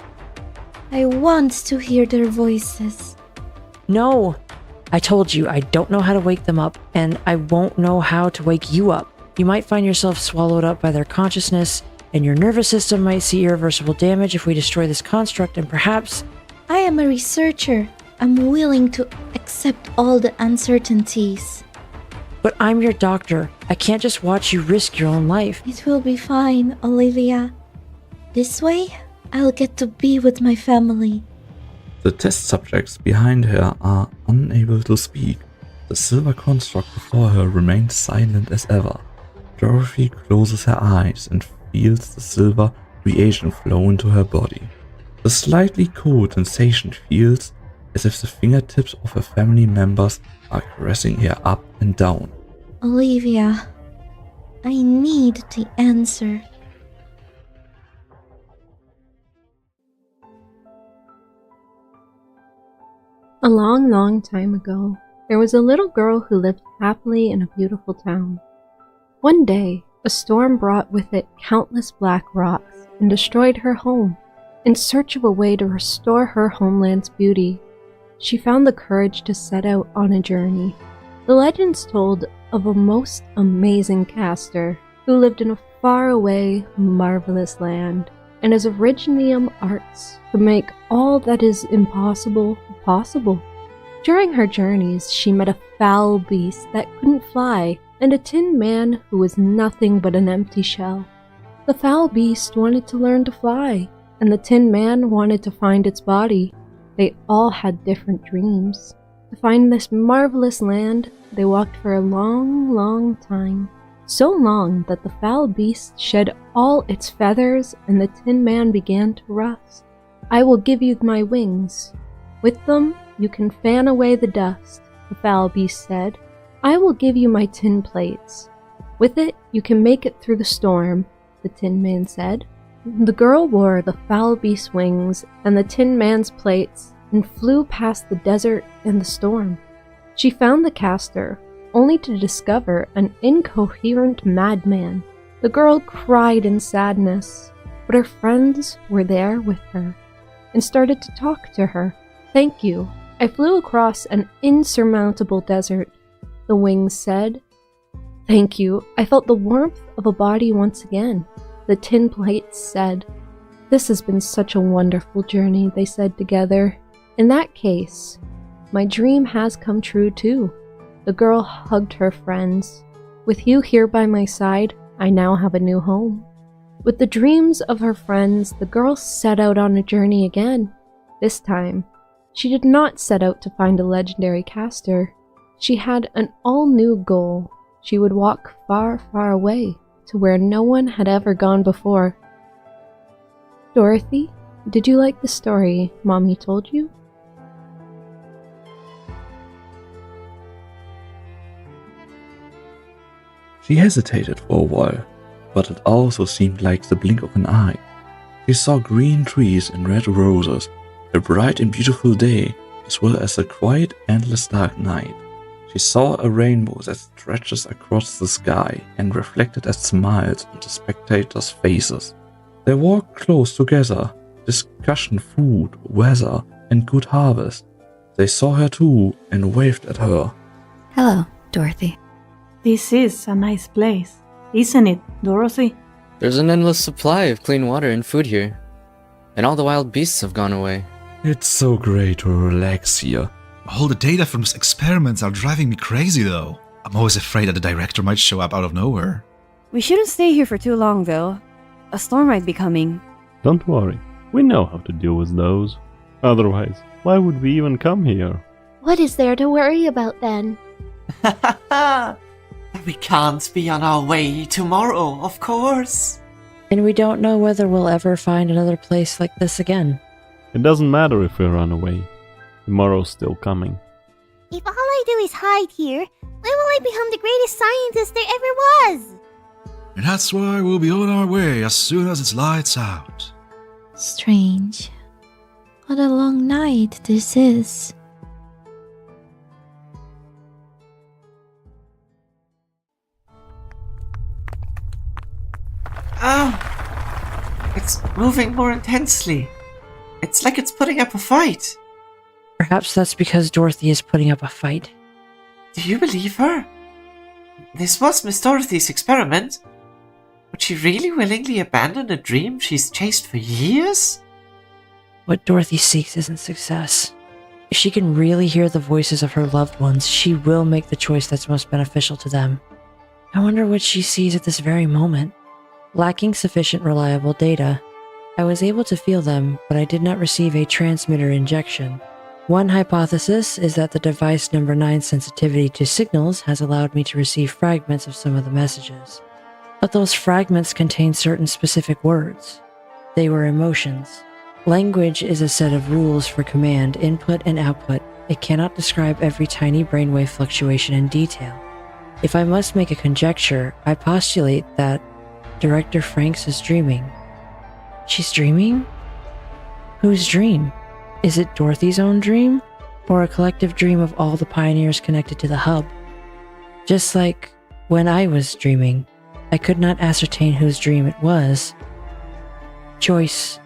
I want to hear their voices. No! I told you I don't know how to wake them up, and I won't know how to wake you up. You might find yourself swallowed up by their consciousness, and your nervous system might see irreversible damage if we destroy this construct, and perhaps... I am a researcher. I'm willing to accept all the uncertainties. But I'm your doctor. I can't just watch you risk your own life. It will be fine, Olivia. This way, I'll get to be with my family. The test subjects behind her are unable to speak. The silver construct before her remains silent as ever. Dorothy closes her eyes and feels the silver reagent flow into her body. The slightly cold sensation feels as if the fingertips of her family members are caressing her up and down. Olivia, I need the answer. A long, long time ago, there was a little girl who lived happily in a beautiful town. One day, a storm brought with it countless black rocks and destroyed her home. In search of a way to restore her homeland's beauty, she found the courage to set out on a journey. The legends told of a most amazing caster who lived in a faraway, marvelous land, and his Originium arts could make all that is impossible possible. During her journeys, she met a foul beast that couldn't fly, and a tin man who was nothing but an empty shell. The foul beast wanted to learn to fly, and the tin man wanted to find its body. They all had different dreams. To find this marvelous land, they walked for a long, long time. So long that the foul beast shed all its feathers and the tin man began to rust. I will give you my wings. With them, you can fan away the dust, the foul beast said. I will give you my tin plates. With it, you can make it through the storm, the tin man said. The girl wore the foul beast's wings and the tin man's plates and flew past the desert and the storm. She found the caster, only to discover an incoherent madman. The girl cried in sadness, but her friends were there with her and started to talk to her. Thank you. I flew across an insurmountable desert, the wings said. Thank you. I felt the warmth of a body once again, the tin plates said. This has been such a wonderful journey, they said together. In that case, my dream has come true too. The girl hugged her friends. With you here by my side, I now have a new home. With the dreams of her friends, the girl set out on a journey again. This time, she did not set out to find a legendary caster. She had an all-new goal. She would walk far, far away, to where no one had ever gone before. Dorothy, did you like the story Mommy told you? She hesitated for a while, but it also seemed like the blink of an eye. She saw green trees and red roses, a bright and beautiful day, as well as a quiet, endless dark night. She saw a rainbow that stretches across the sky and reflected as smiles on the spectators' faces. They walked close together, discussing food, weather, and good harvest. They saw her too and waved at her. Hello, Dorothy. This is a nice place, isn't it, Dorothy? There's an endless supply of clean water and food here, and all the wild beasts have gone away. It's so great to relax here. All the data from these experiments are driving me crazy though. I'm always afraid that the director might show up out of nowhere. We shouldn't stay here for too long, though. A storm might be coming. Don't worry, we know how to deal with those. Otherwise, why would we even come here? What is there to worry about then? We can't be on our way tomorrow, of course. And we don't know whether we'll ever find another place like this again. It doesn't matter if we run away. Tomorrow's still coming. If all I do is hide here, when will I become the greatest scientist there ever was? And that's why we'll be on our way as soon as it's lights out. Strange. What a long night this is. It's moving more intensely. It's like it's putting up a fight. Perhaps that's because Dorothy is putting up a fight. Do you believe her? This was Miss Dorothy's experiment. Would she really willingly abandon a dream she's chased for years? What Dorothy seeks isn't success. If she can really hear the voices of her loved ones, she will make the choice that's most beneficial to them. I wonder what she sees at this very moment. Lacking sufficient reliable data, I was able to feel them, but I did not receive a transmitter injection. One hypothesis is that the device number 9's sensitivity to signals has allowed me to receive fragments of some of the messages. But those fragments contain certain specific words. They were emotions. Language is a set of rules for command, input, and output. It cannot describe every tiny brainwave fluctuation in detail. If I must make a conjecture, I postulate that Director Franks is dreaming. She's dreaming? Whose dream? Is it Dorothy's own dream? Or a collective dream of all the pioneers connected to the hub? Just like when I was dreaming, I could not ascertain whose dream it was. Joyce,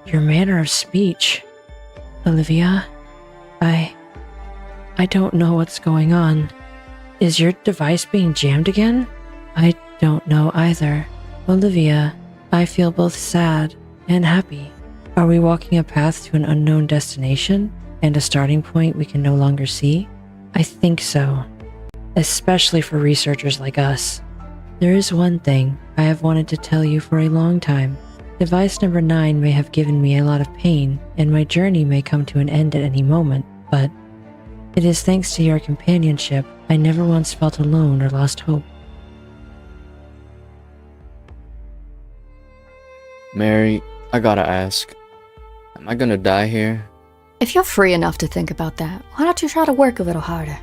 your manner of speech. Olivia, I don't know what's going on. Is your device being jammed again? I don't know either. Olivia, I feel both sad and happy. Are we walking a path to an unknown destination and a starting point we can no longer see? I think so, especially for researchers like us. There is one thing I have wanted to tell you for a long time. Device number 9 may have given me a lot of pain, and my journey may come to an end at any moment, but it is thanks to your companionship I never once felt alone or lost hope. Mary, I gotta ask, am I gonna die here? If you're free enough to think about that, why don't you try to work a little harder?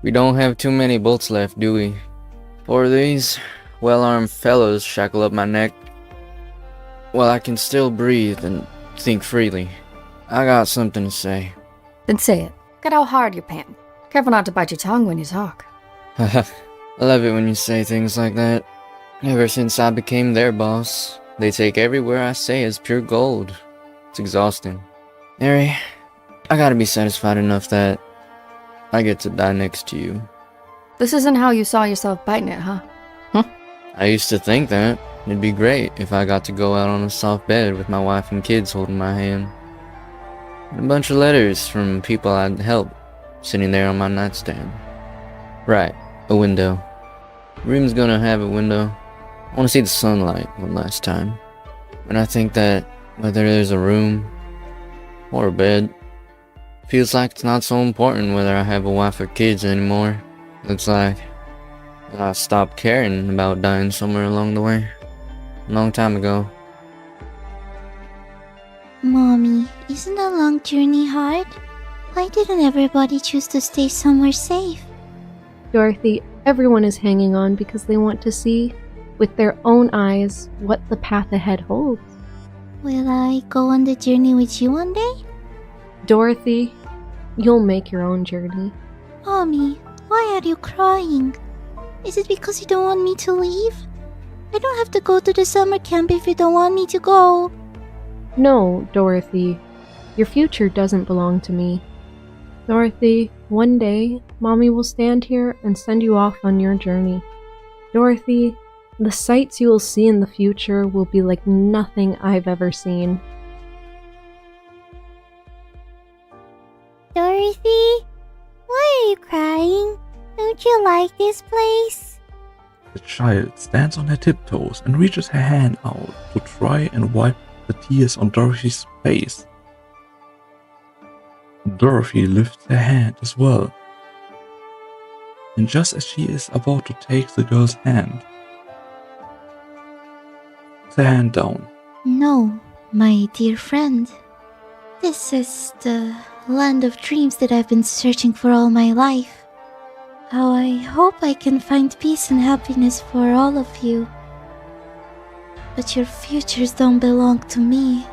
We don't have too many bolts left, do we? 4 of these well-armed fellows shackle up my neck. Well, I can still breathe and think freely. I got something to say. Then say it. Look at how hard you're panting. Careful not to bite your tongue when you talk. I love it when you say things like that. Ever since I became their boss, they take every word I say as pure gold. It's exhausting. Mary, I gotta be satisfied enough that I get to die next to you. This isn't how you saw yourself biting it, huh? I used to think that it'd be great if I got to go out on a soft bed with my wife and kids holding my hand. And a bunch of letters from people I'd helped sitting there on my nightstand. Right, a window. The room's gonna have a window. I want to see the sunlight one last time. And I think that whether there's a room or a bed, feels like it's not so important whether I have a wife or kids anymore. Looks like I stopped caring about dying somewhere along the way. A long time ago. Mommy, isn't a long journey hard? Why didn't everybody choose to stay somewhere safe? Dorothy, everyone is hanging on because they want to see, with their own eyes, what the path ahead holds. Will I go on the journey with you one day? Dorothy, you'll make your own journey. Mommy, why are you crying? Is it because you don't want me to leave? I don't have to go to the summer camp if you don't want me to go. No, Dorothy. Your future doesn't belong to me. Dorothy, one day, Mommy will stand here and send you off on your journey. Dorothy, the sights you will see in the future will be like nothing I've ever seen. Dorothy, why are you crying? Don't you like this place? The child stands on her tiptoes and reaches her hand out to try and wipe the tears on Dorothy's face. Dorothy lifts her hand as well. And just as she is about to take the girl's hand, puts her hand down. No, my dear friend. This is the land of dreams that I've been searching for all my life. How I hope I can find peace and happiness for all of you. But your futures don't belong to me.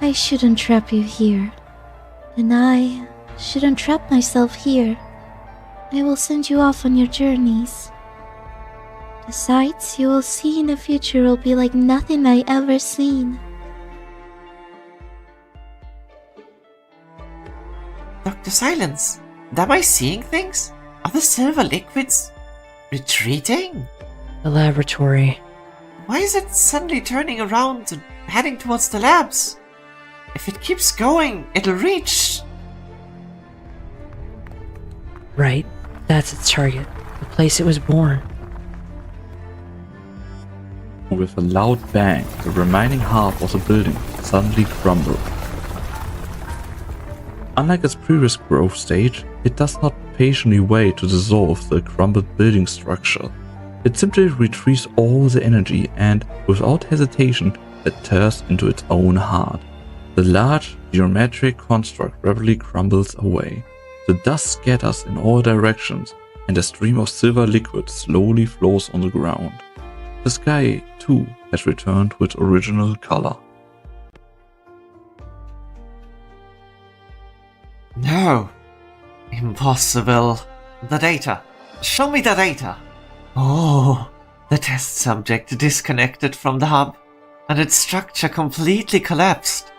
I shouldn't trap you here. And I shouldn't trap myself here. I will send you off on your journeys. The sights you will see in the future will be like nothing I ever seen. Dr. Silence, am I seeing things? Are the silver liquids Retreating? The laboratory. Why is it suddenly turning around and heading towards the labs? If it keeps going, it'll reach... Right. That's its target. The place it was born. With a loud bang, the remaining half of the building suddenly crumbled. Unlike its previous growth stage, it does not patiently wait to dissolve the crumbled building structure. It simply retrieves all the energy and, without hesitation, it tears into its own heart. The large, geometric construct rapidly crumbles away. The dust scatters in all directions, and a stream of silver liquid slowly flows on the ground. The sky, too, has returned to its original color. No. Impossible. The data. Show me the data. Oh, the test subject disconnected from the hub, and its structure completely collapsed.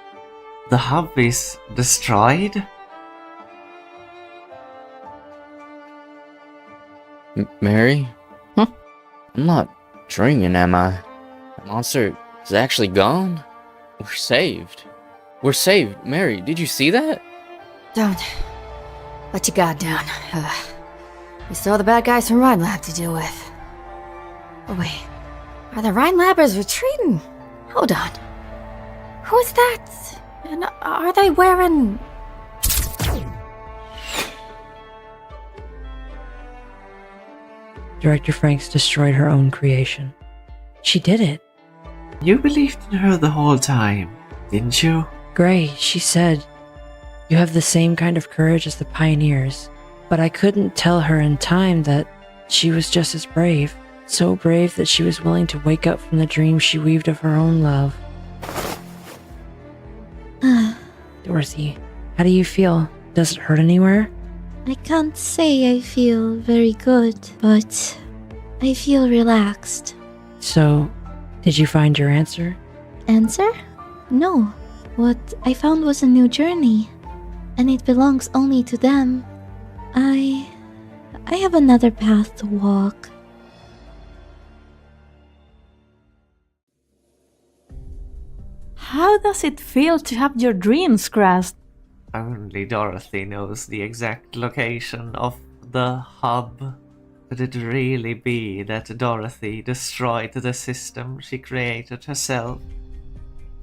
The hub is destroyed? Mary? Huh? I'm not dreaming, am I? The monster is actually gone? We're saved. We're saved. Mary, did you see that? Don't let your guard down. We still have the bad guys from Rhine Lab to deal with. Oh wait, are the Rhine Labbers retreating? Hold on. Who's that? And are they wearing... Director Franks destroyed her own creation. She did it. You believed in her the whole time, didn't you? Gray, she said, you have the same kind of courage as the pioneers, but I couldn't tell her in time that she was just as brave. So brave that she was willing to wake up from the dream she weaved of her own love. Dorothy, how do you feel? Does it hurt anywhere? I can't say I feel very good, but I feel relaxed. So, did you find your answer? Answer? No. What I found was a new journey, and it belongs only to them. I have another path to walk. How does it feel to have your dreams crushed? Only Dorothy knows the exact location of the hub. Could it really be that Dorothy destroyed the system she created herself?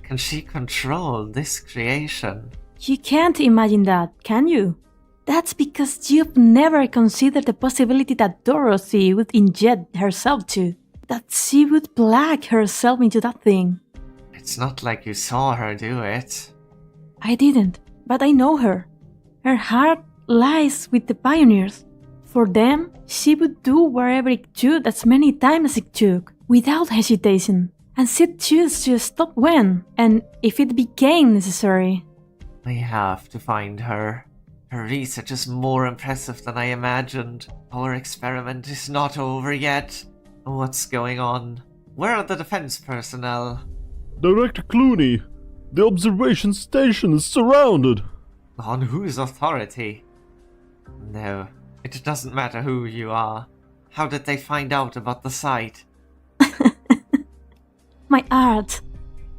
Can she control this creation? You can't imagine that, can you? That's because you've never considered the possibility that Dorothy would inject herself to. That she would plug herself into that thing. It's not like you saw her do it. I didn't, but I know her. Her heart lies with the pioneers. For them, she would do whatever it took as many times as it took, without hesitation. And she'd choose to stop when, and if it became necessary. I have to find her. Her research is more impressive than I imagined. Our experiment is not over yet. What's going on? Where are the defense personnel? Director Clooney, the observation station is surrounded. On whose authority? No, it doesn't matter who you are. How did they find out about the site? My art.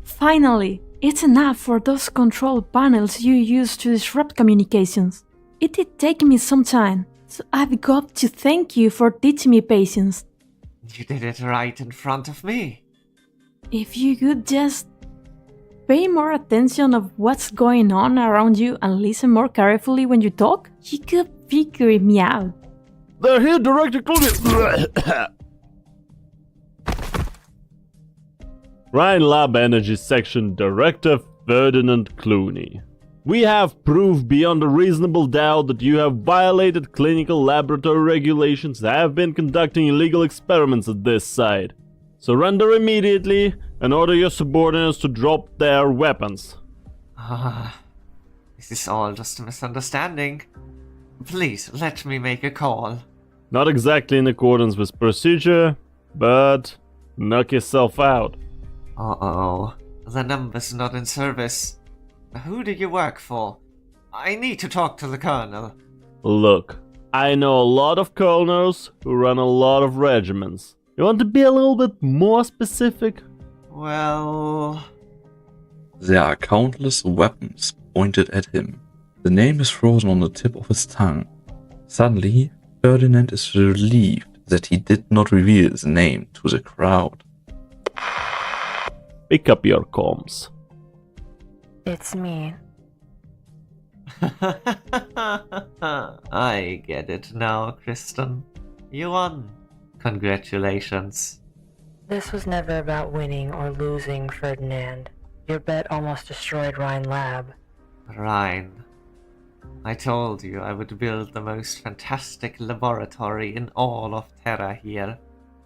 Finally, it's enough for those control panels you use to disrupt communications. It did take me some time, so I've got to thank you for teaching me patience. You did it right in front of me. If you could just pay more attention of what's going on around you and listen more carefully when you talk, you could figure me out. They're here, Director Clooney. Rhine Lab Energy Section Director Ferdinand Clooney. We have proof beyond a reasonable doubt that you have violated clinical laboratory regulations and have been conducting illegal experiments at this site. Surrender immediately and order your subordinates to drop their weapons. This is all just a misunderstanding. Please, let me make a call. Not exactly in accordance with procedure, but knock yourself out. Uh-oh. The number's not in service. Who do you work for? I need to talk to the Colonel. Look, I know a lot of colonels who run a lot of regiments. You want to be a little bit more specific? Well... There are countless weapons pointed at him. The name is frozen on the tip of his tongue. Suddenly, Ferdinand is relieved that he did not reveal his name to the crowd. Pick up your comms. It's me. I get it now, Kristen. You won. Congratulations. This was never about winning or losing, Ferdinand. Your bet almost destroyed Rhine Lab. Rhine. I told you I would build the most fantastic laboratory in all of Terra here.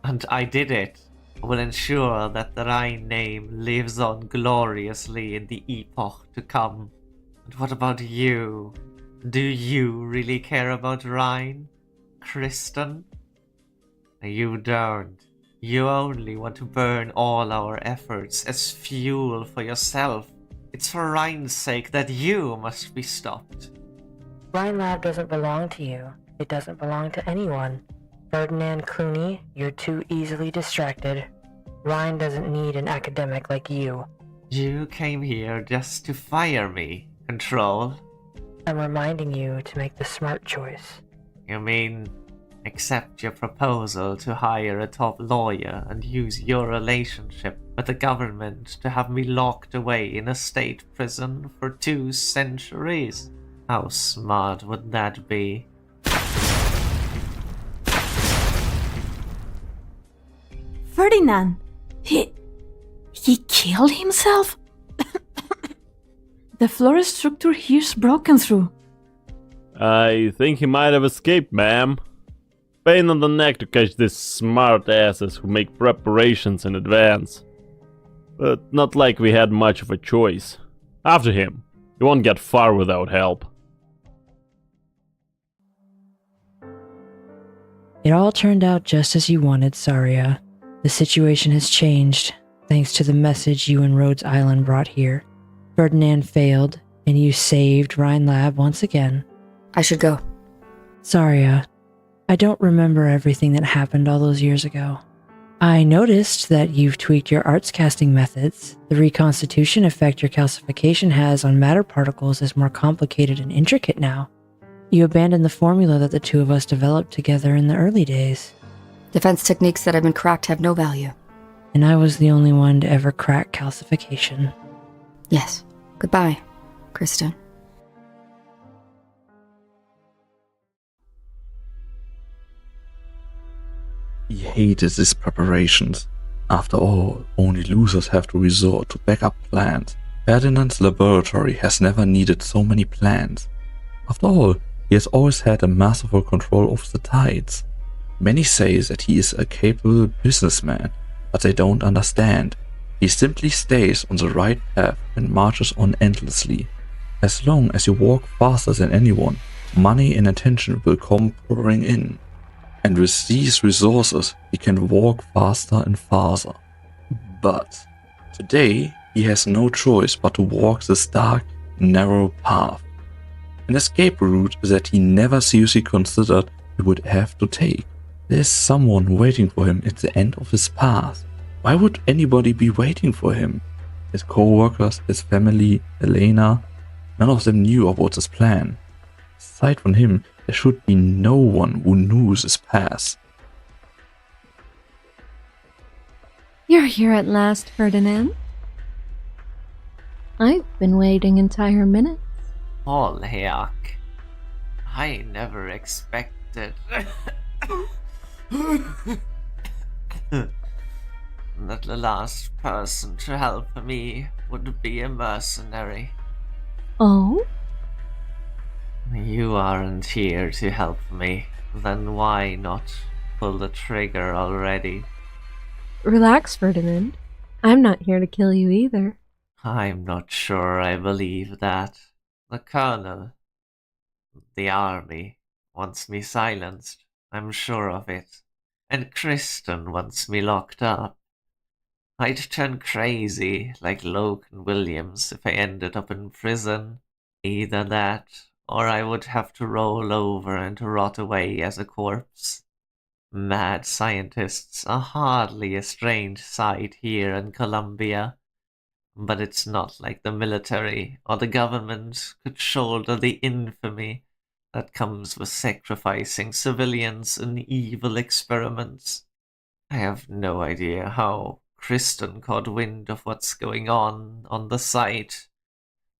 And I did it. I will ensure that the Rhine name lives on gloriously in the epoch to come. And what about you? Do you really care about Rhine, Kristen? You don't. You only want to burn all our efforts as fuel for yourself. It's for Rhine's sake that you must be stopped. Rhine Lab doesn't belong to you. It doesn't belong to anyone. Ferdinand Clooney, you're too easily distracted. Rhine doesn't need an academic like you. You came here just to fire me, Control. I'm reminding you to make the smart choice. You mean accept your proposal to hire a top lawyer and use your relationship with the government to have me locked away in a state prison for 2 centuries? How smart would that be? Ferdinand! He killed himself? The floor structure here's broken through. I think he might have escaped, ma'am. Pain on the neck to catch these smart asses who make preparations in advance. But not like we had much of a choice. After him. You won't get far without help. It all turned out just as you wanted, Saria. The situation has changed, thanks to the message you and Rhodes Island brought here. Ferdinand failed, and you saved Rhine Lab once again. I should go. Saria, I don't remember everything that happened all those years ago. I noticed that you've tweaked your arts casting methods. The reconstitution effect your calcification has on matter particles is more complicated and intricate now. You abandoned the formula that the two of us developed together in the early days. Defense techniques that have been cracked have no value. And I was the only one to ever crack calcification. Yes. Goodbye, Kristen. He hated his preparations. After all, only losers have to resort to backup plans. Ferdinand's laboratory has never needed so many plans. After all, he has always had a masterful control of the tides. Many say that he is a capable businessman, but they don't understand. He simply stays on the right path and marches on endlessly. As long as you walk faster than anyone, money and attention will come pouring in. And with these resources, he can walk faster and farther. But today, he has no choice but to walk this dark, narrow path. An escape route that he never seriously considered he would have to take. There's someone waiting for him at the end of his path. Why would anybody be waiting for him? His co-workers, his family, Elena, none of them knew about his plan. Aside from him, there should be no one who knew his past. You're here at last, Ferdinand. I've been waiting entire minutes. All heck. I never expected that the last person to help me would be a mercenary. Oh? You aren't here to help me, then why not pull the trigger already? Relax, Ferdinand. I'm not here to kill you either. I'm not sure I believe that. The colonel, the army, wants me silenced. I'm sure of it. And Kristen wants me locked up. I'd turn crazy like Logan Williams if I ended up in prison. Either that, or I would have to roll over and rot away as a corpse. Mad scientists are hardly a strange sight here in Columbia, but it's not like the military or the government could shoulder the infamy that comes with sacrificing civilians in evil experiments. I have no idea how Kristen caught wind of what's going on the site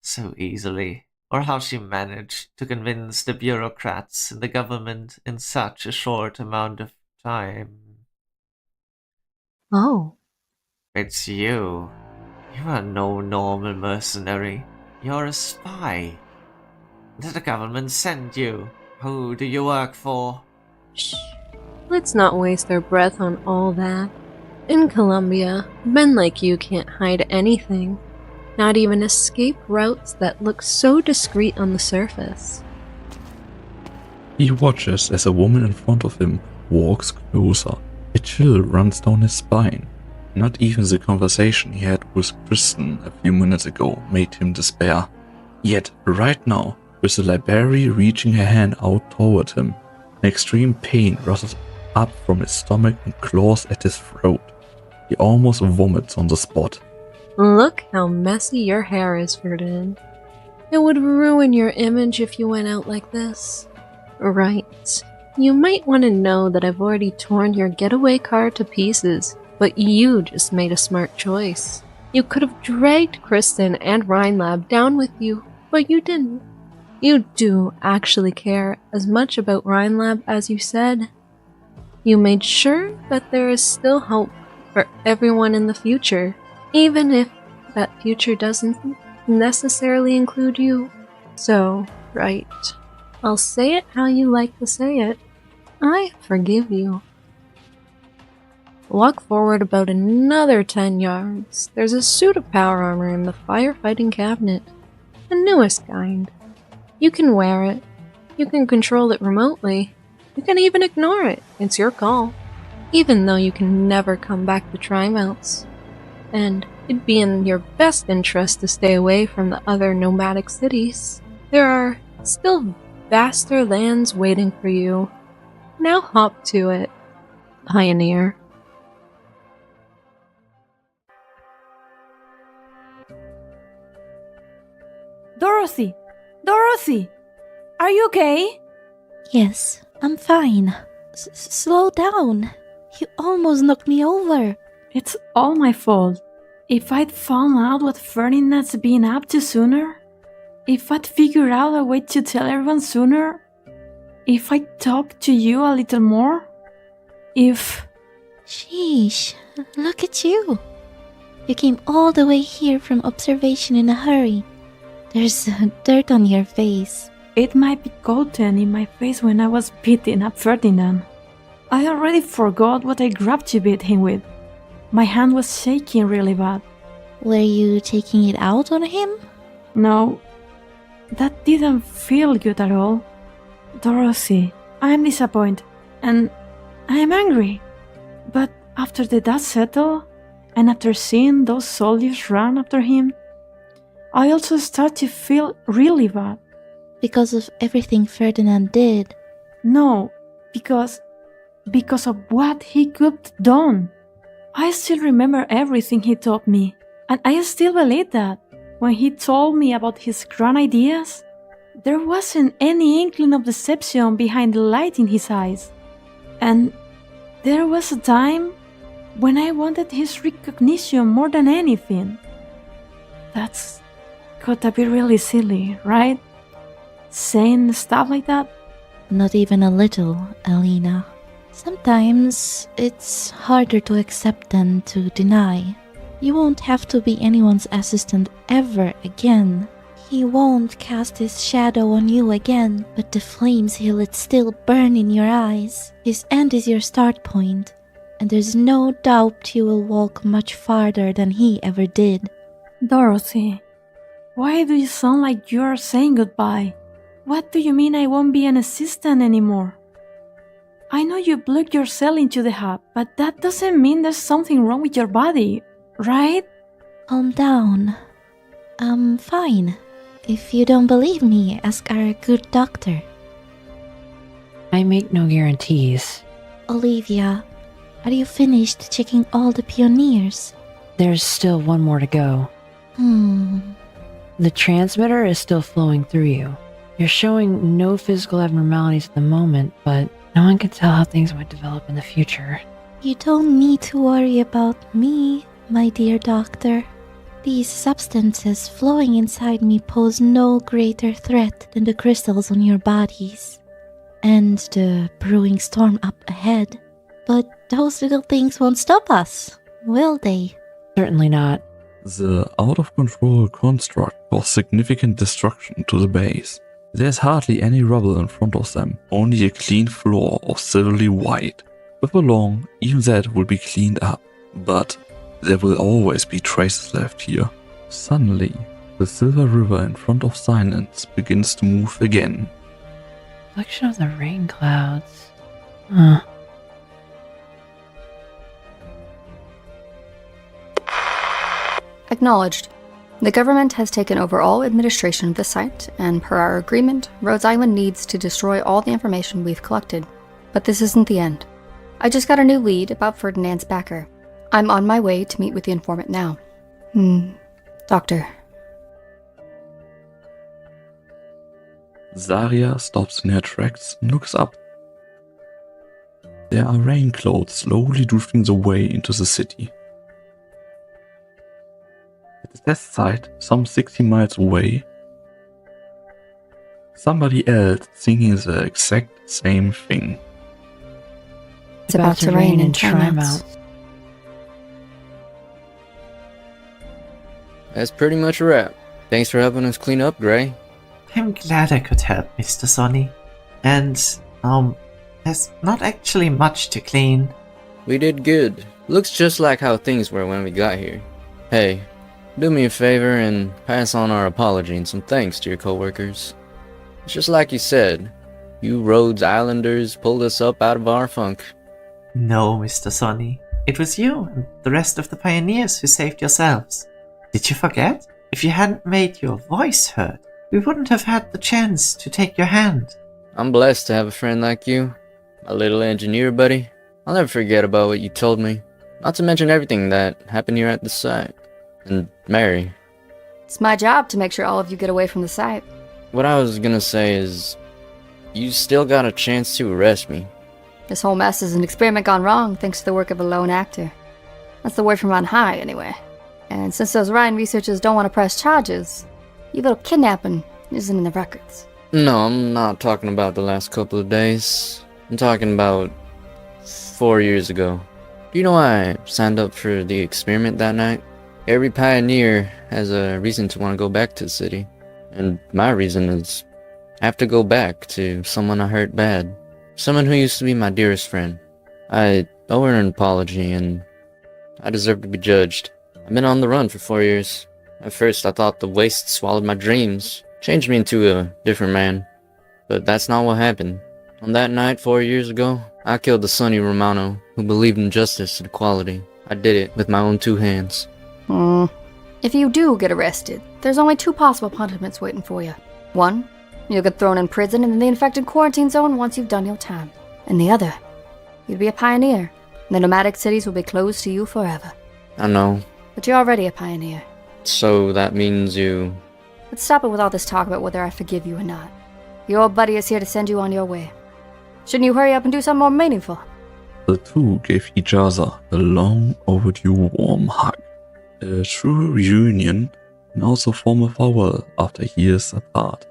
so easily, or how she managed to convince the bureaucrats in the government in such a short amount of time. Oh. It's you. You are no normal mercenary. You're a spy. Did the government send you? Who do you work for? Shh. Let's not waste our breath on all that. In Columbia, men like you can't hide anything. Not even escape routes that look so discreet on the surface. He watches as a woman in front of him walks closer. A chill runs down his spine. Not even the conversation he had with Kristen a few minutes ago made him despair. Yet, right now, with the library reaching her hand out toward him, an extreme pain rushes up from his stomach and claws at his throat. He almost vomits on the spot. Look how messy your hair is, Ferdinand. It would ruin your image if you went out like this. Right. You might want to know that I've already torn your getaway car to pieces, but you just made a smart choice. You could have dragged Kristen and Rhinelab down with you, but you didn't. You do actually care as much about Rhinelab as you said. You made sure that there is still hope for everyone in the future, even if that future doesn't necessarily include you. So, right. I'll say it how you like to say it. I forgive you. Walk forward about another 10 yards. There's a suit of power armor in the firefighting cabinet. The newest kind. You can wear it. You can control it remotely. You can even ignore it. It's your call. Even though you can never come back to Trimounts. And it'd be in your best interest to stay away from the other nomadic cities. There are still vaster lands waiting for you. Now hop to it, Pioneer. Dorothy! Dorothy! Are you okay? Yes, I'm fine. Slow down. You almost knocked me over. It's all my fault. If I'd found out what Ferdinand's been up to sooner, if I'd figured out a way to tell everyone sooner, if I'd talked to you a little more, if... Sheesh, look at you. You came all the way here from observation in a hurry. There's dirt on your face. It might be gotten in my face when I was beating up Ferdinand. I already forgot what I grabbed to beat him with. My hand was shaking really bad. Were you taking it out on him? No, that didn't feel good at all. Dorothy, I'm disappointed and I'm angry. But after the dust settled, and after seeing those soldiers run after him, I also start to feel really bad. Because of everything Ferdinand did? No, because of what he could have done. I still remember everything he taught me, and I still believe that. When he told me about his grand ideas, there wasn't any inkling of deception behind the light in his eyes. And there was a time when I wanted his recognition more than anything. That's gotta be really silly, right? Saying stuff like that? Not even a little, Alina. Sometimes it's harder to accept than to deny. You won't have to be anyone's assistant ever again. He won't cast his shadow on you again, but the flames he'll let still burn in your eyes. His end is your start point, and there's no doubt you will walk much farther than he ever did. Dorothy, why do you sound like you're saying goodbye? What do you mean I won't be an assistant anymore? I know you plugged yourself into the hub, but that doesn't mean there's something wrong with your body, right? Calm down. I'm fine. If you don't believe me, ask our good doctor. I make no guarantees. Olivia, are you finished checking all the pioneers? There's still one more to go. The transmitter is still flowing through you. You're showing no physical abnormalities at the moment, but no one can tell how things might develop in the future. You don't need to worry about me, my dear doctor. These substances flowing inside me pose no greater threat than the crystals on your bodies and the brewing storm up ahead. But those little things won't stop us, will they? Certainly not. The out-of-control construct caused significant destruction to the base. There's hardly any rubble in front of them, only a clean floor of silvery white. Before long, even that will be cleaned up. But there will always be traces left here. Suddenly, the silver river in front of Silence begins to move again. Reflection of the rain clouds. Acknowledged. The government has taken over all administration of the site, and per our agreement, Rhodes Island needs to destroy all the information we've collected. But this isn't the end. I just got a new lead about Ferdinand's backer. I'm on my way to meet with the informant now. Doctor. Saria stops in her tracks and looks up. There are rain clouds slowly drifting their way into the city. At the test site, some 60 miles away, somebody else thinking the exact same thing. It's about to rain in Trimount. That's pretty much a wrap. Thanks for helping us clean up, Gray. I'm glad I could help, Mr. Sonny. And, there's not actually much to clean. We did good. Looks just like how things were when we got here. Hey, do me a favor and pass on our apology and some thanks to your coworkers. It's just like you said, you Rhodes Islanders pulled us up out of our funk. No, Mr. Sonny. It was you and the rest of the pioneers who saved yourselves. Did you forget? If you hadn't made your voice heard, we wouldn't have had the chance to take your hand. I'm blessed to have a friend like you. My little engineer buddy. I'll never forget about what you told me. Not to mention everything that happened here at the site. And Mary. It's my job to make sure all of you get away from the site. What I was gonna say is, you still got a chance to arrest me. This whole mess is an experiment gone wrong thanks to the work of a lone actor. That's the word from on high, anyway. And since those Ryan researchers don't want to press charges, your little kidnapping isn't in the records. No, I'm not talking about the last couple of days. I'm talking about 4 years ago. Do you know why I signed up for the experiment that night? Every pioneer has a reason to want to go back to the city. And my reason is, I have to go back to someone I hurt bad. Someone who used to be my dearest friend. I owe her an apology, and I deserve to be judged. I've been on the run for 4 years. At first, I thought the waste swallowed my dreams, changed me into a different man. But that's not what happened. On that night 4 years ago, I killed the Sonny Romano, who believed in justice and equality. I did it with my own 2 hands. If you do get arrested, there's only 2 possible punishments waiting for you. 1, you'll get thrown in prison and in the infected quarantine zone once you've done your time. And the other, you'd be a pioneer. The nomadic cities will be closed to you forever. I know. But you're already a pioneer. So that means you... Let's stop it with all this talk about whether I forgive you or not. Your old buddy is here to send you on your way. Shouldn't you hurry up and do something more meaningful? The two gave each other a long overdue warm hug. A true reunion, and also form a farewell after years apart.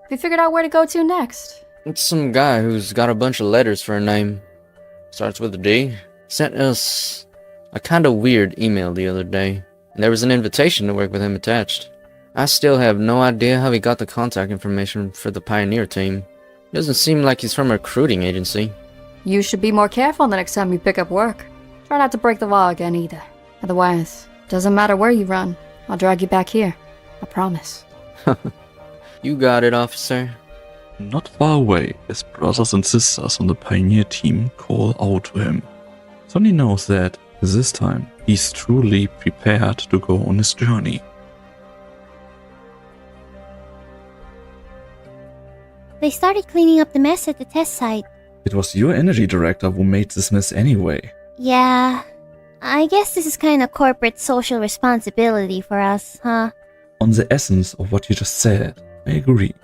Have you figured out where to go to next? It's some guy who's got a bunch of letters for a name. Starts with a D. Sent us a kind of weird email the other day, and there was an invitation to work with him attached. I still have no idea how he got the contact information for the Pioneer team. Doesn't seem like he's from a recruiting agency. You should be more careful the next time you pick up work. Try not to break the law again either. Otherwise, doesn't matter where you run, I'll drag you back here. I promise. You got it, officer. Not far away, his brothers and sisters on the Pioneer team call out to him. Sonny knows that, this time, he's truly prepared to go on his journey. They started cleaning up the mess at the test site. It was your energy director who made this mess anyway. Yeah, I guess this is kind of corporate social responsibility for us, huh? On the essence of what you just said, I agree.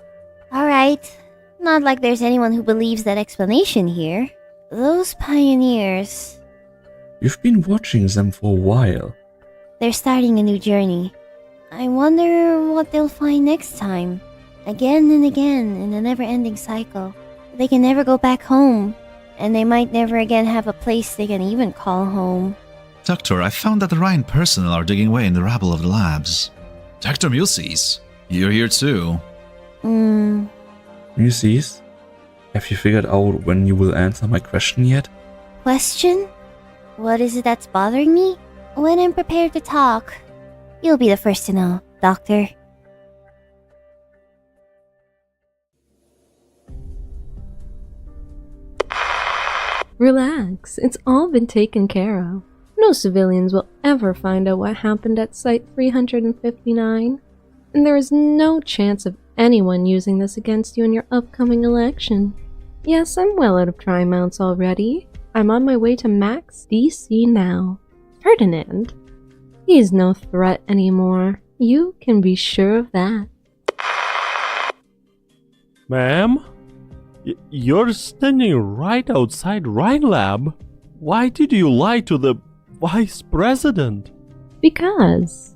Alright, not like there's anyone who believes that explanation here. Those pioneers... You've been watching them for a while. They're starting a new journey. I wonder what they'll find next time. Again and again in a never-ending cycle. They can never go back home, and they might never again have a place they can even call home. Doctor, I found that the Ryan personnel are digging away in the rabble of the labs. Dr. Mulces, you're here too. Mulces, have you figured out when you will answer my question yet? Question? What is it that's bothering me? When I'm prepared to talk, you'll be the first to know, Doctor. Relax, it's all been taken care of. No civilians will ever find out what happened at Site 359, and there is no chance of anyone using this against you in your upcoming election. Yes, I'm well out of tri-mounts already. I'm on my way to Max DC now. Ferdinand? He's no threat anymore. You can be sure of that. Ma'am? You're standing right outside Rhine Lab. Why did you lie to the Vice President? Because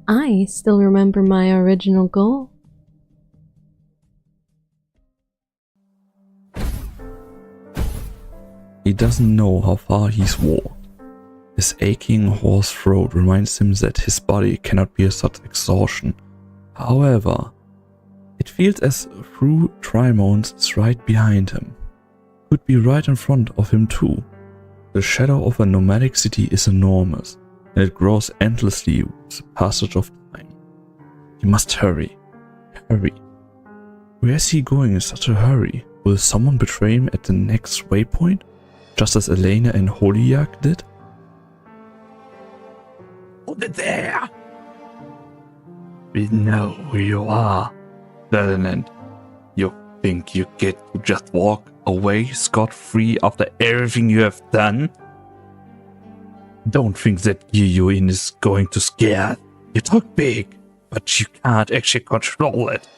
I still remember my original goal. He doesn't know how far he's walked. His aching hoarse throat reminds him that his body cannot bear such exhaustion. However, it feels as though Tri-Mounts is right behind him. Could be right in front of him too. The shadow of a nomadic city is enormous, and it grows endlessly with the passage of time. He must hurry. Hurry. Where is he going in such a hurry? Will someone betray him at the next waypoint? Just as Elena and Holiak did? Hold it there! We know who you are, Ferdinand. You think you get to just walk away scot-free after everything you have done? Don't think that Ines is going to scare. You talk big, but you can't actually control it.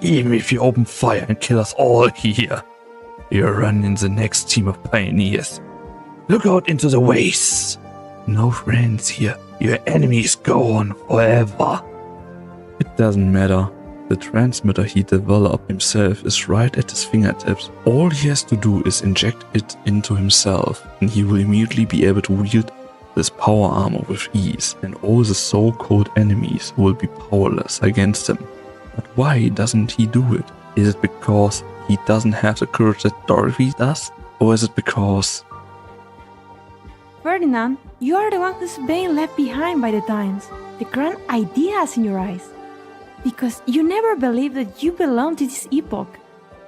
Even if you open fire and kill us all here, you're running the next team of pioneers. Look out into the wastes. No friends here. Your enemies go on forever. It doesn't matter. The transmitter he developed himself is right at his fingertips. All he has to do is inject it into himself, and he will immediately be able to wield this power armor with ease, and all the so-called enemies will be powerless against him. But why doesn't he do it? Is it because he doesn't have the courage that Dorothy does? Or is it because... Ferdinand, you are the one who's being left behind by the times. The grand ideas in your eyes. Because you never believed that you belong to this epoch.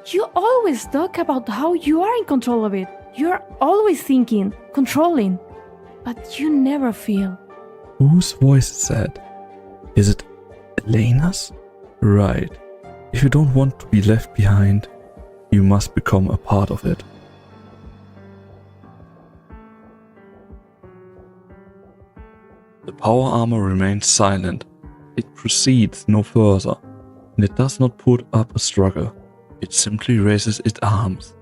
You always talk about how you are in control of it. You're always thinking, controlling. But you never feel. Whose voice is that? Is it Elena's? Right. If you don't want to be left behind, you must become a part of it. The power armor remains silent. It proceeds no further, and it does not put up a struggle. It simply raises its arms.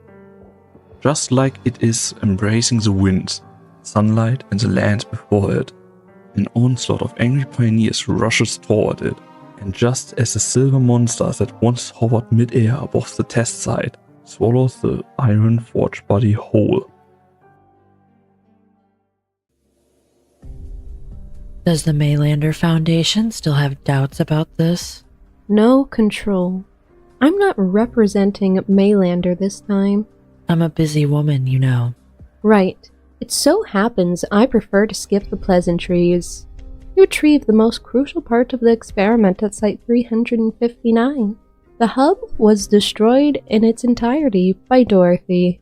Just like it is embracing the winds, sunlight, and the lands before it. An onslaught of angry pioneers rushes toward it, and just as the silver monster that once hovered mid-air above the test site swallows the iron forged body whole. Does the Maylander Foundation still have doubts about this? No control. I'm not representing Maylander this time. I'm a busy woman, you know. Right. It so happens I prefer to skip the pleasantries. You retrieved the most crucial part of the experiment at Site 359. The hub was destroyed in its entirety by Dorothy.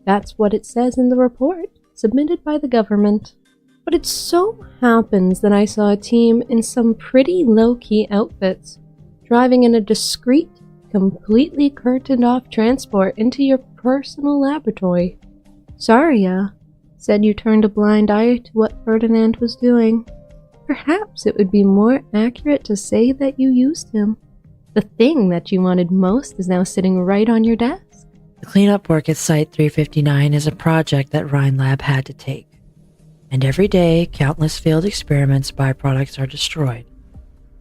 That's what it says in the report, submitted by the government. But it so happens that I saw a team in some pretty low-key outfits, driving in a discreet, completely curtained off transport into your personal laboratory. Saria said you turned a blind eye to what Ferdinand was doing. Perhaps it would be more accurate to say that you used him. The thing that you wanted most is now sitting right on your desk. The cleanup work at Site 359 is a project that Rhine Lab had to take. And every day, countless failed experiments' byproducts are destroyed.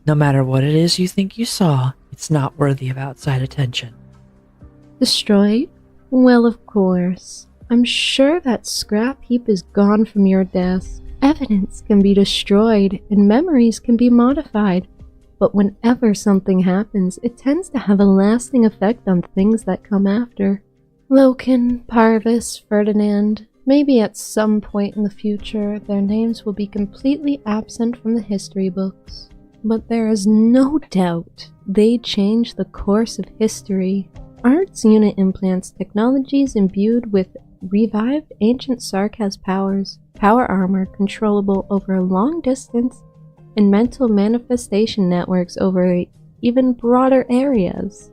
No matter what it is you think you saw, it's not worthy of outside attention. Destroyed? Well, of course. I'm sure that scrap heap is gone from your desk. Evidence can be destroyed and memories can be modified. But whenever something happens, it tends to have a lasting effect on things that come after. Loken, Parvis, Ferdinand. Maybe at some point in the future, their names will be completely absent from the history books. But there is no doubt they changed the course of history. Arts unit implants technologies imbued with revived ancient Sarkaz powers, power armor controllable over a long distance, and mental manifestation networks over even broader areas.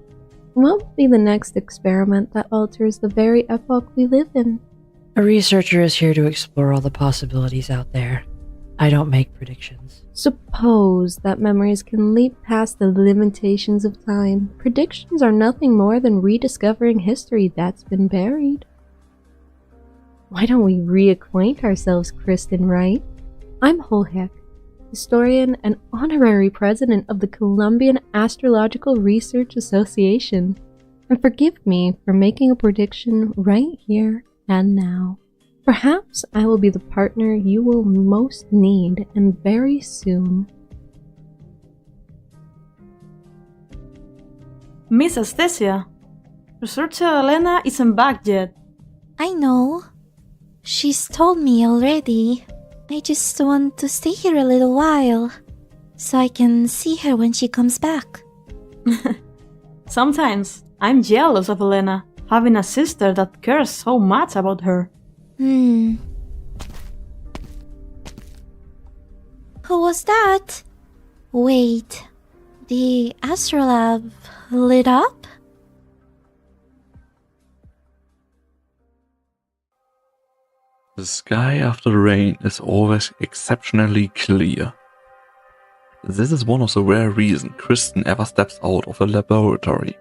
What will be the next experiment that alters the very epoch we live in? A researcher is here to explore all the possibilities out there. I don't make predictions. Suppose that memories can leap past the limitations of time. Predictions are nothing more than rediscovering history that's been buried. Why don't we reacquaint ourselves, Kristen, right? I'm Holheck, historian and honorary president of the Colombian Astrological Research Association. And forgive me for making a prediction right here and now. Perhaps I will be the partner you will most need, and very soon. Miss Astasia, Researcher Elena isn't back yet. I know. She's told me already. I just want to stay here a little while, so I can see her when she comes back. Sometimes I'm jealous of Elena, having a sister that cares so much about her. Who was that? Wait, the Astrolab lit up? The sky after the rain is always exceptionally clear. This is one of the rare reasons Kristen ever steps out of a laboratory.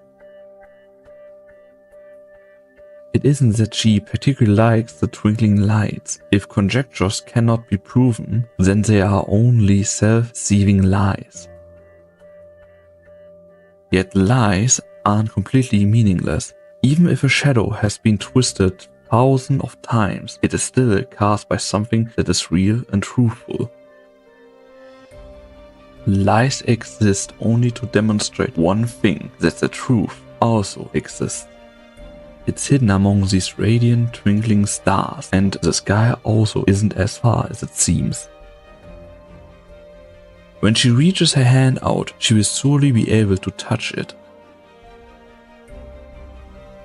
It isn't that she particularly likes the twinkling lights. If conjectures cannot be proven, then they are only self-deceiving lies. Yet lies aren't completely meaningless. Even if a shadow has been twisted thousands of times, it is still cast by something that is real and truthful. Lies exist only to demonstrate one thing, that the truth also exists. It's hidden among these radiant, twinkling stars, and the sky also isn't as far as it seems. When she reaches her hand out, she will surely be able to touch it.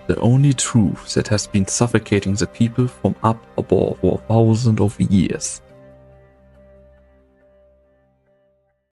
The only truth that has been suffocating the people from up above for thousands of years.